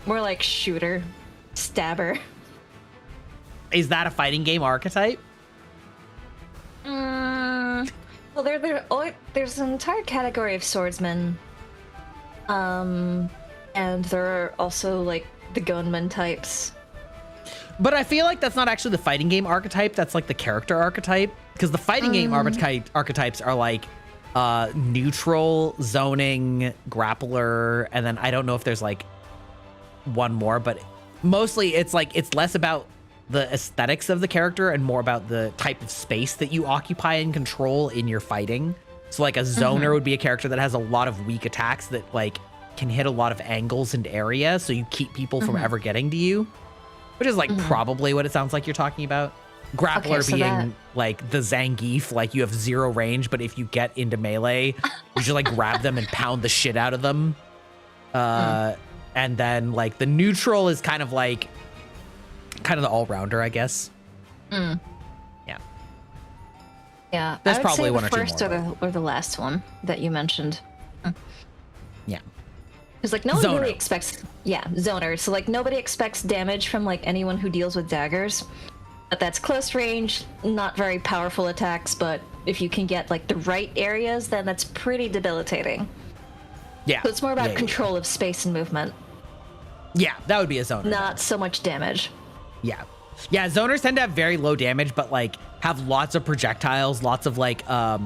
More like shooter. Stabber. Is that a fighting game archetype? Well, there's an entire category of swordsmen. And there are also, like, the gunman types. But I feel like that's not actually the fighting game archetype. That's like the character archetype. Because the fighting game archetypes are like neutral, zoning, grappler, and then I don't know if there's like one more, but mostly it's like it's less about the aesthetics of the character and more about the type of space that you occupy and control in your fighting. So like a zoner would be a character that has a lot of weak attacks that like can hit a lot of angles and areas, so you keep people from ever getting to you, which is like probably what it sounds like you're talking about. Grappler Okay, so being that- like the Zangief, like you have 0 range, but if you get into melee, you just like grab them and pound the shit out of them. And then like the neutral is kind of the all-rounder, I guess. Yeah. Yeah. There's I would probably say one the or two first more, or the last one that you mentioned. Yeah. Because, like, no one Zoner. really expects... Yeah, zoner. So, like, nobody expects damage from, like, anyone who deals with daggers. But that's close range, not very powerful attacks, but if you can get, like, the right areas, then that's pretty debilitating. Yeah. So it's more about Yeah, control of space and movement, Yeah, that would be a zoner. not so much damage. Yeah. Yeah, zoners tend to have very low damage, but like have lots of projectiles, lots of like what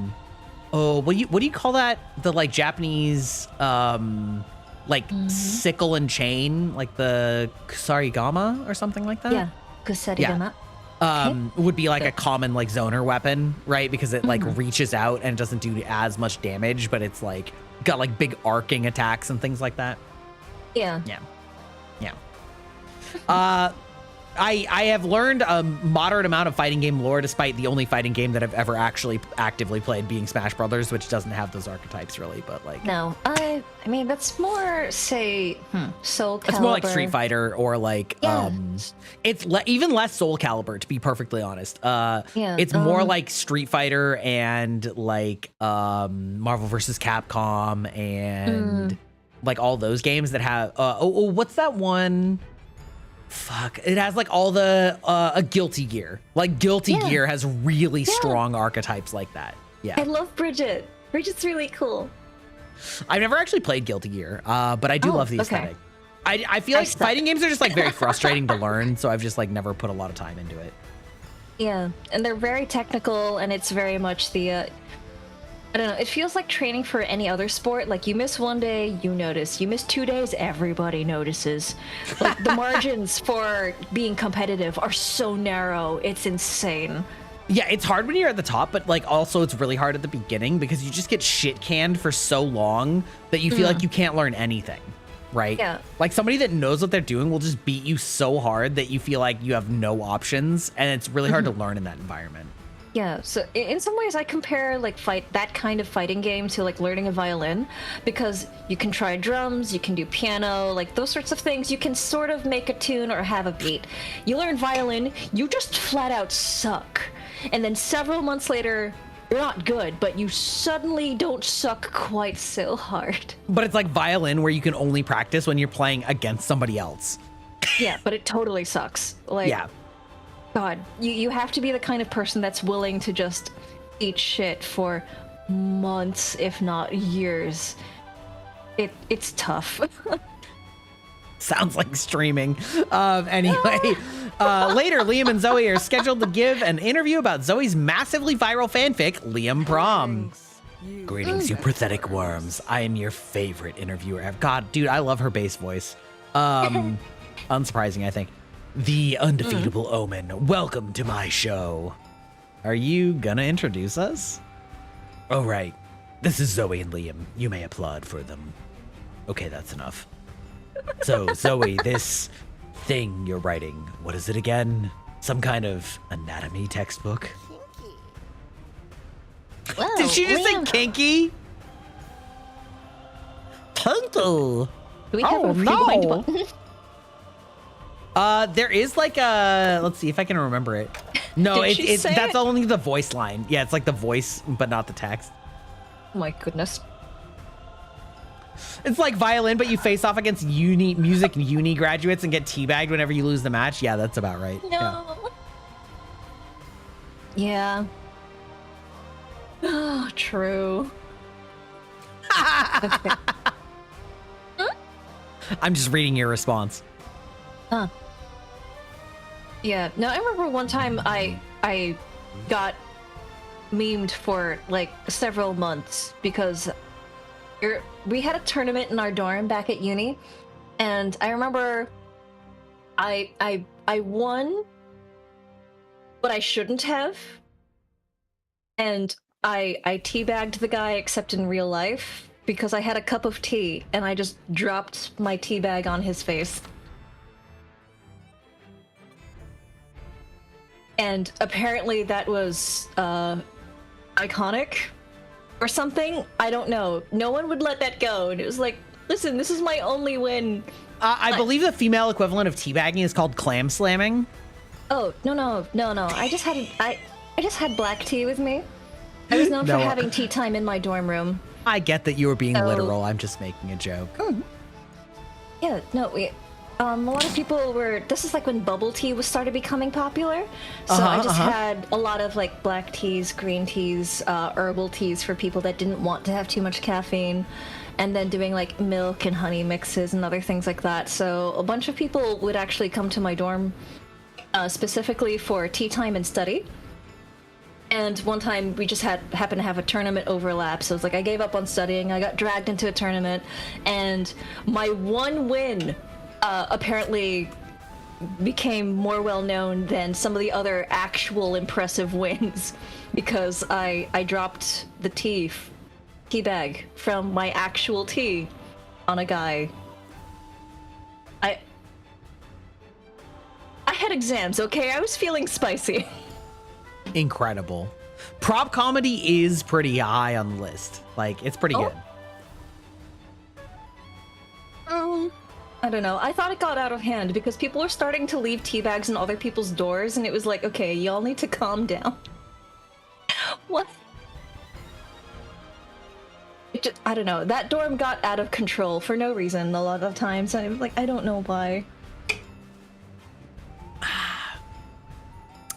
do you call that? The like Japanese like sickle and chain, like the kusarigama or something like that? Yeah. Kusarigama. Would be like a common like zoner weapon, right? Because it like reaches out and doesn't do as much damage, but it's like got like big arcing attacks and things like that. Yeah. Yeah. I have learned a moderate amount of fighting game lore, despite the only fighting game that I've ever actually actively played being Smash Brothers, which doesn't have those archetypes really, but like No, I mean, that's more, say, Soul Calibur. it's more like Street Fighter or like Yeah. it's even less Soul Calibur, to be perfectly honest. It's more like Street Fighter and like Marvel vs. Capcom and like all those games that have what's that one? Fuck, it has like all the a Guilty Gear. Like Guilty Gear has really strong archetypes like that. I Yeah. love Bridget. Bridget's really cool. I've never actually played Guilty Gear, but I do love the okay. aesthetic. I feel like suck. fighting games are just like very frustrating to learn, so I've just like never put a lot of time into it. Yeah, and they're very technical, and it's very much the, I don't know, it feels like training for any other sport. Like, you miss one day, you notice. You miss 2 days, everybody notices. Like, the margins for being competitive are so narrow, it's insane. Yeah, it's hard when you're at the top, but like also it's really hard at the beginning because you just get shit canned for so long that you feel like you can't learn anything, right? Yeah. Like somebody that knows what they're doing will just beat you so hard that you feel like you have no options, and it's really hard to learn in that environment. Yeah, so in some ways I compare like that kind of fighting game to like learning a violin, because you can try drums, you can do piano, like those sorts of things. You can sort of make a tune or have a beat. You learn violin, you just flat out suck. And then several months later, you're not good, but you suddenly don't suck quite so hard. But it's like violin where you can only practice when you're playing against somebody else. Yeah, but it totally sucks. Like, Yeah. God, you have to be the kind of person that's willing to just eat shit for months, if not years. It's tough. Sounds like streaming. Anyway, Later, Liam and Zoe are scheduled to give an interview about Zoe's massively viral fanfic, Liam Prom. Greetings, you pathetic worms. I am your favorite interviewer ever. God, dude, I love her bass voice. Unsurprising, I think. The undefeatable Omen, welcome to my show. Are you gonna introduce us? Oh, right. This is Zoe and Liam. You may applaud for them. Okay, that's enough. So, Zoe, this thing you're writing, what is it again? Some kind of anatomy textbook? Whoa, Did she just Liam, say kinky? Kinky. do we have Oh, a rewind no. button? There is like a, let's see if I can remember it. No, Did she say that's it? only the voice line. Yeah, it's like the voice, but not the text. Oh my goodness. It's like violin, but you face off against music uni graduates and get teabagged whenever you lose the match. Yeah, that's about right. No. Yeah. Oh, true. Okay. I'm just reading your response. Huh. Yeah. No, I remember one time I got memed for like several months because we had a tournament in our dorm back at uni, and I remember I won, but I shouldn't have, and I teabagged the guy except in real life because I had a cup of tea and I just dropped my tea bag on his face. And apparently that was iconic or something. I don't know. No one would let that go. And it was like, listen, this is my only win. I believe the female equivalent of teabagging is called clam slamming. Oh, no. I just had black tea with me. I was known for No. having tea time in my dorm room. I get that you were being Oh. literal. I'm just making a joke. Yeah, no, a lot of people were. This is like when bubble tea was started becoming popular. So I just had a lot of like black teas, green teas, herbal teas for people that didn't want to have too much caffeine, and then doing like milk and honey mixes and other things like that. So a bunch of people would actually come to my dorm specifically for tea time and study. And one time we just happened to have a tournament overlap, so it's like I gave up on studying, I got dragged into a tournament, and my one win apparently became more well known than some of the other actual impressive wins because I dropped the tea bag from my actual tea on a guy. I had exams, okay? I was feeling spicy. Incredible. Prop comedy is pretty high on the list. Like, it's pretty good. I don't know. I thought it got out of hand because people were starting to leave tea bags in other people's doors, and it was like, okay, y'all need to calm down. What? I don't know. That dorm got out of control for no reason a lot of times, and it was like, I don't know why.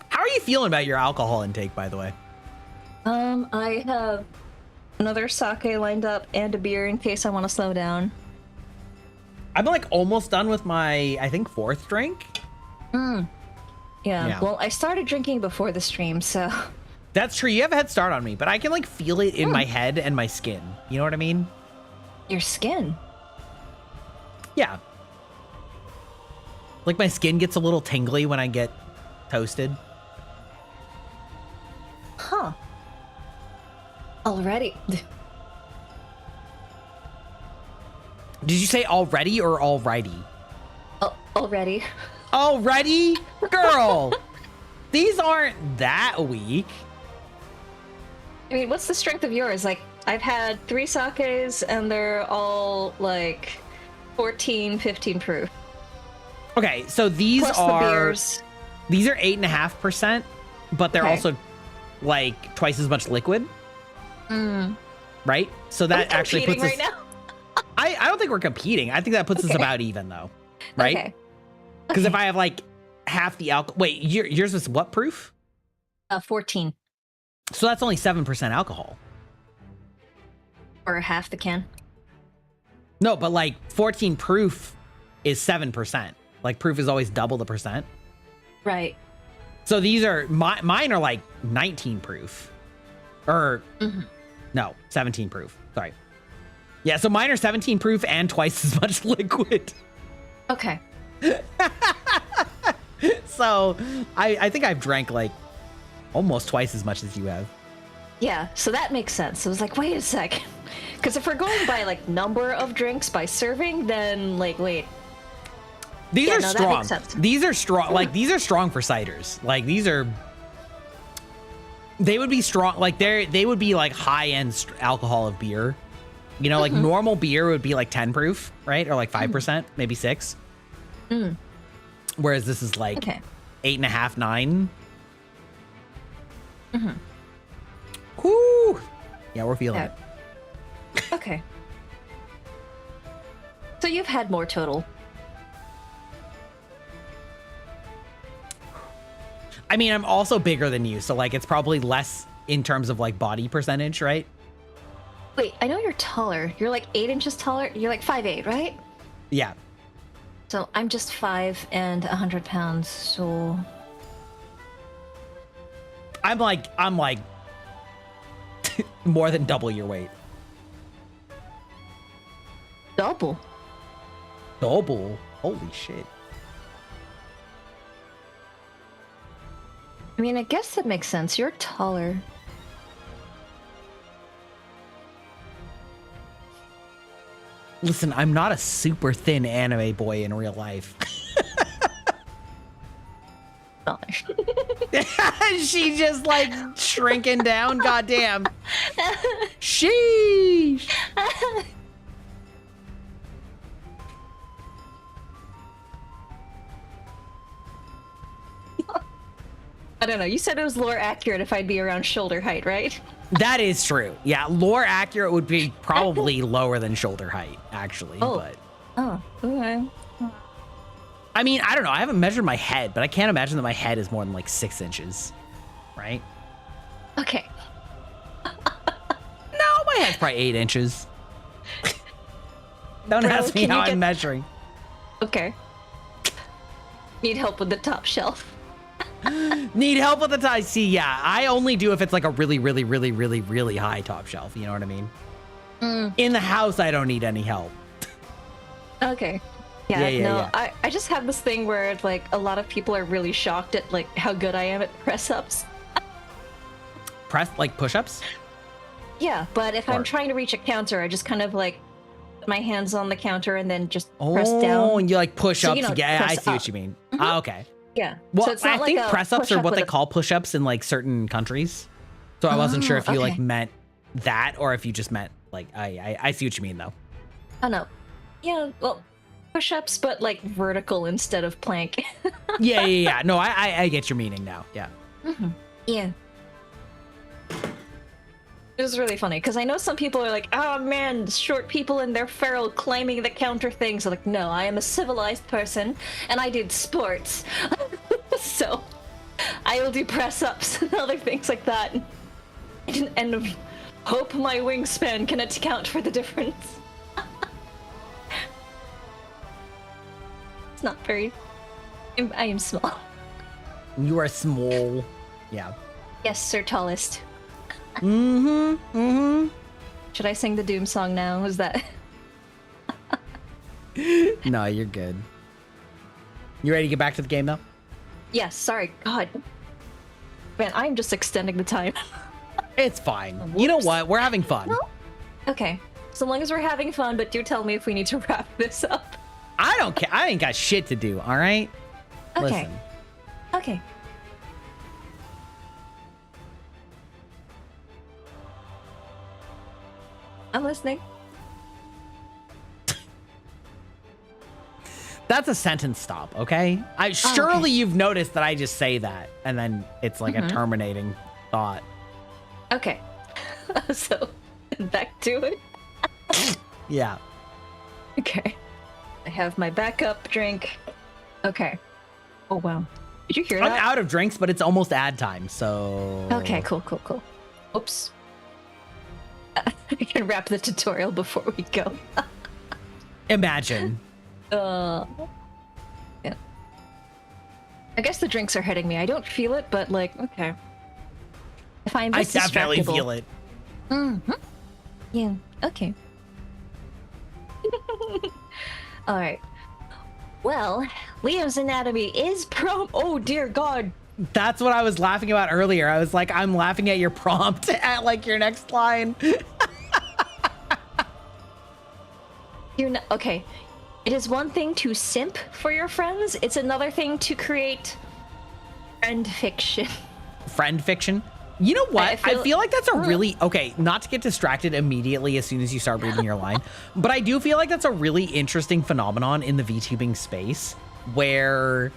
How are you feeling about your alcohol intake, by the way? I have another sake lined up and a beer in case I want to slow down. I'm like almost done with my, I think, 4th drink. Yeah, well, I started drinking before the stream, so... That's true. You have a head start on me, but I can like feel it in my head and my skin. You know what I mean? Your skin? Yeah. Like my skin gets a little tingly when I get toasted. Huh. Already. Did you say already or alrighty? Already. Already? Girl! These aren't that weak. I mean, what's the strength of yours? Like, I've had 3 sakes, and they're all, like, 14, 15 proof. Okay, so these Plus are... the beers. These are 8.5%, but they're Okay. also, like, twice as much liquid. Right? So that actually puts Competing us... right now? I don't think we're competing. I think that puts us Okay. about even, though. Right? Okay. Because if I have, like, half the alcohol... Wait, yours was what proof? 14. So that's only 7% alcohol. Or half the can. No, but, like, 14 proof is 7%. Like, proof is always double the percent. Right. So these are mine are like 19 proof, or no, 17 proof. Sorry. Yeah, so mine are 17 proof and twice as much liquid. Okay. So I think I've drank like almost twice as much as you have. Yeah, so that makes sense. I was like, wait a sec. Because if we're going by like number of drinks by serving, then like, wait. These Yeah, are no, that strong. makes sense. These are strong. Like these are strong for ciders. Like these are. They would be strong. Like they would be like high end alcohol of beer. You know, like normal beer would be like 10 proof, right? Or like 5%, maybe 6. Whereas this is like 8.5, 9. Whoo! Yeah, we're feeling it. Okay. So you've had more total. I mean, I'm also bigger than you, so like it's probably less in terms of like body percentage, right? Wait, I know you're taller. You're like 8 inches taller. You're like 5'8", right? Yeah. So I'm just 5 and 100 pounds, so... I'm like more than double your weight. Double. Double? Holy shit. I mean, I guess that makes sense. You're taller. Listen, I'm not a super thin anime boy in real life. She just like shrinking down. Goddamn. Sheesh. I don't know. You said it was lore accurate if I'd be around shoulder height, right? That is true. Yeah, lore accurate would be probably lower than shoulder height, actually. Oh. But Oh, okay. I mean, I don't know. I haven't measured my head, but I can't imagine that my head is more than like 6 inches, right? Okay. No, my head's probably 8 inches. Don't Bro, ask me can how you I'm get- measuring. Okay. Need help with the top shelf. Need help with the tie? See, yeah, I only do if it's like a really, really, really, really, really high top shelf. You know what I mean? In the house, I don't need any help. Okay. Yeah, Yeah, no, yeah. I just have this thing where like a lot of people are really shocked at like how good I am at press-ups. Press like push-ups? Yeah, but if I'm Or- trying to reach a counter, I just kind of like put my hands on the counter and then just press Oh, down. and you like push So, up you know, to get. I press see what up. you mean. Ah, okay. Yeah. Well, so it's not I like think a press-ups are push-up what they with a- call push-ups in like certain countries. So I wasn't sure if you like okay. meant that or if you just meant like I see what you mean though. Oh no. Yeah, well, push-ups, but like vertical instead of plank. Yeah. No, I get your meaning now. Yeah. Yeah. It was really funny because I know some people are like, oh man, short people and they're feral climbing the counter things. I'm like, no, I am a civilized person and I did sports. So I will do press ups and other things like that. And hope my wingspan can account for the difference. It's not very. I am small. You are small. Yeah. Yes, sir, tallest. Mm-hmm. Should I sing the Doom song now? Is that. No, you're good. You ready to get back to the game though? Yes, sorry. God. Man, I'm just extending the time. It's fine. You know what? We're having fun. Okay. So long as we're having fun, but do tell me if we need to wrap this up. I don't care. I ain't got shit to do. All right. Okay. Listen. Okay. I'm listening. That's a sentence stop, okay? Surely you've noticed that I just say that, and then it's like a terminating thought. Okay. So, back to it. Yeah. Okay. I have my backup drink. Okay. Oh, wow. Did you hear I'm that? out of drinks, but it's almost ad time, so... Okay, cool. Oops. I can wrap the tutorial before we go. Imagine. Yeah. I guess the drinks are hitting me. I don't feel it, but like, okay. If I'm I this definitely distractible- feel it. Yeah, okay. Alright. Well, Liam's anatomy is oh dear god. That's what I was laughing about earlier. I was like, I'm laughing at your prompt at like your next line. Okay. It is one thing to simp for your friends, it's another thing to create friend fiction. Friend fiction. You know what? I feel like that's a really, okay, not to get distracted immediately as soon as you start reading your line, but I do feel like that's a really interesting phenomenon in the VTubing space where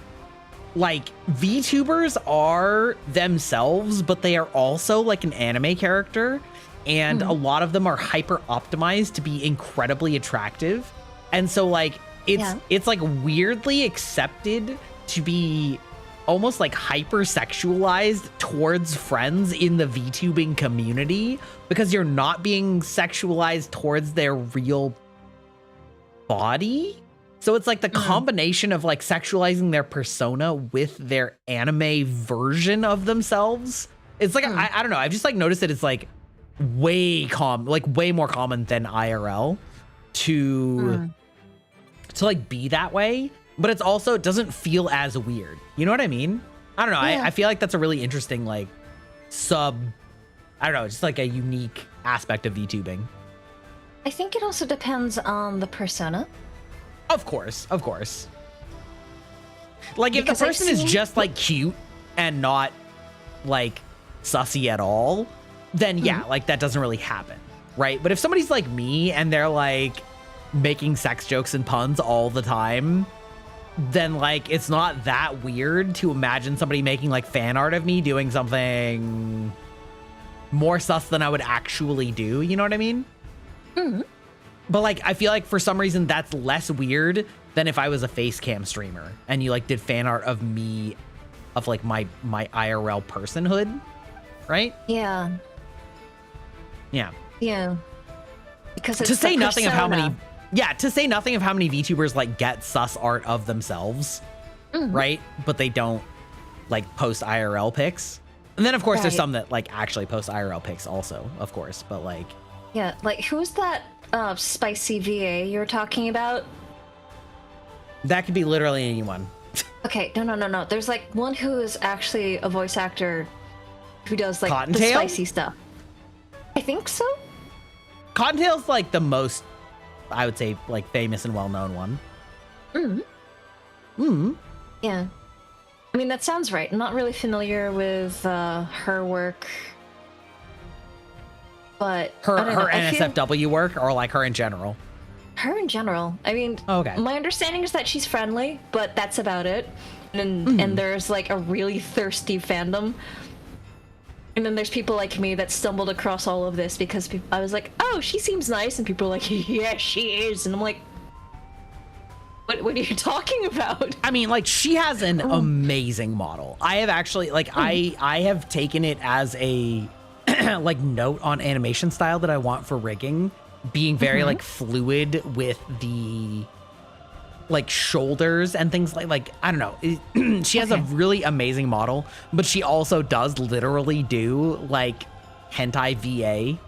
like VTubers are themselves, but they are also like an anime character. And a lot of them are hyper optimized to be incredibly attractive. And so like, it's like weirdly accepted to be almost like hypersexualized towards friends in the VTubing community because you're not being sexualized towards their real body. So it's like the combination of like sexualizing their persona with their anime version of themselves. It's like, I don't know. I've just like noticed that it's like way more common than IRL to like be that way. But it's also, it doesn't feel as weird. You know what I mean? I don't know. I feel like that's a really interesting, like, I don't know, just like a unique aspect of VTubing. I think it also depends on the persona. Of course. Like, if Because the I've person is seen- just, like, cute and not, like, sussy at all, then yeah, like, that doesn't really happen, right? But if somebody's like me and they're, like, making sex jokes and puns all the time, then like it's not that weird to imagine somebody making like fan art of me doing something more sus than I would actually do. You know what I mean? But like I feel like for some reason that's less weird than if I was a face cam streamer and you like did fan art of me, of like my IRL personhood, right? Yeah. Because it's To say the nothing of how persona. many to say nothing of how many VTubers like get sus art of themselves, right? But they don't like post IRL pics. And then of course there's Right. some that like actually post IRL pics also, of course, but like Yeah, like who's that spicy VA you're talking about? that could be literally anyone. Okay, no. There's like one who is actually a voice actor who does like the Cottontail? spicy stuff. I think so. Cottontail's like the most, I would say, like famous and well-known one. Yeah. I mean, that sounds right. I'm not really familiar with her work. But Her I don't know. I feel- NSFW work or like her in general. Her in general. I mean, Okay. my understanding is that she's friendly, but that's about it. And there's like a really thirsty fandom. And then there's people like me that stumbled across all of this because I was like, oh, she seems nice. And people are like, yeah, she is. And I'm like, what are you talking about? I mean, like she has an amazing model. I have actually like I have taken it as a like note on animation style that I want for rigging, being very like fluid with the like shoulders and things like I don't know. She has a really amazing model, but she also does literally do like hentai VA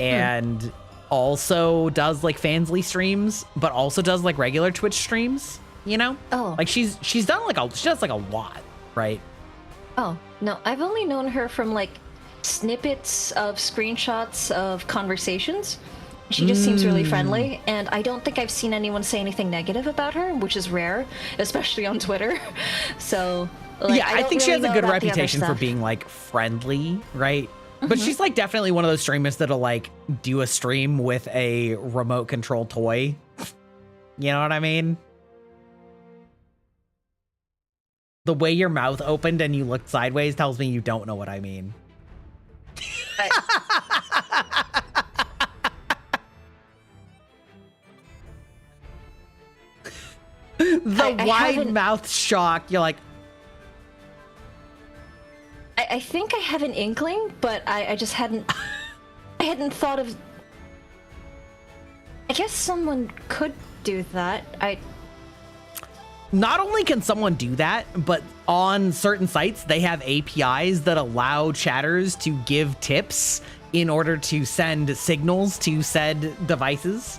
and also does like Fansly streams, but also does like regular Twitch streams, you know? Oh. Like she does like a lot, right? Oh, no, I've only known her from like snippets of screenshots of conversations. She just seems really friendly, and I don't think I've seen anyone say anything negative about her, which is rare, especially on Twitter. So, like, yeah, I don't think she really has a know good about the other reputation for stuff. being like friendly, right? But she's like definitely one of those streamers that'll like do a stream with a remote control toy. You know what I mean? The way your mouth opened and you looked sideways tells me you don't know what I mean. The I wide haven't- mouth shock. You're like, I think I have an inkling, but I just hadn't. I hadn't thought of. I guess someone could do that. not only can someone do that, but on certain sites, they have APIs that allow chatters to give tips in order to send signals to said devices.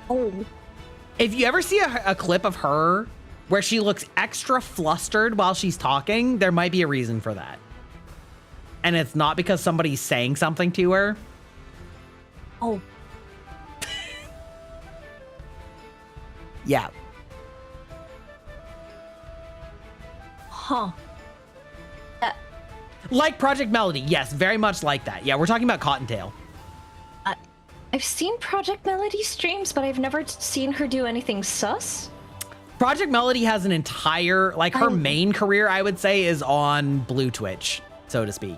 Oh. If you ever see a clip of her where she looks extra flustered while she's talking, there might be a reason for that. And it's not because somebody's saying something to her. Oh. Yeah. Huh. Like Project Melody. Yes, very much like that. Yeah, we're talking about Cottontail. I've seen Project Melody streams, but I've never seen her do anything sus. Project Melody has an entire, like her main career, I would say, is on Blue Twitch, so to speak.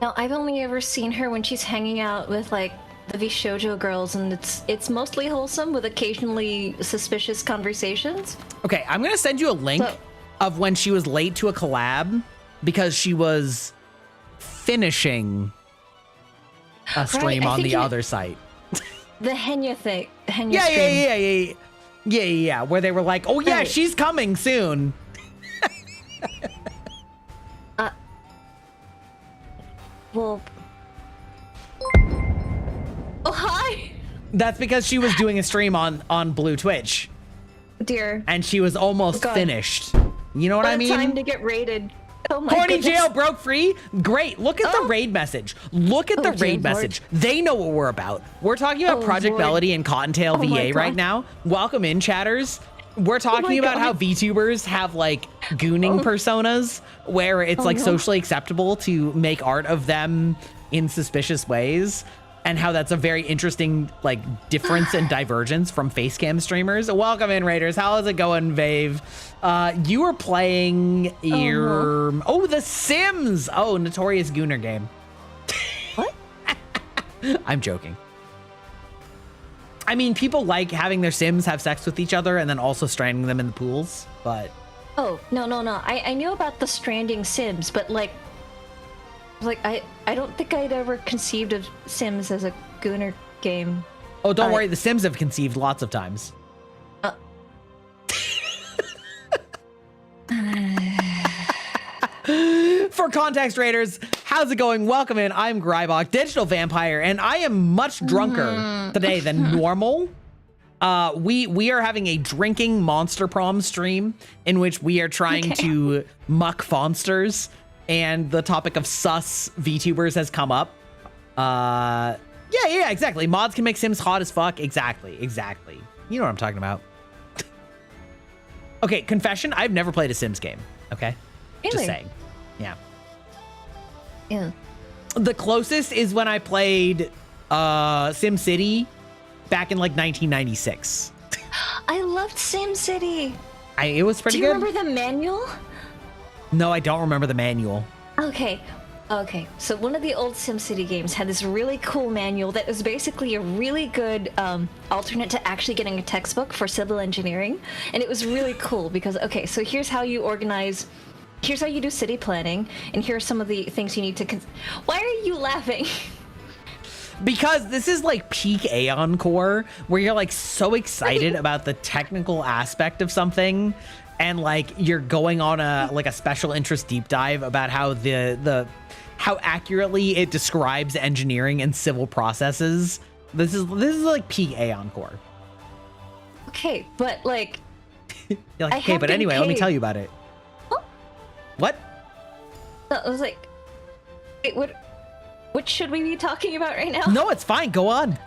Now, I've only ever seen her when she's hanging out with like the vshojo girls, and it's mostly wholesome with occasionally suspicious conversations. Okay, I'm gonna send you a link of when she was late to a collab because she was finishing a stream on the other site. The Henya thing. Henya Yeah, stream. yeah, where they were like, oh yeah, Right. she's coming soon. Well. Oh, hi! That's because she was doing a stream on Blue Twitch Dear. and she was almost God. finished. You know what I mean? Time to get raided. Oh my Corny goodness. jail broke free. Great. Look at the raid message. Look at the Oh, dear raid Lord. message. They know what we're about. We're talking about Oh, Project Lord. Melody and Cottontail Oh, my VA right God. now. Welcome in, chatters. We're talking about how God. VTubers have like gooning personas where it's like no. socially acceptable to make art of them in suspicious ways, and how that's a very interesting like difference and divergence from facecam streamers. Welcome in, Raiders. How is it going, Vave? You were playing your The Sims. Oh, Notorious Gooner game. What? I'm joking. I mean, people like having their Sims have sex with each other and then also stranding them in the pools, but Oh, no. I knew about the stranding Sims, but like I don't think I'd ever conceived of Sims as a gooner game. oh, don't worry, the Sims have conceived lots of times. For context, Raiders, how's it going? Welcome in. I'm Grybach, digital vampire, and I am much drunker today than normal. We are having a drinking Monster Prom stream in which we are trying to muck Fonsters, and the topic of sus VTubers has come up. Yeah, exactly. Mods can make Sims hot as fuck. Exactly. You know what I'm talking about. Okay, confession, I've never played a Sims game, okay? Just Really? saying. Yeah. Yeah. The closest is when I played SimCity back in like 1996. I loved SimCity. It was pretty Do you good. remember the manual? No, I don't remember the manual. Okay. So one of the old SimCity games had this really cool manual that was basically a really good alternate to actually getting a textbook for civil engineering. And it was really cool because, okay, so here's how you organize, here's how you do city planning, and here are some of the things you need to Why are you laughing? Because this is like peak Aeon Core, where you're like so excited about the technical aspect of something, and like you're going on a special interest deep dive about how how accurately it describes engineering and civil processes. This is like peak Aeon Core. Okay, but like, You're like, I okay, have but been anyway, let me paid. tell you about it. Huh? What? I was like, wait, what should we be talking about right now? No, it's fine. Go on.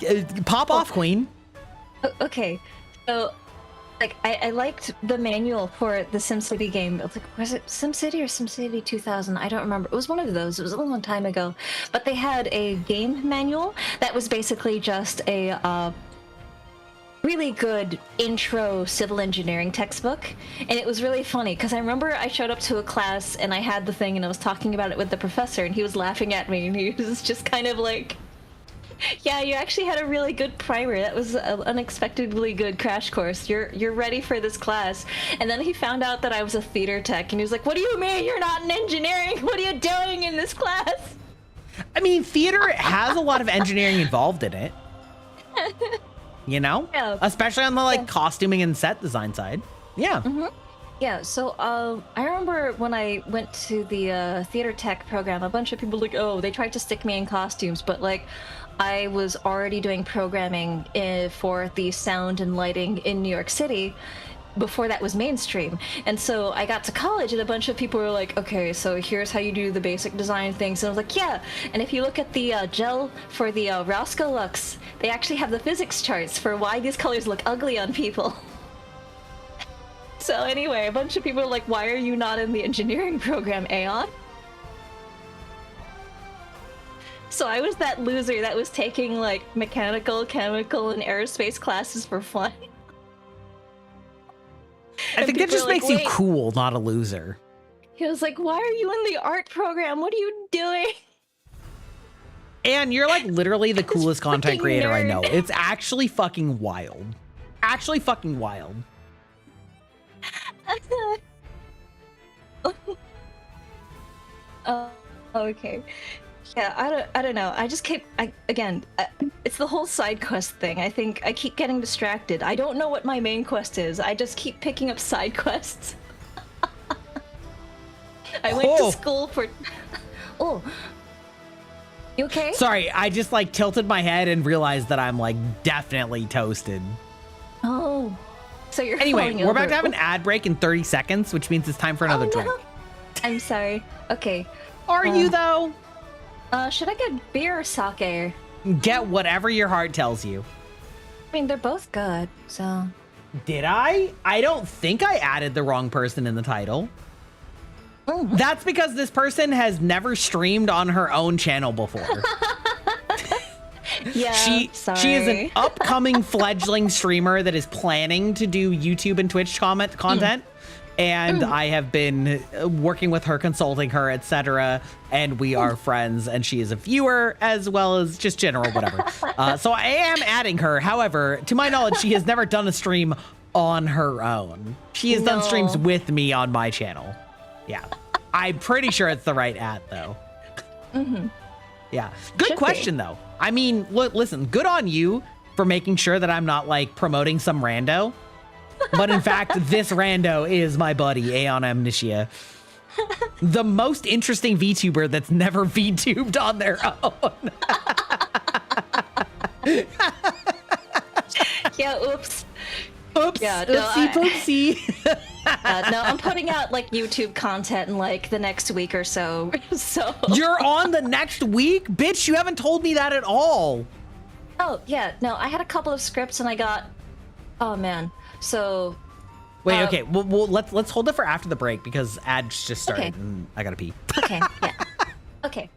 Pop off, Queen. Okay, so like I liked the manual for the SimCity game. Like, was it SimCity or SimCity 2000? I don't remember. It was one of those. It was a long time ago. But they had a game manual that was basically just a really good intro civil engineering textbook, and it was really funny because I remember I showed up to a class and I had the thing and I was talking about it with the professor and he was laughing at me and he was just kind of like, yeah, you actually had a really good primer. That was an unexpectedly good crash course. You're ready for this class. And then he found out that I was a theater tech, and he was like, "What do you mean you're not in engineering? What are you doing in this class?" I mean, theater has a lot of engineering involved in it. You know? Yeah. Especially on the like costuming and set design side. Yeah. Yeah, so I remember when I went to the theater tech program, a bunch of people like, oh, they tried to stick me in costumes, but like I was already doing programming for the sound and lighting in New York City before that was mainstream. And so I got to college and a bunch of people were like, okay, so here's how you do the basic design things. And I was like, yeah. And if you look at the gel for the Roscoe looks, they actually have the physics charts for why these colors look ugly on people. So anyway, a bunch of people are like, why are you not in the engineering program, Aeon? So I was that loser that was taking like mechanical, chemical, and aerospace classes for fun. I think that just makes you "Wait." cool, not a loser. He was like, why are you in the art program? What are you doing? And you're like literally the coolest content freaking creator I nerd. know. It's actually fucking wild. Actually fucking wild. Okay. Yeah, I don't know. I just keep, it's the whole side quest thing. I think I keep getting distracted. I don't know what my main quest is. I just keep picking up side quests. I went to school for, oh. You okay? Sorry, I just like tilted my head and realized that I'm like definitely toasted. Oh. So you're Anyway, falling we're about over. to have an ad break in 30 seconds, which means it's time for another Oh, drink. no. I'm sorry. Okay. Are you though? Should I get beer or sake? Get whatever your heart tells you. I mean, they're both good, so. Did I? I don't think I added the wrong person in the title. Oh. That's because this person has never streamed on her own channel before. Yeah, She is an upcoming fledgling streamer that is planning to do YouTube and Twitch content. And I have been working with her, consulting her, etc. And we are friends, and she is a viewer as well as just general whatever. So I am adding her. However, to my knowledge, she has never done a stream on her own. She has done streams with me on my channel. Yeah. I'm pretty sure it's the right ad, though. Yeah. Good Should question, though. I mean, listen, good on you for making sure that I'm not, like, promoting some rando. But in fact, this rando is my buddy, Aeon Amnesia. The most interesting VTuber that's never VTubed on their own. Yeah, oops. Oops, Yeah, no, oopsie poopsie. No, I'm putting out like YouTube content in like the next week or so. So. You're on the next week? Bitch, you haven't told me that at all. Oh yeah, no, I had a couple of scripts and I got. Oh man, so. Wait, okay. Well, let's hold it for after the break because ads just started Okay. and I gotta pee. Okay. Yeah. Okay.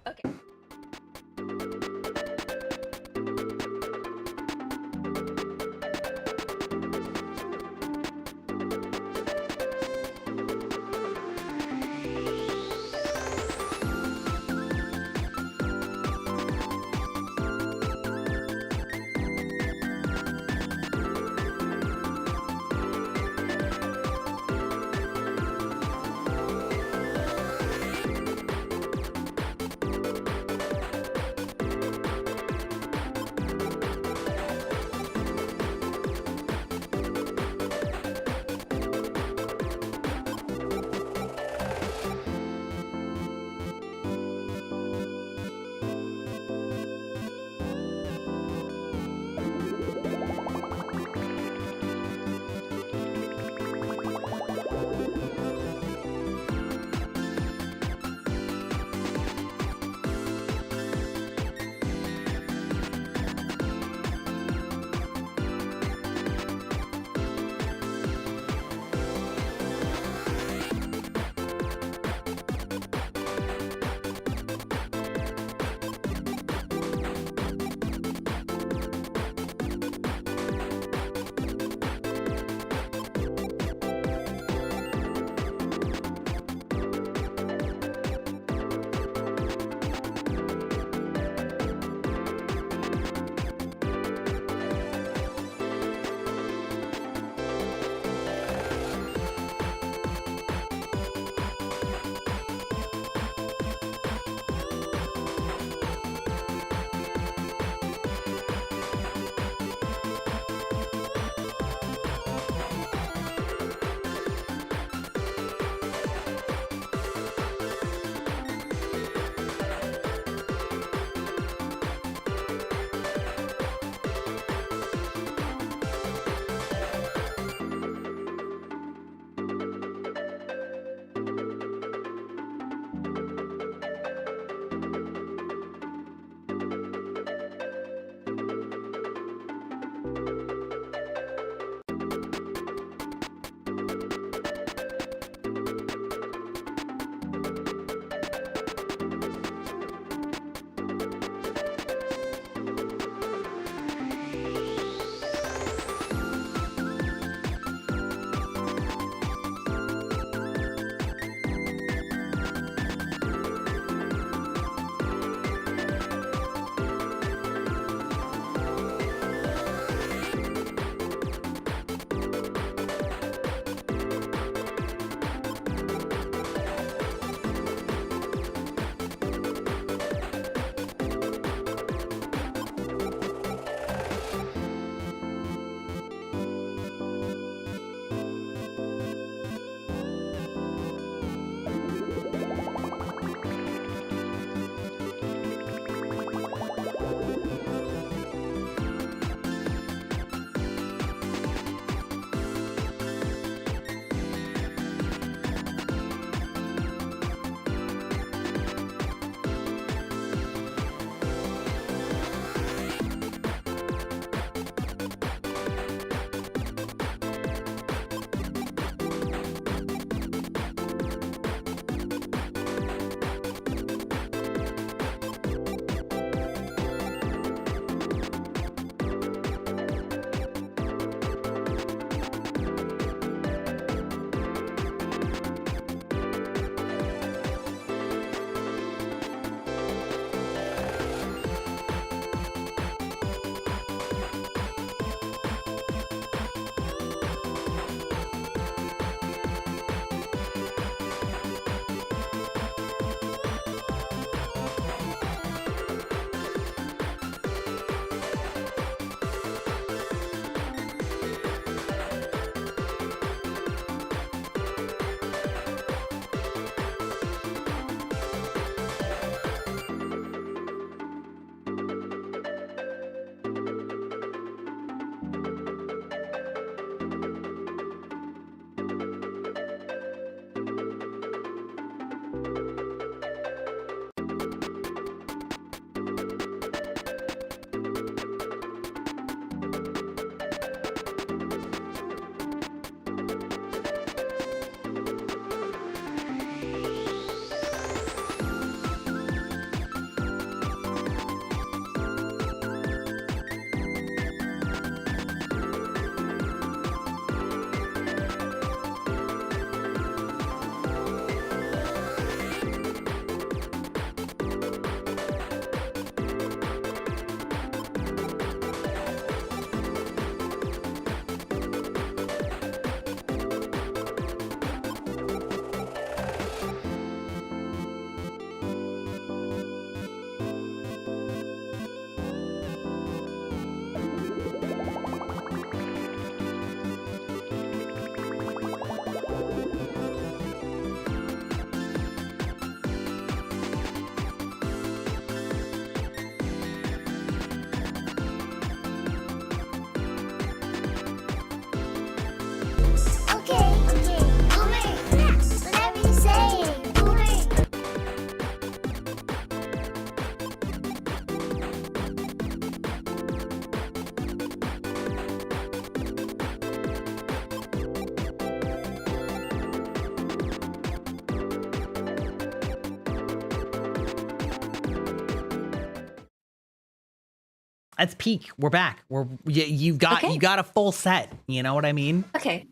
That's peak. We're back. You got a full set. You know what I mean? Okay.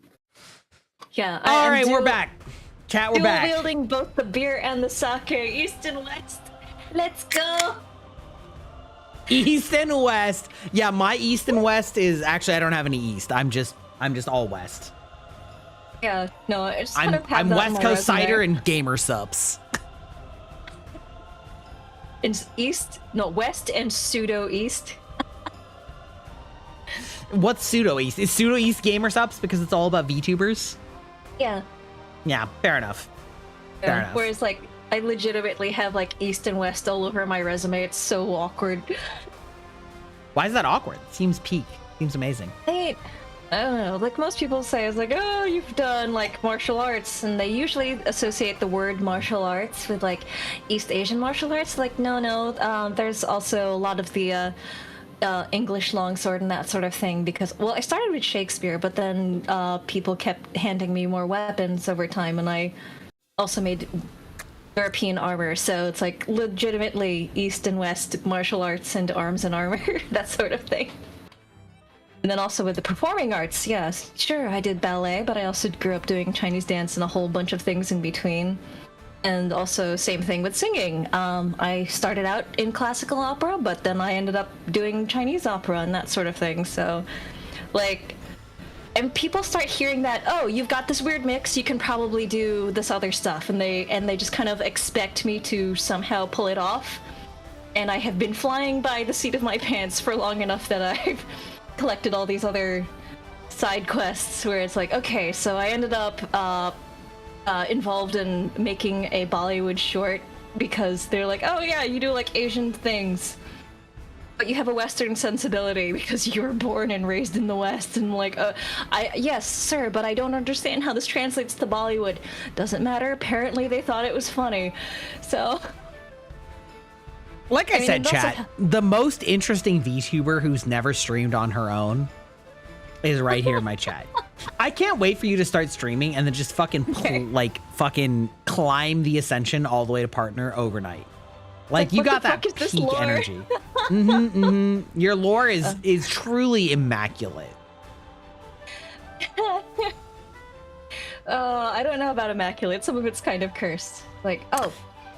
Yeah. All right, we're back. Chat, we're back. Wielding both the beer and the sake, east and west. Let's go. East and west. Yeah, my east and west is actually I don't have any east. I'm just all west. Yeah. No, I just kind of have I'm that West on my Coast resume. cider and gamer subs. It's east, no, west and pseudo east. What's pseudo east? Is pseudo east gamer subs because it's all about VTubers? Yeah. Yeah, fair enough. Fair enough. Whereas, like, I legitimately have, like, east and west all over my resume. It's so awkward. Why is that awkward? Seems peak. Seems amazing. I don't know. Like, most people say, it's like, oh, you've done, like, martial arts. And they usually associate the word martial arts with, like, East Asian martial arts. Like, no. There's also a lot of the English longsword and that sort of thing. Because, well, I started with Shakespeare, but then people kept handing me more weapons over time. And I also made European armor. So it's, like, legitimately East and West martial arts and arms and armor. That sort of thing. And then also with the performing arts, yes, sure, I did ballet, but I also grew up doing Chinese dance and a whole bunch of things in between. And also same thing with singing. I started out in classical opera, but then I ended up doing Chinese opera and that sort of thing. So, like, and people start hearing that, oh, you've got this weird mix, you can probably do this other stuff, and they just kind of expect me to somehow pull it off. And I have been flying by the seat of my pants for long enough that I've collected all these other side quests where it's like, okay, so I ended up involved in making a Bollywood short because they're like, oh yeah, you do like Asian things, but you have a Western sensibility because you were born and raised in the West. And I'm like, yes, sir, but I don't understand how this translates to Bollywood. Doesn't matter. Apparently they thought it was funny. So... Like I said, chat, the most interesting VTuber who's never streamed on her own is right here in my chat. I can't wait for you to start streaming and then just fucking fucking climb the ascension all the way to partner overnight. Like you got that peak energy. Your lore is truly immaculate. I don't know about immaculate. Some of it's kind of cursed. Like, oh.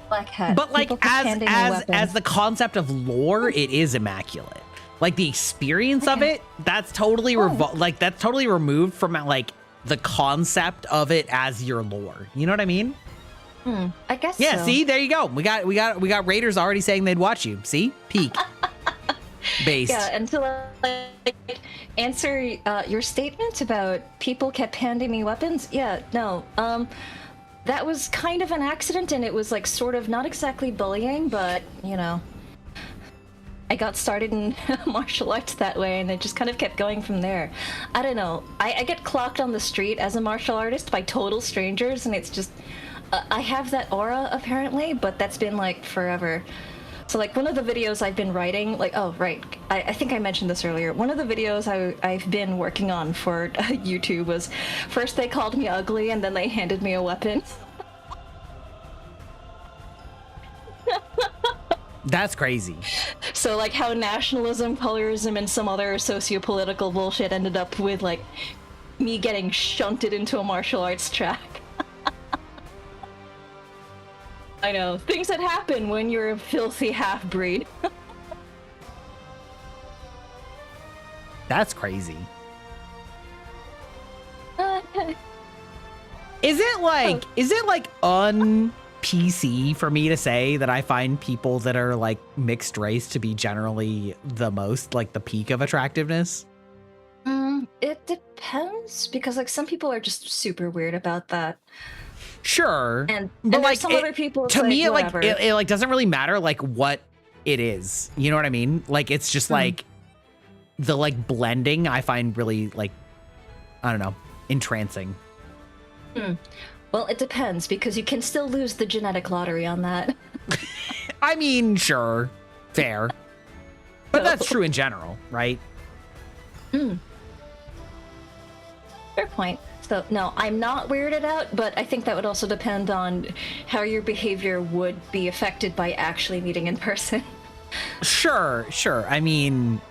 Black hat. But like as the concept of lore, it is immaculate. Like the experience of it, that's totally that's totally removed from like the concept of it as your lore. You know what I mean? I guess. Yeah. So. See, there you go. We got raiders already saying they'd watch you. See, peak. Based. Yeah, and to like answer your statement about people kept handing me weapons. Yeah, no. That was kind of an accident, and it was like sort of not exactly bullying, but you know, I got started in martial arts that way, and it just kind of kept going from there. I don't know. I get clocked on the street as a martial artist by total strangers, and it's just I have that aura apparently, but that's been like forever. So like one of the videos I've been writing, like, oh right, I think I mentioned this earlier. One of the videos I've been working on for YouTube was, first they called me ugly and then they handed me a weapon. That's crazy. So like how nationalism, colorism, and some other socio-political bullshit ended up with like me getting shunted into a martial arts track. I know, things that happen when you're a filthy half-breed. That's crazy. Is it like un-PC for me to say that I find people that are like mixed race to be generally the most like the peak of attractiveness? It depends, because like some people are just super weird about that. Sure, but like some other people, to me, it whatever. it like doesn't really matter like what it is. You know what I mean? Like it's just like the like blending. I find really like I don't know, entrancing. Well, it depends, because you can still lose the genetic lottery on that. I mean, sure, fair, but that's true in general, right? Fair point. So, no, I'm not weirded out, but I think that would also depend on how your behavior would be affected by actually meeting in person. Sure. I mean,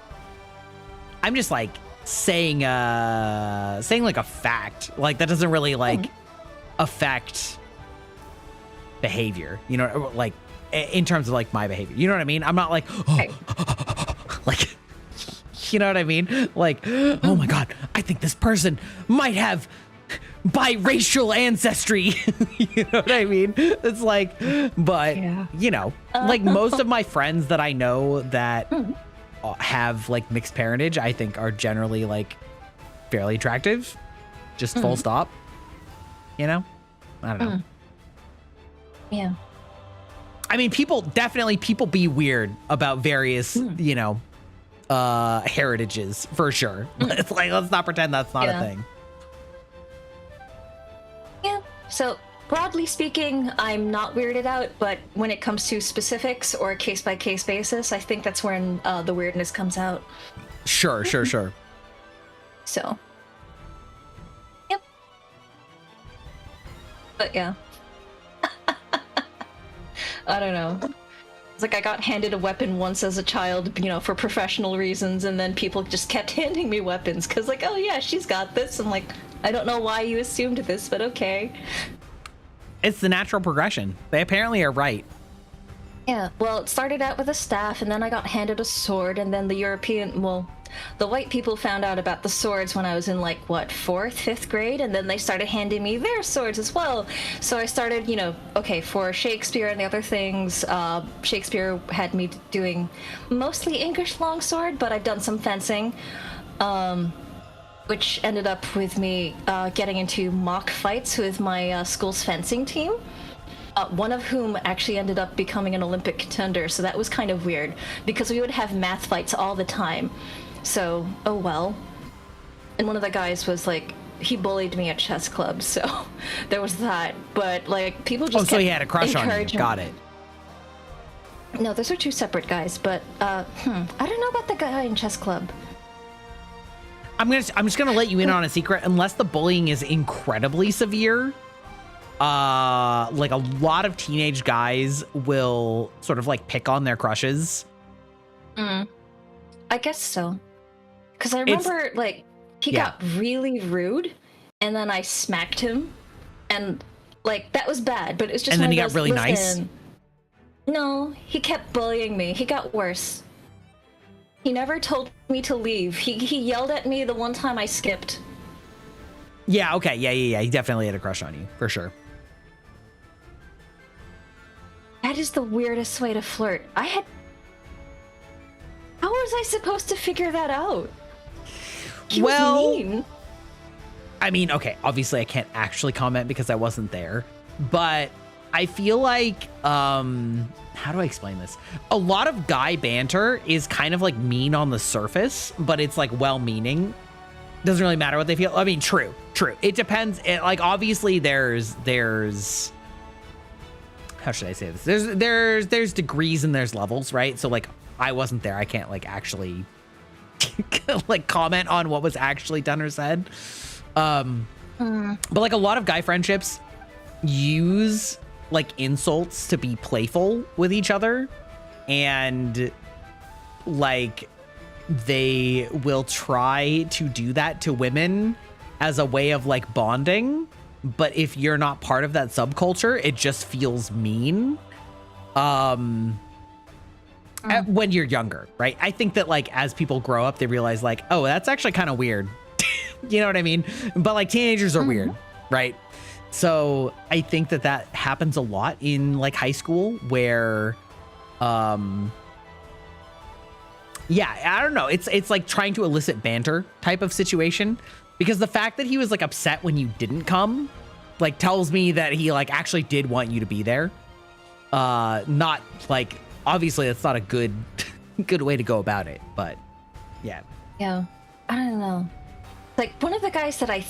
I'm just like saying like a fact. Like that doesn't really like affect behavior, you know, like in terms of like my behavior. You know what I mean? I'm not like, like, you know what I mean? Like, oh my God, I think this person might have biracial ancestry. You know what I mean? It's like, but you know, like most of my friends that I know that have like mixed parentage, I think are generally like fairly attractive, just full stop, you know? I don't know. Yeah. I mean, people be weird about various, you know, heritages for sure. It's like, let's not pretend that's not a thing. Yeah. So broadly speaking, I'm not weirded out, but when it comes to specifics or case by case basis, I think that's when the weirdness comes out. Sure. So, yep. But yeah. I don't know. It's like I got handed a weapon once as a child, you know, for professional reasons, and then people just kept handing me weapons because, like, oh yeah, she's got this. I'm like, I don't know why you assumed this, but okay. It's the natural progression. They apparently are right. Yeah, well, it started out with a staff, and then I got handed a sword, and then the white people found out about the swords when I was in, like, what, 4th, 5th grade, and then they started handing me their swords as well. So I started, you know, okay, for Shakespeare and the other things, Shakespeare had me doing mostly English longsword, but I've done some fencing, which ended up with me getting into mock fights with my school's fencing team. One of whom actually ended up becoming an Olympic contender, so that was kind of weird, because we would have math fights all the time. So, oh well. And one of the guys was like, he bullied me at chess club, so there was that. But like, people just so he had a crush on you. Got it. No, those are two separate guys, but I don't know about the guy in chess club. I'm just gonna let you in on a secret. Unless the bullying is incredibly severe, like a lot of teenage guys will sort of like pick on their crushes. I guess so. Because I remember, like, he got really rude, and then I smacked him, and, like, that was bad, but it's just and then he got really nice? No, he kept bullying me. He got worse. He never told me to leave. He yelled at me the one time I skipped. Yeah, okay, yeah. He definitely had a crush on you, for sure. That is the weirdest way to flirt. How was I supposed to figure that out? He was mean. I mean, okay, obviously I can't actually comment because I wasn't there, but I feel like, how do I explain this? A lot of guy banter is kind of like mean on the surface, but it's like well-meaning. Doesn't really matter what they feel. I mean, true. It depends. Like, obviously there's, how should I say this? There's degrees and there's levels, right? So like, I wasn't there. I can't like actually like comment on what was actually done or said. But like a lot of guy friendships use like insults to be playful with each other, and like they will try to do that to women as a way of like bonding. But if you're not part of that subculture, it just feels mean. When you're younger, right? I think that like as people grow up, they realize like, oh, that's actually kind of weird. You know what I mean? But like teenagers are weird, right? So I think that happens a lot in like high school where, yeah, I don't know. It's like trying to elicit banter type of situation, because the fact that he was like upset when you didn't come, like tells me that he like actually did want you to be there. Not like, obviously that's not a good way to go about it, but yeah. Yeah, I don't know. Like one of the guys that I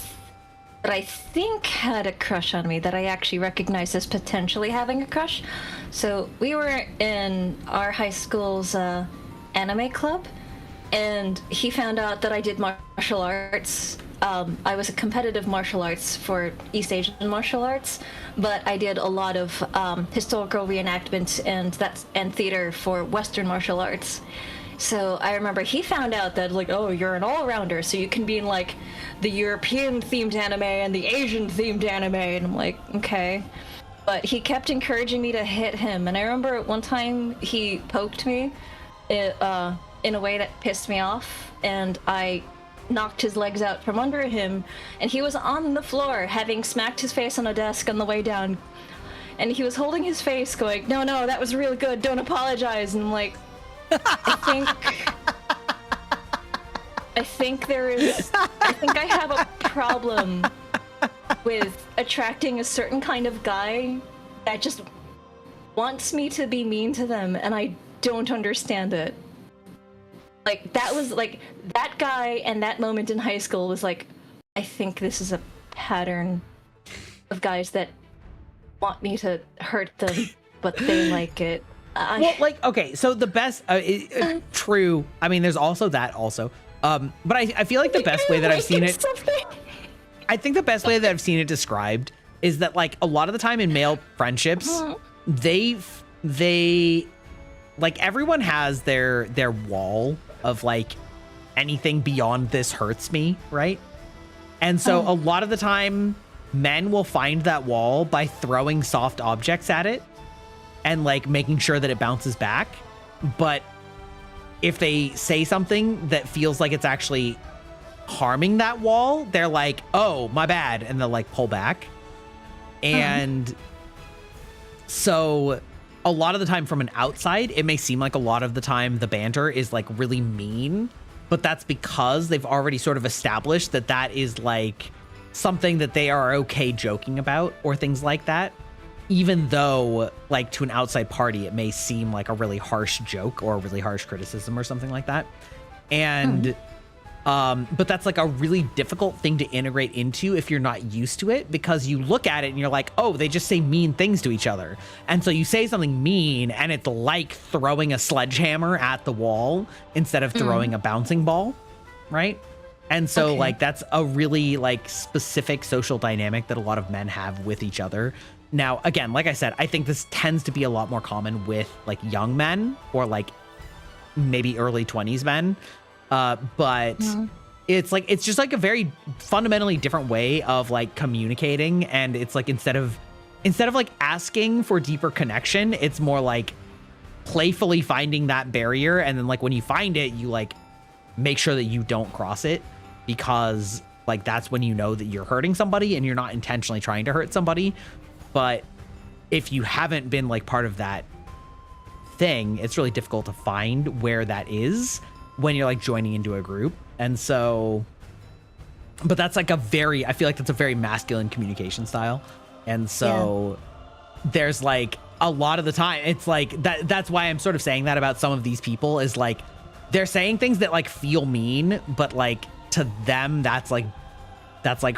think had a crush on me, that I actually recognized as potentially having a crush. So we were in our high school's anime club, and he found out that I did martial arts. I was a competitive martial arts for East Asian martial arts, but I did a lot of historical reenactment and theater for Western martial arts. So I remember he found out that, like, oh, you're an all-rounder, so you can be in, like, the European-themed anime and the Asian-themed anime, and I'm like, okay. But he kept encouraging me to hit him, and I remember one time he poked me in a way that pissed me off, and I knocked his legs out from under him, and he was on the floor, having smacked his face on a desk on the way down, and he was holding his face going, no, that was really good, don't apologize, and I'm like, I think I have a problem with attracting a certain kind of guy that just wants me to be mean to them, and I don't understand it. Like, that was, like, that guy and that moment in high school was like, I think this is a pattern of guys that want me to hurt them, but they like it. Well, like, okay, so the best, true. I mean, there's also that also. But I feel like the best way that I've seen it, I think the best way that I've seen it described is that, like, a lot of the time in male friendships, they like, everyone has their wall of, like, anything beyond this hurts me, right? And so a lot of the time, men will find that wall by throwing soft objects at it and, like, making sure that it bounces back. But if they say something that feels like it's actually harming that wall, they're like, oh, my bad, and they'll, like, pull back. And so a lot of the time from an outside, it may seem like a lot of the time the banter is, like, really mean, but that's because they've already sort of established that that is, like, something that they are okay joking about or things like that, even though, like, to an outside party, it may seem like a really harsh joke or a really harsh criticism or something like that. And but that's, like, a really difficult thing to integrate into if you're not used to it, because you look at it and you're like, oh, they just say mean things to each other. And so you say something mean and it's like throwing a sledgehammer at the wall instead of throwing a bouncing ball, right? And so, like, that's a really, like, specific social dynamic that a lot of men have with each other. Now, again, like I said, I think this tends to be a lot more common with, like, young men or, like, maybe early 20s men. But it's, like, it's just, like, a very fundamentally different way of, like, communicating. And it's, like, instead of like asking for deeper connection, it's more like playfully finding that barrier. And then, like, when you find it, you, like, make sure that you don't cross it, because, like, that's when you know that you're hurting somebody and you're not intentionally trying to hurt somebody. But if you haven't been, like, part of that thing, it's really difficult to find where that is when you're, like, joining into a group. And so, but that's, like, I feel like that's a very masculine communication style. And so there's, like, a lot of the time, it's like, that's why I'm sort of saying that about some of these people, is, like, they're saying things that, like, feel mean, but, like, to them, that's like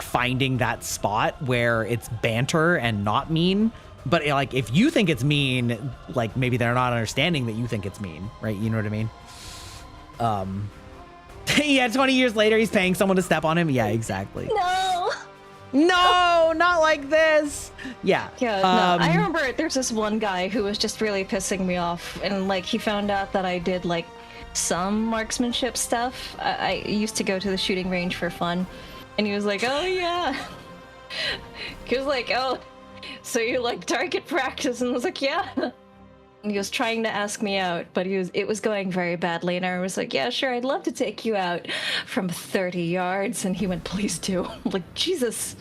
finding that spot where it's banter and not mean. But, like, if you think it's mean, like, maybe they're not understanding that you think it's mean, right? You know what I mean? Yeah, 20 years later, he's paying someone to step on him. Yeah, exactly. No, not like this. Yeah. Yeah, no. I remember there's this one guy who was just really pissing me off, and, like, he found out that I did, like, some marksmanship stuff. I used to go to the shooting range for fun, and he was like, oh, yeah. He was like, oh, so you, like, target practice? And I was like, yeah. And he was trying to ask me out, but it was going very badly, and I was like, yeah, sure, I'd love to take you out from 30 yards. And he went, please do. I'm like, Jesus.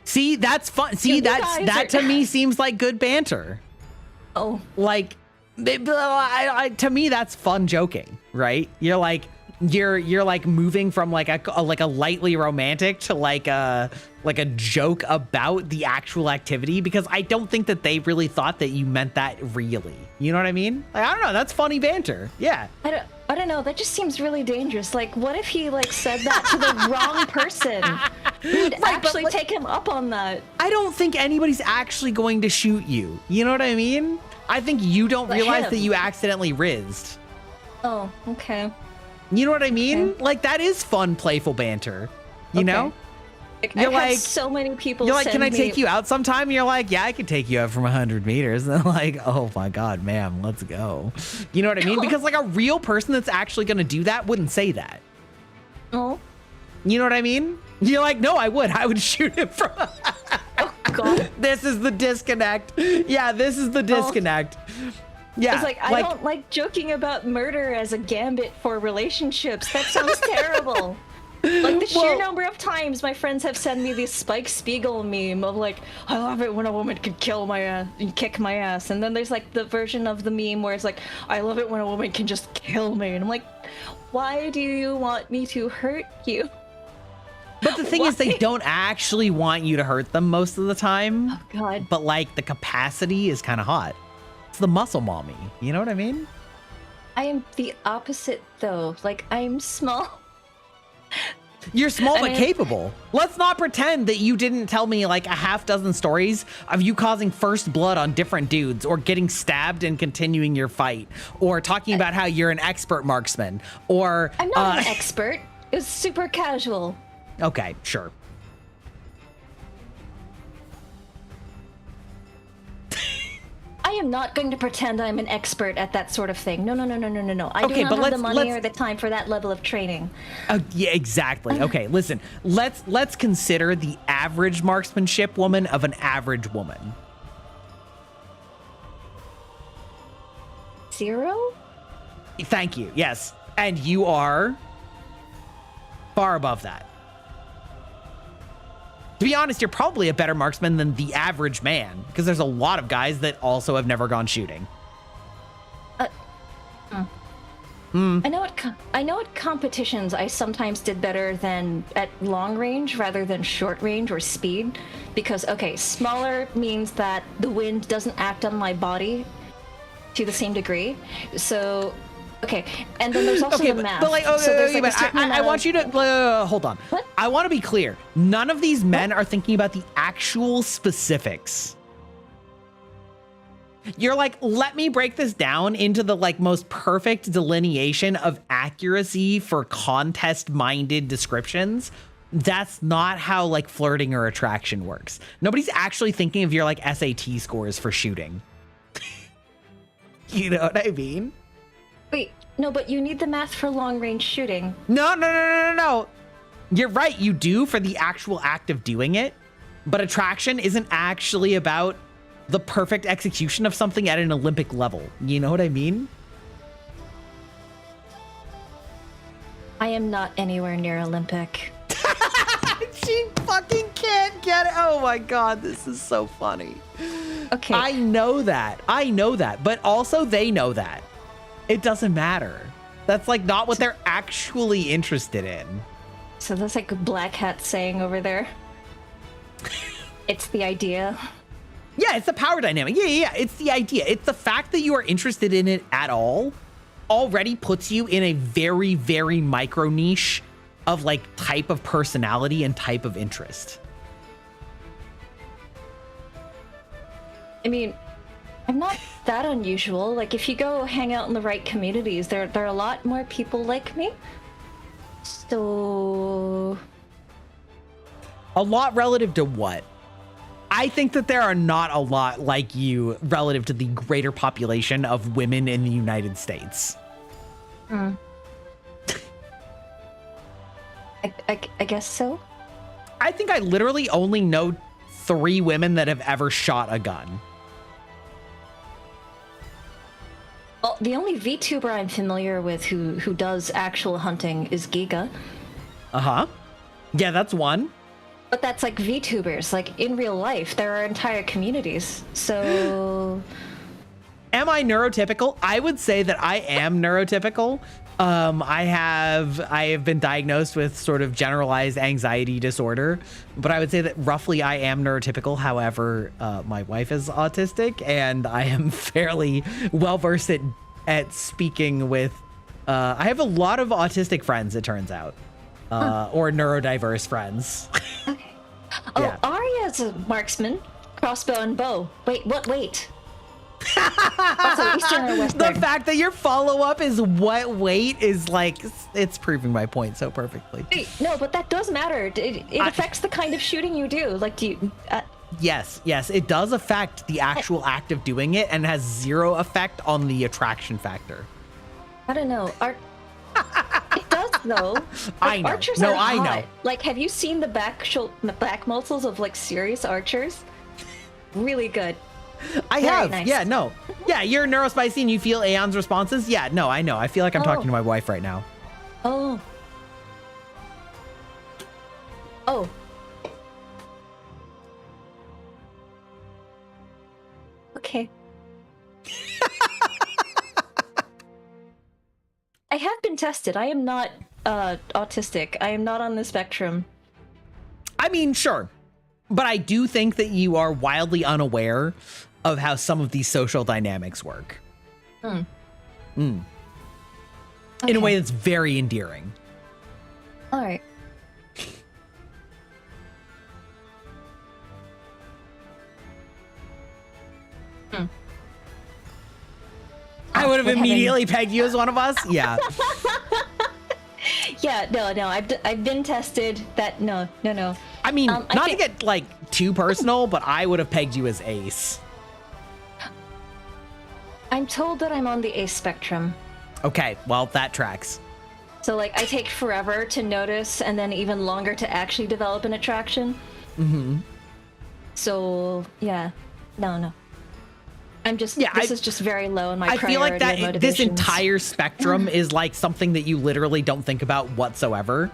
See, that's fun. See, that to me seems like good banter. Oh. Like, to me, that's fun joking, right? You're like, you're like moving from like a lightly romantic to like a joke about the actual activity, because I don't think that they really thought that you meant that really. You know what I mean? Like, I don't know. That's funny banter. Yeah. I don't know. That just seems really dangerous. Like, what if he, like, said that to the wrong person who'd actually take him up on that? I don't think anybody's actually going to shoot you. You know what I mean? I think you don't realize that you accidentally rizzed. Oh, okay. You know what I mean? Okay. Like, that is fun, playful banter. You know? Like, You're I've like- had so many people You're like, send can I me- take you out sometime? You're like, yeah, I can take you out from 100 meters. And they're like, oh my God, ma'am, let's go. You know what I mean? Because like a real person that's actually going to do that wouldn't say that. Oh, You know what I mean? You're like, no, I would shoot him from. oh God. This is the disconnect. Yeah, this is the disconnect. Yeah. It's like, I don't like joking about murder as a gambit for relationships. That sounds terrible. Like the sheer number of times my friends have sent me this Spike Spiegel meme of like, I love it when a woman can kill my ass and kick my ass. And then there's like the version of the meme where it's like, I love it when a woman can just kill me. And I'm like, why do you want me to hurt you? But the thing is, they don't actually want you to hurt them most of the time. Oh God. But like the capacity is kind of hot. It's the muscle mommy. You know what I mean? I am the opposite though. Like, I'm small. You're small I but mean- capable. Let's not pretend that you didn't tell me like a half dozen stories of you causing first blood on different dudes or getting stabbed and continuing your fight or talking about how you're an expert marksman or I'm not an expert. It was super casual. okay, sure. I am not going to pretend I'm an expert at that sort of thing. No. I Okay, do not but have the money let's- or the time for that level of training. Yeah, exactly. Okay, listen. Let's consider the average marksmanship woman of an average woman. 0? Thank you. Yes. And you are far above that. To be honest, you're probably a better marksman than the average man because there's a lot of guys that also have never gone shooting. I know at competitions I sometimes did better than at long range rather than short range or speed because okay, smaller means that the wind doesn't act on my body to the same degree. So okay, and then there's also Okay, the math. but like, so there's like but a certain I amount want of- you to hold on. What? I want to be clear. None of these men are thinking about the actual specifics. You're like, let me break this down into the like most perfect delineation of accuracy for contest-minded descriptions. That's not how like flirting or attraction works. Nobody's actually thinking of your like SAT scores for shooting. You know what I mean? Wait, no, but you need the math for long range shooting. No. You're right, you do for the actual act of doing it, but attraction isn't actually about the perfect execution of something at an Olympic level. You know what I mean? I am not anywhere near Olympic. She fucking can't get it. Oh my God, this is so funny. Okay. I know that. But also they know that. It doesn't matter. That's like not what they're actually interested in. So that's like a black hat saying over there. It's the idea. Yeah, it's the power dynamic. Yeah. It's the idea. It's the fact that you are interested in it at all already puts you in a very, very micro niche of like type of personality and type of interest. I mean, I'm not that unusual. Like, if you go hang out in the right communities, there are a lot more people like me. So, A lot relative to what? I think that there are not a lot like you relative to the greater population of women in the United States. I guess so. I think I literally only know 3 women that have ever shot a gun. Well, the only VTuber I'm familiar with who does actual hunting is Giga. Uh-huh. Yeah, that's one. But that's like VTubers. Like, in real life, there are entire communities. So, Am I neurotypical? I would say that I am neurotypical. I have been diagnosed with sort of generalized anxiety disorder, but I would say that roughly I am neurotypical. However, my wife is autistic, and I am fairly well versed at speaking with. I have a lot of autistic friends, it turns out, or neurodiverse friends. oh, Yeah. Arya's a marksman, crossbow and bow. Wait, what? Wait. Also, Eastern or Western? The fact that your follow-up is what weight is like, it's proving my point so perfectly. Wait, no, but that does matter. It affects the kind of shooting you do. Like, do you... Yes, it does affect the actual act of doing it and has zero effect on the attraction factor. I don't know. It does though. I know. Archers No, are I hot. know. Like, have you seen the back muscles of like serious archers? Really good. I Very have. nice. Yeah, no. Yeah, you're neurospicy and you feel Aeon's responses. Yeah, no, I know. I feel like I'm talking to my wife right now. Oh. Oh. Okay. I have been tested. I am not autistic. I am not on the spectrum. I mean, sure. But I do think that you are wildly unaware of how some of these social dynamics work. In a way that's very endearing. All right. I would have What immediately pegged you as one of us. Yeah. Yeah, no. I've been tested. That no. I mean, I not to think- get like too personal, but I would have pegged you as ace. I'm told that I'm on the ace spectrum. Okay, well, that tracks. So like I take forever to notice and then even longer to actually develop an attraction. So yeah. No. I'm just this is just very low in my I priority feel like of that this motivations. entire spectrum is like something that you literally don't think about whatsoever,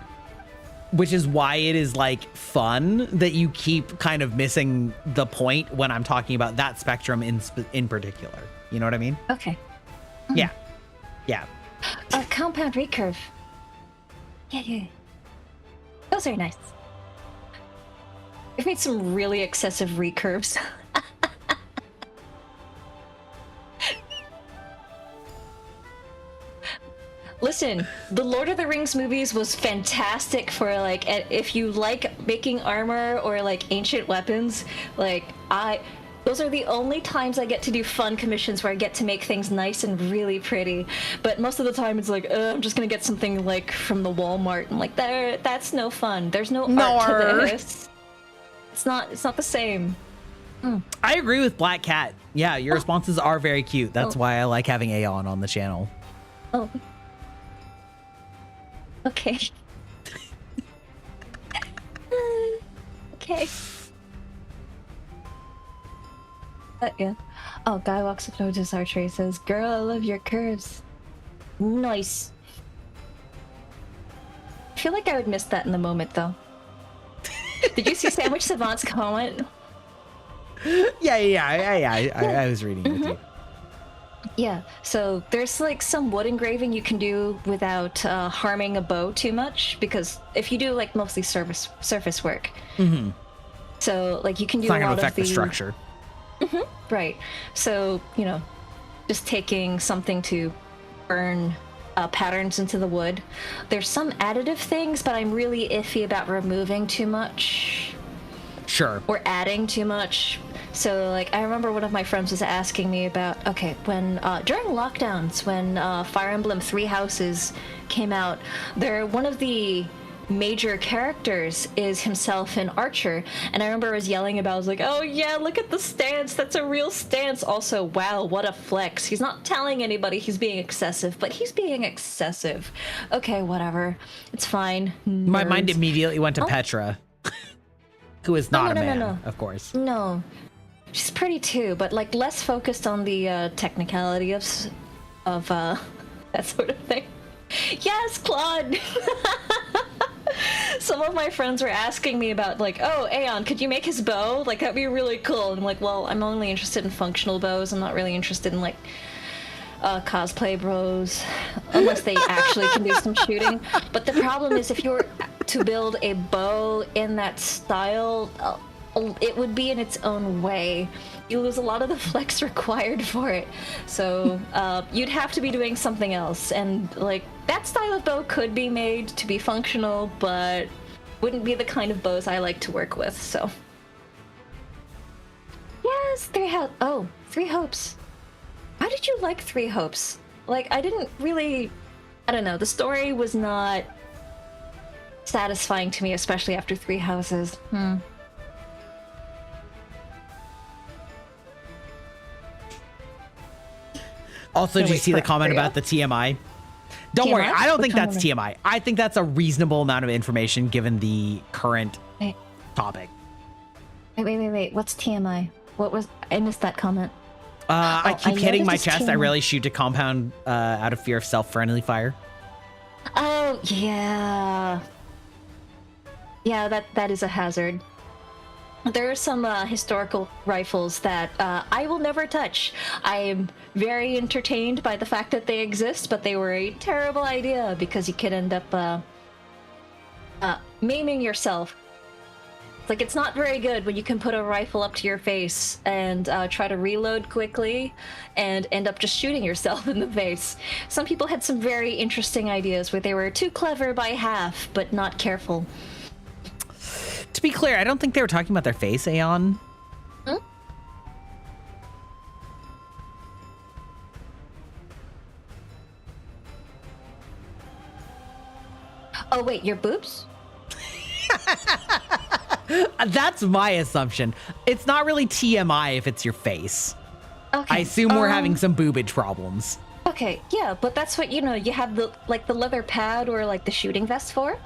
which is why it is like fun that you keep kind of missing the point when I'm talking about that spectrum in particular. You know what I mean? Okay. Yeah. A compound recurve. Yeah. Those are nice. I've made some really excessive recurves. Listen, the Lord of the Rings movies was fantastic for like if you like making armor or like ancient weapons, like those are the only times I get to do fun commissions where I get to make things nice and really pretty. But most of the time it's like, I'm just gonna get something like from the Walmart. I'm like, that's no fun. There's no art to this. It's not the same. I agree with Black Cat. Yeah, your responses are very cute. That's why I like having Aeon on the channel. Oh. Okay. Okay. Yeah. Oh, Guy walks up to his archery says, "Girl, I love your curves." Nice. I feel like I would miss that in the moment, though. Did you see Sandwich Savant's comment? Yeah. I was reading it with you. Yeah, so there's like some wood engraving you can do without harming a bow too much, because if you do like mostly surface work, so like you can do It's not a going lot to affect of the structure. Right. So just taking something to burn patterns into the wood. There's some additive things, but I'm really iffy about removing too much. Sure. Or adding too much. So like I remember one of my friends was asking me about when during lockdowns when Fire Emblem Three Houses came out, one of the major characters is himself an archer, and I remember I was yelling about, I was like, oh yeah, look at the stance, that's a real stance. Also, wow, what a flex. He's not telling anybody he's being excessive, but he's being excessive. Okay, whatever, it's fine. My mind Nerds. immediately went to Petra, who is not a man, no. of course. No, she's pretty too, but like less focused on the technicality of that sort of thing. Yes, Claude. Some of my friends were asking me about like, oh, Aeon, could you make his bow? Like that'd be really cool. And I'm like, well, I'm only interested in functional bows. I'm not really interested in like cosplay bros, unless they actually can do some shooting. But the problem is, if you were to build a bow in that style, it would be in its own way. You lose a lot of the flex required for it. So you'd have to be doing something else. And like that style of bow could be made to be functional, but wouldn't be the kind of bows I like to work with. So yes, three hopes. How did you like Three Hopes? Like, I didn't really... I don't know, the story was not satisfying to me, especially after Three Houses. Also, did you see the comment about the TMI? Don't worry, I don't think that's TMI. I think that's a reasonable amount of information given the current topic. Wait. What's TMI? What was... I missed that comment. I keep hitting my chest. TMI. I rarely shoot a compound out of fear of self-friendly fire. Oh, yeah. Yeah, that is a hazard. There are some historical rifles that I will never touch. I am very entertained by the fact that they exist, but they were a terrible idea because you could end up maiming yourself. Like, it's not very good when you can put a rifle up to your face and try to reload quickly and end up just shooting yourself in the face. Some people had some very interesting ideas where they were too clever by half, but not careful. To be clear, I don't think they were talking about their face, Aeon. Hmm? Oh, wait, your boobs? That's my assumption. It's not really TMI if it's your face. Okay. I assume we're having some boobage problems. Okay, yeah, but that's what, you know, you have the leather pad or like the shooting vest for.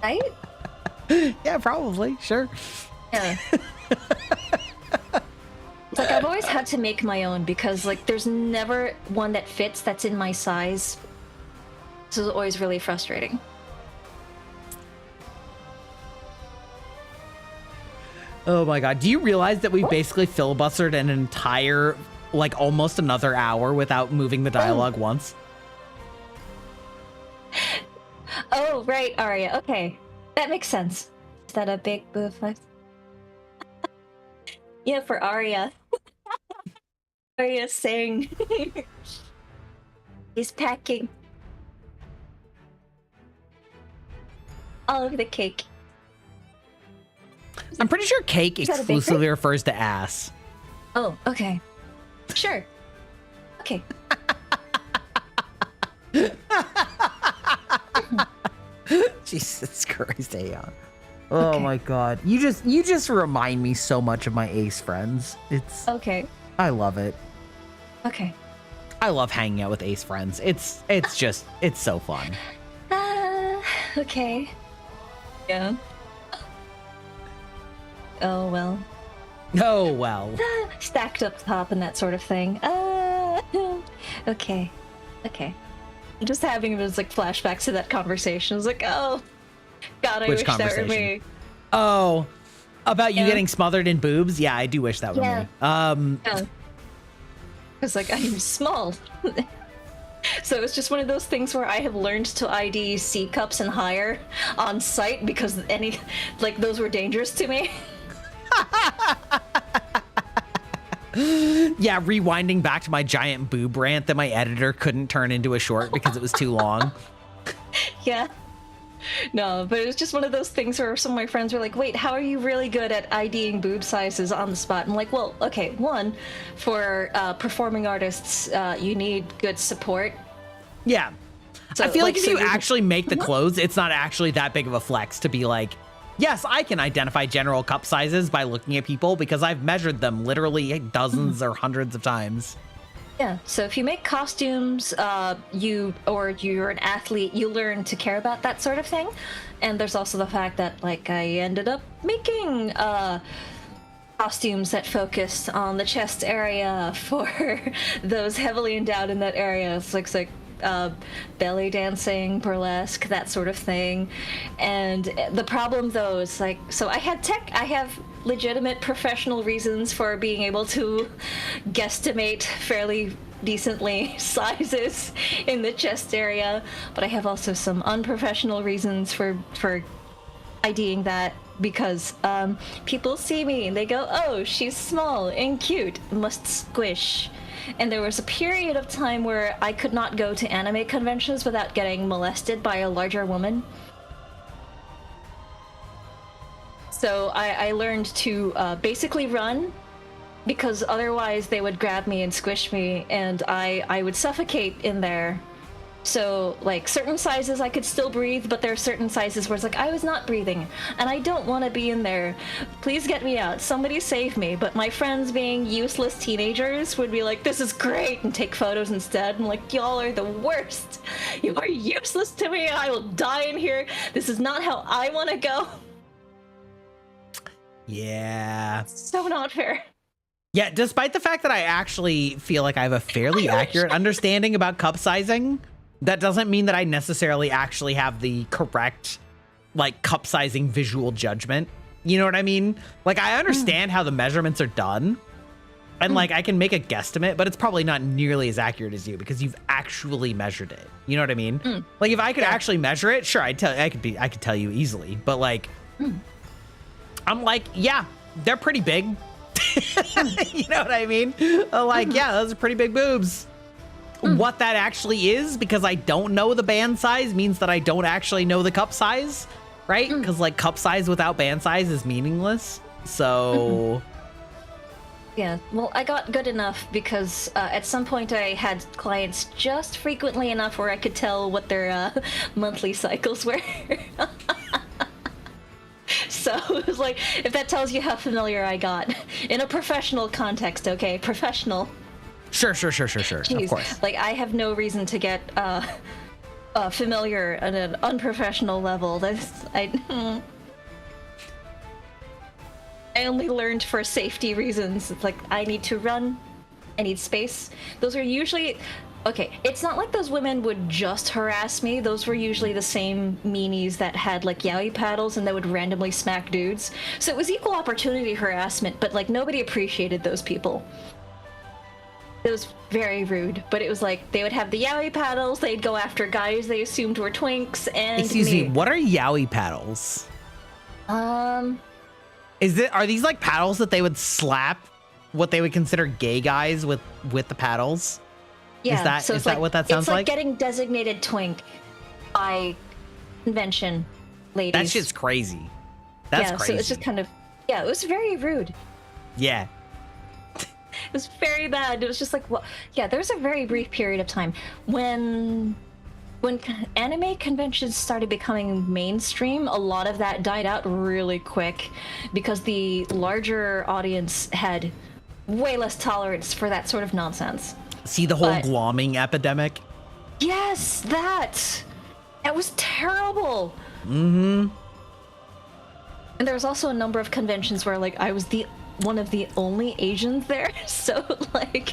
Right? Yeah, probably. Sure. Yeah. Like, I've always had to make my own because, like, there's never one that fits that's in my size. This is always really frustrating. Oh my god. Do you realize that we basically filibustered an entire, like, almost another hour without moving the dialogue once? Oh, right, Arya. Okay. That makes sense. Is that a big boob flex? Yeah, for Arya. Arya's saying he's packing all of the cake. I'm pretty sure cake exclusively refers to ass. Oh, okay. Sure. Okay. Jesus Christ, Aeon. Oh my god. You just remind me so much of my ace friends. It's Okay. I love it. Okay. I love hanging out with ace friends. It's just it's so fun. Okay. Yeah. Oh well. Oh well. Stacked up top and that sort of thing. Okay. Okay. Just having those like flashbacks to that conversation. I was like, oh god, I Which wish that were conversation? me. Oh, about you getting smothered in boobs? Yeah, I do wish that were me. Yeah. Because like I'm small. So it's just one of those things where I have learned to ID C cups and higher on site because those were dangerous to me. Yeah, rewinding back to my giant boob rant that my editor couldn't turn into a short because it was too long. Yeah. No, but it was just one of those things where some of my friends were like, wait, how are you really good at IDing boob sizes on the spot? I'm like, well, okay, one, for performing artists, you need good support. Yeah. So, I feel like if you actually make the clothes, it's not actually that big of a flex to be like, yes, I can identify general cup sizes by looking at people because I've measured them literally dozens or hundreds of times. Yeah, so if you make costumes, you're an athlete, you learn to care about that sort of thing. And there's also the fact that, like, I ended up making costumes that focused on the chest area for those heavily endowed in that area. It's like belly dancing, burlesque, that sort of thing. And the problem though is like, so I have legitimate professional reasons for being able to guesstimate fairly decently sizes in the chest area, but I have also some unprofessional reasons for IDing that because people see me and they go, oh, she's small and cute, must squish. And there was a period of time where I could not go to anime conventions without getting molested by a larger woman. So I learned to basically run because otherwise they would grab me and squish me, and I would suffocate in there. So, like, certain sizes I could still breathe, but there are certain sizes where it's like, I was not breathing, and I don't want to be in there. Please get me out. Somebody save me. But my friends, being useless teenagers, would be like, this is great, and take photos instead. I'm like, y'all are the worst. You are useless to me. I will die in here. This is not how I want to go. Yeah. So not fair. Yeah, despite the fact that I actually feel like I have a fairly accurate understanding about cup sizing, that doesn't mean that I necessarily actually have the correct, like, cup sizing visual judgment. You know what I mean? Like, I understand how the measurements are done, and like, I can make a guesstimate, but it's probably not nearly as accurate as you because you've actually measured it. You know what I mean? Like, if I could actually measure it, sure, I could tell you easily, but like, I'm like, yeah, they're pretty big. You know what I mean? Like, yeah, those are pretty big boobs. What that actually is, because I don't know the band size, means that I don't actually know the cup size, right? Because like, cup size without band size is meaningless. So Yeah, well, I got good enough because at some point I had clients just frequently enough where I could tell what their monthly cycles were. So it was like, if that tells you how familiar I got in a professional context, okay, professional. Sure. Jeez. Of course. Like, I have no reason to get familiar at an unprofessional level. I only learned for safety reasons. It's like, I need to run, I need space. Those are usually... Okay, it's not like those women would just harass me. Those were usually the same meanies that had, like, yaoi paddles and they would randomly smack dudes. So it was equal opportunity harassment, but, like, nobody appreciated those people. It was very rude, but it was like, they would have the yaoi paddles, they'd go after guys they assumed were twinks, and Excuse me, what are yaoi paddles? Are these like paddles that they would slap what they would consider gay guys with the paddles? Yeah, is that what that sounds like? It's like getting designated twink by convention ladies. That shit's crazy. That's crazy. So it's just kind of, yeah, it was very rude. Yeah. It was very bad. It was just like, well, yeah, there was a very brief period of time when anime conventions started becoming mainstream. A lot of that died out really quick because the larger audience had way less tolerance for that sort of nonsense. See the whole glomming epidemic? Yes, that was terrible. Mm-hmm. And there was also a number of conventions where, like, I was one of the only Asians there, so, like,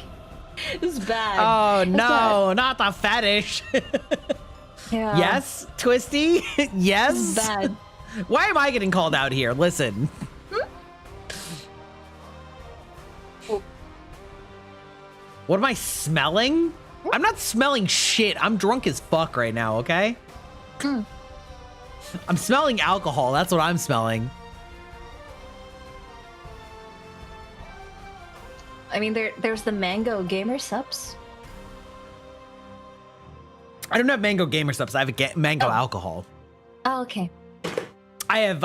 it was bad. Oh, no, not the fetish. Yeah. Yes, Twisty? Yes? Bad. Why am I getting called out here? Listen. What am I smelling? I'm not smelling shit. I'm drunk as fuck right now, okay? I'm smelling alcohol. That's what I'm smelling. I mean, there's the mango gamer subs. I don't have mango gamer subs. I have a mango alcohol. Oh, okay. I have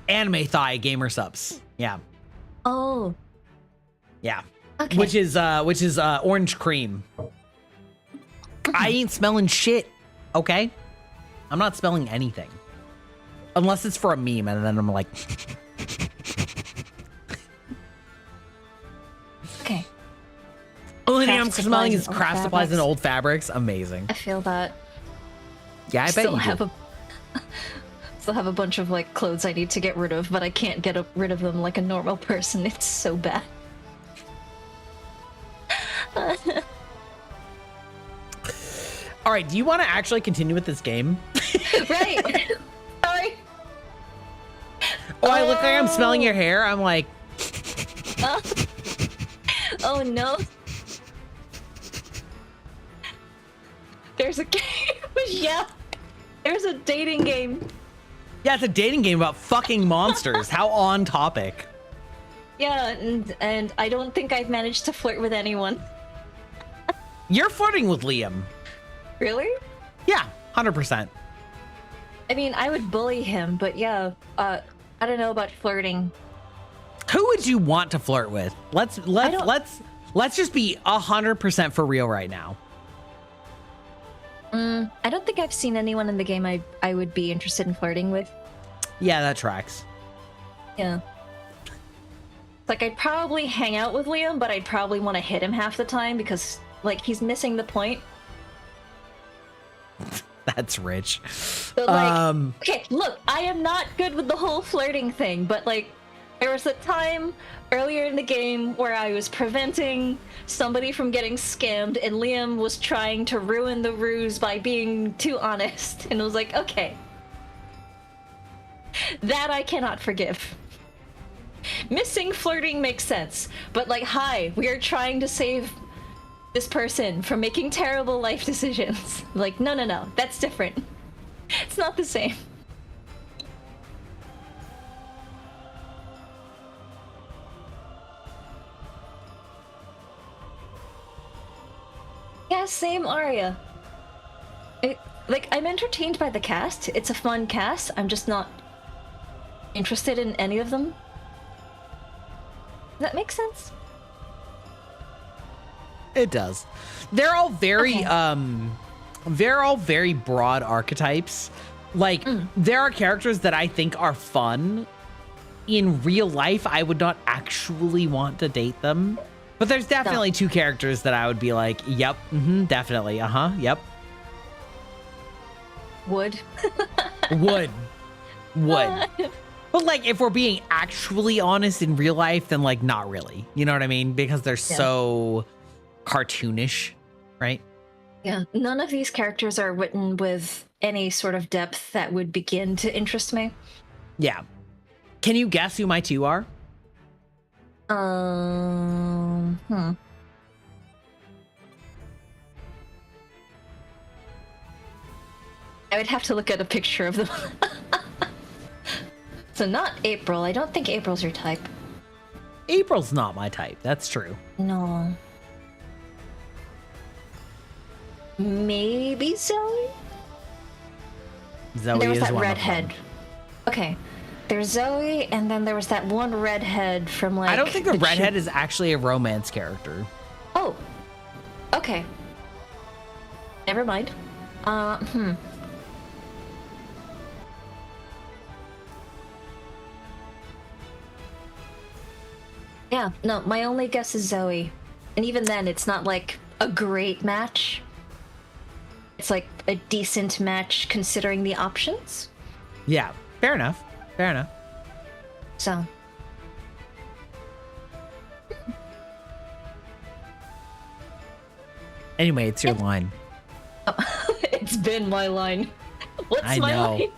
anime thigh gamer subs. Yeah. Oh. Yeah. Okay. Which is orange cream. I ain't smelling shit. Okay? I'm not smelling anything. Unless it's for a meme, and then I'm like... Okay. Only thing I'm Craft smelling supplies is and craft old supplies and fabrics. old fabrics. Amazing. I feel that. Yeah, I bet Still you have do. still have a bunch of, like, clothes I need to get rid of, but I can't get rid of them like a normal person. It's so bad. All right, do you want to actually continue with this game? Right. Sorry. Oh, I look like I'm smelling your hair. I'm like, Oh no. There's a game. Yeah. There's a dating game. yeah, it's a dating game about fucking monsters. How on topic. Yeah, and I don't think I've managed to flirt with anyone. You're flirting with Liam. Really? Yeah, 100%. I mean, I would bully him, but yeah, I don't know about flirting. Who would you want to flirt with? Let's just be 100% for real right now. I don't think I've seen anyone in the game I would be interested in flirting with. Yeah, that tracks. Yeah. Like, I'd probably hang out with Liam, but I'd probably want to hit him half the time because, like, he's missing the point. That's rich. But, like, okay, look, I am not good with the whole flirting thing, but, like, there was a time earlier in the game where I was preventing somebody from getting scammed, and Liam was trying to ruin the ruse by being too honest, and it was like, okay. That I cannot forgive. Missing flirting makes sense, but like, hi, we are trying to save this person from making terrible life decisions. Like, no, that's different. It's not the same. Yeah, same Arya. I'm entertained by the cast. It's a fun cast. I'm just not interested in any of them. Does that make sense? It does. They're all very broad archetypes. Like, there are characters that I think are fun. In real life, I would not actually want to date them. But there's definitely two characters that I would be like, yep, definitely, yep. Would. Would. But, like, if we're being actually honest in real life, then, like, not really. You know what I mean? Because they're so cartoonish, right? Yeah, none of these characters are written with any sort of depth that would begin to interest me. Yeah. Can you guess who my two are? I would have to look at a picture of them. So not April. I don't think April's your type. April's not my type. That's true. No. Maybe Zoe? Zoe there was is that one redhead. of them. Okay. There's Zoe, and then there was that one redhead from, like... I don't think the redhead is actually a romance character. Oh. Okay. Never mind. Yeah, no, my only guess is Zoe. And even then, it's not, like, a great match. It's, like, a decent match considering the options. Yeah, fair enough. Fair enough. So. Anyway, it's your line. Oh, it's been my line. What's I my know. line?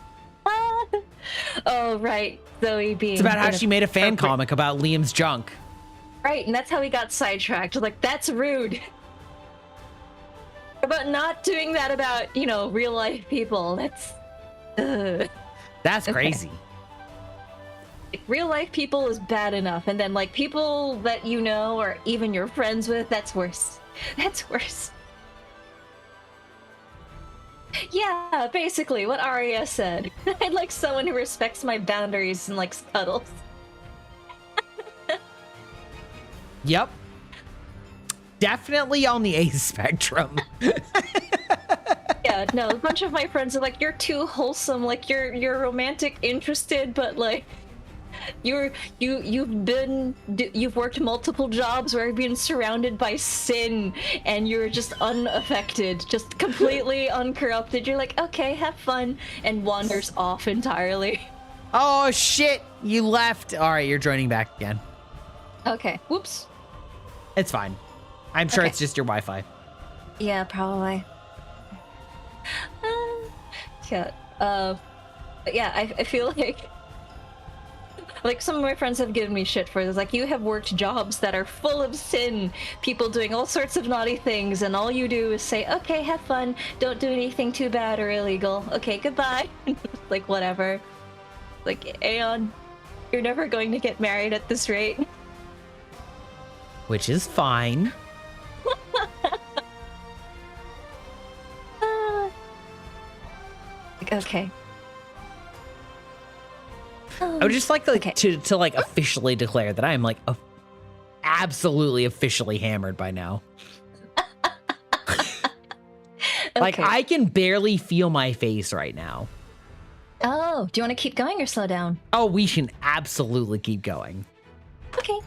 Oh, right. Zoe being... It's about how she made a fan inappropriate. comic about Liam's junk. Right, and that's how he got sidetracked. Like, that's rude. About not doing that about, you know, real life people. That's... That's Okay. crazy. Like, real life people is bad enough, and then, like, people that you know or even you're friends with, that's worse. That's worse. Yeah, basically what Arya said. I'd like someone who respects my boundaries and, like, cuddles. Yep. Definitely on the A spectrum. Yeah, no, a bunch of my friends are like, you're too wholesome, like, you're romantic interested, but, like, you've worked multiple jobs where you've been surrounded by sin and you're just unaffected, just completely uncorrupted. You're like, okay, have fun, and wanders off entirely. Oh, shit. You left. All right, you're joining back again. Okay, whoops. It's fine. I'm sure Okay. it's just your Wi-Fi. Yeah, probably. Yeah, but yeah, I feel like some of my friends have given me shit for this. Like, you have worked jobs that are full of sin, people doing all sorts of naughty things, and all you do is say, okay, have fun, don't do anything too bad or illegal, okay, goodbye. Like, whatever. Like, Aeon, you're never going to get married at this rate. Which is fine. Like, okay. I would just like to like officially declare that I am like absolutely officially hammered by now. Like I can barely feel my face right now. Oh, do you want to keep going or slow down? Oh, we can absolutely keep going. Okay.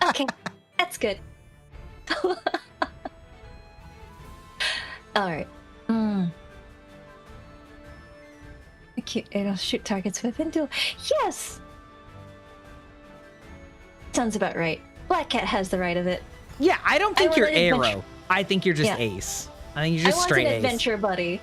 Okay, that's good. All right. It'll shoot targets with into. Yes. Sounds about right. Black Cat has the right of it. Yeah, I don't think you're want an Arrow. adventure. I think you're just Yeah. Ace. I think you're just I want straight an Ace. adventure buddy.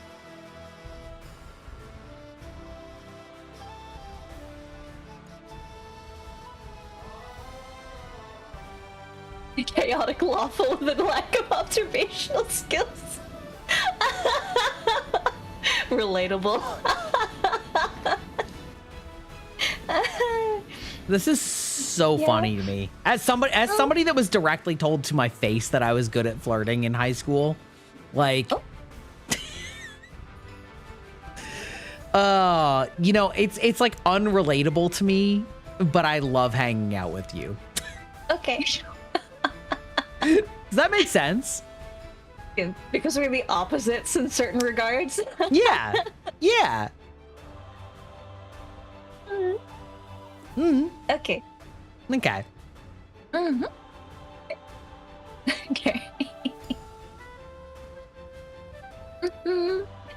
Chaotic lawful with a lack of observational skills. Relatable. This is so funny to me. As somebody that was directly told to my face that I was good at flirting in high school, like you know, it's like unrelatable to me, but I love hanging out with you. Okay. Does that make sense? Yeah, because we're the opposites in certain regards. Yeah. Yeah. Okay. Okay. Okay.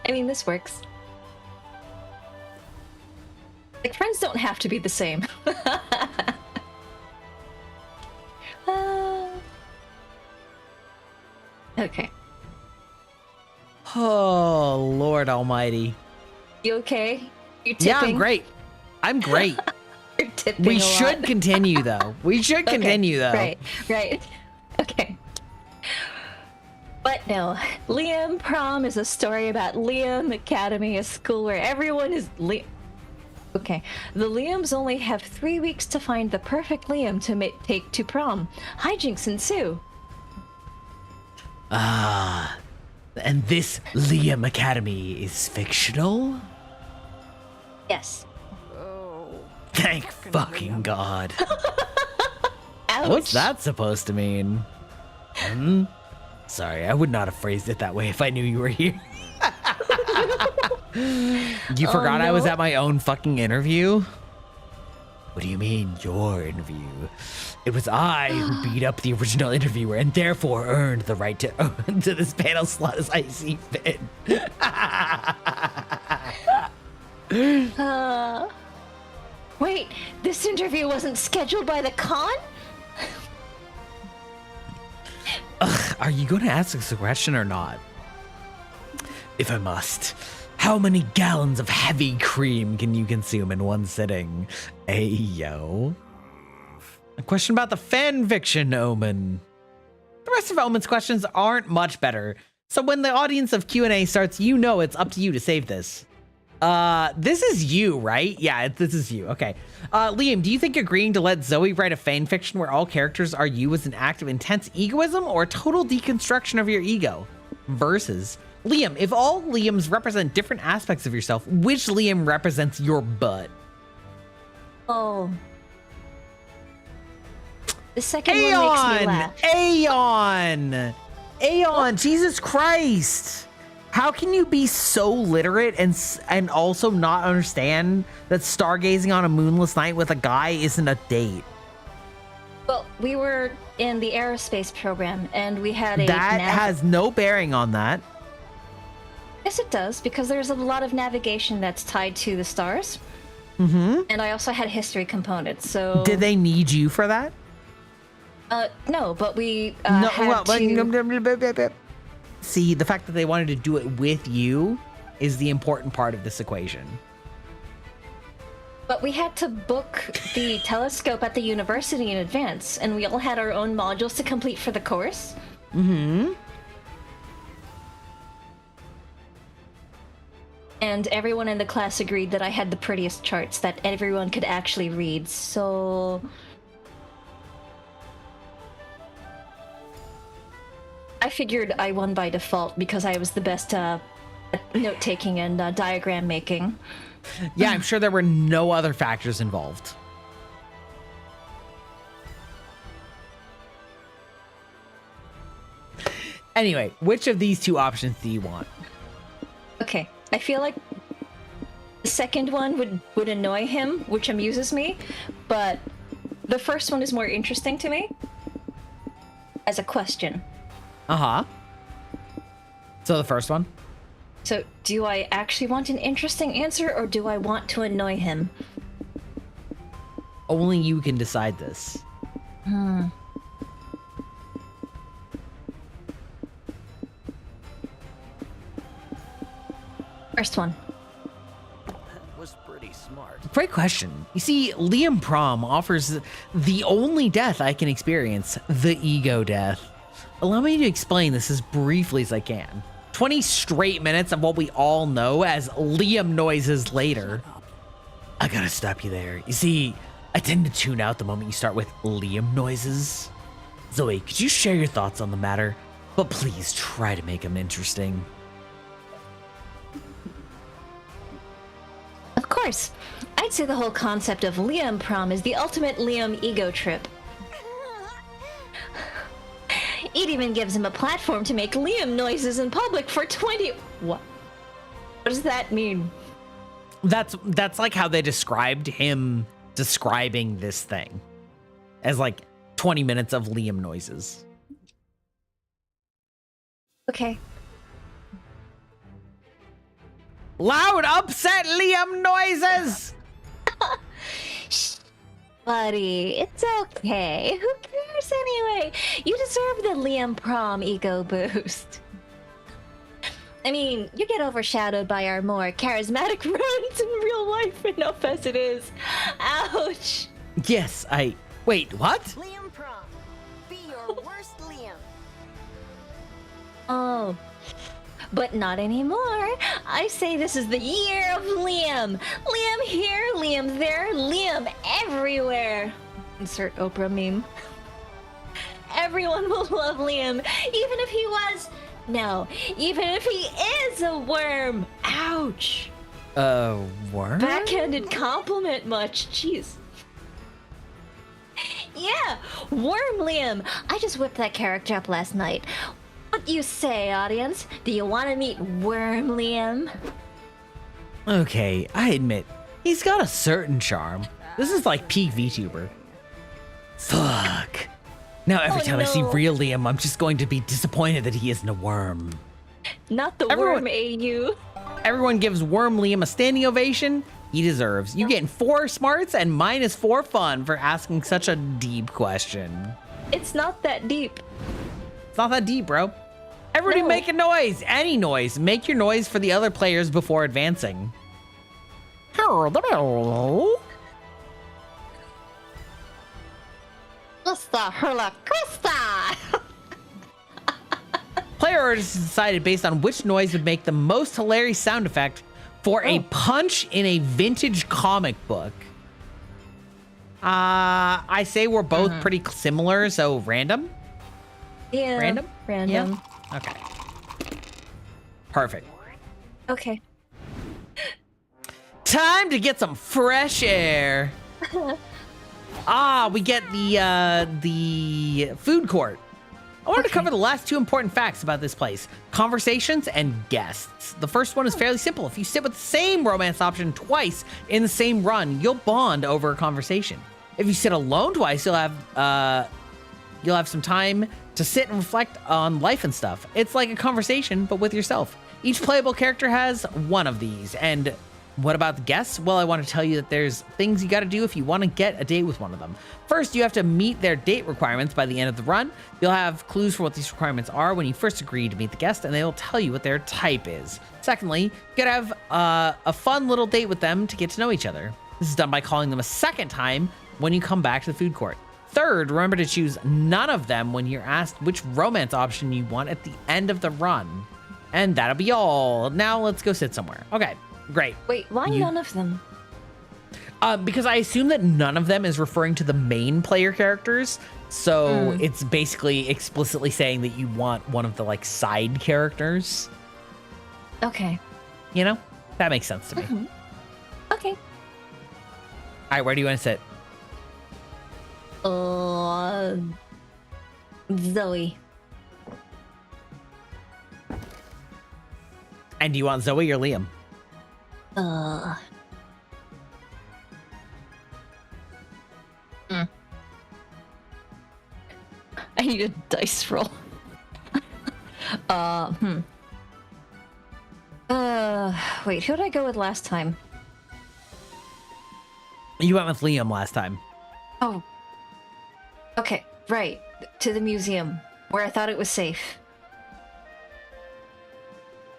I mean, this works. Like, friends don't have to be the same. Okay. Oh, Lord Almighty. You okay? You tipping? Yeah, I'm great. I'm great. You're tipping We a should lot. continue, though. We should continue, though. Right, right. Okay. But no, Liam Prom is a story about Liam Academy, a school where everyone is Okay, the Liams only have 3 weeks to find the perfect Liam to take to prom. Hijinks ensue. And this Liam Academy is fictional? Yes. Thank fucking God. Ouch. What's that supposed to mean? Sorry, I would not have phrased it that way if I knew you were here. You forgot I was at my own fucking interview? What do you mean, your interview? It was I who beat up the original interviewer and therefore earned the right to this panel slot as I see fit. Wait, this interview wasn't scheduled by the con? Are you going to ask us a question or not? If I must, how many gallons of heavy cream can you consume in one sitting? Ayo. A question about the fan fiction, Omen. The rest of Omen's questions aren't much better. So when the audience of Q&A starts, you know it's up to you to save this. This is you, right? Yeah, this is you. Okay. Liam, do you think agreeing to let Zoe write a fan fiction where all characters are you is an act of intense egoism or total deconstruction of your ego? Versus, Liam, if all Liams represent different aspects of yourself, which Liam represents your butt? Oh. The second one makes me laugh. Aeon, Jesus Christ. How can you be so literate and also not understand that stargazing on a moonless night with a guy isn't a date? Well, we were in the aerospace program, and we had a... That has no bearing on that. Yes, it does, because there's a lot of navigation that's tied to the stars. Mm-hmm. And I also had history components, so... Did they need you for that? No, but we No, had to... See, the fact that they wanted to do it with you is the important part of this equation. But we had to book the telescope at the university in advance, and we all had our own modules to complete for the course. Mm-hmm. And everyone in the class agreed that I had the prettiest charts that everyone could actually read, so... I figured I won by default because I was the best at note-taking and diagram making. Yeah, I'm sure there were no other factors involved. Anyway, which of these two options do you want? Okay, I feel like the second one would annoy him, which amuses me, but the first one is more interesting to me as a question. Uh-huh. So the first one? So, do I actually want an interesting answer, or do I want to annoy him? Only you can decide this. First one. Was pretty smart. Great question. You see, Liam Prom offers the only death I can experience, the ego death. Allow me to explain this as briefly as I can. 20 straight minutes of what we all know as Liam noises later. I gotta stop you there. You see, I tend to tune out the moment you start with Liam noises. Zoe, could you share your thoughts on the matter? But please try to make them interesting. Of course. I'd say the whole concept of Liam Prom is the ultimate Liam ego trip. It even gives him a platform to make Liam noises in public for 20... What? What does that mean? That's like how they described him describing this thing. As like 20 minutes of Liam noises. Okay. Loud, upset Liam noises! Buddy, it's okay. Who cares anyway? You deserve the Liam Prom ego boost. I mean, you get overshadowed by our more charismatic runs in real life enough as it is. Ouch. Yes, Wait, what? Liam Prom. Be your worst Liam. Oh. But not anymore. I say this is the year of Liam. Liam here, Liam there, Liam everywhere. Insert Oprah meme. Everyone will love Liam, even if he was... No, even if he is a worm. Ouch. Worm? Backhanded compliment much. Jeez. Yeah, Worm Liam. I just whipped that character up last night. What do you say, audience? Do you want to meet Worm Liam? Okay, I admit, he's got a certain charm. This is like peak VTuber. Fuck. Now every time I see no. real Liam, I'm just going to be disappointed that he isn't a worm. Not the Everyone- Worm AU. Everyone gives Worm Liam a standing ovation. He deserves. You getting 4 smarts and -4 fun for asking such a deep question. It's not that deep. It's not that deep, bro. Everybody No. make a noise. Any noise. Make your noise for the other players before advancing. Krista, Herla, Krista! Player orders is decided based on which noise would make the most hilarious sound effect for a punch in a vintage comic book. I say we're both pretty similar, so random? Yeah. Random? Random. Yeah? Okay. Perfect. Okay. Time to get some fresh air. We get the food court. I wanted to cover the last 2 important facts about this place: conversations and guests. The first one is fairly simple. If you sit with the same romance option twice in the same run, you'll bond over a conversation. If you sit alone twice, you'll have some time to sit and reflect on life and stuff. It's like a conversation, but with yourself. Each playable character has one of these. And what about the guests? Well, I want to tell you that there's things you got to do if you want to get a date with one of them. First, you have to meet their date requirements by the end of the run. You'll have clues for what these requirements are when you first agree to meet the guest, and they'll tell you what their type is. Secondly, you got to have a fun little date with them to get to know each other. This is done by calling them a second time when you come back to the food court. Third, remember to choose none of them when you're asked which romance option you want at the end of the run. And that'll be all. Now let's go sit somewhere. Okay, great. Wait, why none of them? Because I assume that none of them is referring to the main player characters. So it's basically explicitly saying that you want one of the like side characters. Okay. You know? That makes sense to me. Okay. All right, where do you want to sit? Zoe. And do you want Zoe or Liam? I need a dice roll. Wait, who did I go with last time? You went with Liam last time. Oh. Okay, right. To the museum, where I thought it was safe.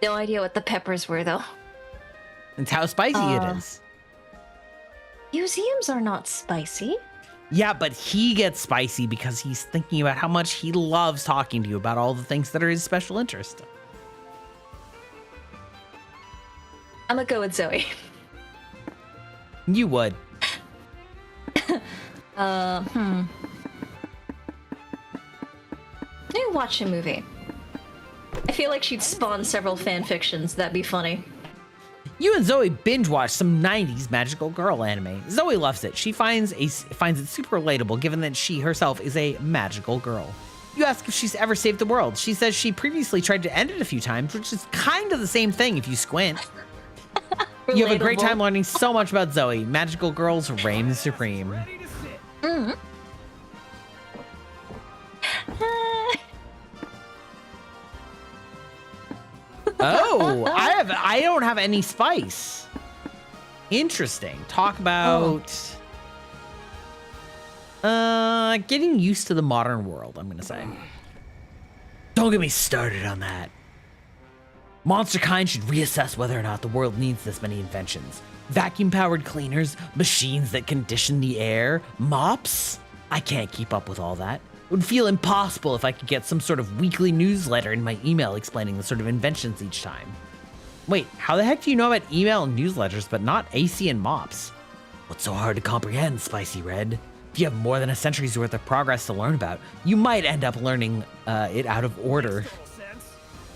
No idea what the peppers were, though. It's how spicy it is. Museums are not spicy. Yeah, but he gets spicy because he's thinking about how much he loves talking to you about all the things that are his special interest. I'm gonna go with Zoe. You would. Maybe watch a movie. I feel like she'd spawn several fan fictions. That'd be funny. You and Zoe binge watch some 90s magical girl anime. Zoe loves it. She finds it super relatable given that she herself is a magical girl. You ask if she's ever saved the world. She says she previously tried to end it a few times, which is kind of the same thing if you squint. You have a great time learning so much about Zoe. Magical girls reign supreme. Ready to sit. Oh, I don't have any spice. Interesting. Talk about getting used to the modern world, I'm gonna say. Don't get me started on that. Monster kind should reassess whether or not the world needs this many inventions. Vacuum-powered cleaners, machines that condition the air, mops? I can't keep up with all that. It would feel impossible if I could get some sort of weekly newsletter in my email explaining the sort of inventions each time. Wait, how the heck do you know about email and newsletters but not AC and mops? What's so hard to comprehend, Spicy Red? If you have more than a century's worth of progress to learn about, you might end up learning it out of order. Sense.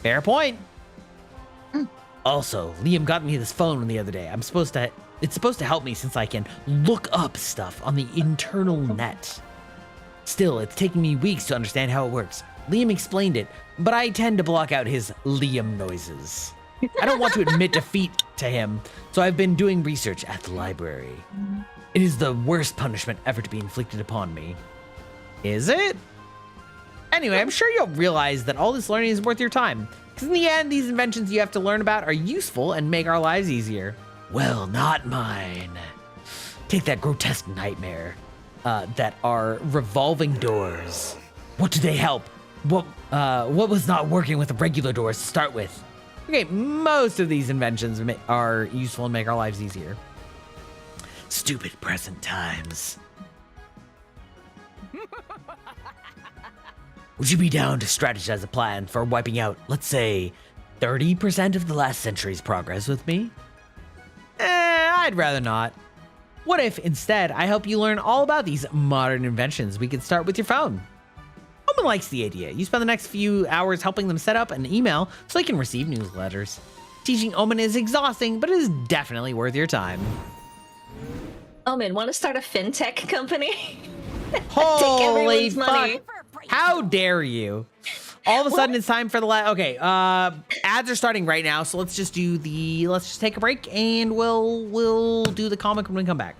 Fair point. Also, Liam got me this phone the other day. It's supposed to help me since I can look up stuff on the internal net. Still, it's taking me weeks to understand how it works. Liam explained it, but I tend to block out his Liam noises. I don't want to admit defeat to him, so I've been doing research at the library. It is the worst punishment ever to be inflicted upon me. Is it? Anyway, I'm sure you'll realize that all this learning is worth your time. Because in the end, these inventions you have to learn about are useful and make our lives easier. Well, not mine. Take that grotesque nightmare that are revolving doors. What do they help? What was not working with the regular doors to start with? Okay, most of these inventions are useful and make our lives easier. Stupid present times. Would you be down to strategize a plan for wiping out, let's say, 30% of the last century's progress with me? I'd rather not. What if, instead, I help you learn all about these modern inventions? We could start with your phone. Omen likes the idea. You spend the next few hours helping them set up an email so they can receive newsletters. Teaching Omen is exhausting, but it is definitely worth your time. Omen, want to start a fintech company? Holy everyone's fuck. money. How dare you? All of a sudden it's time for the okay, ads are starting right now, so let's just take a break and we'll do the comic when we come back.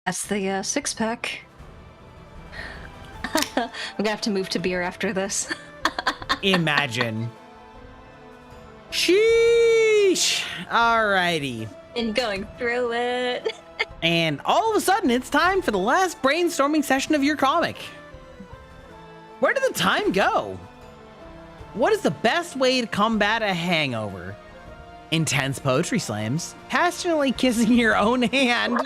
That's the six pack. I'm gonna have to move to beer after this. Imagine. Sheesh. Alrighty. And going through it. And all of a sudden, it's time for the last brainstorming session of your comic. Where did the time go? What is the best way to combat a hangover? Intense poetry slams, passionately kissing your own hand,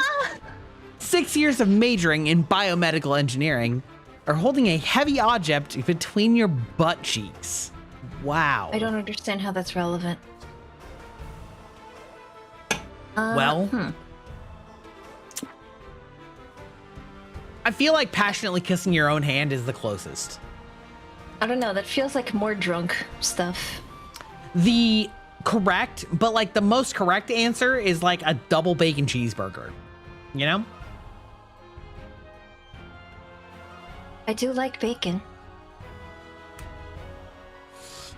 6 years of majoring in biomedical engineering, or holding a heavy object between your butt cheeks. Wow. I don't understand how that's relevant. Well, I feel like passionately kissing your own hand is the closest. I don't know. That feels like more drunk stuff. The correct, but like the most correct answer is like a double bacon cheeseburger. You know? I do like bacon.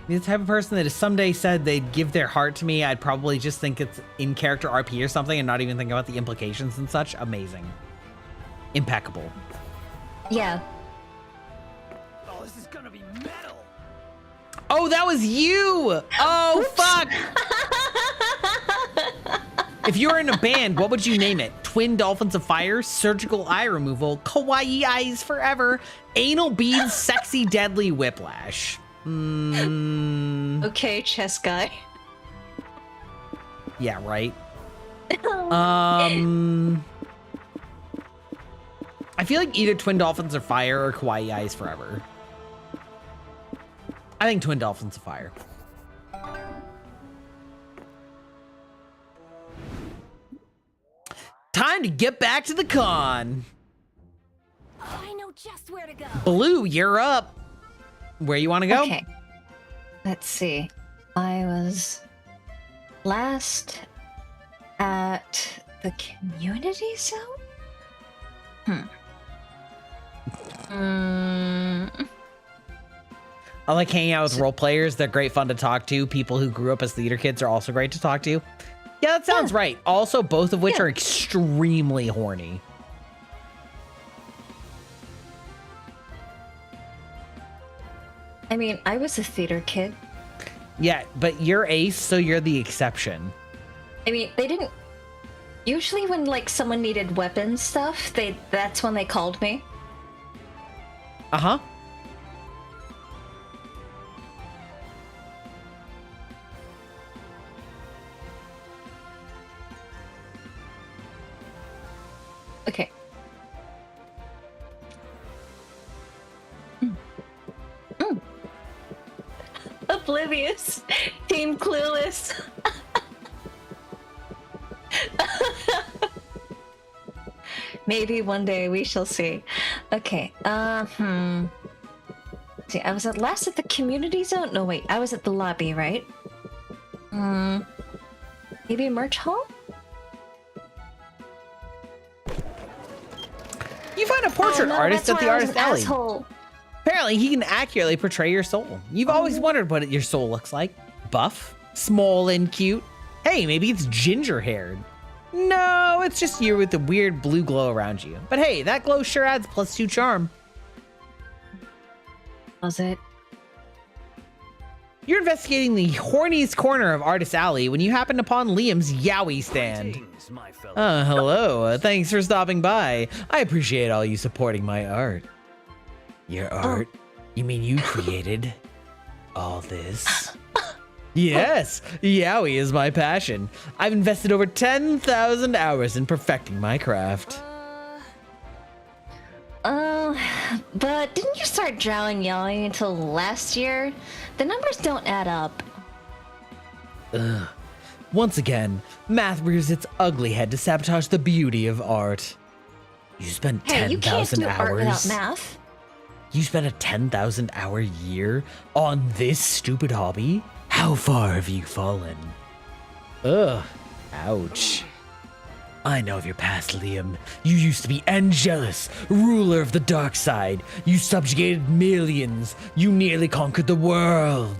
The type of person that if someday said they'd give their heart to me, I'd probably just think it's in character RP or something and not even think about the implications and such. Amazing. Impeccable. Yeah. Oh, this is gonna be metal. Oh, that was you! Oh, fuck! If you were in a band, what would you name it? Twin Dolphins of Fire, Surgical Eye Removal, Kawaii Eyes Forever, Anal Beads, Sexy Deadly Whiplash. Okay, chess guy. Yeah, right. I feel like either Twin Dolphins of Fire or Kawaii Eyes Forever. I think Twin Dolphins of Fire. Time to get back to the con. Oh, I know just where to go. Blue, you're up. Where you want to go? Okay. Let's see. I was last at the community zone? I like hanging out with role players. They're great fun to talk to. People who grew up as theater kids are also great to talk to. Yeah, that sounds right. Also, both of which are extremely horny. I mean, I was a theater kid. Yeah, but you're ace, so you're the exception. I mean, they didn't... Usually when, like, someone needed weapons stuff, that's when they called me. Uh-huh. Okay. Oblivious. Team Clueless. Maybe one day we shall see. Okay. See, I was last at the community zone. No, wait. I was at the lobby, right? Maybe merch hall? You find a portrait artist at the artist alley. Asshole. Apparently, he can accurately portray your soul. You've always wondered what your soul looks like. Buff, small and cute. Hey, maybe it's ginger-haired. No, it's just you with the weird blue glow around you. But hey, that glow sure adds +2 charm. Was it? You're investigating the horniest corner of Artist Alley when you happen upon Liam's Yowie stand. Greetings, my fellow. Hello. Thanks for stopping by. I appreciate all you supporting my art. Your art? You mean you created all this? Yes, Yowie is my passion. I've invested over 10,000 hours in perfecting my craft. But didn't you start drawing Yowie until last year? The numbers don't add up. Once again, math rears its ugly head to sabotage the beauty of art. You spent Hey, you can't 10,000 do art without hours. math. You spent a 10,000 hour year on this stupid hobby? How far have you fallen? Ugh. Ouch. I know of your past, Liam. You used to be Angelus, ruler of the dark side. You subjugated millions. You nearly conquered the world.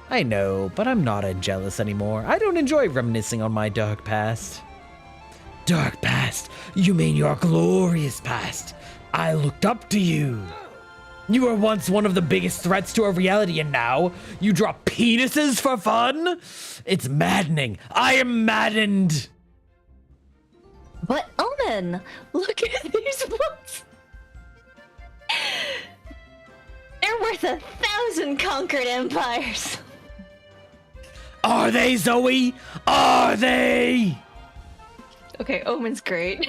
I know, but I'm not Angelus anymore. I don't enjoy reminiscing on my dark past. Dark past? You mean your glorious past? I looked up to you. You were once one of the biggest threats to our reality, and now you drop penises for fun? It's maddening. I am maddened. But Omen, look at these books. They're worth 1,000 conquered empires. Are they, Zoe? Are they? Okay, Omen's great.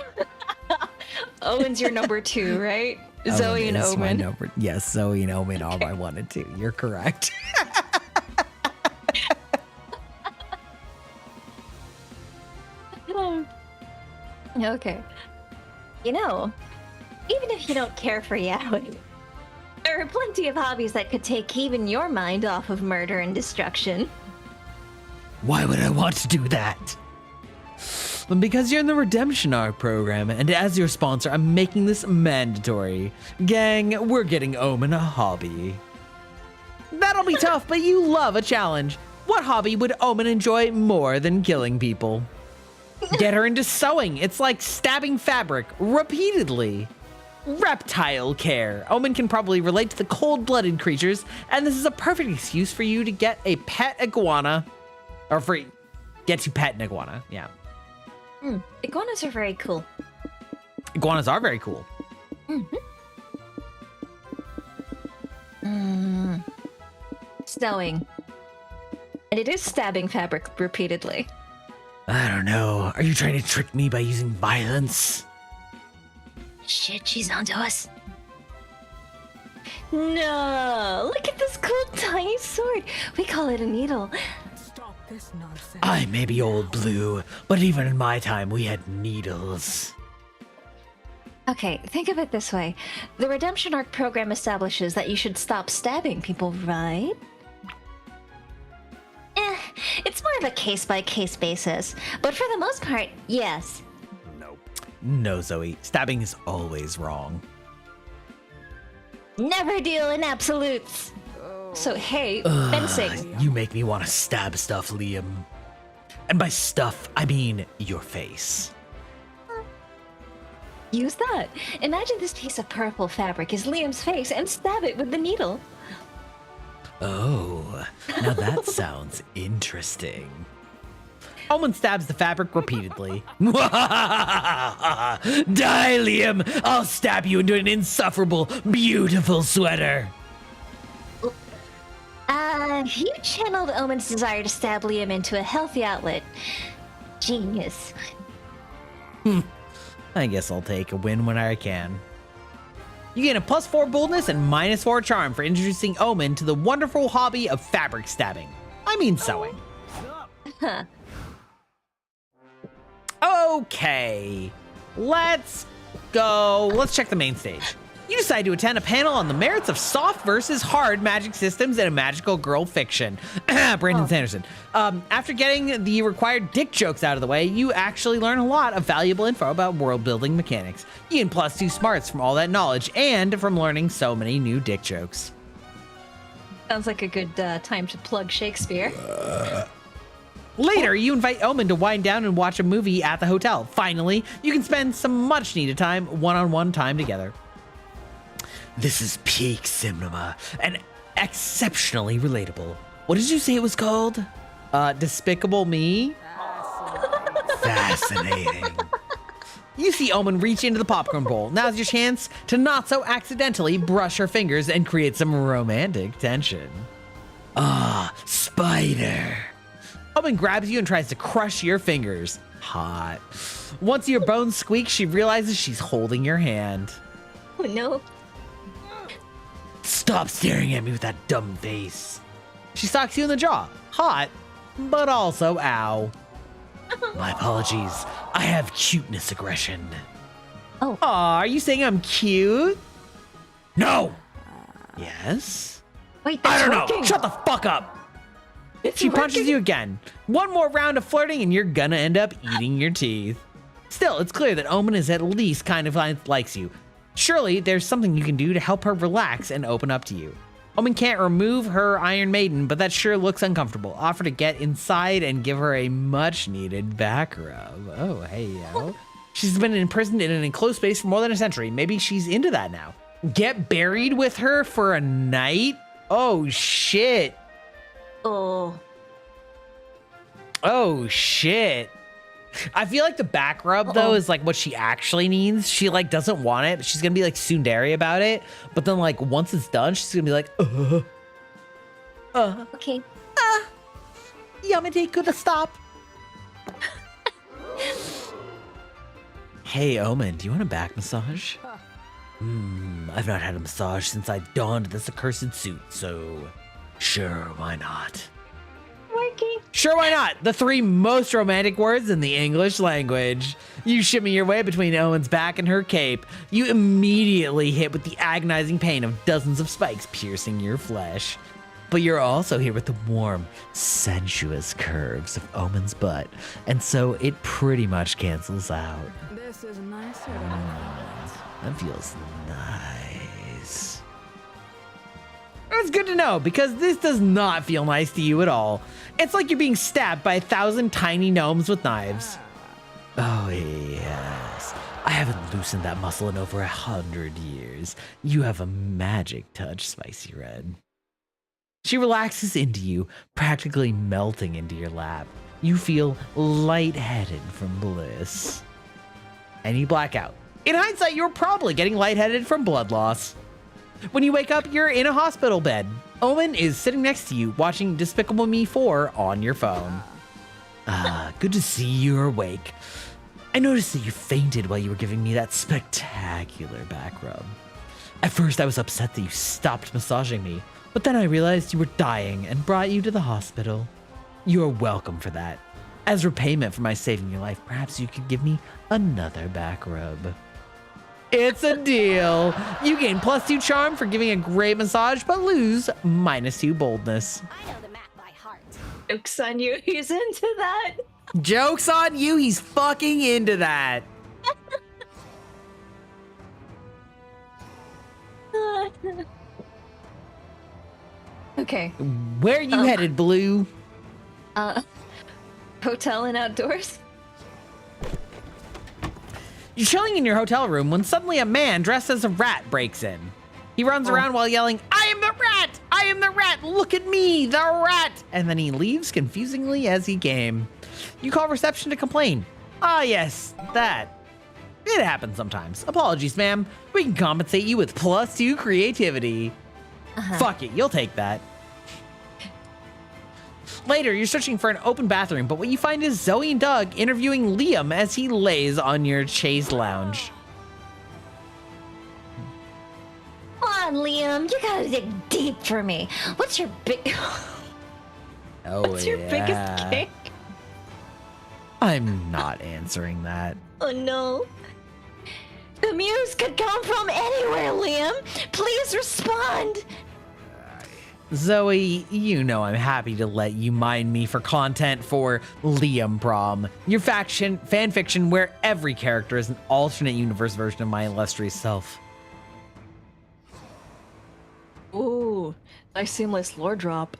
Omen's your number 2, right? Zoe and is my Omen. number. Yes, Zoe and Omen are my 1 and 2. You're correct. Okay. You know, even if you don't care for yaoi, there are plenty of hobbies that could take even your mind off of murder and destruction. Why would I want to do that? Because you're in the Redemption Arc program, and as your sponsor, I'm making this mandatory. Gang, we're getting Omen a hobby. That'll be tough, but you love a challenge. What hobby would Omen enjoy more than killing people? Get her into sewing. It's like stabbing fabric repeatedly. Reptile care. Omen can probably relate to the cold-blooded creatures, and this is a perfect excuse for you to get a pet iguana. Or get to pet an iguana, yeah. Iguanas are very cool. Iguanas are very cool. Sewing. And it is stabbing fabric repeatedly. I don't know. Are you trying to trick me by using violence? Shit, she's onto us. No! Look at this cool tiny sword. We call it a needle. Stop this nonsense. I may be old blue, but even in my time we had needles. Okay, think of it this way. The Redemption Arc program establishes that you should stop stabbing people, right? It's more of a case-by-case basis, but for the most part, yes. No, Zoe. Stabbing is always wrong. Never deal in absolutes. So, hey, fencing. You make me want to stab stuff, Liam. And by stuff, I mean your face. Use that. Imagine this piece of purple fabric is Liam's face and stab it with the needle. Oh, now that sounds interesting. Omen stabs the fabric repeatedly. Die, Liam! I'll stab you into an insufferable, beautiful sweater. You channeled Omen's desire to stab Liam into a healthy outlet. Genius. I guess I'll take a win when I can. You gain a +4 boldness and -4 charm for introducing Omen to the wonderful hobby of fabric stabbing. I mean sewing. Okay, let's go. Let's check the main stage. You decide to attend a panel on the merits of soft versus hard magic systems in a magical girl fiction. Brandon Sanderson. After getting the required dick jokes out of the way, you actually learn a lot of valuable info about world building mechanics. You gain +2 smarts from all that knowledge and from learning so many new dick jokes. Sounds like a good time to plug Shakespeare. Later, you invite Omen to wind down and watch a movie at the hotel. Finally, you can spend some much needed time, one-on-one time together. This is peak cinema and exceptionally relatable. What did you say it was called? Despicable Me? Fascinating. You see Omen reach into the popcorn bowl. Now's your chance to not so accidentally brush her fingers and create some romantic tension. Spider. Omen grabs you and tries to crush your fingers. Hot. Once your bones squeak, she realizes she's holding your hand. Oh no. Stop staring at me with that dumb face. She socks you in the jaw. Hot, but also ow. My apologies. I have cuteness aggression. Aw, are you saying I'm cute? No! Yes? Wait, I that's don't know. working. Shut the fuck up. It's She punches working. you again. One more round of flirting and you're gonna end up eating your teeth. Still, it's clear that Omen is at least kind of likes you. Surely there's something you can do to help her relax and open up to you. Omen can't remove her Iron Maiden, but that sure looks uncomfortable. Offer to get inside and give her a much needed back rub. Oh, hey, yo. She's been imprisoned in an enclosed space for more than a century. Maybe she's into that now. Get buried with her for a night? Oh, shit. Oh. Oh, shit. I feel like the back rub, though, is like what she actually needs. She like doesn't want it, but she's gonna be like tsundere about it. But then like once it's done, she's gonna be like, Okay. Yamete could stop. Hey, Omen, do you want a back massage? I've not had a massage since I donned this accursed suit, so sure, why not? Working. Sure, why not? The 3 most romantic words in the English language. You shimmy your way between Owen's back and her cape. You immediately hit with the agonizing pain of dozens of spikes piercing your flesh. But you're also here with the warm, sensuous curves of Omen's butt, and so it pretty much cancels out. This is nicer than I That feels nice. That's good to know, because this does not feel nice to you at all. It's like you're being stabbed by 1,000 tiny gnomes with knives. Oh, yes. I haven't loosened that muscle in over 100 years. You have a magic touch, Spicy Red. She relaxes into you, practically melting into your lap. You feel lightheaded from bliss. And you black out. In hindsight, you're probably getting lightheaded from blood loss. When you wake up, you're in a hospital bed. Omen is sitting next to you, watching Despicable Me 4 on your phone. Good to see you're awake. I noticed that you fainted while you were giving me that spectacular back rub. At first, I was upset that you stopped massaging me, but then I realized you were dying and brought you to the hospital. You are welcome for that. As repayment for my saving your life, perhaps you could give me another back rub. It's a deal. You gain +2 charm for giving a great massage, but lose -2 boldness. I know the map by heart. Joke's on you. He's into that. Joke's on you, he's fucking into that. Okay. Where are you headed, Blue? Hotel and outdoors? You're chilling in your hotel room when suddenly a man dressed as a rat breaks in. He runs around while yelling, "I am the rat! I am the rat! Look at me, the rat!" And then he leaves confusingly as he came. You call reception to complain. Ah, yes, that. It happens sometimes. Apologies, ma'am. We can compensate you with +2 creativity. Fuck it, you'll take that. Later, you're searching for an open bathroom, but what you find is Zoe and Doug interviewing Liam as he lays on your chaise lounge. Come on, Liam. You gotta dig deep for me. What's your big... What's your biggest kick? I'm not answering that. Oh, no. The muse could come from anywhere, Liam. Please respond. Zoe, you know I'm happy to let you mine me for content for Liam Prom, your fan fiction where every character is an alternate universe version of my illustrious self. Ooh, nice seamless lore drop.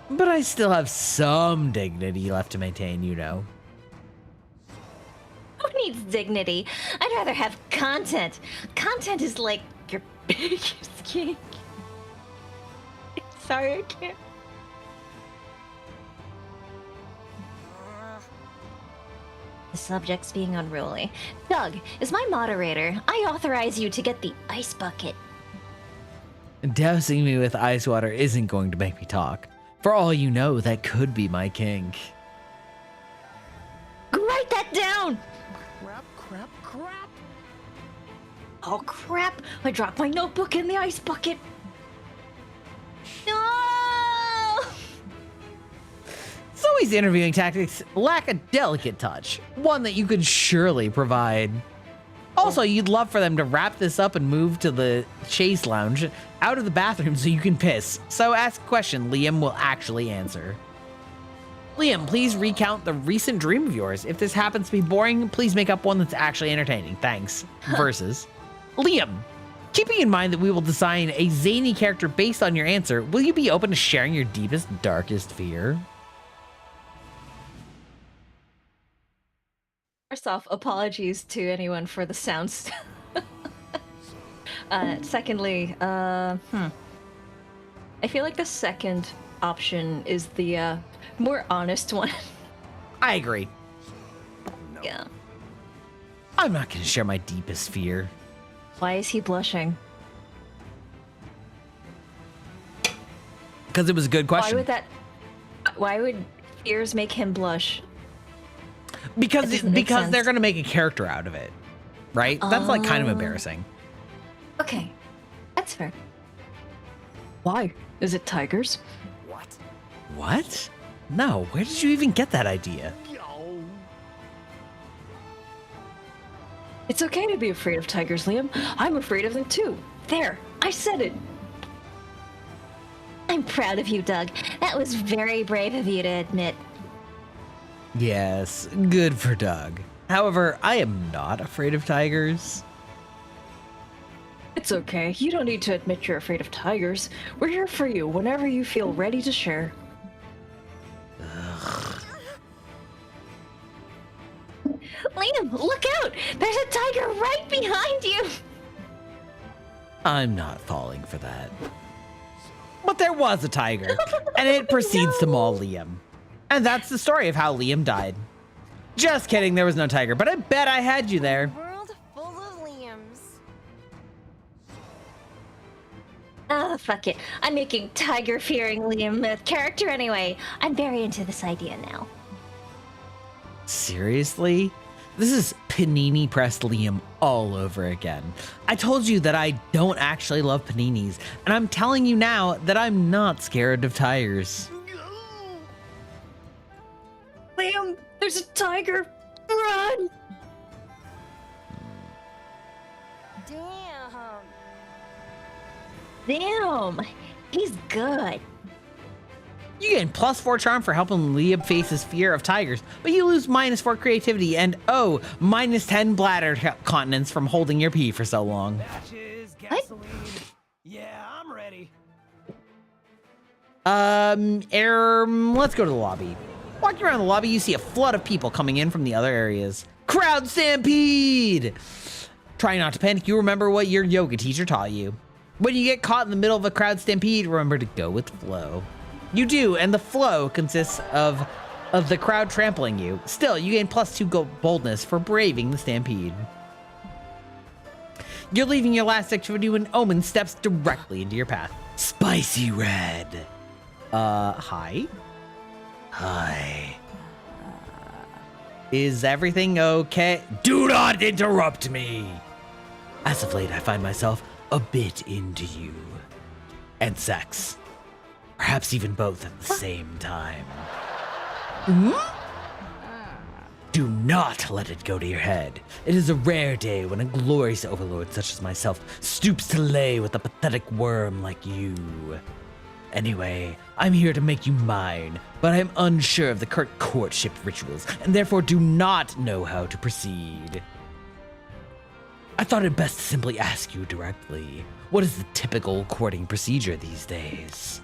But I still have some dignity left to maintain, you know. Who needs dignity? I'd rather have content. Content is like your biggest kink. Sorry, I can't. The subject's being unruly. Doug, as my moderator, I authorize you to get the ice bucket. Dousing me with ice water isn't going to make me talk. For all you know, that could be my kink. Write that down! Crap, crap, crap. Oh crap! I dropped my notebook in the ice bucket. No! Zoe's interviewing tactics lack a delicate touch, one that you could surely provide. Also, you'd love for them to wrap this up and move to the chaise lounge out of the bathroom so you can piss. So ask a question Liam will actually answer. Liam, please recount the recent dream of yours. If this happens to be boring, please make up one that's actually entertaining. Thanks. Versus Liam, keeping in mind that we will design a zany character based on your answer, will you be open to sharing your deepest, darkest fear? First off, apologies to anyone for the sounds. Secondly, I feel like the second option is the more honest one. I agree. Yeah. I'm not going to share my deepest fear. Why is he blushing? Because it was a good question. Why would fears make him blush? Because That doesn't make they're sense. going to make a character out of it, right? That's like kind of embarrassing. Okay, that's fair. Why? Is it tigers? What? No, where did you even get that idea? It's okay to be afraid of tigers, Liam. I'm afraid of them too. There, I said it. I'm proud of you, Doug. That was very brave of you to admit. Yes, good for Doug. However, I am not afraid of tigers. It's okay. You don't need to admit you're afraid of tigers. We're here for you whenever you feel ready to share. Liam, look out! There's a tiger right behind you! I'm not falling for that. But there was a tiger, and it proceeds to maul Liam. And that's the story of how Liam died. Just kidding, there was no tiger, but I bet I had you there. World full of Liams. Oh, fuck it. I'm making tiger-fearing Liam a character anyway. I'm very into this idea now. Seriously? This is panini pressed Liam all over again. I told you that I don't actually love paninis, and I'm telling you now that I'm not scared of tigers. Liam, there's a tiger. Run! Damn, he's good. You gain +4 charm for helping Liam face his fear of tigers, but you lose -4 creativity and -10 bladder continence from holding your pee for so long. Matches, gasoline. Yeah, I'm ready. Let's go to the lobby. Walking around the lobby, you see a flood of people coming in from the other areas. Crowd stampede! Try not to panic. You remember what your yoga teacher taught you. When you get caught in the middle of a crowd stampede, remember to go with the flow. You do, and the flow consists of the crowd trampling you. Still, you gain +2 boldness for braving the stampede. You're leaving your last activity when Omen steps directly into your path. Spicy red. Hi? Hi. Is everything okay? Do not interrupt me. As of late, I find myself a bit into you. And sex. Perhaps even both at the same time. Do not let it go to your head. It is a rare day when a glorious overlord such as myself stoops to lay with a pathetic worm like you. Anyway, I'm here to make you mine, but I'm unsure of the current courtship rituals, and therefore do not know how to proceed. I thought it best to simply ask you directly. What is the typical courting procedure these days?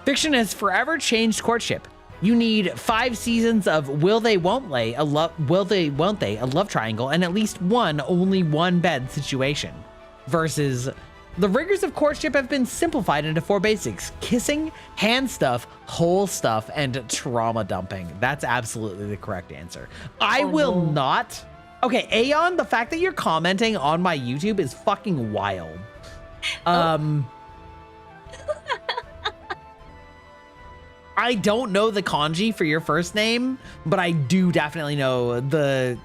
Fiction has forever changed courtship. You need 5 seasons of will they won't they, a love triangle, and at least only one bed situation. Versus the rigors of courtship have been simplified into 4 basics: kissing, hand stuff, hole stuff, and trauma dumping. That's absolutely the correct answer. I will not. Okay, Aeon, the fact that you're commenting on my YouTube is fucking wild. I don't know the kanji for your first name, but I do definitely know the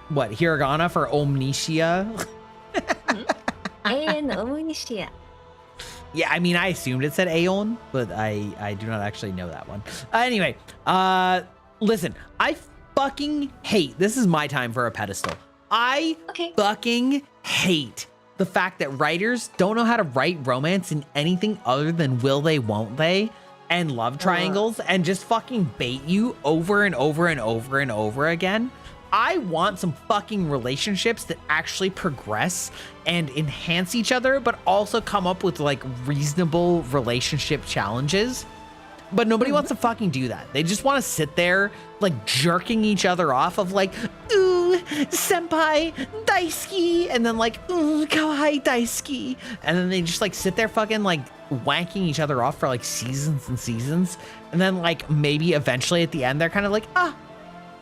hiragana for omniscia. And Onisha. Yeah, I mean, I assumed it said Aeon, but I do not actually know that one. Anyway, listen, I fucking hate, this is my time for a pedestal. I fucking hate the fact that writers don't know how to write romance in anything other than will they, won't they, and love triangles, and just fucking bait you over and over and over and over again. I want some fucking relationships that actually progress and enhance each other, but also come up with like reasonable relationship challenges. But nobody wants to fucking do that. They just want to sit there, like, jerking each other off of, like, ooh, senpai, daisuki, and then, like, ooh, kawaii daisuki. And then they just, like, sit there fucking, like, wanking each other off for, like, seasons and seasons. And then, like, maybe eventually at the end, they're kind of like, ah,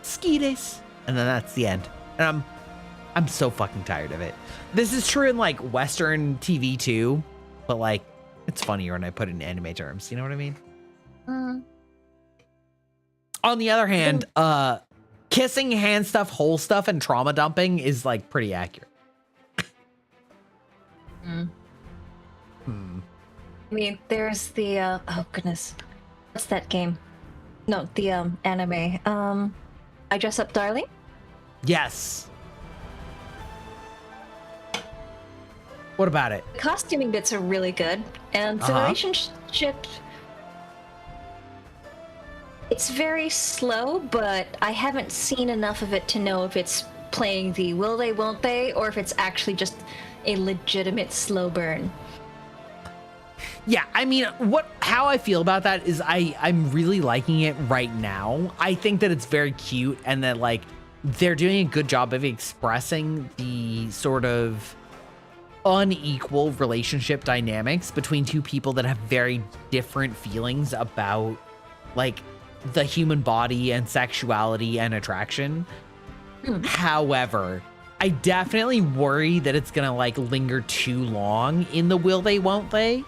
ski days. And then that's the end. And I'm so fucking tired of it. This is true in, like, Western TV, too. But, like, it's funnier when I put it in anime terms. You know what I mean? On the other hand, kissing, hand stuff, hole stuff, and trauma dumping is like pretty accurate. I mean, there's the oh goodness, what's that game? No, the anime. I Dress Up Darling. Yes. What about it? The costuming bits are really good, and the relationship. It's very slow, but I haven't seen enough of it to know if it's playing the will they, won't they, or if it's actually just a legitimate slow burn. Yeah, I mean, how I feel about that is I'm really liking it right now. I think that it's very cute and that, like, they're doing a good job of expressing the sort of unequal relationship dynamics between two people that have very different feelings about, like, the human body and sexuality and attraction. However, I definitely worry that it's gonna, like, linger too long in the will they, won't they?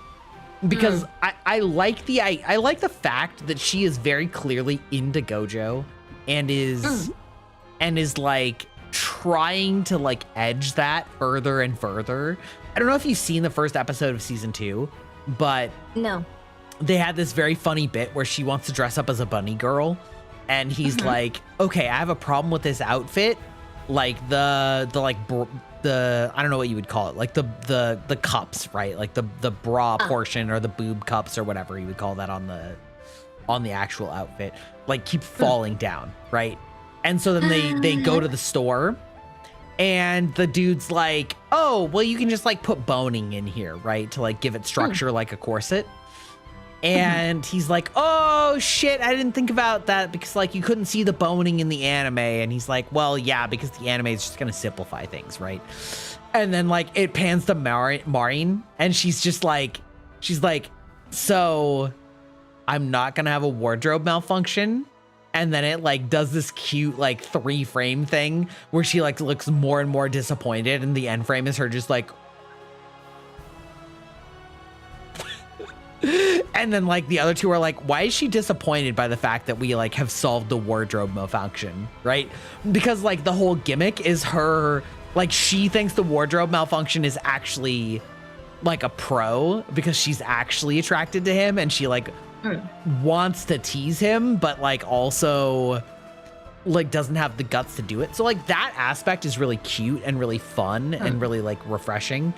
Because I like the fact that she is very clearly into Gojo and is like trying to, like, edge that further and further. I don't know if you've seen the first episode of season 2, but No. they had this very funny bit where she wants to dress up as a bunny girl, and he's like, okay, I have a problem with this outfit, like the I don't know what you would call it, like the cups, right? Like the bra portion or the boob cups or whatever you would call that on the actual outfit, like, keep falling down, right? And so then they go to the store, and the dude's like, oh, well, you can just, like, put boning in here, right, to, like, give it structure like a corset. And he's like, oh, shit, I didn't think about that because, like, you couldn't see the boning in the anime. And he's like, well, yeah, because the anime is just going to simplify things, right? And then, like, it pans to Maureen, and she's like, so I'm not going to have a wardrobe malfunction. And then it, like, does this cute, like, 3-frame thing where she, like, looks more and more disappointed. And the end frame is her just like, and then, like, the other two are like, why is she disappointed by the fact that we, like, have solved the wardrobe malfunction, right? Because, like, the whole gimmick is her, like, she thinks the wardrobe malfunction is actually, like, a pro because she's actually attracted to him, and she, like, wants to tease him, but, like, also, like, doesn't have the guts to do it. So, like, that aspect is really cute and really fun and really, like, refreshing.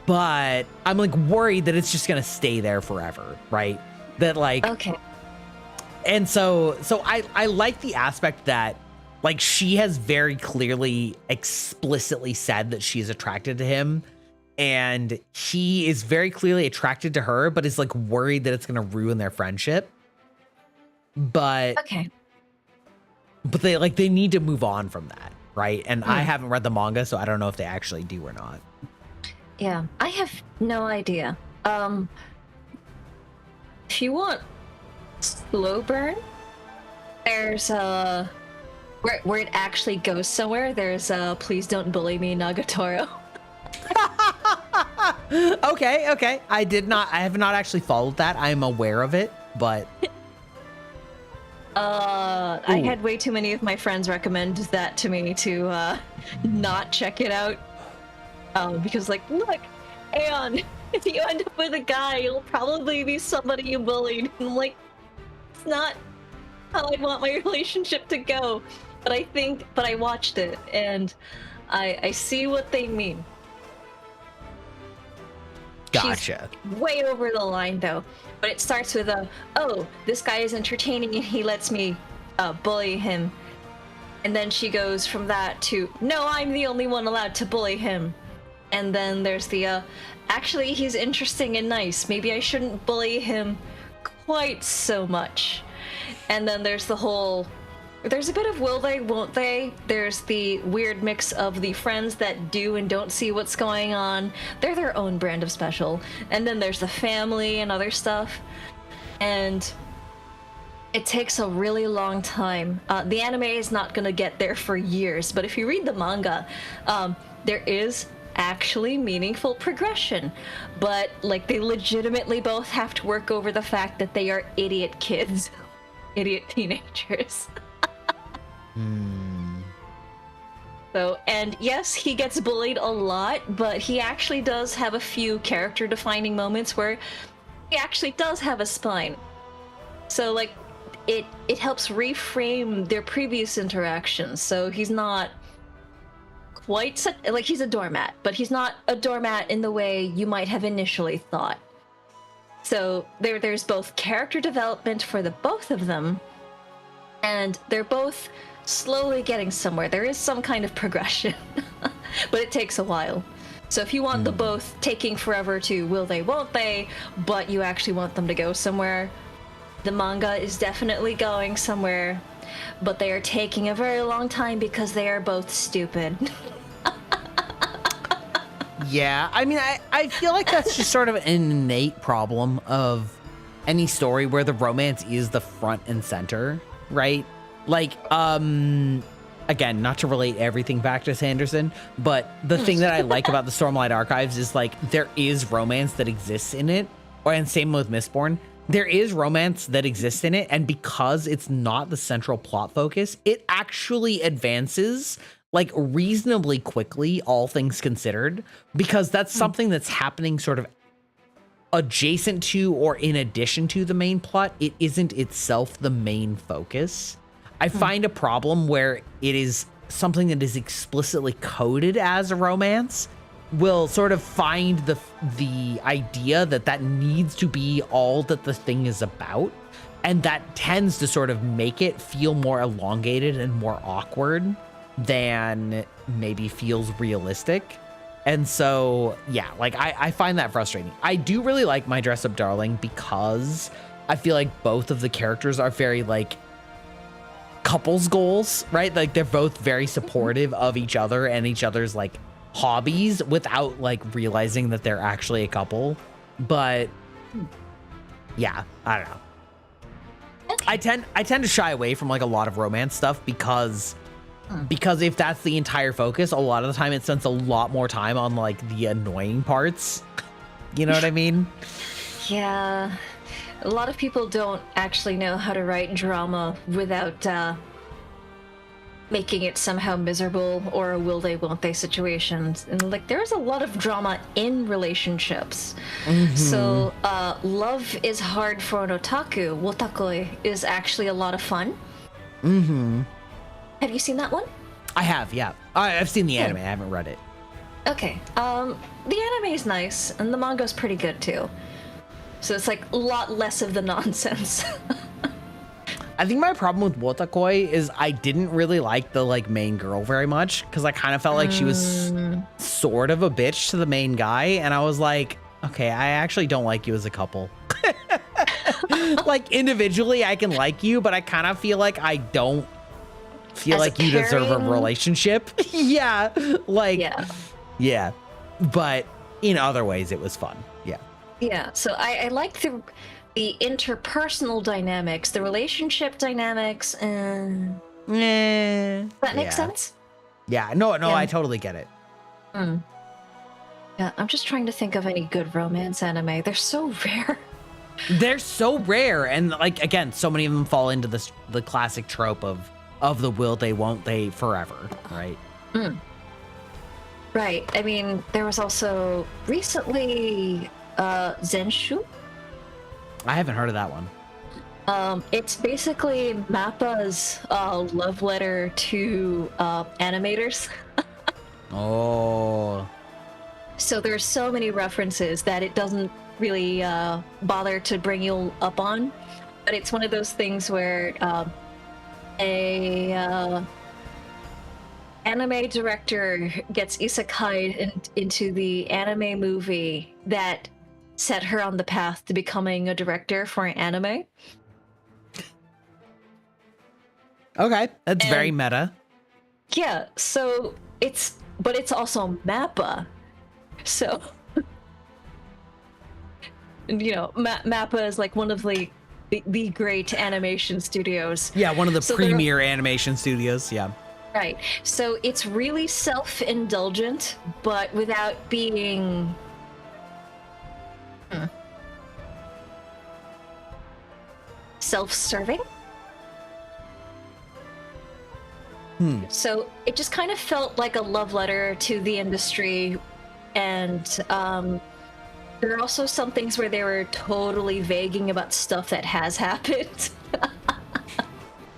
But I'm, like, worried that it's just gonna stay there forever, right? That, like, Okay. and so I like the aspect that, like, she has very clearly explicitly said that she is attracted to him, and he is very clearly attracted to her, but is, like, worried that it's gonna ruin their friendship. But Okay. But they need to move on from that, right? And I haven't read the manga, so I don't know if they actually do or not. Yeah, I have no idea. If you want slow burn, there's where it actually goes somewhere. There's Please Don't Bully Me Nagatoro. Okay. I have not actually followed that. I'm aware of it, but I had way too many of my friends recommend that to me to not check it out. Because, like, look, and if you end up with a guy, it'll probably be somebody you bullied. And I'm like, it's not how I want my relationship to go. But I watched it, and I see what they mean. gotcha. She's way over the line, though. But it starts with oh, this guy is entertaining and he lets me bully him. And then she goes from that to, no, I'm the only one allowed to bully him. And then there's the, actually, he's interesting and nice. Maybe I shouldn't bully him quite so much. And then there's there's a bit of will they, won't they. There's the weird mix of the friends that do and don't see what's going on. They're their own brand of special. And then there's the family and other stuff. And it takes a really long time. The anime is not gonna get there for years, but if you read the manga, there is actually meaningful progression. But like, they legitimately both have to work over the fact that they are idiot kids, idiot teenagers. So, and yes, he gets bullied a lot, but he actually does have a few character defining moments where he actually does have a spine. So like, it helps reframe their previous interactions. So he's not quite like, he's a doormat, but he's not a doormat in the way you might have initially thought. So there's both character development for the both of them, and they're both slowly getting somewhere. There is some kind of progression, but it takes a while. So if you want the both taking forever to will they, won't they, but you actually want them to go somewhere, the manga is definitely going somewhere, but they are taking a very long time because they are both stupid. Yeah, I mean, I feel like that's just sort of an innate problem of any story where the romance is the front and center, right? Like, again, not to relate everything back to Sanderson, but the thing that I like about the Stormlight Archives is, like, there is romance that exists in it, and same with Mistborn. There is romance that exists in it, and because it's not the central plot focus, it actually advances like reasonably quickly, all things considered, because that's something that's happening sort of adjacent to or in addition to the main plot. It isn't itself the main focus. I find a problem where it is something that is explicitly coded as a romance will sort of find the idea that needs to be all that the thing is about, and that tends to sort of make it feel more elongated and more awkward than maybe feels realistic. And so, yeah, like I find that frustrating. I do really like My Dress Up Darling because I feel like both of the characters are very like couples goals, right? Like they're both very supportive of each other and each other's like hobbies without like realizing that they're actually a couple. But yeah, I don't know. I tend to shy away from like a lot of romance stuff because if that's the entire focus, a lot of the time it spends a lot more time on like the annoying parts. You know what I mean? Yeah. A lot of people don't actually know how to write drama without making it somehow miserable or a will they, won't they situations. And like, there's a lot of drama in relationships. So love is hard for an otaku. Wotakoi is actually a lot of fun. Have you seen that one? I have, yeah. I've seen the anime. I haven't read it. Okay. The anime is nice, and the manga's pretty good too. So it's like a lot less of the nonsense. I think my problem with Wotakoi is I didn't really like the like main girl very much because I kind of felt like she was sort of a bitch to the main guy, and I was like, okay, I actually don't like you as a couple. Like individually, I can like you, but I kind of feel like I don't feel as like you deserve a relationship. Yeah, like yeah, but in other ways, it was fun. Yeah. Yeah, so I like the interpersonal dynamics, the relationship dynamics, and does that make sense? Yeah, no, I totally get it. Yeah, I'm just trying to think of any good romance anime. They're so rare. They're so rare, and like again, so many of them fall into the classic trope of the will they, won't they forever, right? Right. I mean, there was also recently Zenshu. I haven't heard of that one. It's basically Mappa's love letter to animators. Oh. So there's so many references that it doesn't really bother to bring you up on, but it's one of those things where a anime director gets isekai into the anime movie that set her on the path to becoming a director for an anime. Okay, that's very And- meta. Yeah, so it's also Mappa. So, and, you know, Mappa is like one of the great animation studios. Yeah, one of the So they're- premier animation studios. Yeah. Right. So it's really self-indulgent, but without being self-serving. So it just kind of felt like a love letter to the industry, and there are also some things where they were totally vaguing about stuff that has happened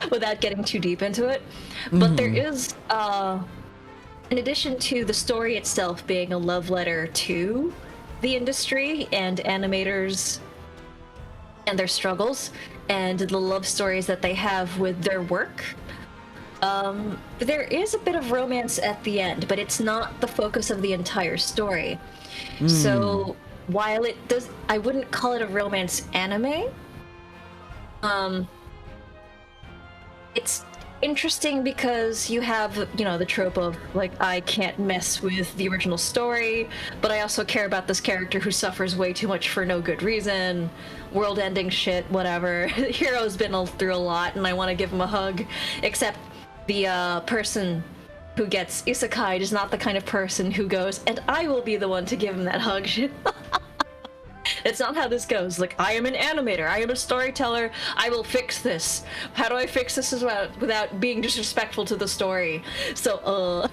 without getting too deep into it. But there is, in addition to the story itself being a love letter to the industry and animators and their struggles and the love stories that they have with their work, there is a bit of romance at the end, but it's not the focus of the entire story. So while it does, I wouldn't call it a romance anime. It's interesting because you have, you know, the trope of like, I can't mess with the original story, but I also care about this character who suffers way too much for no good reason, world-ending shit, whatever. The hero's been through a lot and I want to give him a hug, except the person who gets isekai is not the kind of person who goes, and I will be the one to give him that hug. It's not how this goes. Like, I am an animator, I am a storyteller, I will fix this. How do I fix this without being disrespectful to the story? So,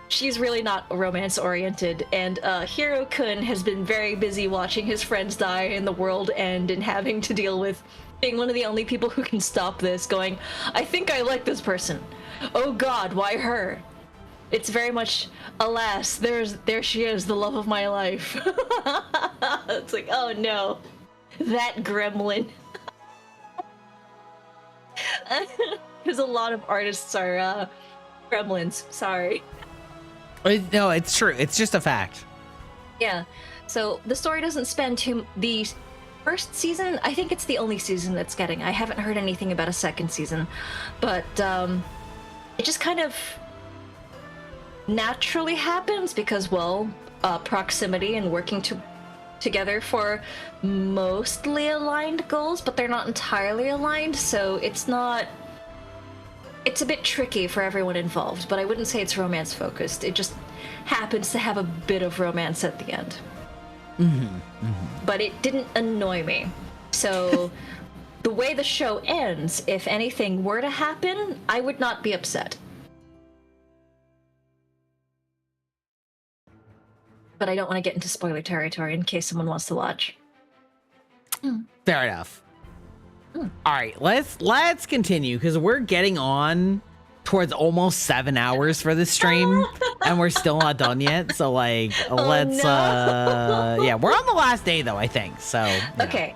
she's really not romance oriented, and Hiro-kun has been very busy watching his friends die in the world end and having to deal with being one of the only people who can stop this, going, I think I like this person. Oh god, why her? It's very much, alas, there she is, the love of my life. It's like, oh no, that gremlin. Because a lot of artists are gremlins, sorry. No, it's true. It's just a fact. Yeah, so the story doesn't spend the first season, I think it's the only season that's getting. I haven't heard anything about a second season, but it just kind of naturally happens because, well, proximity and working together for mostly aligned goals, but they're not entirely aligned, so it's a bit tricky for everyone involved, but I wouldn't say it's romance focused. It just happens to have a bit of romance at the end. But it didn't annoy me. So the way the show ends, if anything were to happen, I would not be upset. But I don't want to get into spoiler territory in case someone wants to watch. Fair enough. All right, let's continue because we're getting on towards almost 7 hours for this stream and we're still not done yet. So like, let's yeah, we're on the last day though, I think. So Okay.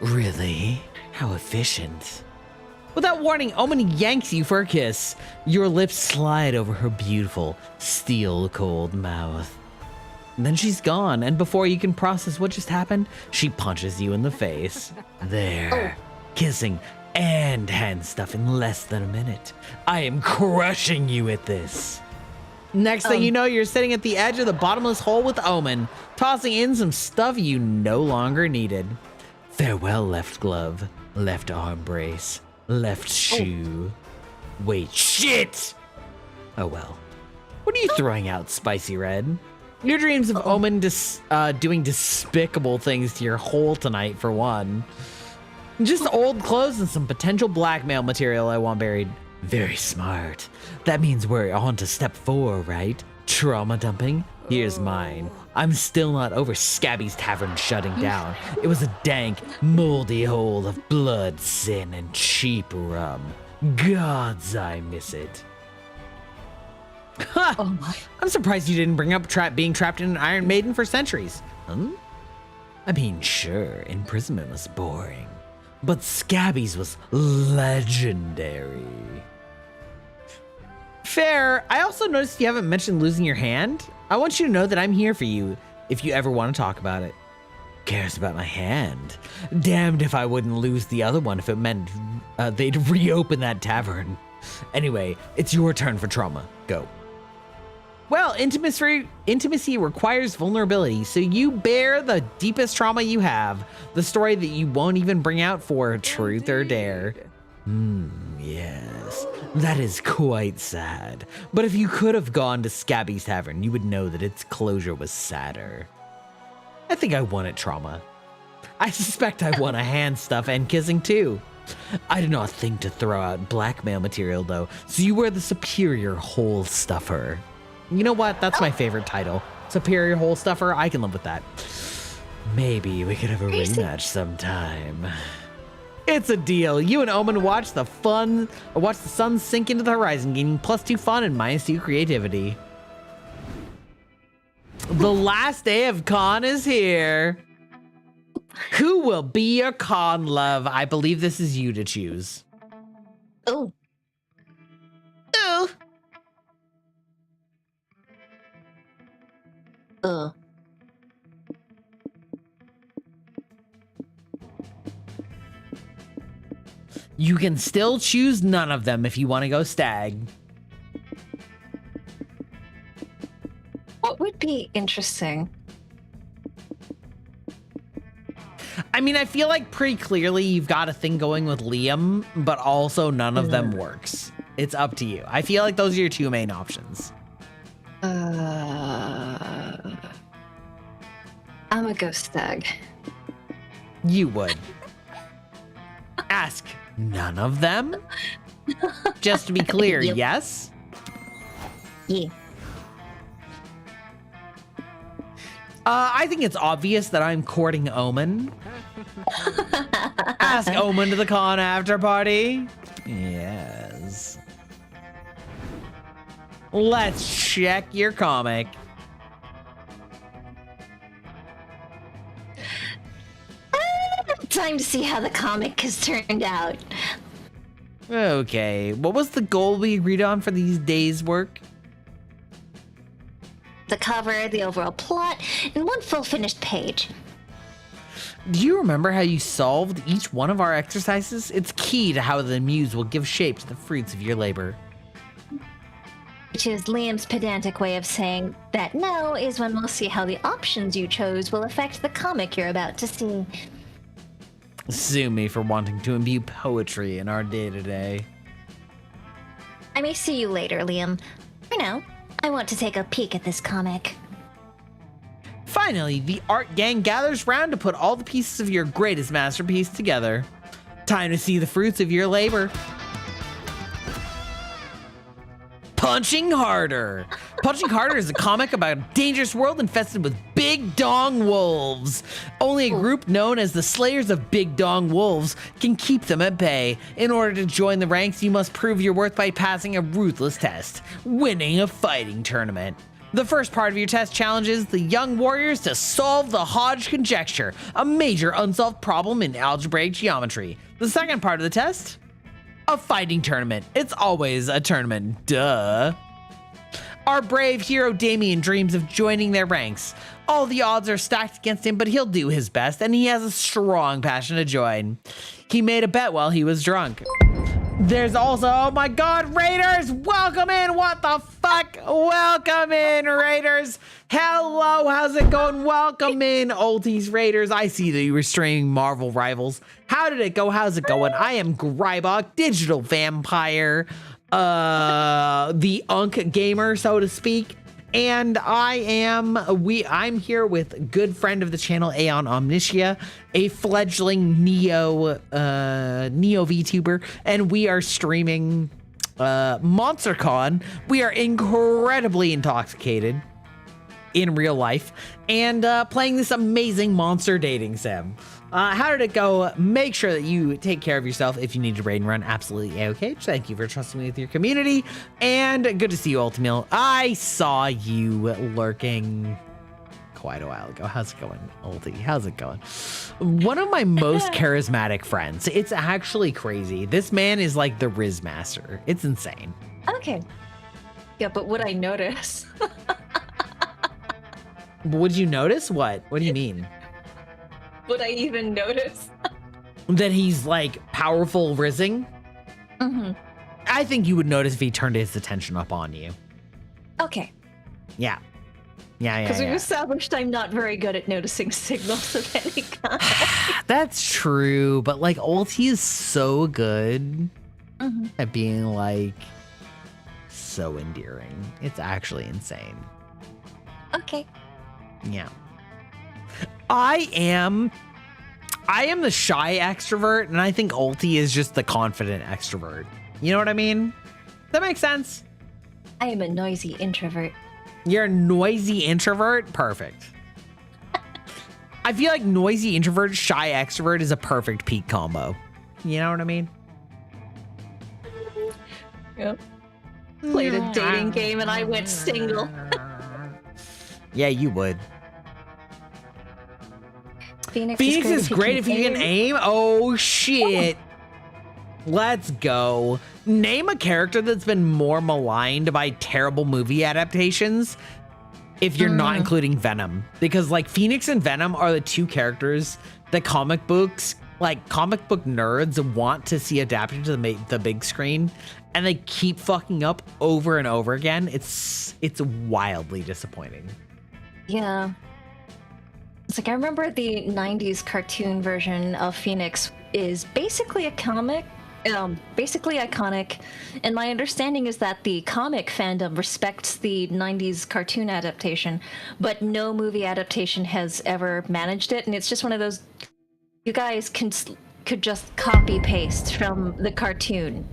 Really? How efficient. without warning, Omen yanks you for a kiss. Your lips slide over her beautiful, steel-cold mouth. And then she's gone, and before you can process what just happened, she punches you in the face. There, kissing and hand stuff in less than a minute. I am crushing you at this. Next thing you know, you're sitting at the edge of the bottomless hole with Omen, tossing in some stuff you no longer needed. Farewell, left glove, left arm brace, left shoe. Wait, shit! Oh well. What are you throwing out, Spicy Red? Your dreams of Omen doing despicable things to your hole tonight, for one. Just old clothes and some potential blackmail material I want buried. Very smart. That means we're on to step 4, right? Trauma dumping? Here's mine. I'm still not over Scabby's Tavern shutting down. It was a dank, moldy hole of blood, sin, and cheap rum. Gods, I miss it. Ha! Oh my. I'm surprised you didn't bring up being trapped in an Iron Maiden for centuries. I mean, sure, imprisonment was boring, but Scabby's was legendary. Fair. I also noticed you haven't mentioned losing your hand. I want you to know that I'm here for you. if you ever want to talk about it. Cares about my hand. Damned if I wouldn't lose the other one if it meant they'd reopen that tavern. Anyway, it's your turn for trauma. Go. Well, intimacy requires vulnerability, so you bear the deepest trauma you have, the story that you won't even bring out for truth or dare. Yes, that is quite sad. But if you could have gone to Scabby's Tavern, you would know that its closure was sadder. I think I won at trauma. I suspect I won a hand stuff and kissing too. I do not think to throw out blackmail material though, so you were the superior hole stuffer. You know what? That's my favorite title. Superior hole stuffer. I can live with that. Maybe we could have a rematch sometime. It's a deal. You and Omen watch the sun sink into the horizon, gaining +2 fun and -2 creativity. The last day of con is here. Who will be your con love? I believe this is you to choose. Oh. Oh. You can still choose none of them if you want to go stag. What would be interesting? I mean, I feel like pretty clearly you've got a thing going with Liam, but also none of them works. It's up to you. I feel like those are your two main options. I'm a ghost stag. You would. Ask none of them? Just to be clear, Yep. yes? Yeah. I think it's obvious that I'm courting Omen. Ask Omen to the con after party. Yes. Let's check your comic. Time to see how the comic has turned out. Okay, what was the goal we agreed on for these days' work? The cover, the overall plot, and one full finished page. Do you remember how you solved each one of our exercises? It's key to how the muse will give shape to the fruits of your labor. Which is Liam's pedantic way of saying that now is when we'll see how the options you chose will affect the comic you're about to see. Sue me for wanting to imbue poetry in our day-to-day. I may see you later, Liam. For now, I want to take a peek at this comic. Finally, the art gang gathers round to put all the pieces of your greatest masterpiece together. Time to see the fruits of your labor. Punching Harder. Punching Harder is a comic about a dangerous world infested with big dong wolves. Only a group known as the Slayers of Big Dong Wolves can keep them at bay. In order to join the ranks, you must prove your worth by passing a ruthless test, winning a fighting tournament. The first part of your test challenges the young warriors to solve the Hodge conjecture, a major unsolved problem in algebraic geometry. The second part of the test? A fighting tournament. It's always a tournament, duh. Our brave hero Damien dreams of joining their ranks. All the odds are stacked against him, but he'll do his best, and he has a strong passion to join. He made a bet while he was drunk. There's also, oh my god, Raiders! Welcome in! What the fuck? Welcome in, Raiders! Hello, how's it going? Welcome in, Olties Raiders. I see that you were streaming Marvel Rivals. How did it go? How's it going? I am Grybok, digital vampire, the Unk gamer, so to speak. And I'm here with good friend of the channel, Aeon Omnitia, a fledgling Neo VTuber, and we are streaming MonsterCon. We are incredibly intoxicated in real life and playing this amazing monster dating sim. How did it go? Make sure that you take care of yourself. If you need to raid and run, absolutely okay. Thank you for trusting me with your community. And good to see you, Ultimil. I saw you lurking quite a while ago. How's it going, Ulti? How's it going? One of my most charismatic friends. It's actually crazy. This man is like the Riz Master. It's insane. Okay. Yeah, but would I notice? Would you notice what? What do you mean? Would I even notice? That he's like powerful rizzing? Mm-hmm. I think you would notice if he turned his attention up on you. Okay. Yeah. Yeah. Because we've established I'm not very good at noticing signals of any kind. That's true, but like ulti is so good at being like so endearing. It's actually insane. Okay. Yeah. I am the shy extrovert, and I think ulti is just the confident extrovert. You know what I mean? Does that make sense? I am a noisy introvert. You're a noisy introvert? Perfect. I feel like noisy introvert, shy extrovert is a perfect peak combo. You know what I mean? Yep. Played a dating game and I went single. Yeah, you would. Phoenix is great if you can aim. Oh, shit. Let's go. Name a character that's been more maligned by terrible movie adaptations if you're not including Venom. Because like Phoenix and Venom are the two characters that comic book nerds want to see adapted to the big screen, and they keep fucking up over and over again. It's wildly disappointing. Yeah. It's like I remember the 90s cartoon version of Phoenix is basically a comic, basically iconic, and my understanding is that the comic fandom respects the 90s cartoon adaptation, but no movie adaptation has ever managed it, and it's just one of those you guys could just copy paste from the cartoon.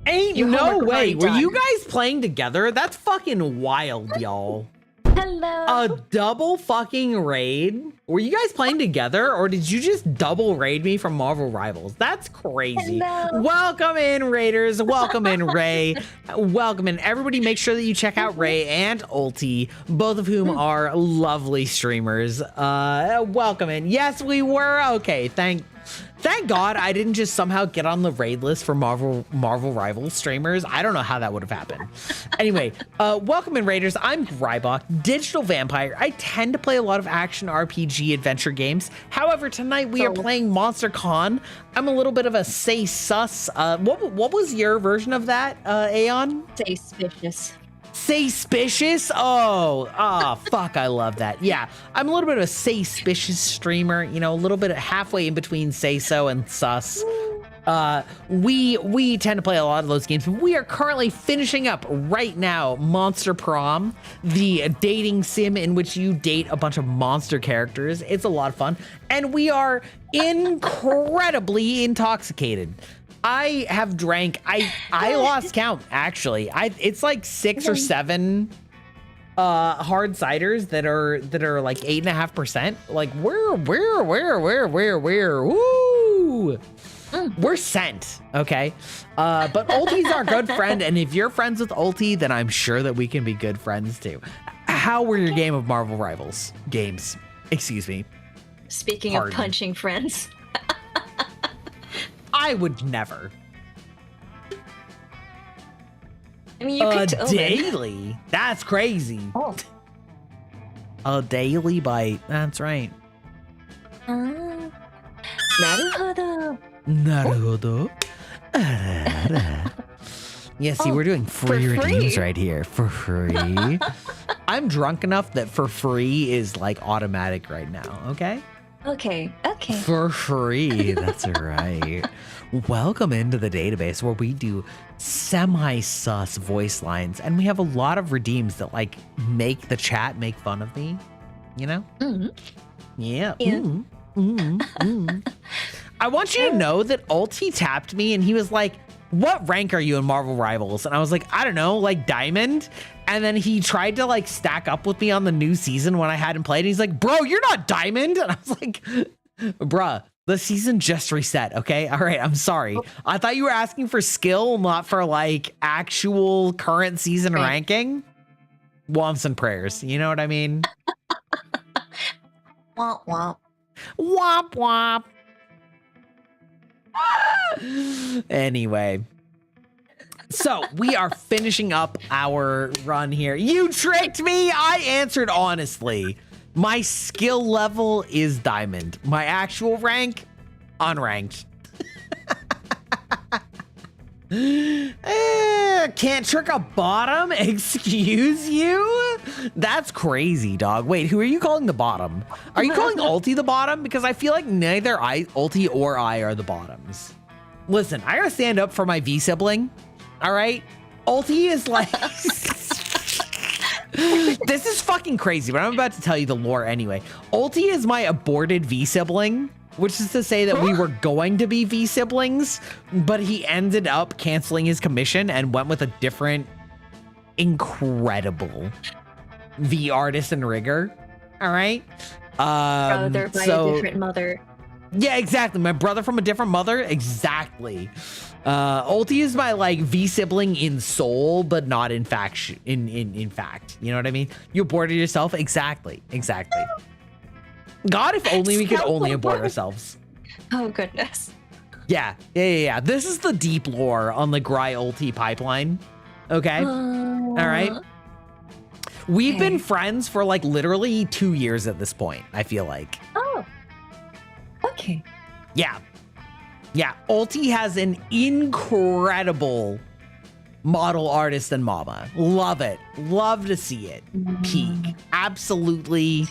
Ain't Your no homework was way. already Were you done. guys playing together? That's fucking wild, y'all. Hello. A double fucking raid? Were you guys playing together, or did you just double raid me from Marvel Rivals? That's crazy. Hello. Welcome in, Raiders. Welcome in, Ray. Welcome in. Everybody make sure that you check out Ray and Ulti, both of whom are lovely streamers. Welcome in. Yes, we were. Okay, thank God I didn't just somehow get on the raid list for Marvel Rivals streamers. I don't know how that would have happened. Anyway, welcome in, Raiders. I'm Grybach, digital vampire. I tend to play a lot of action RPG adventure games. However, tonight we are playing Monster Con. I'm a little bit of a say sus. What was your version of that, Aeon? Say suspicious. Say-spicious? Fuck, I love that. Yeah, I'm a little bit of a say-spicious streamer, you know, a little bit halfway in between say-so and sus. We tend to play a lot of those games, but we are currently finishing up right now Monster Prom, the dating sim in which you date a bunch of monster characters. It's a lot of fun, and we are incredibly intoxicated. I have drank, I lost count, actually. It's like 6 or 7 hard ciders that are like 8.5%. Like where, woo! We're sent, okay? But Ulti's our good friend, and if you're friends with Ulti, then I'm sure that we can be good friends too. How were your game of Marvel Rivals games? Excuse me. Speaking of punching friends. I would never. I mean, you picked Omen. Daily? That's crazy. Oh. A daily Byte. That's right. Naruhodo. Naruhodo. Yeah, see, we're doing free redeems right here. For free. I'm drunk enough that for free is like automatic right now, okay? Okay. For free, that's right. Welcome into the database where we do semi-sus voice lines, and we have a lot of redeems that like make the chat make fun of me, you know? Yeah. I want you to know that Ulti tapped me and he was like, what rank are you in Marvel Rivals? And I was like, I don't know, like diamond. And then he tried to like stack up with me on the new season when I hadn't played. And he's like, bro, you're not diamond. And I was like, bruh, the season just reset. Okay. All right. I'm sorry. I thought you were asking for skill, not for like actual current season ranking. Womps and prayers. You know what I mean? Womp womp. Womp womp. Anyway, So we are finishing up our run here. You tricked me. I answered honestly. My skill level is diamond. My actual rank, unranked. Can't trick a bottom? Excuse you? That's crazy, dog. Wait, who are you calling the bottom? Are you calling Ulti the bottom? Because I feel like neither Ulti or I are the bottoms. Listen, I gotta stand up for my V sibling. All right? Ulti is like... This is fucking crazy, but I'm about to tell you the lore anyway. Ulti is my aborted V sibling, which is to say that we were going to be V siblings, but he ended up canceling his commission and went with a different, incredible V artist and rigger. All right. Brother by a different mother. Yeah, exactly. My brother from a different mother. Exactly. Ulti is my like V sibling in soul, but not in fact. In fact, you know what I mean? You aborted yourself. Exactly. God, if only we could only abort ourselves. Oh, goodness. Yeah. This is the deep lore on the Gry Ulti pipeline. Okay. All right. We've been friends for like literally 2 years at this point, I feel like. Oh. Okay. Yeah. Ulti has an incredible model artist and mama. Love it. Love to see it. Peak. Absolutely.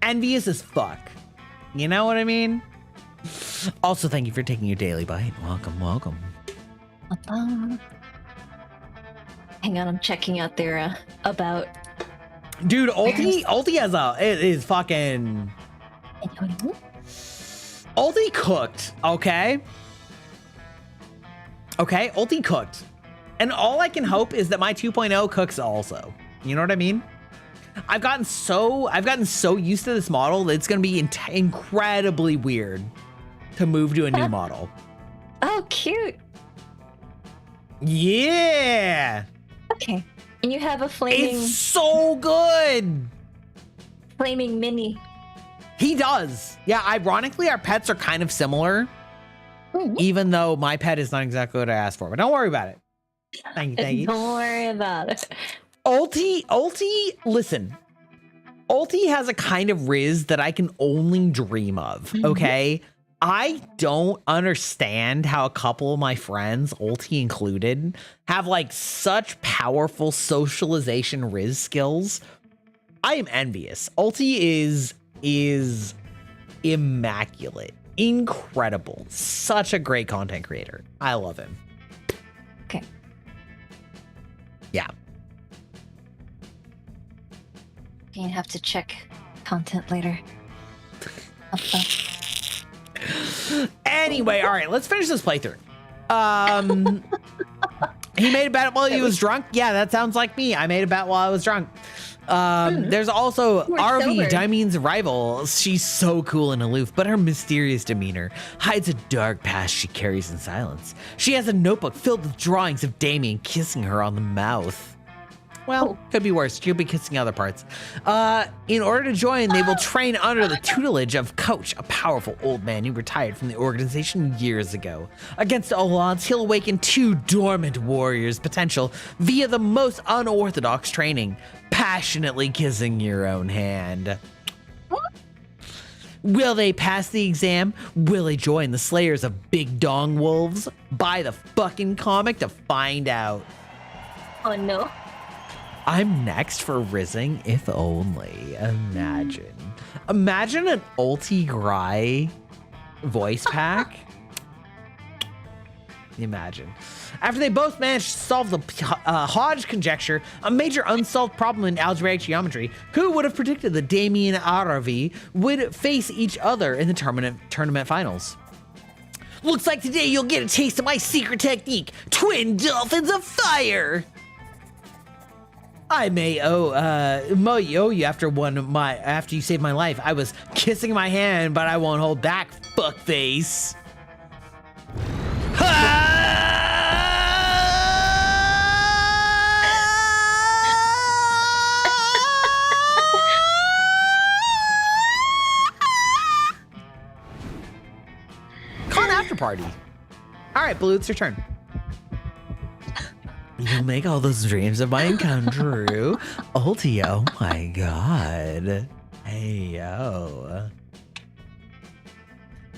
Envious as fuck. You know what I mean? Also, thank you for taking your daily bite. Welcome. Hang on, I'm checking out their about. Dude, Ulti has it is fucking... Ulti cooked, okay? Ulti cooked. And all I can hope is that my 2.0 cooks also. You know what I mean? I've gotten so used to this model that it's gonna be incredibly weird to move to a new model. Oh, cute. Yeah. Okay. And you have a flaming... It's so good. Flaming mini. He does. Yeah, ironically, our pets are kind of similar. Even though my pet is not exactly what I asked for. But don't worry about it. Thank you. Don't worry about it. Ulti, listen. Ulti has a kind of riz that I can only dream of, okay? I don't understand how a couple of my friends, Ulti included, have like such powerful socialization riz skills. I am envious. Ulti is immaculate, incredible, such a great content creator. I love him. Okay. Yeah. You have to check content later. Anyway, all right, let's finish this playthrough. He made a bet while he was drunk. Yeah, that sounds like me. I made a bet while I was drunk. There's also RV, Daimeen's rival. She's so cool and aloof, but her mysterious demeanor hides a dark past she carries in silence. She has a notebook filled with drawings of Daimeen kissing her on the mouth. Well, could be worse. She'll be kissing other parts. In order to join, they will train under the tutelage of Coach, a powerful old man who retired from the organization years ago. Against all odds, he'll awaken 2 dormant warriors' potential via the most unorthodox training, passionately kissing your own hand. Will they pass the exam? Will they join the Slayers of Big Dong Wolves? Buy the fucking comic to find out. Oh no. I'm next for rizzing, if only. Imagine an Ulti Gry voice pack. Imagine. After they both managed to solve the Hodge conjecture, a major unsolved problem in algebraic geometry, who would have predicted that Daimeen and Aravi would face each other in the tournament finals? Looks like today you'll get a taste of my secret technique, Twin Dolphins of Fire! I may owe you after you saved my life. I was kissing my hand, but I won't hold back, fuckface. Con after party. All right, Blue, it's your turn. You'll make all those dreams of mine come true. Ulti, oh my god. Hey, yo.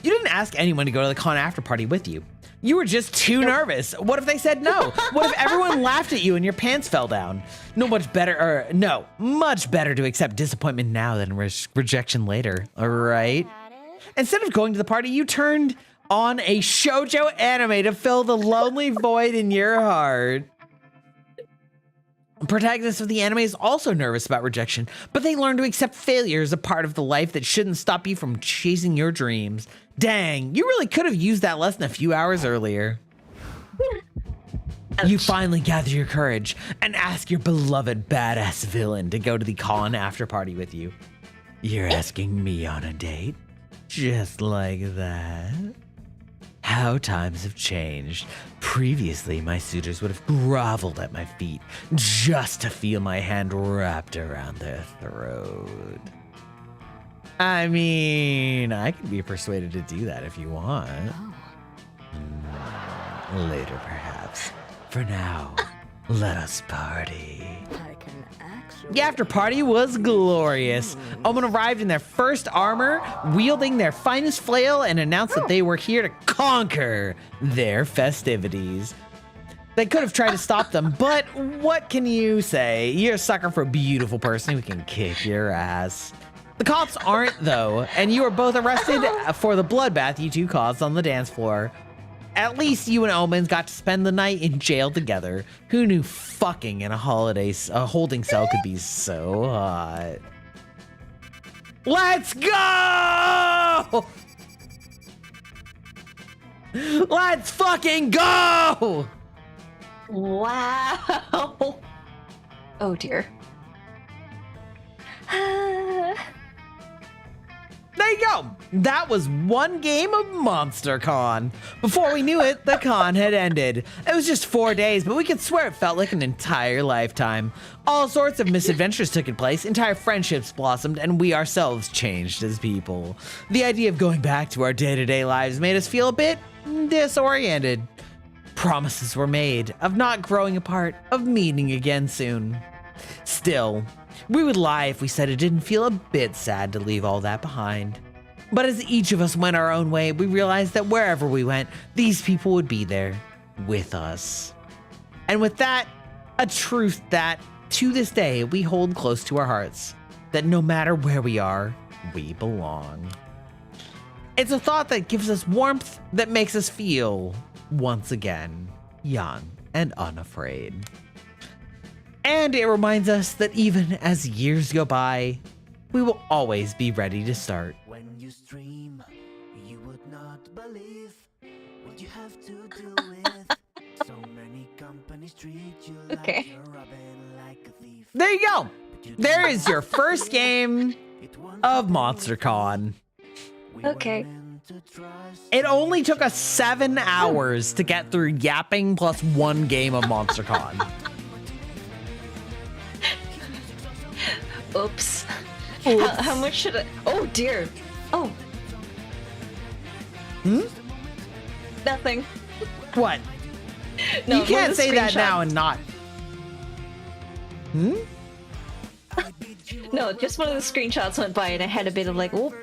You didn't ask anyone to go to the con after party with you. You were just too nervous. What if they said no? What if everyone laughed at you and your pants fell down? Much better to accept disappointment now than rejection later, all right? Instead of going to the party, you turned on a shoujo anime to fill the lonely void in your heart. Protagonists of the anime is also nervous about rejection, but they learn to accept failure as a part of the life that shouldn't stop you from chasing your dreams. Dang, you really could have used that lesson a few hours earlier. You finally gather your courage and ask your beloved badass villain to go to the con after party with you. You're asking me on a date? Just like that? How times have changed. Previously, my suitors would have groveled at my feet just to feel my hand wrapped around their throat. I mean, I can be persuaded to do that if you want. Later, perhaps. For now, let us party. I can actually. The after party was glorious. Omen arrived in their first armor, wielding their finest flail, and announced that they were here to conquer their festivities. They could have tried to stop them, but what can you say? You're a sucker for a beautiful person who can kick your ass. The cops aren't, though, and you were both arrested for the bloodbath you two caused on the dance floor. At least you and Omens got to spend the night in jail together. Who knew fucking in a holding cell could be so hot? Let's go! Let's fucking go! Wow. Oh dear. There you go. That was one game of Monster Con. Before we knew it, the con had ended. It was just 4 days, but we could swear it felt like an entire lifetime. All sorts of misadventures took place, entire friendships blossomed, and we ourselves changed as people. The idea of going back to our day-to-day lives made us feel a bit disoriented. Promises were made of not growing apart, of meeting again soon. Still, we would lie if we said it didn't feel a bit sad to leave all that behind. But as each of us went our own way, we realized that wherever we went, these people would be there with us. And with that, a truth that, to this day, we hold close to our hearts, that no matter where we are, we belong. It's a thought that gives us warmth, that makes us feel, once again, young and unafraid. And it reminds us that even as years go by, we will always be ready to start. When you stream, you would not believe what you have to do with. So many companies treat you like Okay. you're robbing like a thief. There you go. There is your first game of MonsterCon. Okay. It only took us 7 hours to get through yapping plus one game of MonsterCon. Oops. How much should I? Oh dear. Oh. Nothing. What? No, You one can't of the say that screenshots- now and not. No, just one of the screenshots went by and I had a bit of like, oh,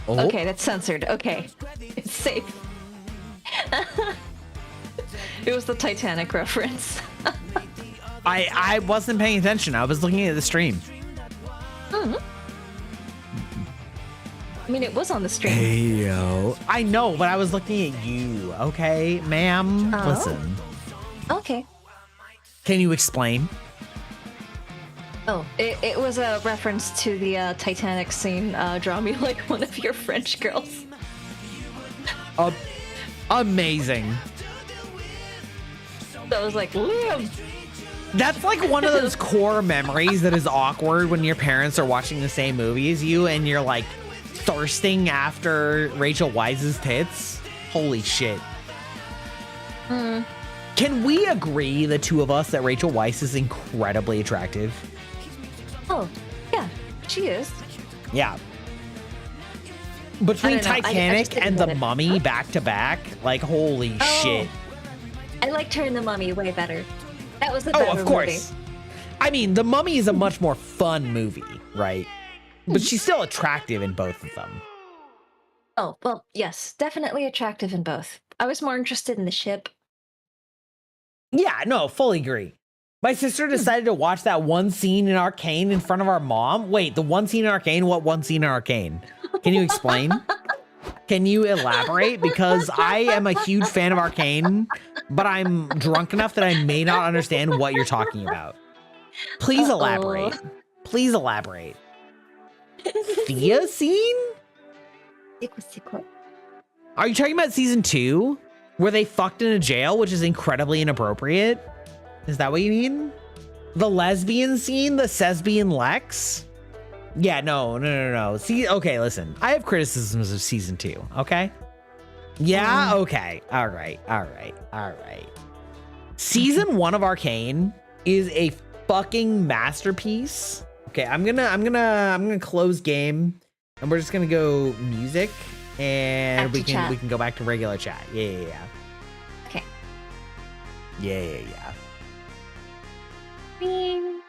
Oh. okay, that's censored. Okay, it's safe. It was the Titanic reference. I wasn't paying attention. I was looking at the stream. I mean, it was on the stream. Hey, yo. I know, but I was looking at you, okay? Ma'am, Oh. listen. Okay. Can you explain? Oh, it was a reference to the Titanic scene. Draw me like one of your French girls. Amazing. So I was like, Liam. That's like one of those core memories that is awkward when your parents are watching the same movie as you and you're like thirsting after Rachel Weisz's tits. Holy shit. Can we agree, the two of us, that Rachel Weisz is incredibly attractive? Oh, yeah, she is. Yeah. Between I don't know, I just Titanic didn't and get The it. Mummy back to back, like holy Oh. shit. I liked her in The Mummy way better. That was the Oh, better of course. movie. I mean, The Mummy is a much more fun movie, right? But she's still attractive in both of them. Oh, well, yes, definitely attractive in both. I was more interested in the ship. Yeah, no, fully agree. My sister decided to watch that one scene in Arcane in front of our mom. Wait, the one scene in Arcane? What one scene in Arcane? Can you explain? Can you elaborate? Because I am a huge fan of Arcane, but I'm drunk enough that I may not understand what you're talking about. Please elaborate. Please elaborate. Thea scene? Sequel. Are you talking about season 2? Where they fucked in a jail, which is incredibly inappropriate? Is that what you mean? The lesbian scene, the Sesbian Lex? Yeah, no. See, okay, listen. I have criticisms of season 2, okay? Yeah, okay. All right. Season 1 of Arcane is a fucking masterpiece. Okay, I'm gonna close game and we're just gonna go music and we can go back to regular chat. Yeah. Okay. Yeah. Bing.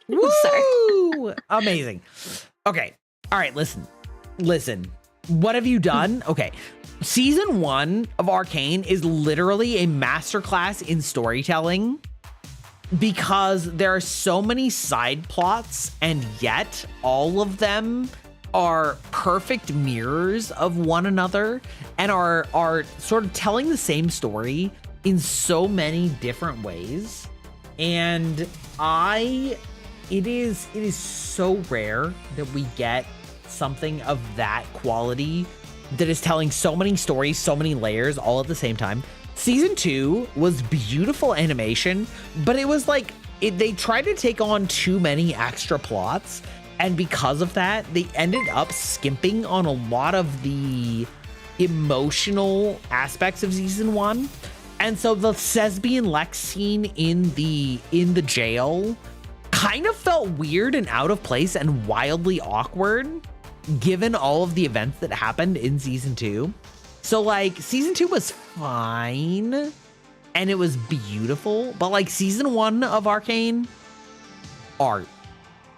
Woo! Amazing. Okay. All right, listen. What have you done? Okay. Season 1 of Arcane is literally a masterclass in storytelling because there are so many side plots and yet all of them are perfect mirrors of one another and are sort of telling the same story in so many different ways. And it is so rare that we get something of that quality that is telling so many stories, so many layers all at the same time. Season 2 was beautiful animation, but it was like they tried to take on too many extra plots, and because of that, they ended up skimping on a lot of the emotional aspects of season 1. And so the Sesbian Lex scene in the jail kind of felt weird and out of place and wildly awkward given all of the events that happened in season 2. So like season 2 was fine and it was beautiful, but like season 1 of Arcane, art.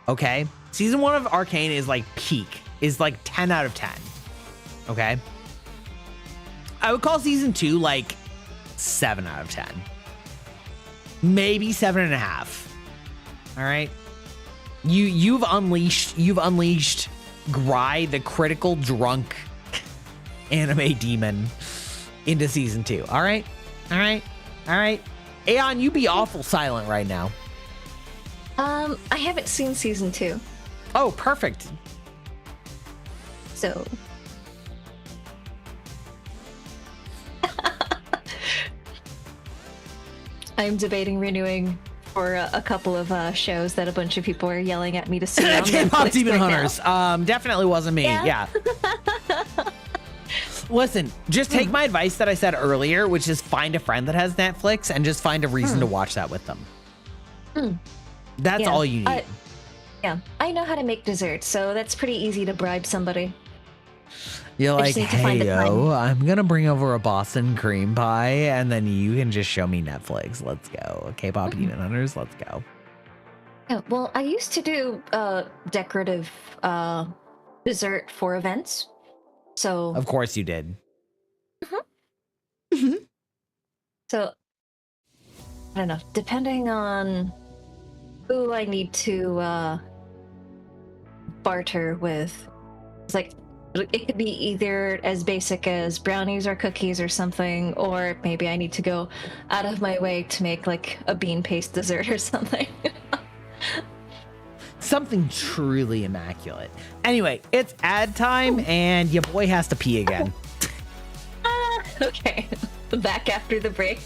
Okay? Season 1 of Arcane is like peak, is like 10 out of 10. Okay? I would call season 2 like 7 out of 10. Maybe 7.5. All right? You've unleashed Gry, the critical drunk anime demon, into season 2. All right? Aeon, you be awful silent right now. I haven't seen season 2, Oh, perfect. so I'm debating renewing for a couple of shows that a bunch of people are yelling at me to see on K-pop Netflix Demon right Hunters. now. Definitely wasn't me. Yeah. Listen, just take my advice that I said earlier, which is find a friend that has Netflix and just find a reason to watch that with them. That's Yeah, all you need. I know how to make desserts, so that's pretty easy to bribe somebody. You're I like, just need to find hey, a time." yo, I'm going to bring over a Boston cream pie and then you can just show me Netflix. Let's go. K-pop Demon Hunters, let's go. Yeah, well, I used to do decorative dessert for events, so Of course you did. So, I don't know, depending on who I need to barter with, it's like, it could be either as basic as brownies or cookies or something, or maybe I need to go out of my way to make like a bean paste dessert or something. Something truly immaculate. Anyway, it's ad time and your boy has to pee again. Okay, back after the break.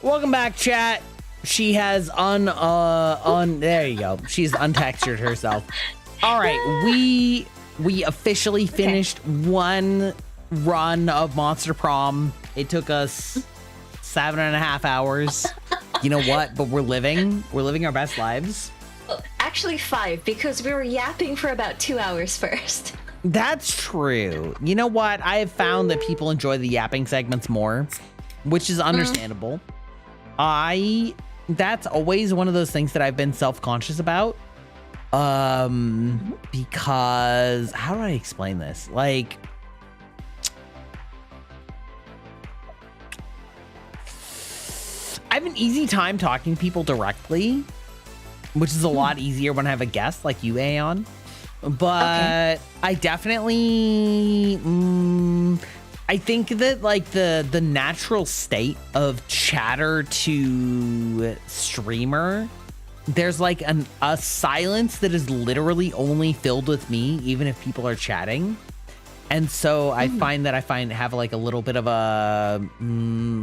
Welcome back, chat. She has there you go. She's untextured herself. All right, we officially finished one run of Monster Prom. It took us 7.5 hours. You know what? But we're living our best lives. Well, actually 5, because we were yapping for about 2 hours first. That's true. You know what? I have found that people enjoy the yapping segments more, which is understandable. That's always one of those things that I've been self-conscious about. Because how do I explain this? Like, I have an easy time talking to people directly, which is a lot easier when I have a guest like you, Aeon. But I definitely, I think that like the natural state of chatter to streamer, there's like a silence that is literally only filled with me, even if people are chatting. And so I find have like a little bit of a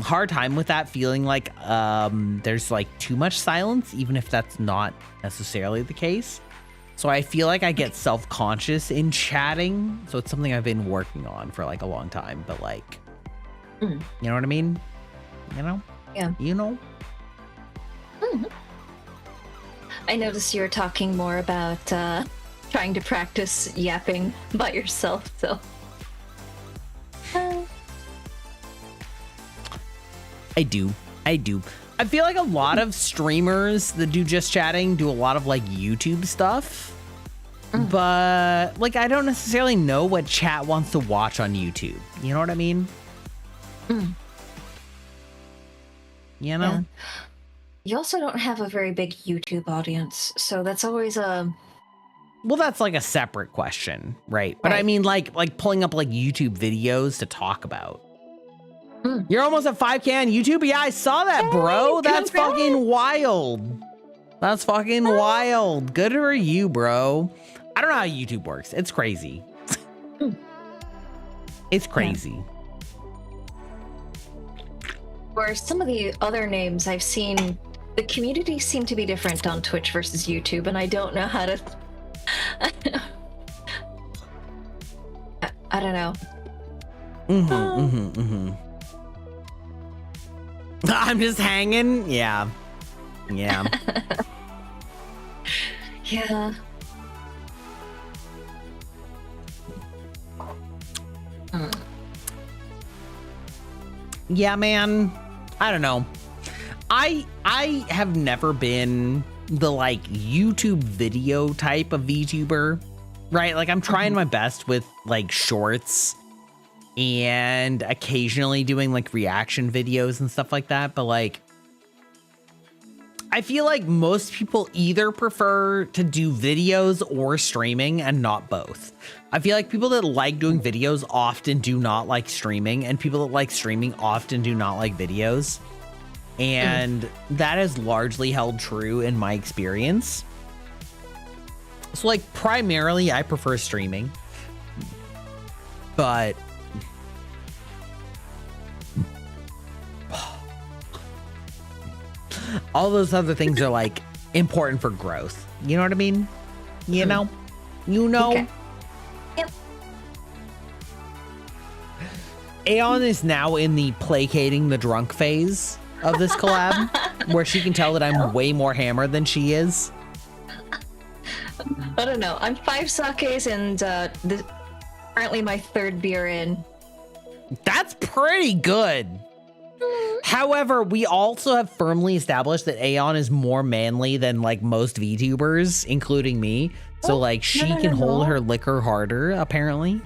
hard time with that, feeling like there's like too much silence, even if that's not necessarily the case. So I feel like I get self-conscious in chatting. So it's something I've been working on for like a long time, but like, you know what I mean? You know? Yeah. You know? I noticed you were talking more about trying to practice yapping by yourself, so. I do. I feel like a lot of streamers that do just chatting do a lot of like YouTube stuff. But like, I don't necessarily know what chat wants to watch on YouTube. You know what I mean? You know? Yeah. You also don't have a very big YouTube audience, so that's always a... Well, that's like a separate question, right? But I mean, like pulling up like YouTube videos to talk about. You're almost at 5K on YouTube? Yeah, I saw that, bro. That's fucking wild. That's fucking wild. Good for you, bro. I don't know how YouTube works. It's crazy. It's crazy. For some of the other names I've seen, the communities seem to be different on Twitch versus YouTube, and I don't know how to... I don't know. I'm just hanging. Yeah. Yeah. Yeah. Yeah, man. I don't know. I have never been the like YouTube video type of VTuber, right? Like I'm trying my best with like shorts and occasionally doing like reaction videos and stuff like that. But like, I feel like most people either prefer to do videos or streaming and not both. I feel like people that like doing videos often do not like streaming, and people that like streaming often do not like videos. And that is largely held true in my experience. So like primarily I prefer streaming, but all those other things are like important for growth. You know what I mean? You know? You know? Okay. Yep. Aeon is now in the placating the drunk phase of this collab, where she can tell that I'm way more hammered than she is. I don't know. I'm 5 sakes and currently my 3rd beer in. That's pretty good. However, we also have firmly established that Aeon is more manly than like most VTubers, including me. So like she can hold her liquor harder, apparently.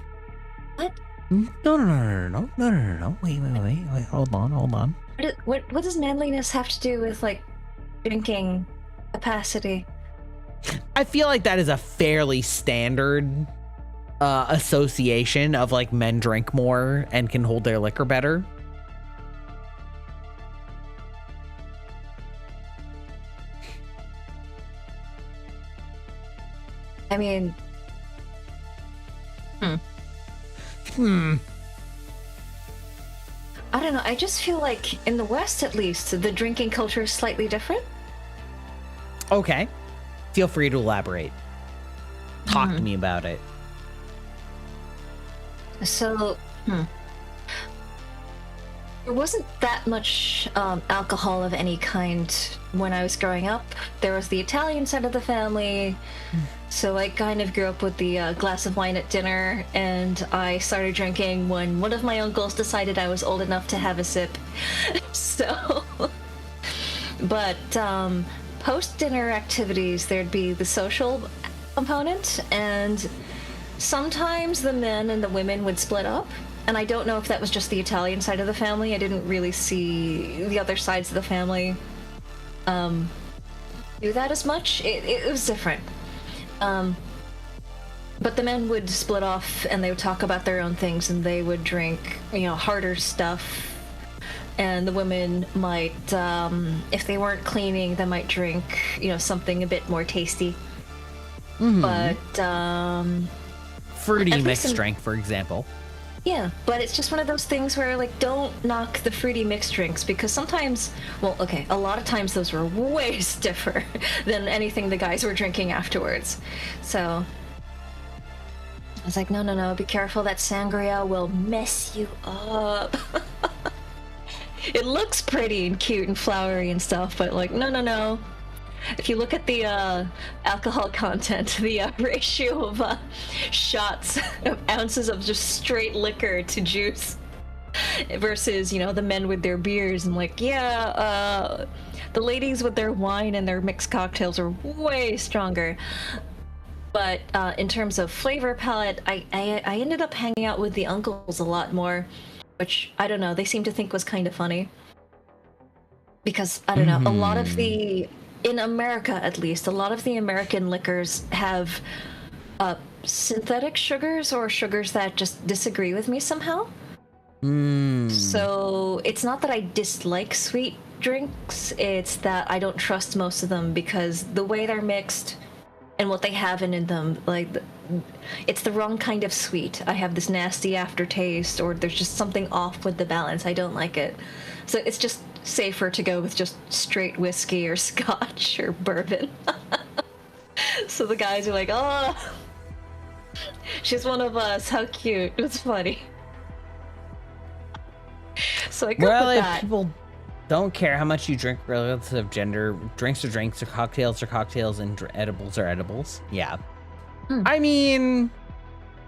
What? No. Wait. Hold on. What does manliness have to do with like drinking capacity? I feel like that is a fairly standard association of like men drink more and can hold their liquor better. I mean, I don't know. I just feel like in the West, at least, the drinking culture is slightly different. Okay. Feel free to elaborate. Talk to me about it. So, there wasn't that much alcohol of any kind when I was growing up. There was the Italian side of the family, so I kind of grew up with the glass of wine at dinner, and I started drinking when one of my uncles decided I was old enough to have a sip. So, but post-dinner activities, there'd be the social component, and sometimes the men and the women would split up. And I don't know if that was just the Italian side of the family. I didn't really see the other sides of the family do that as much. It was different. But the men would split off and they would talk about their own things and they would drink, harder stuff. And the women might, if they weren't cleaning, they might drink, something a bit more tasty. But, fruity mixed drink, for example. Yeah, but it's just one of those things where, don't knock the fruity mixed drinks, because sometimes, a lot of times those were way stiffer than anything the guys were drinking afterwards. So I was like, no, be careful, that sangria will mess you up. It looks pretty and cute and flowery and stuff, but no. If you look at the alcohol content, the ratio of shots, of ounces of just straight liquor to juice versus, the men with their beers, and the ladies with their wine and their mixed cocktails are way stronger. But in terms of flavor palette, I ended up hanging out with the uncles a lot more, which, I don't know, they seem to think was kind of funny. Because, I don't know, a lot of in America, at least, a lot of the American liquors have synthetic sugars or sugars that just disagree with me somehow. So it's not that I dislike sweet drinks, it's that I don't trust most of them because the way they're mixed and what they have in them, it's the wrong kind of sweet. I have this nasty aftertaste, or there's just something off with the balance. I don't like it. So it's just safer to go with just straight whiskey or scotch or bourbon. So the guys are like, oh, she's one of us, how cute. It was funny. So I go with that. People don't care how much you drink relative of gender, drinks are drinks, or cocktails are cocktails, and edibles are edibles. Yeah. I mean,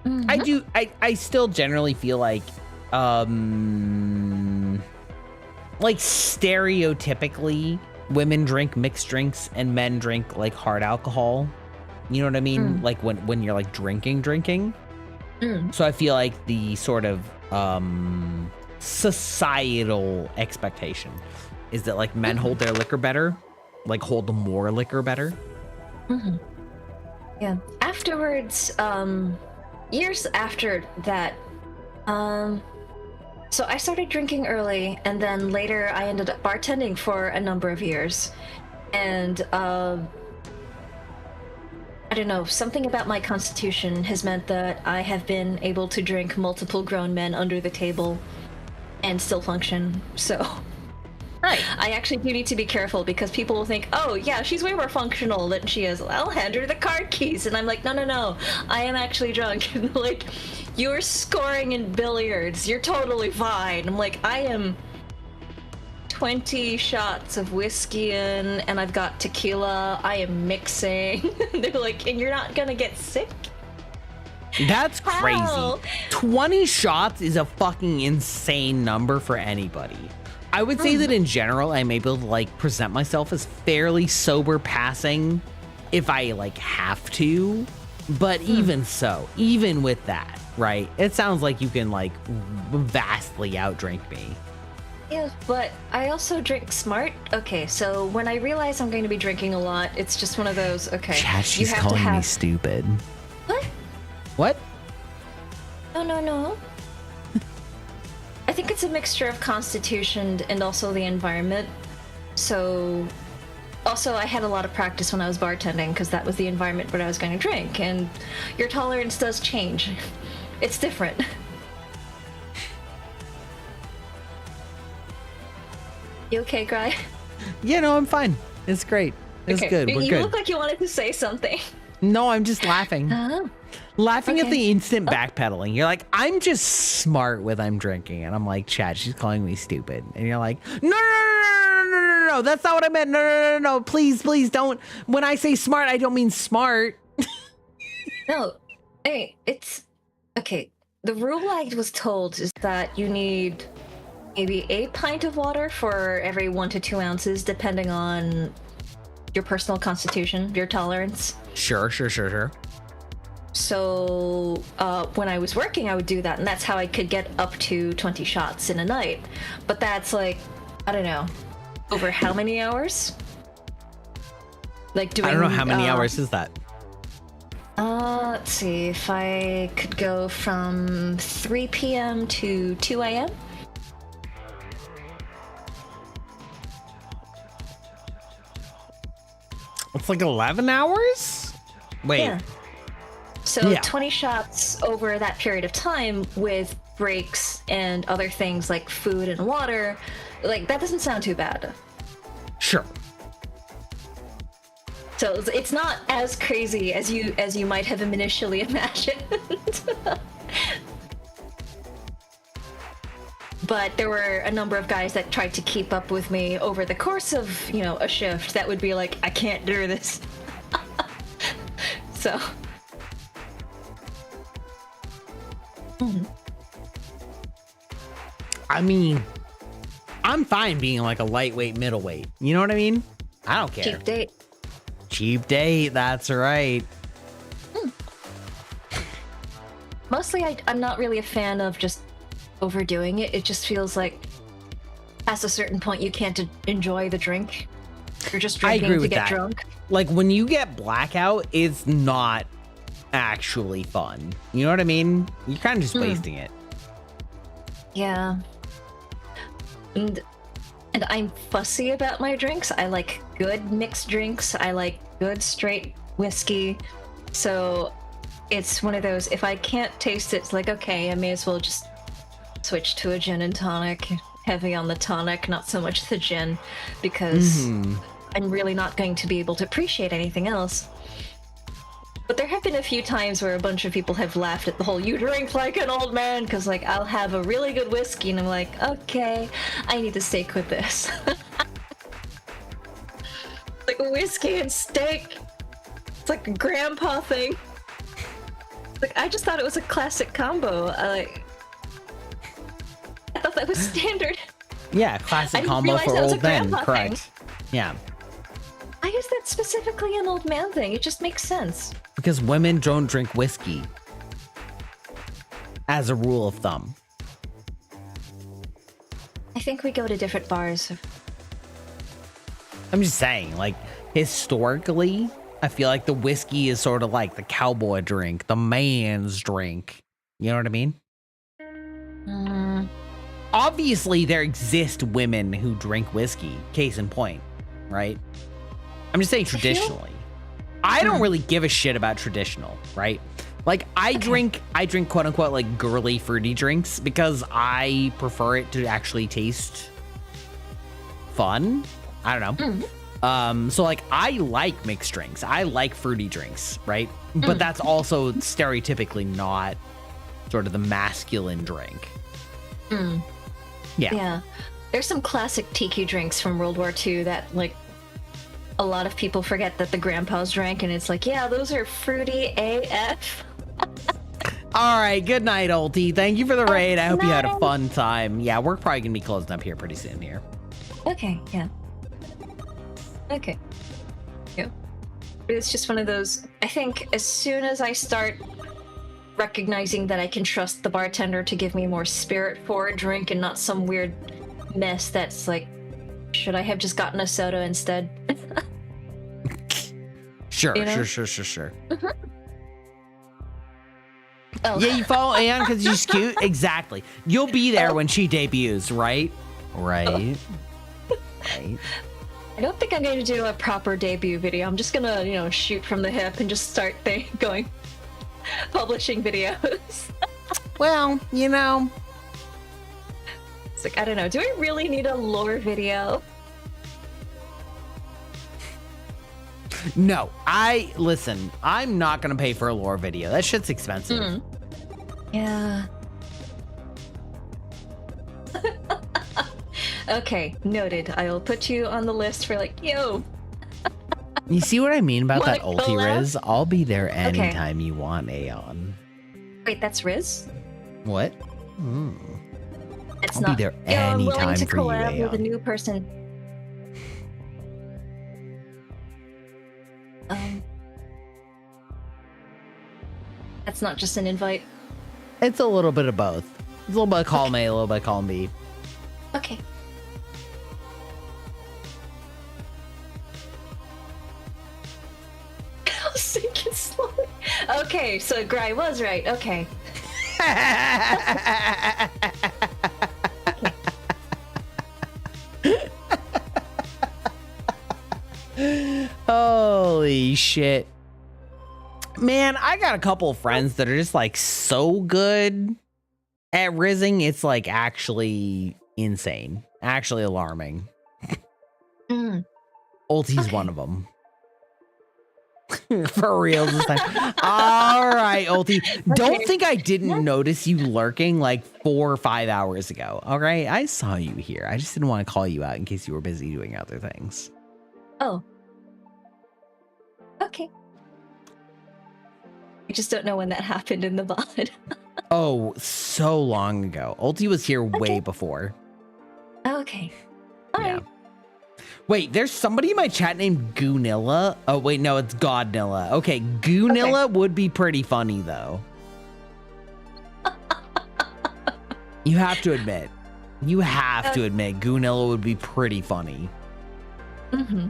I still generally feel stereotypically, women drink mixed drinks and men drink hard alcohol. You know what I mean? When you're drinking. So I feel like the sort of societal expectation is that men hold their liquor better, hold more liquor better. Yeah. Afterwards, years after that, so I started drinking early, and then later I ended up bartending for a number of years. And I don't know, something about my constitution has meant that I have been able to drink multiple grown men under the table and still function. So right. I actually do need to be careful because people will think, oh yeah, she's way more functional than she is. I'll hand her the card keys. And I'm like, no, I am actually drunk. And you're scoring in billiards. You're totally fine. I'm like, I am 20 shots of whiskey in, and I've got tequila. I am mixing. They're like, and you're not gonna get sick? That's crazy. How? 20 shots is a fucking insane number for anybody. I would say that in general, I'm able to present myself as fairly sober passing if I have to. But even so, even with that, right? It sounds like you can vastly outdrink me. Yeah, but I also drink smart. Okay, so when I realize I'm going to be drinking a lot, it's just one of those, okay. Chat, she's calling me stupid. What? What? No. I think it's a mixture of constitution and also the environment. So, also I had a lot of practice when I was bartending because that was the environment where I was going to drink, and your tolerance does change. It's different. You okay, Gry? Yeah, no, I'm fine. It's great. It's good. We're you good. look like you wanted to say something. No, I'm just laughing. Oh. Laughing at Okay. the instant backpedaling. You're like, I'm just smart with I'm drinking. And I'm like, Chad, she's calling me stupid. And you're like, no, that's not what I meant. No. Please don't. When I say smart, I don't mean smart. No, hey, it's okay. The rule I was told is that you need maybe a pint of water for every 1 to 2 ounces, depending on your personal constitution, your tolerance. Sure. So when I was working, I would do that, and that's how I could get up to 20 shots in a night. But that's like, I don't know, over how many hours? Like doing. I don't know how many hours is that. Let's see if I could go from 3 p.m. to 2 a.m. It's like 11 hours? Wait. Yeah. So Yeah. 20 shots over that period of time with breaks and other things like food and water. Like, that doesn't sound too bad. Sure. So it's not as crazy as you might have initially imagined. But there were a number of guys that tried to keep up with me over the course of, a shift that would be like, I can't do this. So. I mean, I'm fine being like a lightweight, middleweight. You know what I mean? I don't care. Cheap date. Cheap date, that's right. Mostly, I'm not really a fan of just overdoing it. It just feels like past a certain point, you can't enjoy the drink. You're just drinking agree to with get that. drunk. Like when you get blackout, it's not actually fun. You know what I mean? You're kind of just wasting it. Yeah. And I'm fussy about my drinks. I like good mixed drinks. I like good straight whiskey. So it's one of those, if I can't taste it, it's like, okay, I may as well just switch to a gin and tonic. Heavy on the tonic, not so much the gin, because I'm really not going to be able to appreciate anything else. But there have been a few times where a bunch of people have laughed at the whole "you drink like an old man," because like I'll have a really good whiskey and I'm like, okay, I need to stick with this. Like whiskey and steak. It's like a grandpa thing. Like I just thought it was a classic combo. I thought that was standard. Yeah, I classic didn't combo realize for that was a old men. grandpa Correct. thing. Yeah. Why is that specifically an old man thing? It just makes sense. Because women don't drink whiskey. As a rule of thumb. I think we go to different bars. I'm just saying, like, historically, I feel like the whiskey is sort of like the cowboy drink, the man's drink. You know what I mean? Obviously, there exist women who drink whiskey. Case in point, right? I'm just saying traditionally. I don't really give a shit about traditional, right? Like I drink quote unquote like girly fruity drinks because I prefer it to actually taste fun. I don't know. So like I like mixed drinks. I like fruity drinks, right? But that's also stereotypically not sort of the masculine drink. Yeah. There's some classic tiki drinks from World War II that like a lot of people forget that the grandpas drank, and it's like, yeah, those are fruity AF. All right, good night, oldie. Thank you for the raid. I hope you had a fun time. Yeah, we're probably gonna be closing up here pretty soon here. Okay, yeah. Okay. Yeah. It's just one of those, I think as soon as I start recognizing that I can trust the bartender to give me more spirit for a drink and not some weird mess that's like, should I have just gotten a soda instead? Sure, You know? sure. Oh. Yeah, you follow Anne because she's cute? Exactly. You'll be there when she debuts, right? Right. Right. I don't think I'm going to do a proper debut video. I'm just gonna, shoot from the hip and just start going, publishing videos. Well, like, I don't know. Do I really need a lore video? No, listen, I'm not gonna pay for a lore video. That shit's expensive. Yeah. Okay, noted. I will put you on the list for like, yo. You see what I mean about that Wanna ulti collab? Riz? I'll be there anytime you want, Aeon. Wait, that's Riz? What? It's I'll not. be there I'm willing anytime to for you, collab with a Aeon. new person. That's not just an invite. It's a little bit of both. It's a little bit of column A, a little bit of column B. Okay. I was thinking slowly. Okay, so Gry was right. Okay. Holy shit. Man, I got a couple of friends that are just like so good at rizzing. It's like actually insane, actually alarming. Ulti's one of them. For real this time. All right, Ulti. Don't think I didn't notice you lurking like 4 or 5 hours ago. All right, I saw you here. I just didn't want to call you out in case you were busy doing other things. Oh. Okay. I just don't know when that happened in the VOD. Oh, so long ago. Ulti was here way before. Okay. Yeah. Wait, there's somebody in my chat named Goonilla. Oh, wait, no, it's Godnilla. Okay, Goonilla would be pretty funny, though. You have to admit. You have to admit, Goonilla would be pretty funny. Mm-hmm.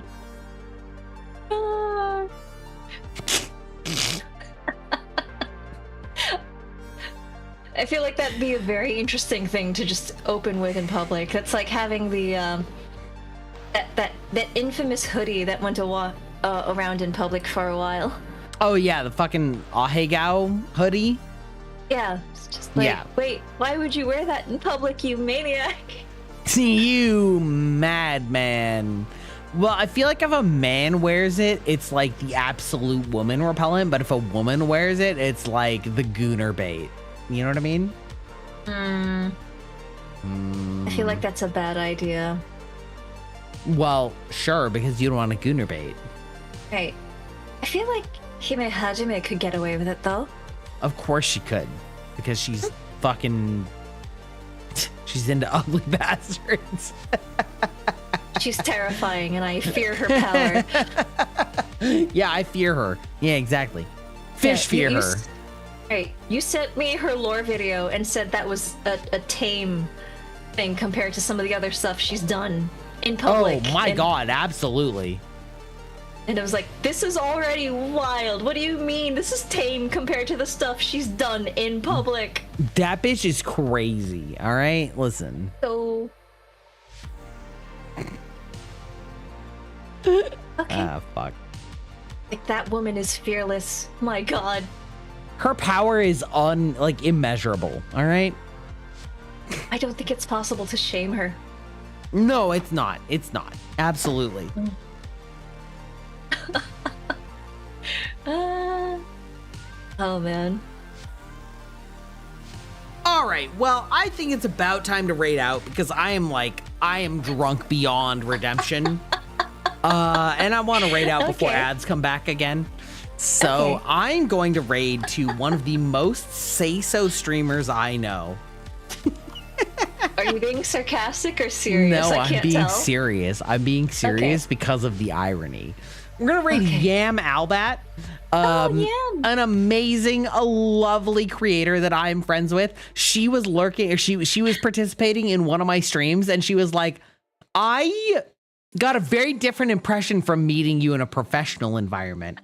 I feel like that'd be a very interesting thing to just open with in public. That's like having the that infamous hoodie that went around in public for a while. Oh yeah, the fucking Ahegao hoodie. Yeah, it's just like, wait, why would you wear that in public, you maniac? You madman. Well, I feel like if a man wears it, it's like the absolute woman repellent, but if a woman wears it, it's like the gooner bait. You know what I mean? I feel like that's a bad idea. Well, sure, because you don't want a gooner bait. Right. I feel like Hime Hajime could get away with it, though. Of course she could, because she's fucking... She's into ugly bastards. She's terrifying, and I fear her power. Yeah, I fear her. Yeah, exactly. Fish fear her. Right. You sent me her lore video and said that was a tame thing compared to some of the other stuff she's done in public. Oh my god, absolutely. And I was like, this is already wild. What do you mean? This is tame compared to the stuff she's done in public. That bitch is crazy, all right? Listen. So... Okay. Ah, fuck. Like, that woman is fearless. My god. Her power is immeasurable, all right? I don't think it's possible to shame her. No, it's not. It's not. Absolutely. Oh, man. All right. Well, I think it's about time to raid out because I am drunk beyond redemption. And I want to raid out before ads come back again. So I'm going to raid to one of the most say-so streamers I know. Are you being sarcastic or serious? No, I can't I'm being tell. serious. I'm being serious because of the irony. We're gonna raid Yam Albat. Yam. An amazing, a lovely creator that I'm friends with. She was lurking, or she was participating in one of my streams, and she was like, I got a very different impression from meeting you in a professional environment.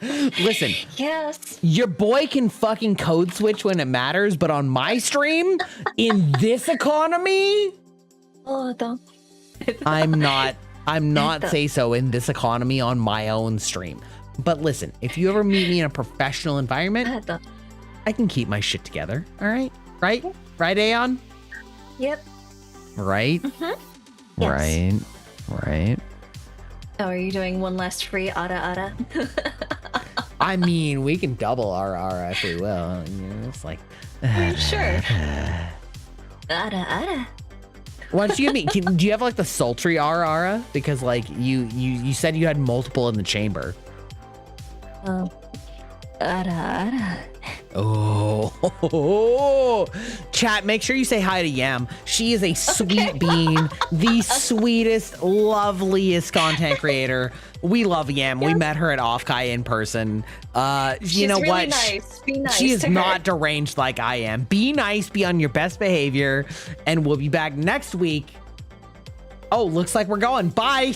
Listen, yes, your boy can fucking code switch when it matters, but on my stream, in this economy, don't. I'm not say so in this economy on my own stream. But listen, if you ever meet me in a professional environment, I can keep my shit together. All right? Right? Right, Aeon? Yep. Right? Yes. Right. Oh, are you doing one last free Ada? I mean, we can double our aura if we will. You know, it's like, Sure. Ada. why don't you give me? Do you have like the sultry aura? Because like you said you had multiple in the chamber. Ada. Oh, chat, make sure you say hi to Yam. She is a sweet bean, the sweetest, loveliest content creator. We love Yam. We met her at Offkai in person. She's you know really what? nice. Be nice She is to her. not deranged like I am. Be nice, be on your best behavior, and we'll be back next week. Oh, looks like we're going. Bye.